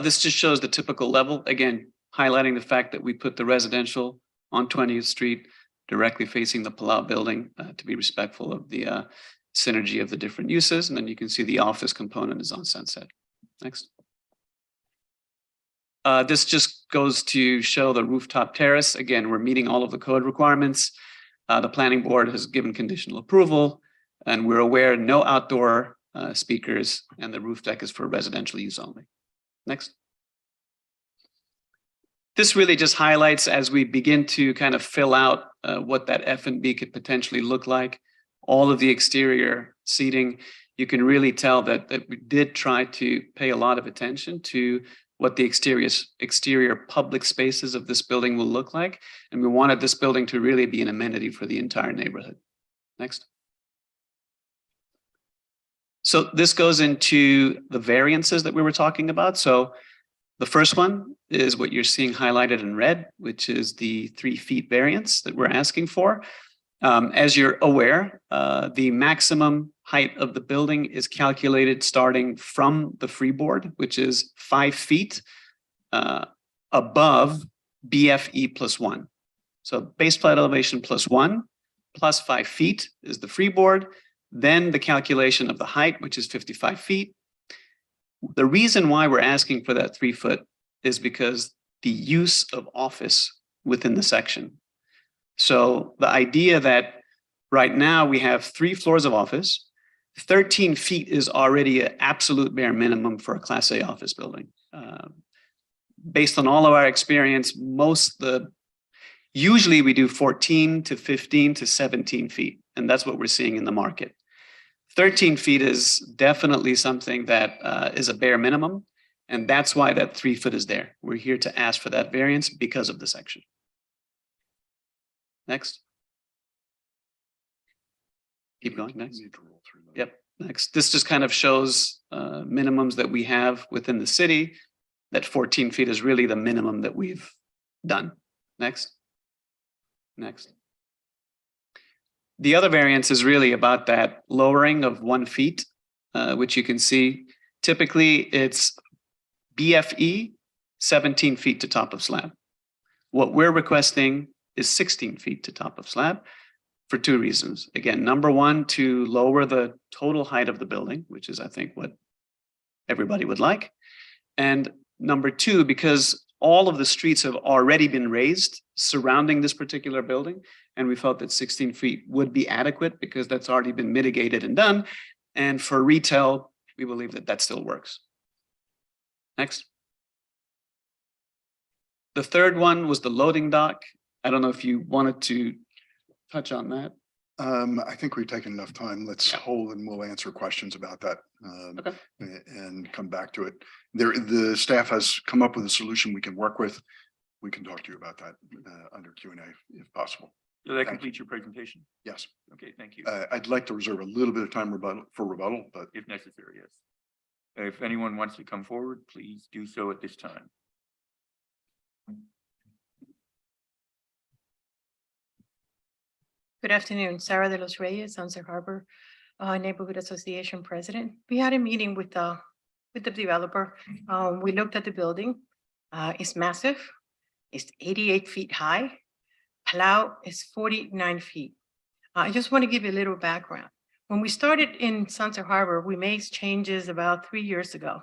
This just shows the typical level, again, highlighting the fact that we put the residential on 20th Street directly facing the Palau Building to be respectful of the synergy of the different uses. And then you can see the office component is on Sunset. Next. This just goes to show the rooftop terrace. Again, we're meeting all of the code requirements. The planning board has given conditional approval, and we're aware no outdoor speakers, and the roof deck is for residential use only. Next. This really just highlights as we begin to kind of fill out what that F&B could potentially look like. All of the exterior seating, you can really tell that we did try to pay a lot of attention to what the exterior public spaces of this building will look like. And we wanted this building to really be an amenity for the entire neighborhood. Next. So this goes into the variances that we were talking about. So the first one is what you're seeing highlighted in red, which is the 3 feet variance that we're asking for. As you're aware, the maximum height of the building is calculated starting from the freeboard, which is 5 feet above BFE +1. So base flood elevation +1 plus 5 feet is the freeboard. Then the calculation of the height, which is 55 feet. The reason why we're asking for that 3 foot is because the use of office within the section. So the idea that right now we have 3 floors of office, 13 feet is already an absolute bare minimum for a Class A office building. Based on all of our experience, usually we do 14 to 15 to 17 feet, and that's what we're seeing in the market. 13 feet is definitely something that is a bare minimum, and that's why that 3 foot is there. We're here to ask for that variance because of the section. Next. Keep going, next. Yep, next. This just kind of shows minimums that we have within the city. That 14 feet is really the minimum that we've done. Next. Next. The other variance is really about that lowering of 1 feet, which you can see. Typically, it's BFE 17 feet to top of slab. What we're requesting is 16 feet to top of slab for 2 reasons. Again, number one, to lower the total height of the building, which is, I think, what everybody would like. And number 2, because all of the streets have already been raised surrounding this particular building, and we felt that 16 feet would be adequate because that's already been mitigated and done. And for retail, we believe that that still works. Next. The third one was the loading dock. I don't know if you wanted to touch on that. I think we've taken enough time. Let's hold and we'll answer questions about that and come back to it. The staff has come up with a solution we can work with. We can talk to you about that under Q&A if possible. Did that complete your presentation? Yes. Okay, thank you. I'd like to reserve a little bit of time for rebuttal, but If necessary, yes. If anyone wants to come forward, please do so at this time. Good afternoon, Sarah de los Reyes, Sunset Harbor Neighborhood Association President. We had a meeting with the developer. We looked at the building. It's massive. It's 88 feet high. Palau is 49 feet. I just want to give you a little background. When we started in Sunset Harbor, we made changes about 3 years ago.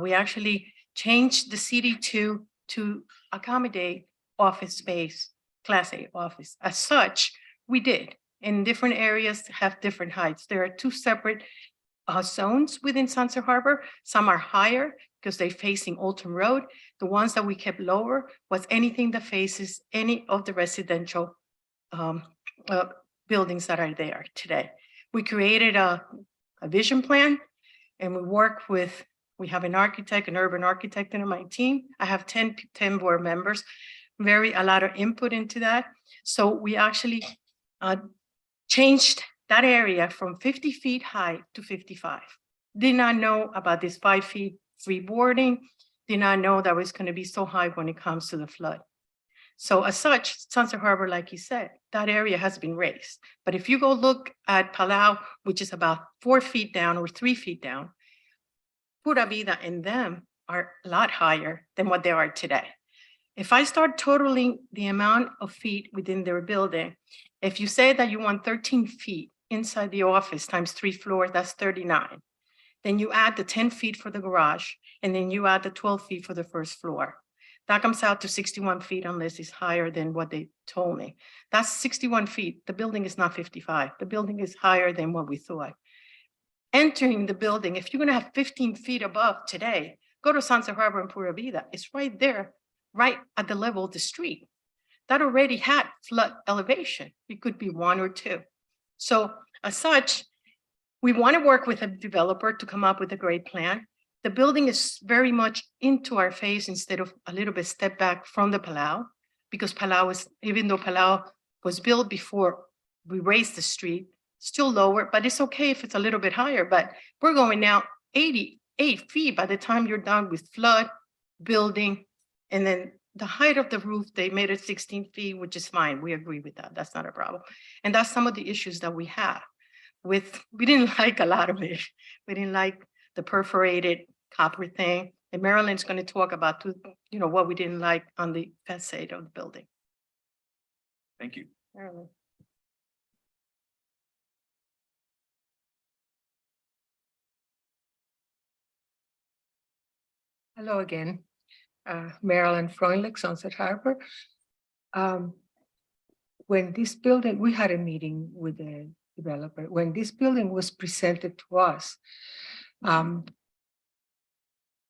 We actually changed the CD2 to accommodate office space, Class A office. As such, we did. In different areas have different heights. There are 2 separate zones within Sunset Harbor. Some are higher because they're facing Alton Road. The ones that we kept lower was anything that faces any of the residential buildings that are there today. We created a vision plan and we have an architect, an urban architect in my team. I have 10 board members, a lot of input into that. So we actually changed that area from 50 feet high to 55. Did not know about this 5 feet freeboarding, did not know that was going to be so high when it comes to the flood. So as such, Sunset Harbor, like you said, that area has been raised. But if you go look at Palau, which is about 4 feet down or 3 feet down, Pura Vida and them are a lot higher than what they are today. If I start totaling the amount of feet within their building, if you say that you want 13 feet inside the office times 3 floors, that's 39. Then you add the 10 feet for the garage And then you add the 12 feet for the first floor. That comes out to 61 feet unless it's higher than what they told me. That's 61 feet. The building is not 55. The building is higher than what we thought. Entering the building, if you're gonna have 15 feet above today, go to Sunset Harbor and Pura Vida. It's right there, right at the level of the street. That already had flood elevation. It could be 1 or 2. So as such, we want to work with a developer to come up with a great plan. The building is very much into our face instead of a little bit step back from the Palau, because Palau is, even though Palau was built before we raised the street, still lower, but it's okay if it's a little bit higher, but we're going now 88 feet by the time you're done with flood, building, and then the height of the roof, they made it 16 feet, which is fine. We agree with that. That's not a problem. And that's some of the issues that we have with, we didn't like a lot of it. We didn't like the perforated copper thing. And Marilyn's going to talk about, what we didn't like on the facade of the building. Thank you. Marilyn. Hello again, Marilyn Freundlich, Sunset Harbor. When this building, we had a meeting with the developer. When this building was presented to us,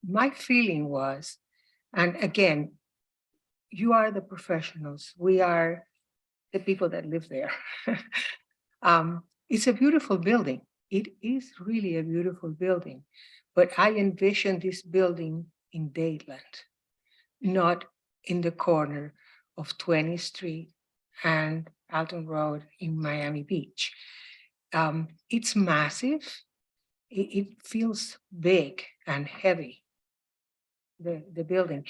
my feeling was, and again, you are the professionals. We are the people that live there. It's a beautiful building. It is really a beautiful building, but I envision this building in Dadeland, not in the corner of 20th Street and Alton Road in Miami Beach. It's massive. It feels big and heavy, the building.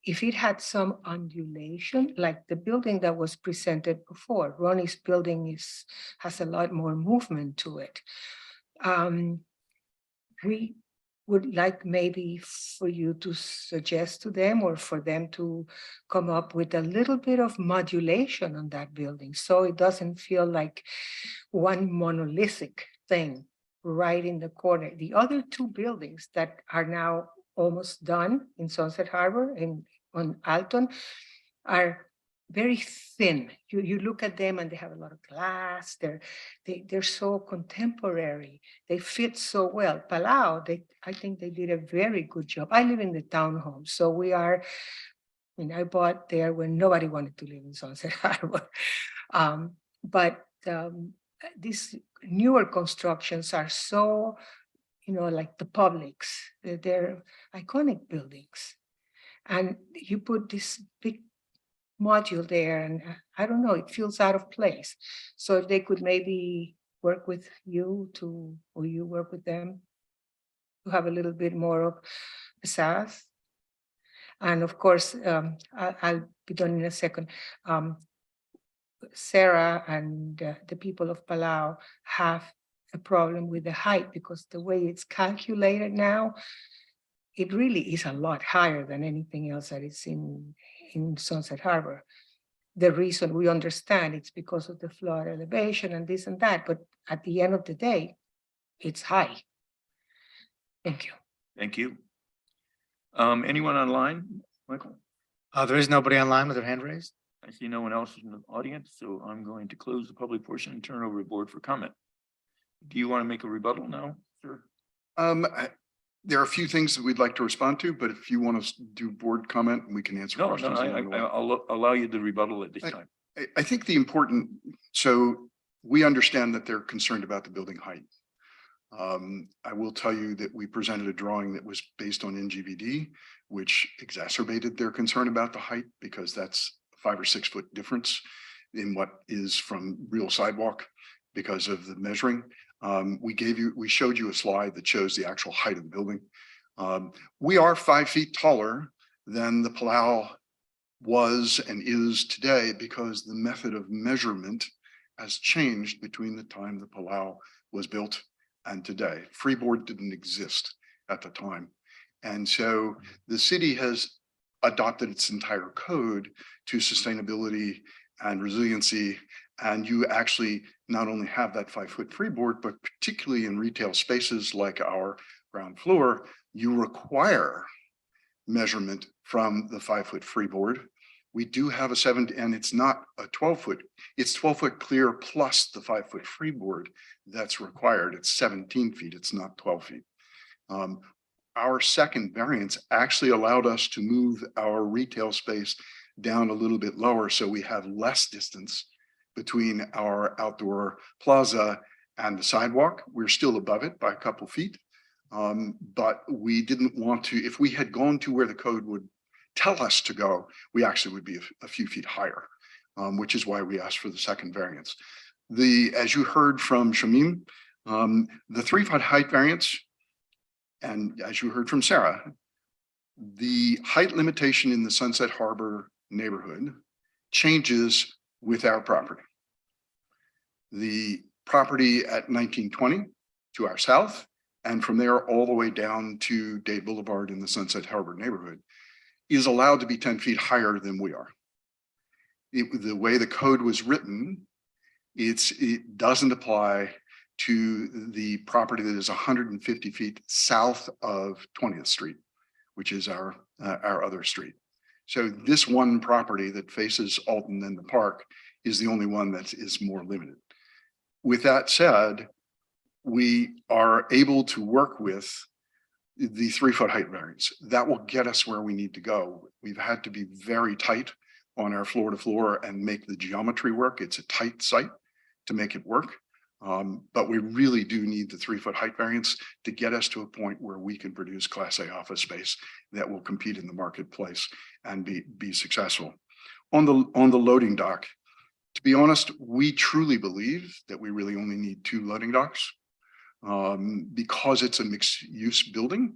If it had some undulation, like the building that was presented before, Ronnie's building has a lot more movement to it. We would like maybe for you to suggest to them or for them to come up with a little bit of modulation on that building so it doesn't feel like one monolithic thing right in the corner. The other two buildings that are now almost done in Sunset Harbor and on Alton are very thin. You look at them and they have a lot of glass. They're so contemporary. They fit so well. Palau, I think they did a very good job. I live in the townhome, so I bought there when nobody wanted to live in Sunset Harbor. But these newer constructions are so, like the Publix. They're iconic buildings. And you put this big module there and I don't know, it feels out of place. So if they could maybe work with you or you work with them to have a little bit more of pizzazz. And of course, I'll be done in a second. Sarah and the people of Palau have a problem with the height because the way it's calculated now, it really is a lot higher than anything else that is in Sunset Harbor. The reason we understand it's because of the flood elevation and this and that, but at the end of the day, it's high. Thank you. Thank you. Anyone online, Michael? There is nobody online with their hand raised. I see no one else in the audience, so I'm going to close the public portion and turn over to the board for comment. Do you want to make a rebuttal now, sir? There are a few things that we'd like to respond to, but if you want to do board comment, we can answer questions. I'll allow you the rebuttal at this time. I think so we understand that they're concerned about the building height. I will tell you that we presented a drawing that was based on NGVD, which exacerbated their concern about the height because that's 5 or 6 foot difference in what is from real sidewalk because of the measuring. We showed you a slide that shows the actual height of the building. We are 5 feet taller than the Palau was and is today because the method of measurement has changed between the time the Palau was built and today. Freeboard didn't exist at the time. And so the city has adopted its entire code to sustainability and resiliency. And you actually not only have that 5 foot freeboard, but particularly in retail spaces like our ground floor, you require measurement from the 5-foot freeboard. We do have a 7, and it's not a 12-foot, it's 12-foot clear plus the 5-foot freeboard that's required. It's 17 feet, it's not 12 feet. Our second variance actually allowed us to move our retail space down a little bit lower, so we have less distance between our outdoor plaza and the sidewalk. We're still above it by a couple feet. But we didn't want to, if we had gone to where the code would tell us to go, we actually would be a few feet higher, which is why we asked for the second variance. As you heard from Shamim, the 3-foot height variance, and as you heard from Sarah, the height limitation in the Sunset Harbor neighborhood changes with our property. The property at 1920 to our south, and from there all the way down to Dade Boulevard in the Sunset Harbor neighborhood, is allowed to be 10 feet higher than we are. The way the code was written, it doesn't apply to the property that is 150 feet south of 20th Street, which is our other street. So this one property that faces Alton and the park is the only one that is more limited. With that said, we are able to work with the 3-foot height variance. That will get us where we need to go. We've had to be very tight on our floor to floor and make the geometry work. It's a tight site to make it work. But we really do need the 3-foot height variance to get us to a point where we can produce Class A office space that will compete in the marketplace and be successful. On the loading dock, to be honest, we truly believe that we really only need 2 loading docks. Because it's a mixed use building.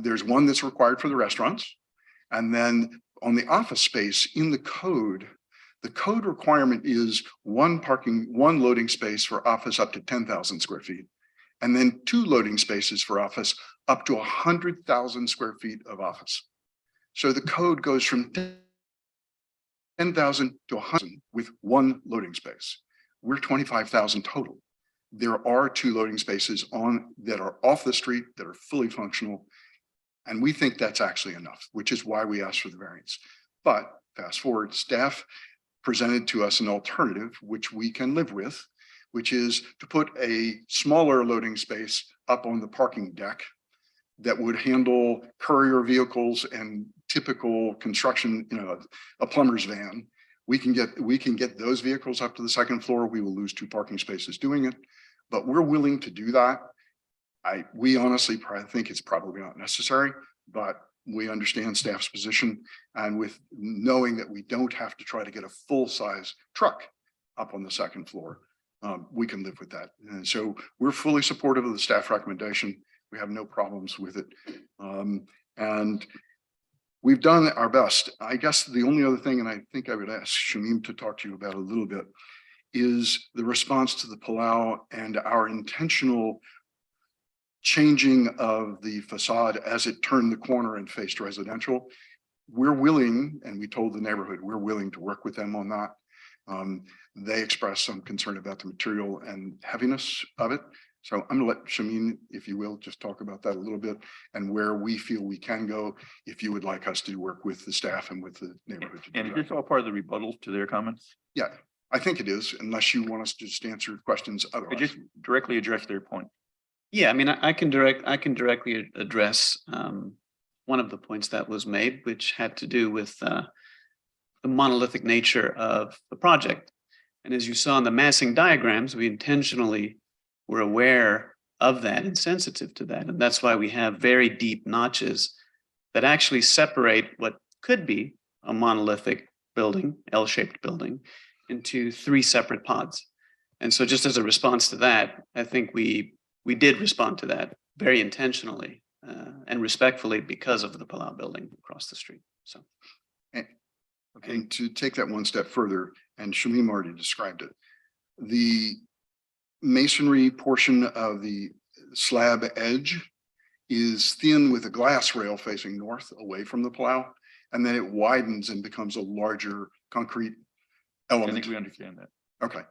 There's one that's required for the restaurants. And then on the office space in the code requirement is one loading space for office up to 10,000 square feet. And then 2 loading spaces for office up to 100,000 square feet of office. So the code goes from 10,000 to 100 with 1 loading space. We're 25,000 total. There are 2 loading spaces that are off the street that are fully functional. And we think that's actually enough, which is why we asked for the variance. But fast forward, staff presented to us an alternative, which we can live with, which is to put a smaller loading space up on the parking deck that would handle courier vehicles and typical construction, a plumber's van. We can get those vehicles up to the 2nd floor. We will lose 2 parking spaces doing it, but we're willing to do that. We honestly think it's probably not necessary, but we understand staff's position, and with knowing that we don't have to try to get a full-size truck up on the 2nd floor, we can live with that. And so we're fully supportive of the staff recommendation. We have no problems with it. And we've done our best. I guess the only other thing, and I think I would ask Shamim to talk to you about a little bit, is the response to the Palau and our intentional changing of the facade as it turned the corner and faced residential. We're willing, and we told the neighborhood, we're willing to work with them on that. They expressed some concern about the material and heaviness of it. So I'm gonna let Shamim, if you will, just talk about that a little bit and where we feel we can go if you would like us to work with the staff and with the neighborhood. And is this all part of the rebuttal to their comments? Yeah, I think it is, unless you want us to just answer questions I otherwise. just directly address their point. Yeah, I mean, I can directly address one of the points that was made, which had to do with the monolithic nature of the project. And as you saw in the massing diagrams, we intentionally were aware of that and sensitive to that. And that's why we have very deep notches that actually separate what could be a monolithic building, L-shaped building, into 3 separate pods. And so just as a response to that, I think we did respond to that very intentionally and respectfully because of the Palau building across the street. So. And to take that one step further, and Shamim already described it, the masonry portion of the slab edge is thin with a glass rail facing north away from the Palau, and then it widens and becomes a larger concrete element. I think we understand that. Okay.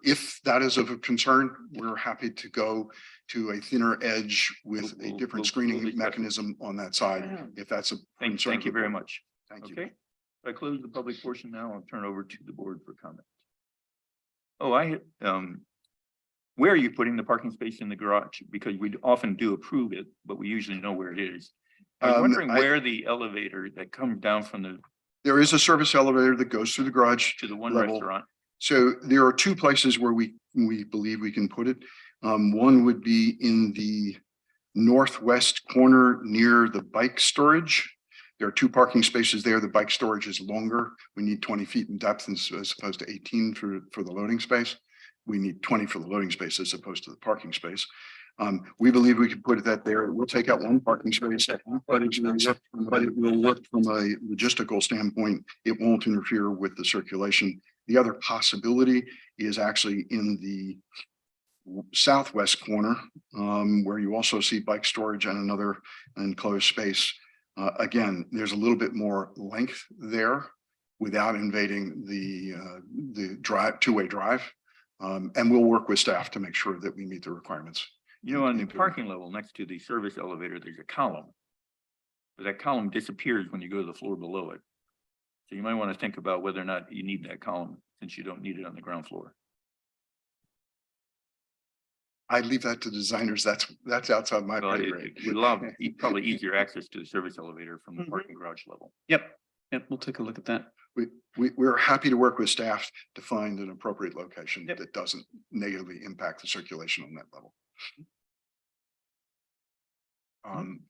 If that is of a concern, we're happy to go to a thinner edge with a different screening discuss it. mechanism on that side, if that's a. concern Thank you of the very board. much. Thank you. Okay, I close the public portion now. I'll turn over to the board for comment. Oh, where are you putting the parking space in the garage? Because we often do approve it, but we usually know where it is. I was wondering where the elevator that comes down from the There is a service elevator that goes through the garage to the one level. restaurant. So there are two places where we believe we can put it. One would be in the northwest corner near the bike storage. There are two parking spaces there. The bike storage is longer. We need 20 feet in depth as opposed to 18 for the loading space. We need 20 for the loading space as opposed to the parking space. We believe we can put that there. We'll take out one parking space, but it will work from a logistical standpoint. It won't interfere with the circulation. The other possibility is actually in the southwest corner, where you also see bike storage and another enclosed space. Again, there's a little bit more length there without invading the drive, two-way drive. And we'll work with staff to make sure that we meet the requirements. You know, on the parking level next to the service elevator, there's a column. But that column disappears when you go to the floor below it. So you might want to think about whether or not you need that column, since you don't need it on the ground floor. I leave that to designers. That's outside my Well, pay it grade. would allow probably easier access to the service elevator from the parking garage level. Yep, we'll take a look at that. We're happy to work with staff to find an appropriate location that doesn't negatively impact the circulation on that level.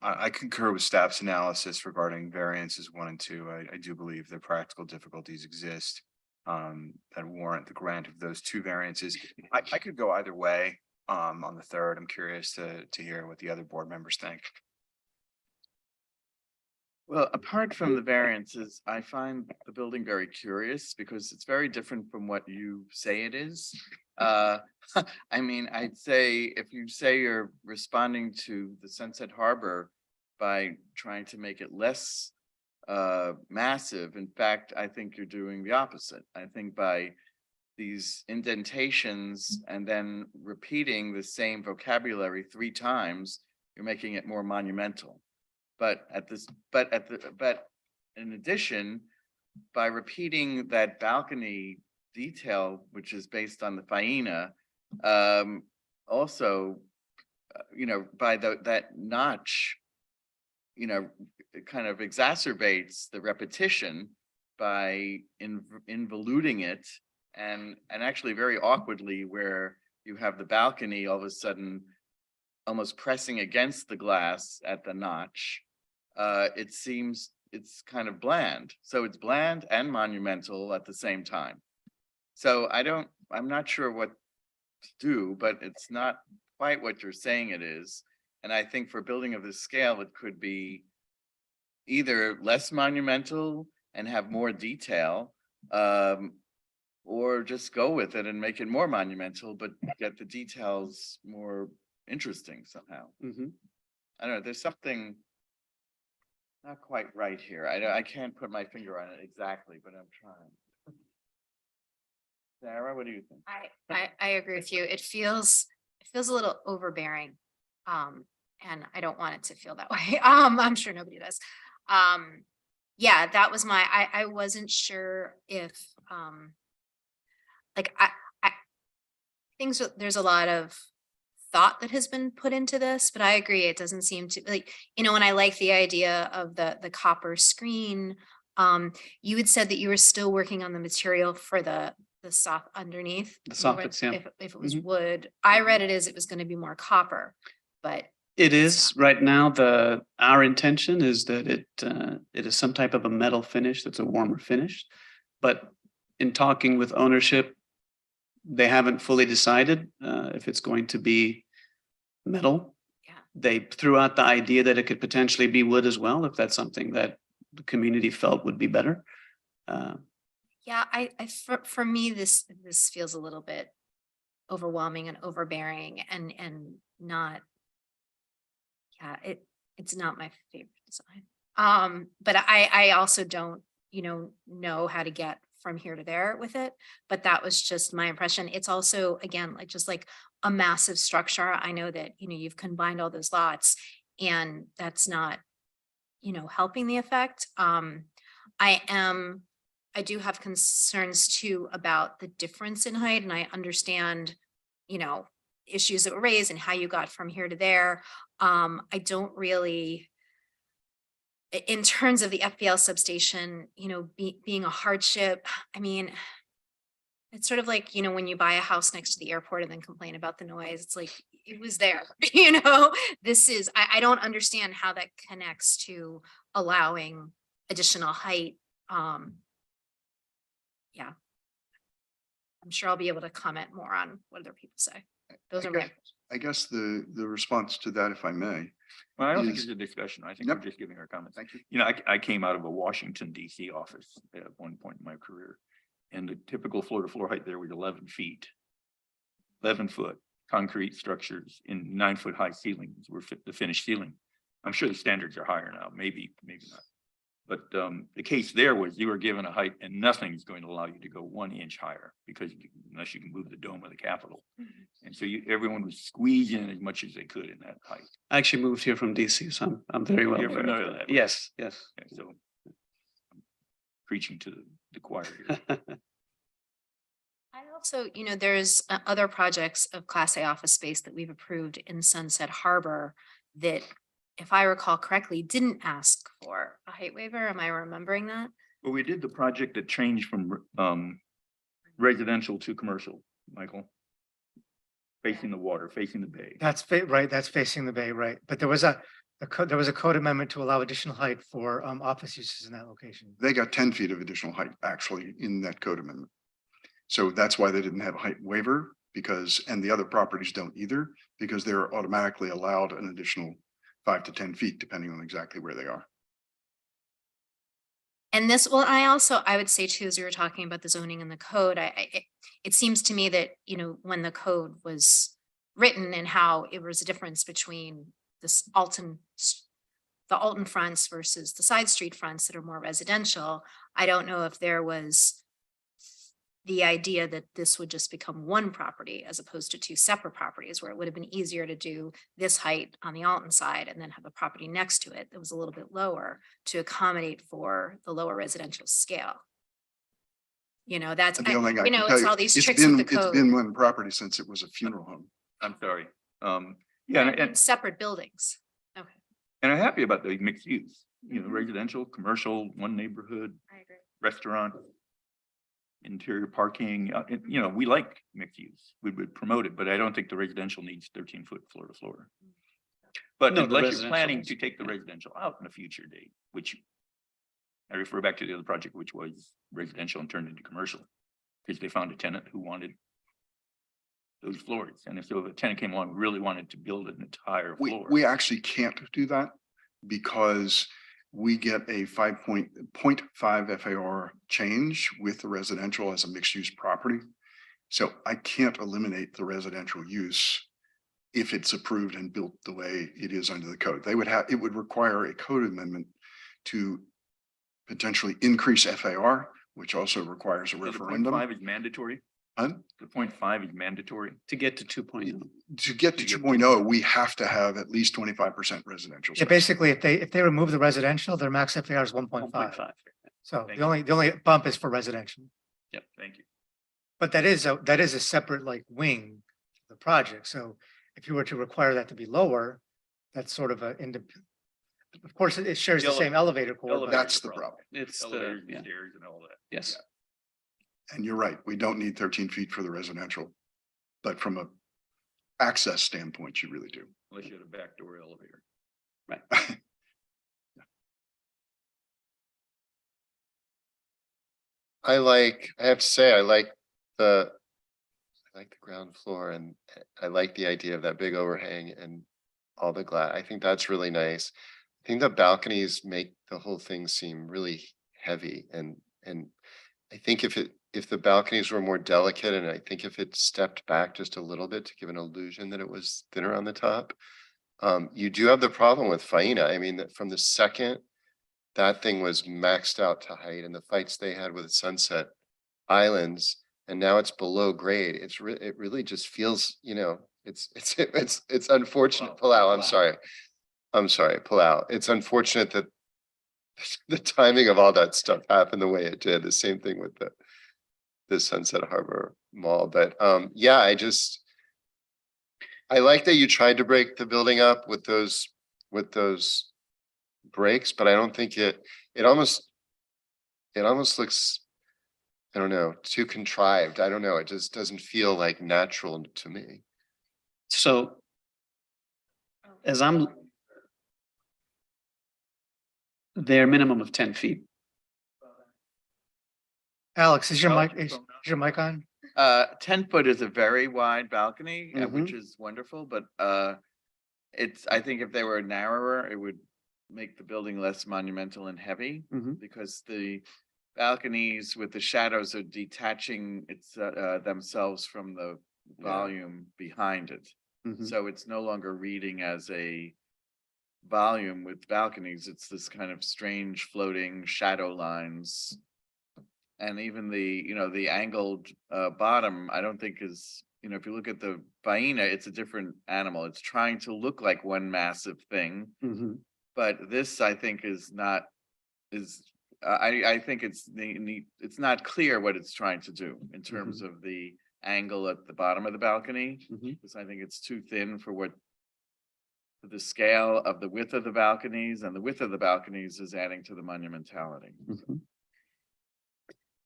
I concur with staff's analysis regarding variances 1 and 2. I do believe that practical difficulties exist that warrant the grant of those 2 variances. I could go either way on the third. I'm curious to hear what the other board members think. Well, apart from the variances, I find the building very curious because it's very different from what you say it is. I mean, I'd say if you say you're responding to the Sunset Harbor by trying to make it less massive, in fact, I think you're doing the opposite. I think by these indentations and then repeating the same vocabulary 3 times, you're making it more monumental. But in addition, by repeating that balcony detail, which is based on the faina, also, by that notch, it kind of exacerbates the repetition by involuting it and actually very awkwardly, where you have the balcony all of a sudden almost pressing against the glass at the notch. It seems it's kind of bland. So it's bland and monumental at the same time. So I'm not sure what to do, but it's not quite what you're saying it is. And I think for building of this scale, it could be either less monumental and have more detail, or just go with it and make it more monumental, but get the details more interesting somehow. I don't know, there's something not quite right here. I can't put my finger on it exactly, but I'm trying. Sarah, what do you think? I agree with you. It feels a little overbearing. And I don't want it to feel that way. I'm sure nobody does. Yeah, that was I wasn't sure if there's a lot of thought that has been put into this, but I agree. It doesn't seem to and I like the idea of the copper screen. You had said that you were still working on the material for the soft underneath. The soffits, yeah. If it was wood, I read it as it was going to be more copper, but it is right now. Our intention is that it is some type of a metal finish that's a warmer finish, but in talking with ownership, they haven't fully decided if it's going to be metal. Yeah. They threw out the idea that it could potentially be wood as well, if that's something that the community felt would be better. Yeah, for me, this feels a little bit overwhelming and overbearing and not, it's not my favorite design. But I also don't, know how to get from here to there with it, but that was just my impression. It's also, again, like just like a massive structure. I know that, you've combined all those lots and that's not, helping the effect. I do have concerns too about the difference in height, and I understand, issues that were raised and how you got from here to there. I don't really, in terms of the FPL substation, being a hardship, I mean, it's sort of like, when you buy a house next to the airport and then complain about the noise, it's like, it was there, this is, I don't understand how that connects to allowing additional height. Yeah. I'm sure I'll be able to comment more on what other people say. Those are my. I guess the response to that, if I may. Well, I don't think is- it's a discussion. I think Yep. we're just giving our comments. Thank you. I came out of a Washington DC office at one point in my career. And the typical floor to floor height there was 11 feet. 11-foot concrete structures in 9-foot high ceilings were the finished ceiling. I'm sure the standards are higher now, maybe not. But the case there was you were given a height and nothing's going to allow you to go 1 inch higher because unless you can move the dome of the Capitol. And so everyone was squeezing as much as they could in that height. I actually moved here from DC, so I'm very well You're aware of familiar that. with that. Yes, yes. Okay, so I'm preaching to the choir here. I also, there's other projects of Class A office space that we've approved in Sunset Harbor that, if I recall correctly, didn't ask for a height waiver. Am I remembering that? Well, we did the project that changed from residential to commercial, Michael. Facing the water, facing the bay. Right, that's facing the bay, right? But there was a code amendment to allow additional height for office uses in that location. They got 10 feet of additional height actually in that code amendment. So that's why they didn't have a height waiver and the other properties don't either, because they're automatically allowed an additional 5 to 10 feet, depending on exactly where they are. And this, well, I would say too, as we were talking about the zoning and the code, it seems to me that, when the code was written and how it was a difference between the Alton fronts versus the side street fronts that are more residential. I don't know if there was the idea that this would just become one property as opposed to two separate properties, where it would have been easier to do this height on the Alton side and then have a property next to it that was a little bit lower to accommodate for the lower residential scale. That's, And the only thing I can tell it's you, all these it's tricks with the It's code. been one property since it was a funeral home. I'm sorry. Yeah, and Separate buildings. Okay. I'm happy about the mixed use, residential, commercial, one neighborhood, I agree. restaurant, interior parking, we like mixed use. We would promote it, but I don't think the residential needs 13-foot floor to floor. But No, the unless you're residential planning needs- to take the residential out in a future date, which I refer back to the other project, which was residential and turned into commercial, because they found a tenant who wanted those floors. And if a tenant came along, really wanted to build an entire floor. We actually can't do that because we get a 5.5 FAR change with the residential as a mixed use property. So I can't eliminate the residential use if it's approved and built the way it is under the code. It would require a code amendment to potentially increase FAR, which also requires a So the referendum. 0.5 is mandatory. Huh? The 0.5 is mandatory. To get to 2.0. To get to 2.0, we have to have at least 25% residential. Yeah, space. basically, if they remove the residential, their max FAR is 1.5. 1.5. So Thank the only bump is for residential. Yep, thank you. But that is a separate wing of the project. So if you were to require that to be lower, that's sort of of course, it shares the same elevator core. but- Elevator's That's the problem. It's Elevators and yeah. stairs and all that. Yes. And you're right, we don't need 13 feet for the residential. But from a access standpoint, you really do. Unless you had a backdoor elevator. I have to say, I like the ground floor and I like the idea of that big overhang and all the glass. I think that's really nice. I think the balconies make the whole thing seem really heavy and I think if the balconies were more delicate and I think if it stepped back just a little bit to give an illusion that it was thinner on the top, you do have the problem with Faina. I mean, that from the second that thing was maxed out to height and the fights they had with Sunset islands and now it's below grade. It really just feels, it's unfortunate. Palau, I'm sorry, Palau. It's unfortunate that the timing of all that stuff happened the way it did. The same thing with the Sunset Harbor Mall. But yeah, I like that you tried to break the building up with those breaks, but I don't think it almost looks, I don't know, too contrived. I don't know. It just doesn't feel like natural to me. So they're minimum of 10 feet. Alex, is your mic on? 10 foot is a very wide balcony, which is wonderful, but I think if they were narrower, it would make the building less monumental and heavy because the balconies with the shadows are detaching themselves from the volume behind it. So it's no longer reading as a volume with balconies. It's this kind of strange floating shadow lines. And even the angled bottom, I don't think is, if you look at the Baina, it's a different animal. It's trying to look like one massive thing. But this, I think, I think it's not clear what it's trying to do in terms of the angle at the bottom of the balcony. Because I think it's too thin for the scale of the width of the balconies, and the width of the balconies is adding to the monumentality.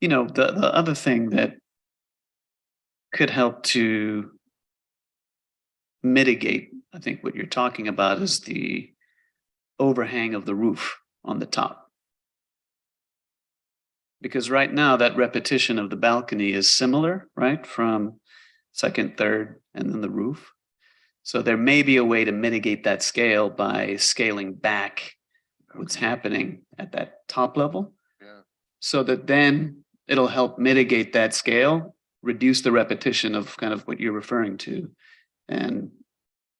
The other thing that could help to mitigate, I think what you're talking about is the overhang of the roof on the top. Because right now that repetition of the balcony is similar, right? From second, third, and then the roof. So there may be a way to mitigate that scale by scaling back what's happening at that top level. So that then it'll help mitigate that scale, reduce the repetition of kind of what you're referring to, and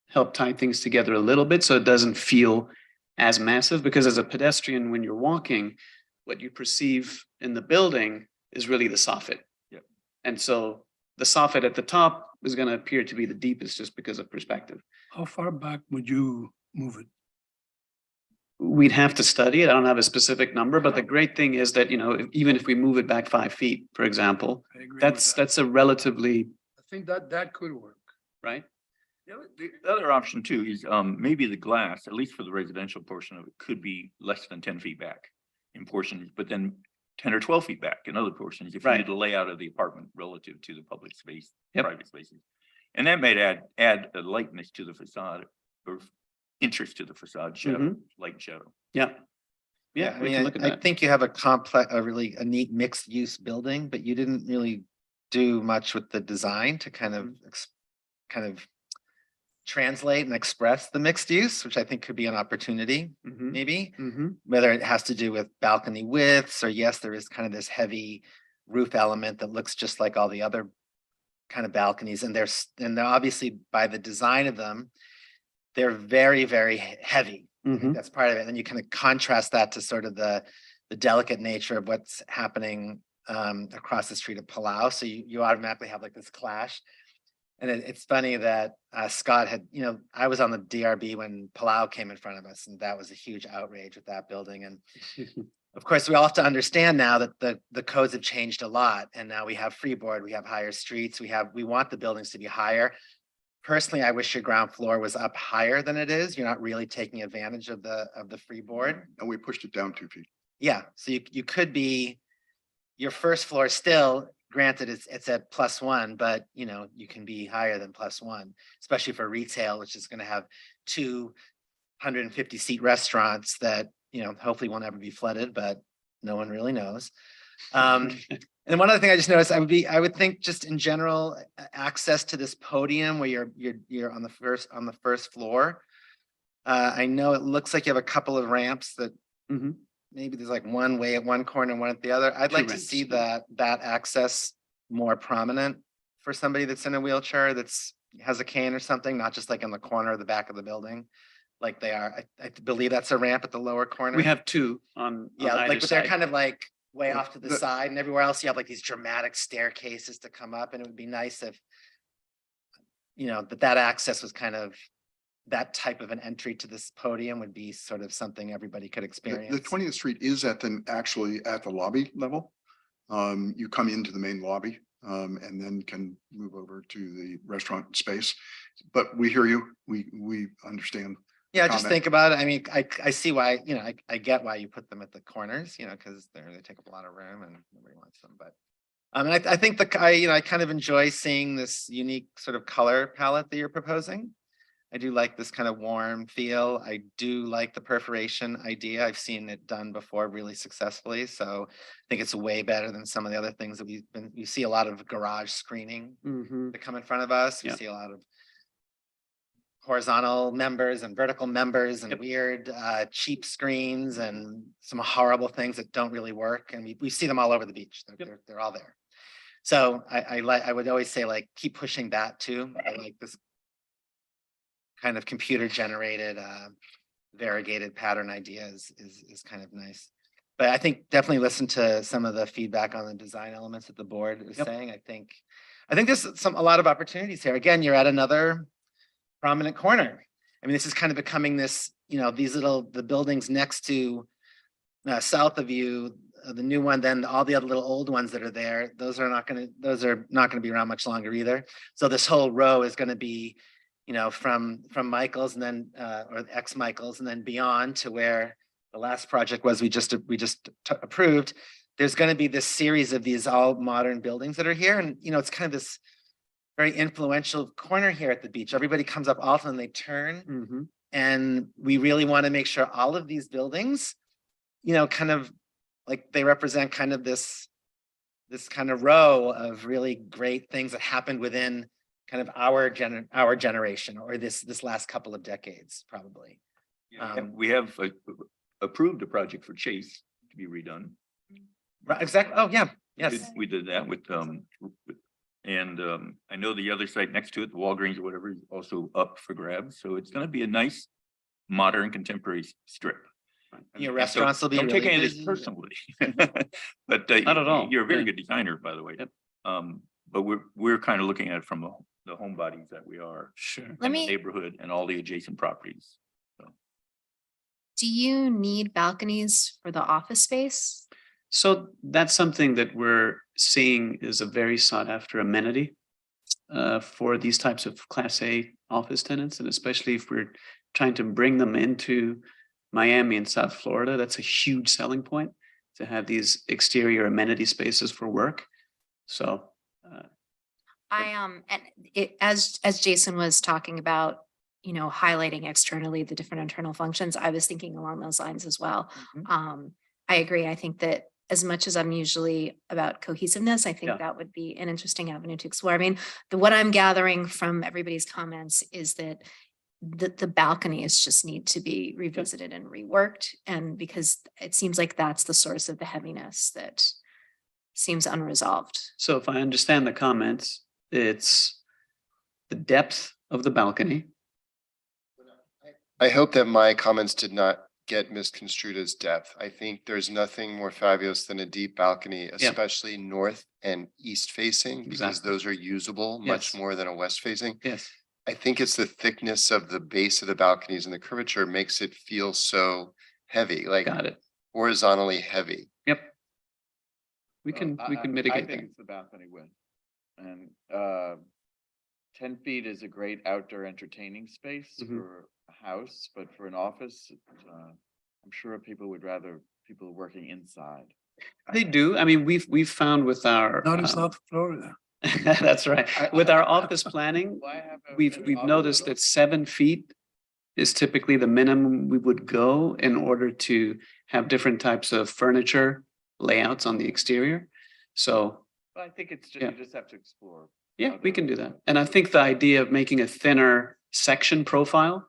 help tie things together a little bit so it doesn't feel as massive. Because as a pedestrian, when you're walking, what you perceive in the building is really the soffit. And so the soffit at the top is going to appear to be the deepest just because of perspective. How far back would you move it? We'd have to study it. I don't have a specific number, but the great thing is that, even if we move it back 5 feet, for example, that's a relatively, I think that could work. right? The other option too is maybe the glass, at least for the residential portion of it, could be less than 10 feet back in portions, but then 10 or 12 feet back in other portions if you did the layout of the apartment relative to the public space, private spaces. And that might add a lightness to the facade, or interest to the facade shadow, light shadow. I mean, I think you have a neat mixed use building, but you didn't really do much with the design to kind of translate and express the mixed use, which I think could be an opportunity, maybe, whether it has to do with balcony widths, or yes, there is kind of this heavy roof element that looks just like all the other kind of balconies, and they're obviously, by the design of them, they're very, very heavy. I think that's part of it. And you kind of contrast that to sort of the delicate nature of what's happening across the street of Palau. So you automatically have like this clash. And it's funny that Scott had, I was on the DRB when Palau came in front of us, and that was a huge outrage with that building. And of course, we all have to understand now that the codes have changed a lot, and now we have freeboard, we have higher streets, we want the buildings to be higher. Personally, I wish your ground floor was up higher than it is. You're not really taking advantage of the freeboard. And we pushed it down 2 feet. Yeah, so you could be, your first floor still, granted it's at +1, but you can be higher than +1, especially for retail, which is going to have 250 seat restaurants that hopefully won't ever be flooded, but no one really knows. And one other thing I just noticed, I would think just in general, access to this podium where you're on the first floor. I know it looks like you have a couple of ramps that maybe there's like one way at one corner and one at the other. I'd like to see that access more prominent for somebody that's in a wheelchair, has a cane or something, not just like in the corner of the back of the building, like they are. I believe that's a ramp at the lower corner. We have two on like either but they're side. kind of like way Well, off to the the- side, and everywhere else you have like these dramatic staircases to come up, and it would be nice if, you know, that access was kind of, that type of an entry to this podium would be sort of something everybody could The experience. 20th Street is actually at the lobby level. You come into the main lobby, and then can move over to the restaurant space. But we hear you. We understand. the Yeah, just comment. think about it. I mean, I see why, you know, I get why you put them at the corners, you know, because they take up a lot of room and nobody wants them, but. And I think I kind of enjoy seeing this unique sort of color palette that you're proposing. I do like this kind of warm feel. I do like the perforation idea. I've seen it done before really successfully. So I think it's way better than some of the other things that you see a lot of garage screening that come in front of us. You Yeah. see a lot of horizontal members and vertical members and weird cheap screens and some horrible things that don't really work. And we see them all over the beach. They're all there. So I would always say, like, keep pushing that too. I like this kind of computer generated variegated pattern idea is kind of nice. But I think definitely listen to some of the feedback on the design elements that the board is saying. I think there's a lot of opportunities here. Again, you're at another prominent corner. I mean, this is kind of becoming this, you know, the buildings next to south of you, the new one, then all the other little old ones that are there, those are not gonna be around much longer either. So this whole row is gonna be, you know, from Michael's and then or ex Michael's and then beyond to where the last project was we just approved. There's going to be this series of these all modern buildings that are here, and you know, it's kind of this very influential corner here at the beach. Everybody comes up often and they turn, and we really want to make sure all of these buildings, you know, kind of like they represent kind of this kind of row of really great things that happened within kind of our generation or this last couple of decades, probably. We have approved a project for Chase to be redone. Right, exactly. Oh, yeah, yes. We did that with, and I know the other site next to it, the Walgreens or whatever, is also up for grabs. So it's gonna be a nice, modern, contemporary strip. Your restaurants will be Don't take really any of this busy. personally. But Not at all. you're a very Yeah. good designer, by the way. But we're kind of looking at it from the homebodies that we are. Sure. And Let the me- neighborhood and all the adjacent properties. Do you need balconies for the office space? So that's something that we're seeing is a very sought after amenity for these types of Class A office tenants, and especially if we're trying to bring them into Miami and South Florida, that's a huge selling point to have these exterior amenity spaces for work. So And as Jason was talking about, you know, highlighting externally the different internal functions, I was thinking along those lines as well. I agree. I think that as much as I'm usually about cohesiveness, I think Yeah. that would be an interesting avenue to explore. I mean, what I'm gathering from everybody's comments is that the balconies just need to be revisited and reworked. And because it seems like that's the source of the heaviness that seems unresolved. So if I understand the comments, it's the depth of the balcony. I hope that my comments did not get misconstrued as depth. I think there's nothing more fabulous than a deep balcony, especially north and east facing, because Exactly. those are usable much Yes. more than a west facing. Yes. I think it's the thickness of the base of the balconies and the curvature makes it feel so heavy, like Got it. horizontally heavy. Yep. We can I mitigate think that. it's the balcony width. And 10 feet is a great outdoor entertaining space for a house, but for an office, I'm sure people would rather people working inside. They do. I mean, we've found with our Not in South Florida. that's right. With our office planning, Why have a we've noticed that 7 feet is typically the minimum we would go in order to have different types of furniture layouts on the exterior. So But I think it's just, Yeah. you just have to explore. yeah, we can do that. And I think the idea of making a thinner section profile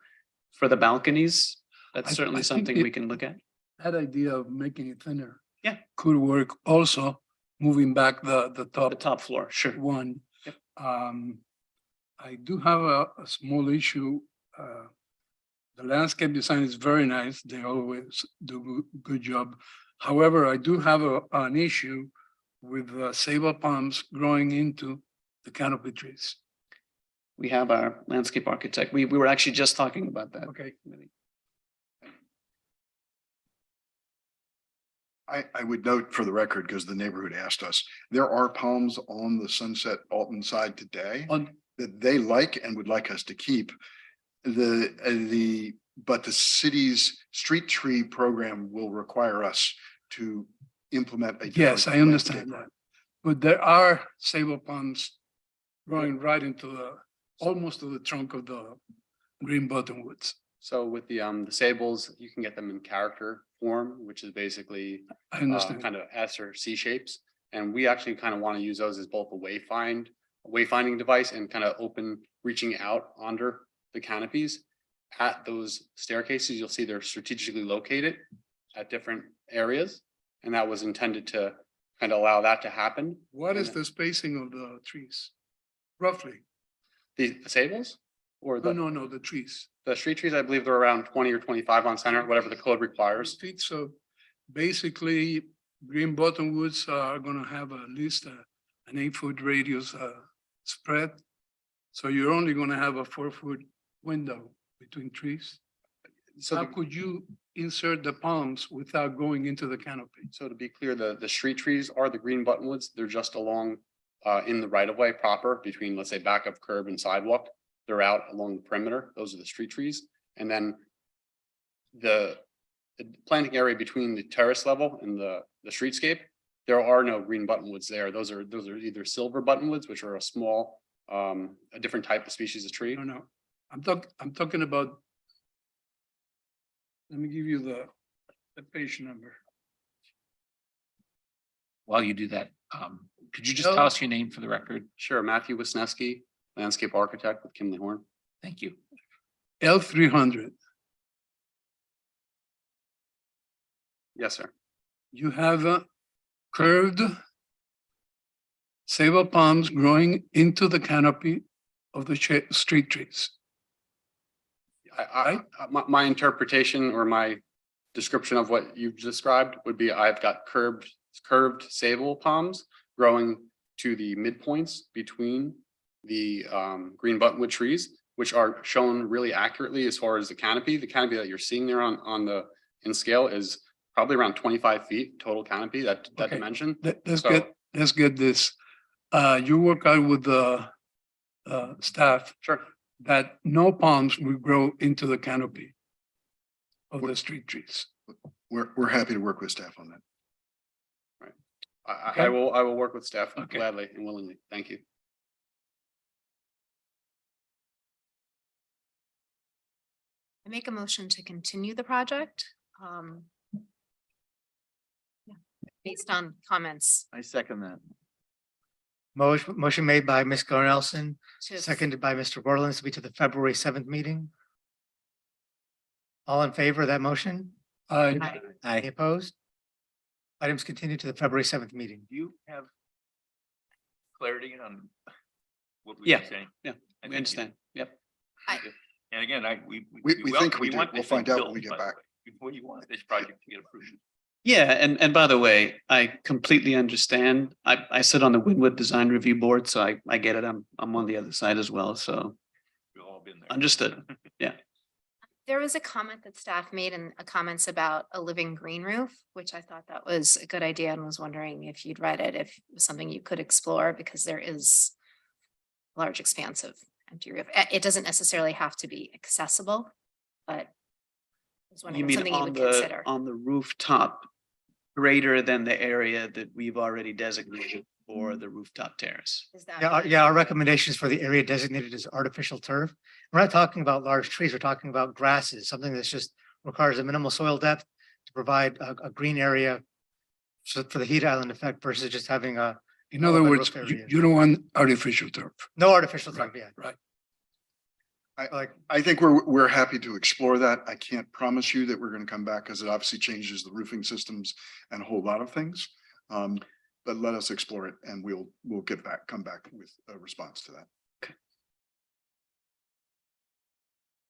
for the balconies, that's I certainly think something it- we can look at. That idea of making it thinner. Yeah. Could work also, moving back the The top top floor, sure. one. Yep. I do have a small issue. The landscape design is very nice. They always do good job. However, I do have an issue with ceiba palms growing into the canopy trees. We have our landscape architect. We were actually just talking about that. Okay. I would note for the record, because the neighborhood asked us, there are palms on the Sunset Alton side today that they like and would like us to keep. But the city's street tree program will require us to implement a. Yes, I understand that. But there are ceiba palms growing right into almost to the trunk of the green buttonwoods. So with the sables, you can get them in character form, which is basically I understand. kind of S or C shapes. And we actually kind of want to use those as both a wayfinding device and kind of open reaching out under the canopies. At those staircases, you'll see they're strategically located at different areas. And that was intended to kind of allow that to happen. What is the spacing of the trees? Roughly? The sables? Or No, the trees. The street trees, I believe they're around 20 or 25 on center, whatever the code requires. Feet, so basically, green bottomwoods are gonna have at least an 8-foot radius spread. So you're only gonna have a 4-foot window between trees. So how could you insert the palms without going into the canopy? So to be clear, the street trees are the green buttonwoods. They're just along in the right of way proper between, let's say, back of curb and sidewalk. They're out along the perimeter. Those are the street trees. And then the planting area between the terrace level and the streetscape, there are no green buttonwoods there. Those are either silver buttonwoods, which are a small, a different type of species of tree. No. I'm talking about. Let me give you the page number. While you do that, could you just tell us your name for the record? Sure, Matthew Wisniewski, landscape architect with Kimley Horn. Thank you. L300. Yes, sir. You have curved ceiba palms growing into the canopy of the street trees. My interpretation or my description of what you've described would be I've got curved sable palms growing to the midpoints between the green buttonwood trees, which are shown really accurately as far as the canopy. The canopy that you're seeing there on the in scale is probably around 25 feet total canopy, that dimension. Let's get this. You work out with the staff. Sure. That no palms will grow into the canopy of the street trees. We're happy to work with staff on that. Right. I will work with staff gladly and willingly. Thank you. I make a motion to continue the project. Based on comments. I second that. Motion made by Ms. Nelson, to- seconded by Mr. Borland to be to the February 7th meeting. All in favor of that motion? Aye. Any opposed? Items continue to the February 7th meeting. Do you have clarity on what we Yeah. were saying? Yeah, I we think you understand. Yep. And again, We think we do. want We'll this thing find out when built, we get by the back. way. We want this project to get approved. Yeah, and by the way, I completely understand. I sit on the Wynwood Design Review Board, so I get it. I'm on the other side as well, so We've all been there. understood. Yeah. There was a comment that staff made in comments about a living green roof, which I thought that was a good idea and was wondering if you'd read it, if it was something you could explore, because there is a large expanse of empty roof. It doesn't necessarily have to be accessible, but I was You wondering if mean something you on would the consider. on the rooftop greater than the area that we've already designated for the rooftop terrace? Is that? Yeah, our recommendations for the area designated as artificial turf. We're not talking about large trees. We're talking about grasses, something that's just requires a minimal soil depth to provide a green area for the heat island effect versus just having a. In other open words, roof you area. don't want artificial turf. No artificial turf, yeah. Right. I think we're happy to explore that. I can't promise you that we're going to come back because it obviously changes the roofing systems and a whole lot of things. But let us explore it and we'll come back with a response to that. Okay.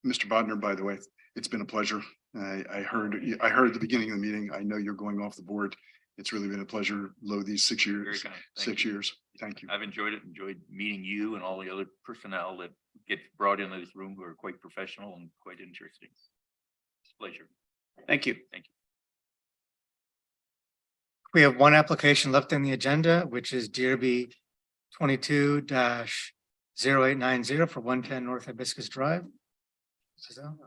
Mr. Bodnar, by the way, it's been a pleasure. I heard at the beginning of the meeting, I know you're going off the board. It's really been a pleasure, these 6 Very years, kind. Thank 6 you. years. Thank you. I've enjoyed it, enjoyed meeting you and all the other personnel that get brought into this room who are quite professional and quite interesting. It's a pleasure. Thank you. Thank you. We have one application left in the agenda, which is DRB 22-0890 for 110 North Hibiscus Drive. Giselle?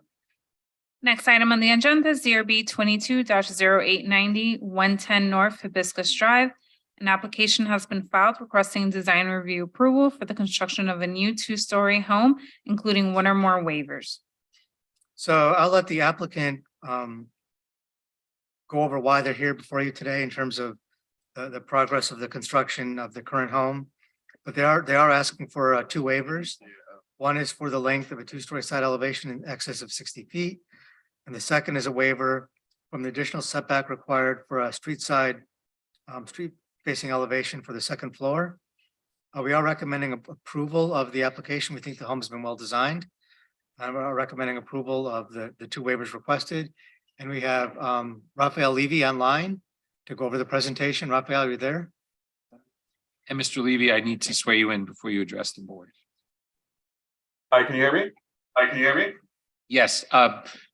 Next item on the agenda is DRB 22-0890, 110 North Hibiscus Drive. An application has been filed requesting design review approval for the construction of a new two-story home, including one or more waivers. So I'll let the applicant go over why they're here before you today in terms of the progress of the construction of the current home. But they are asking for 2 waivers. One is for the length of a two-story side elevation in excess of 60 feet. And the second is a waiver from the additional setback required for a street facing elevation for the second floor. We are recommending approval of the application. We think the home has been well designed. We're recommending approval of the 2 waivers requested. And we have Raphael Levy online to go over the presentation. Raphael, are you there? And Mr. Levy, I need to swear you in before you address the board. Hi, can you hear me? Hi, can you hear me? Yes,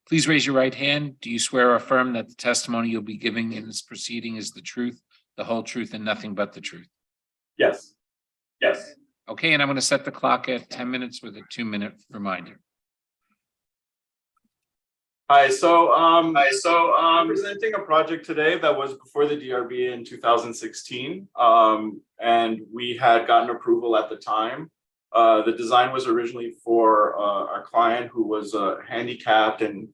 please raise your right hand. Do you swear or affirm that the testimony you'll be giving in this proceeding is the truth, the whole truth, and nothing but the truth? Yes. Yes. Okay, and I'm going to set the clock at 10 minutes with a 2-minute reminder. Hi, so I'm presenting a project today that was before the DRB in 2016. And we had gotten approval at the time. The design was originally for our client who was handicapped, and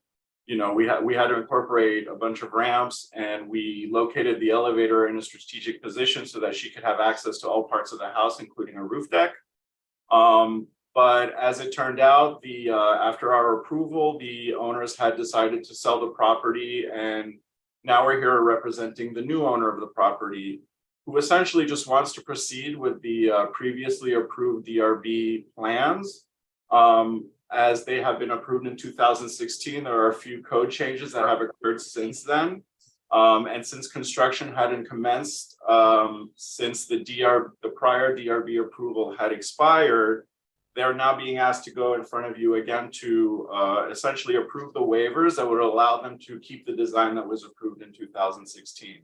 we had to incorporate a bunch of ramps, and we located the elevator in a strategic position so that she could have access to all parts of the house, including a roof deck. But as it turned out, after our approval, the owners had decided to sell the property, and now we're here representing the new owner of the property, who essentially just wants to proceed with the previously approved DRB plans. As they have been approved in 2016, there are a few code changes that have occurred since then. And since construction hadn't commenced, since the prior DRB approval had expired, they're now being asked to go in front of you again to essentially approve the waivers that would allow them to keep the design that was approved in 2016.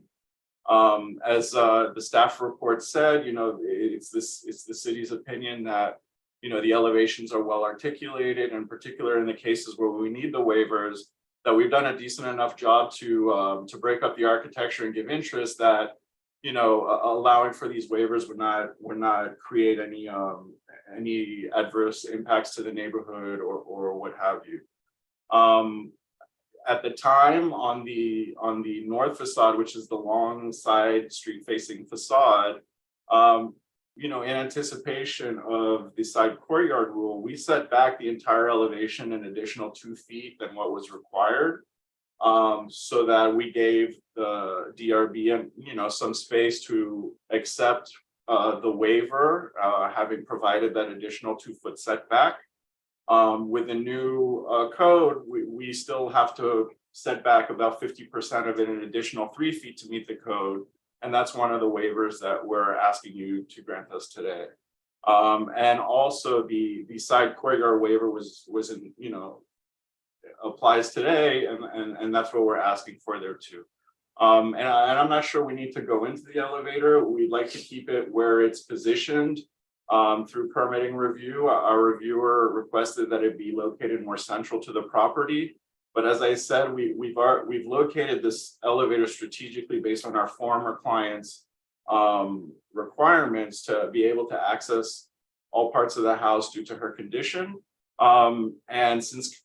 As the staff report said, it's the city's opinion that the elevations are well articulated, in particular in the cases where we need the waivers, that we've done a decent enough job to break up the architecture and give interest that allowing for these waivers would not create any adverse impacts to the neighborhood or what have you. At the time, on the north facade, which is the long side street facing facade, in anticipation of the side courtyard rule, we set back the entire elevation an additional 2 feet than what was required, so that we gave the DRB and some space to accept the waiver, having provided that additional 2-foot setback. With the new code, we still have to set back about 50% of it, an additional 3 feet to meet the code. And that's one of the waivers that we're asking you to grant us today. And also the side courtyard waiver applies today, and that's what we're asking for there too. And I'm not sure we need to go into the elevator. We'd like to keep it where it's positioned. Through permitting review, our reviewer requested that it be located more central to the property. But as I said, we've located this elevator strategically based on our former client's requirements to be able to access all parts of the house due to her condition. And since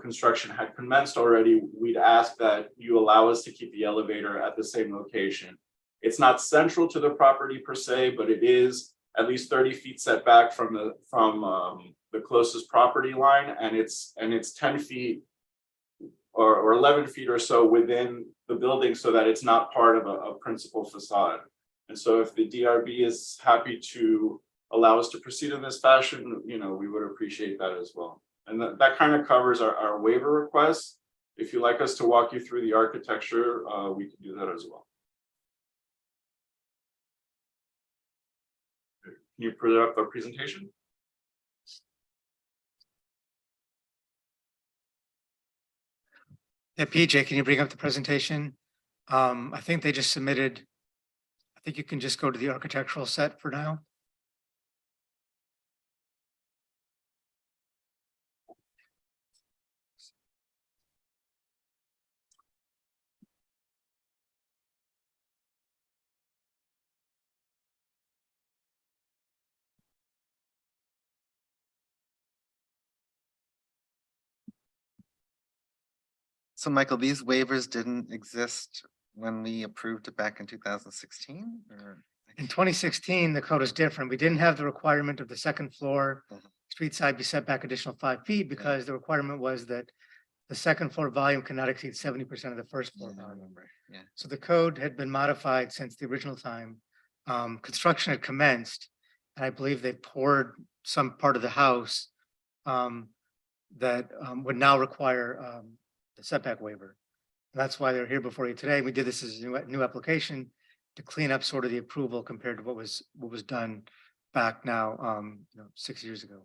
construction had commenced already, we'd ask that you allow us to keep the elevator at the same location. It's not central to the property per se, but it is at least 30 feet set back from the closest property line, and it's 10 feet or 11 feet or so within the building, so that it's not part of a principal facade. And so if the DRB is happy to allow us to proceed in this fashion, we would appreciate that as well. And that kind of covers our waiver requests. if you'd like us to walk you through the architecture, we can do that as well. Can you put up a presentation? Yeah, PJ, can you bring up the presentation? I think they just submitted. I think you can just go to the architectural set for now. So Michael, these waivers didn't exist when we approved it back in 2016 or? In 2016, the code is different. We didn't have the requirement of the second floor street side be set back additional 5 feet because the requirement was that the second floor volume cannot exceed 70% of the first floor volume. Yeah. So the code had been modified since the original time. Construction had commenced, and I believe they poured some part of the house that would now require the setback waiver. And that's why they're here before you today. We did this as a new application to clean up sort of the approval compared to what was done back now, 6 years ago.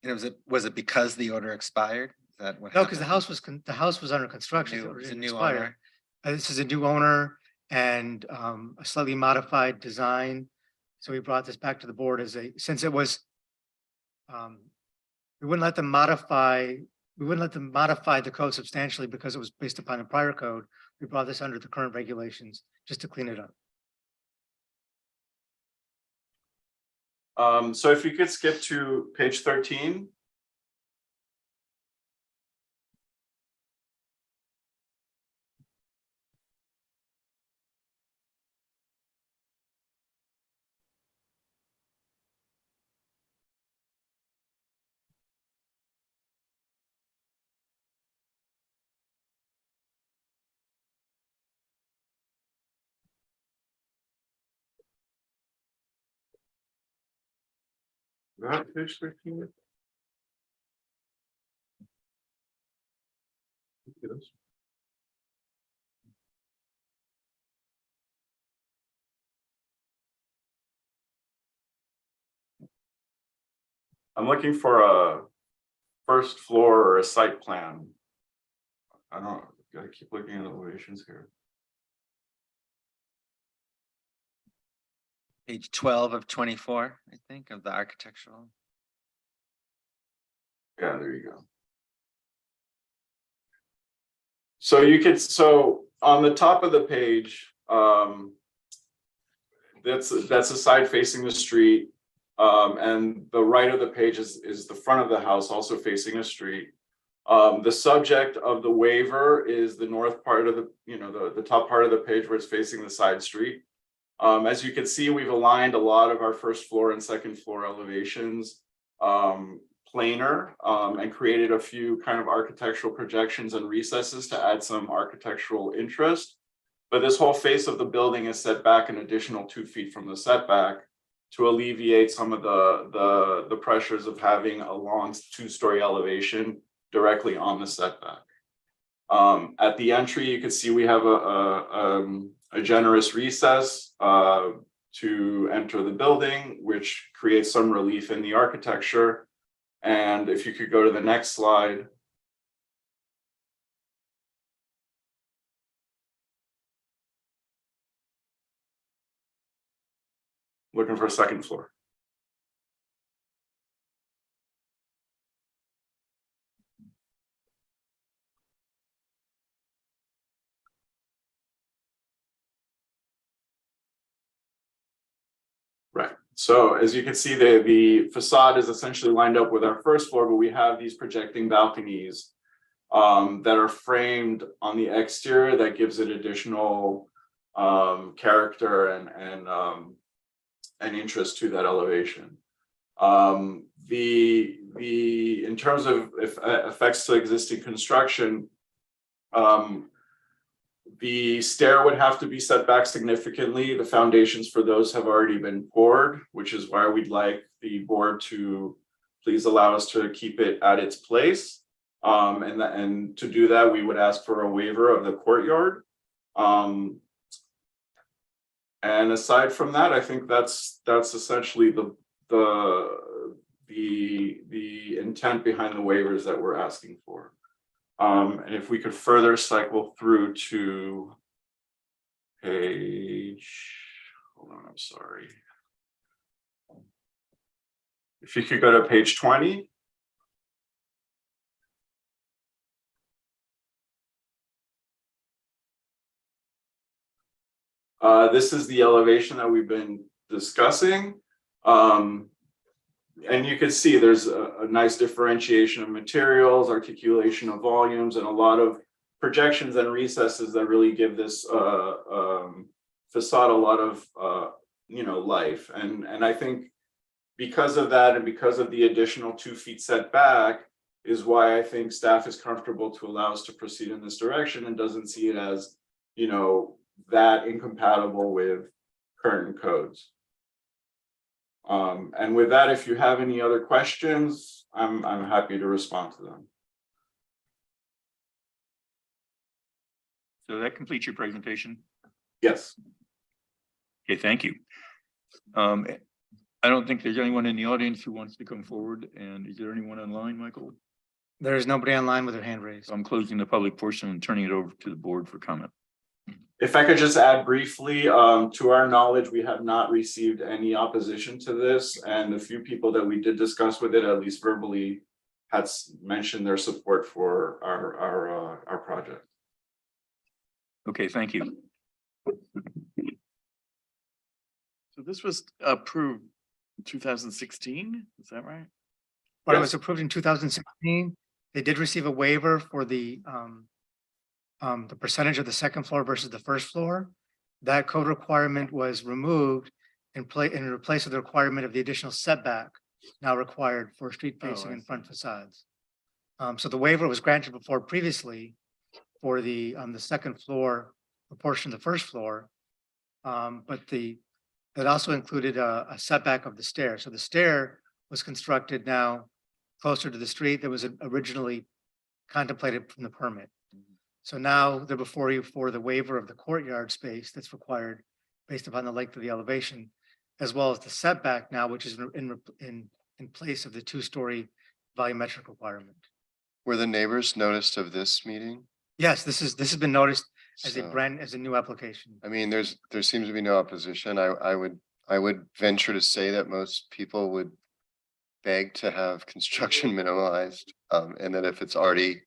And was it because the order expired? Is that what? No, because the happened? house was under construction. New- so it was a didn't new expire. owner. This is a new owner and a slightly modified design. So we brought this back to the board since it was, we wouldn't let them modify the code substantially because it was based upon a prior code. We brought this under the current regulations just to clean it up. So if you could skip to page 13. Right, page 13. Yes. I'm looking for a first floor or a site plan. I don't, gotta keep looking at elevations here. Page 12 of 24, I think, of the architectural. Yeah, there you go. So you could, so on the top of the page, that's a side facing the street. And the right of the page is the front of the house also facing a street. The subject of the waiver is the north part of the top part of the page where it's facing the side street. As you can see, we've aligned a lot of our first floor and second floor elevations planar and created a few kind of architectural projections and recesses to add some architectural interest. But this whole face of the building is set back an additional 2 feet from the setback to alleviate some of the pressures of having a long 2-story elevation directly on the setback. At the entry, you can see we have a generous recess to enter the building, which creates some relief in the architecture. And if you could go to the next slide. Looking for a second floor. Right. So as you can see, the facade is essentially lined up with our first floor, but we have these projecting balconies that are framed on the exterior that gives it additional character and interest to that elevation. In terms of effects to existing construction, the stair would have to be set back significantly. The foundations for those have already been poured, which is why we'd like the board to please allow us to keep it at its place. And to do that, we would ask for a waiver of the courtyard. And aside from that, I think that's essentially the intent behind the waivers that we're asking for. And if we could further cycle through to page, hold on, I'm sorry. If you could go to page 20. This is the elevation that we've been discussing. And you can see there's a nice differentiation of materials, articulation of volumes, and a lot of projections and recesses that really give this facade a lot of life. And I think because of that, and because of the additional 2 feet setback, is why I think staff is comfortable to allow us to proceed in this direction and doesn't see it as, that incompatible with current codes. And with that, if you have any other questions, I'm happy to respond to them. So that completes your presentation? Yes. Okay, thank you. I don't think there's anyone in the audience who wants to come forward. And is there anyone online, Michael? There is nobody online with their hand raised. I'm closing the public portion and turning it over to the board for comment. If I could just add briefly, to our knowledge, we have not received any opposition to this, and the few people that we did discuss with it, at least verbally, had mentioned their support for our project. Okay, thank you. So this was approved in 2016, is that right? When it was approved in 2016, they did receive a waiver for the percentage of the second floor versus the first floor. That code requirement was removed and replaced with the requirement of the additional setback now required for street facing and front facades. So the waiver was granted before previously for the second floor proportion of the first floor. But it also included a setback of the stair. So the stair was constructed now closer to the street that was originally contemplated from the permit. So now they're before you for the waiver of the courtyard space that's required based upon the length of the elevation, as well as the setback now, which is in place of the 2-story volumetric requirement. Were the neighbors noticed of this meeting? Yes, this has been noticed as So, a new application. I mean, there seems to be no opposition. I would venture to say that most people would beg to have construction minimalized, and that if it's already,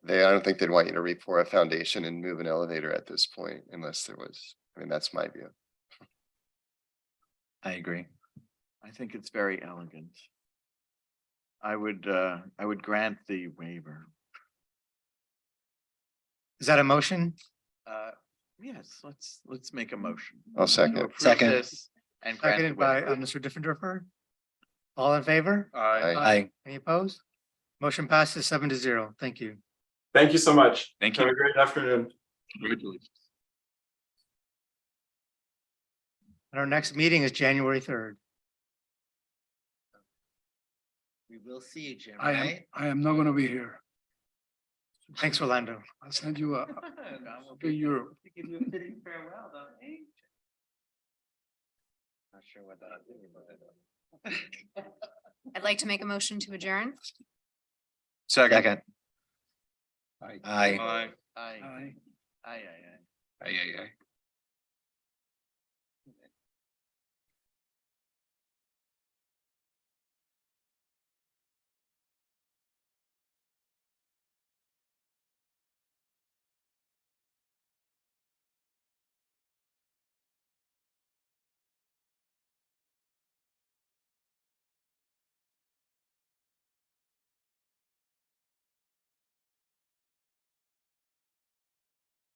I don't think they'd want you to re-pour a foundation and move an elevator at this point, unless there was, that's my view. I agree. I think it's very elegant. I would grant the waiver. Is that a motion? Yes, let's make a motion. I'll to second. approve Second. this and grant the Seconded by waiver. Mr. Diffenderfer. All in favor? Aye. Any opposed? Motion passes 7-0. Thank you. Thank you so much. Thank Have you. a great afternoon. Congratulations. And our next meeting is January 3rd. We will see you, Jim, I am not gonna be here. Thanks, Orlando. I'll send you a, to Europe. Give you a fitting farewell, though. Not sure what that. I'd like to make a motion to adjourn. Second. Aye. Aye. Aye. Aye. Aye. Aye.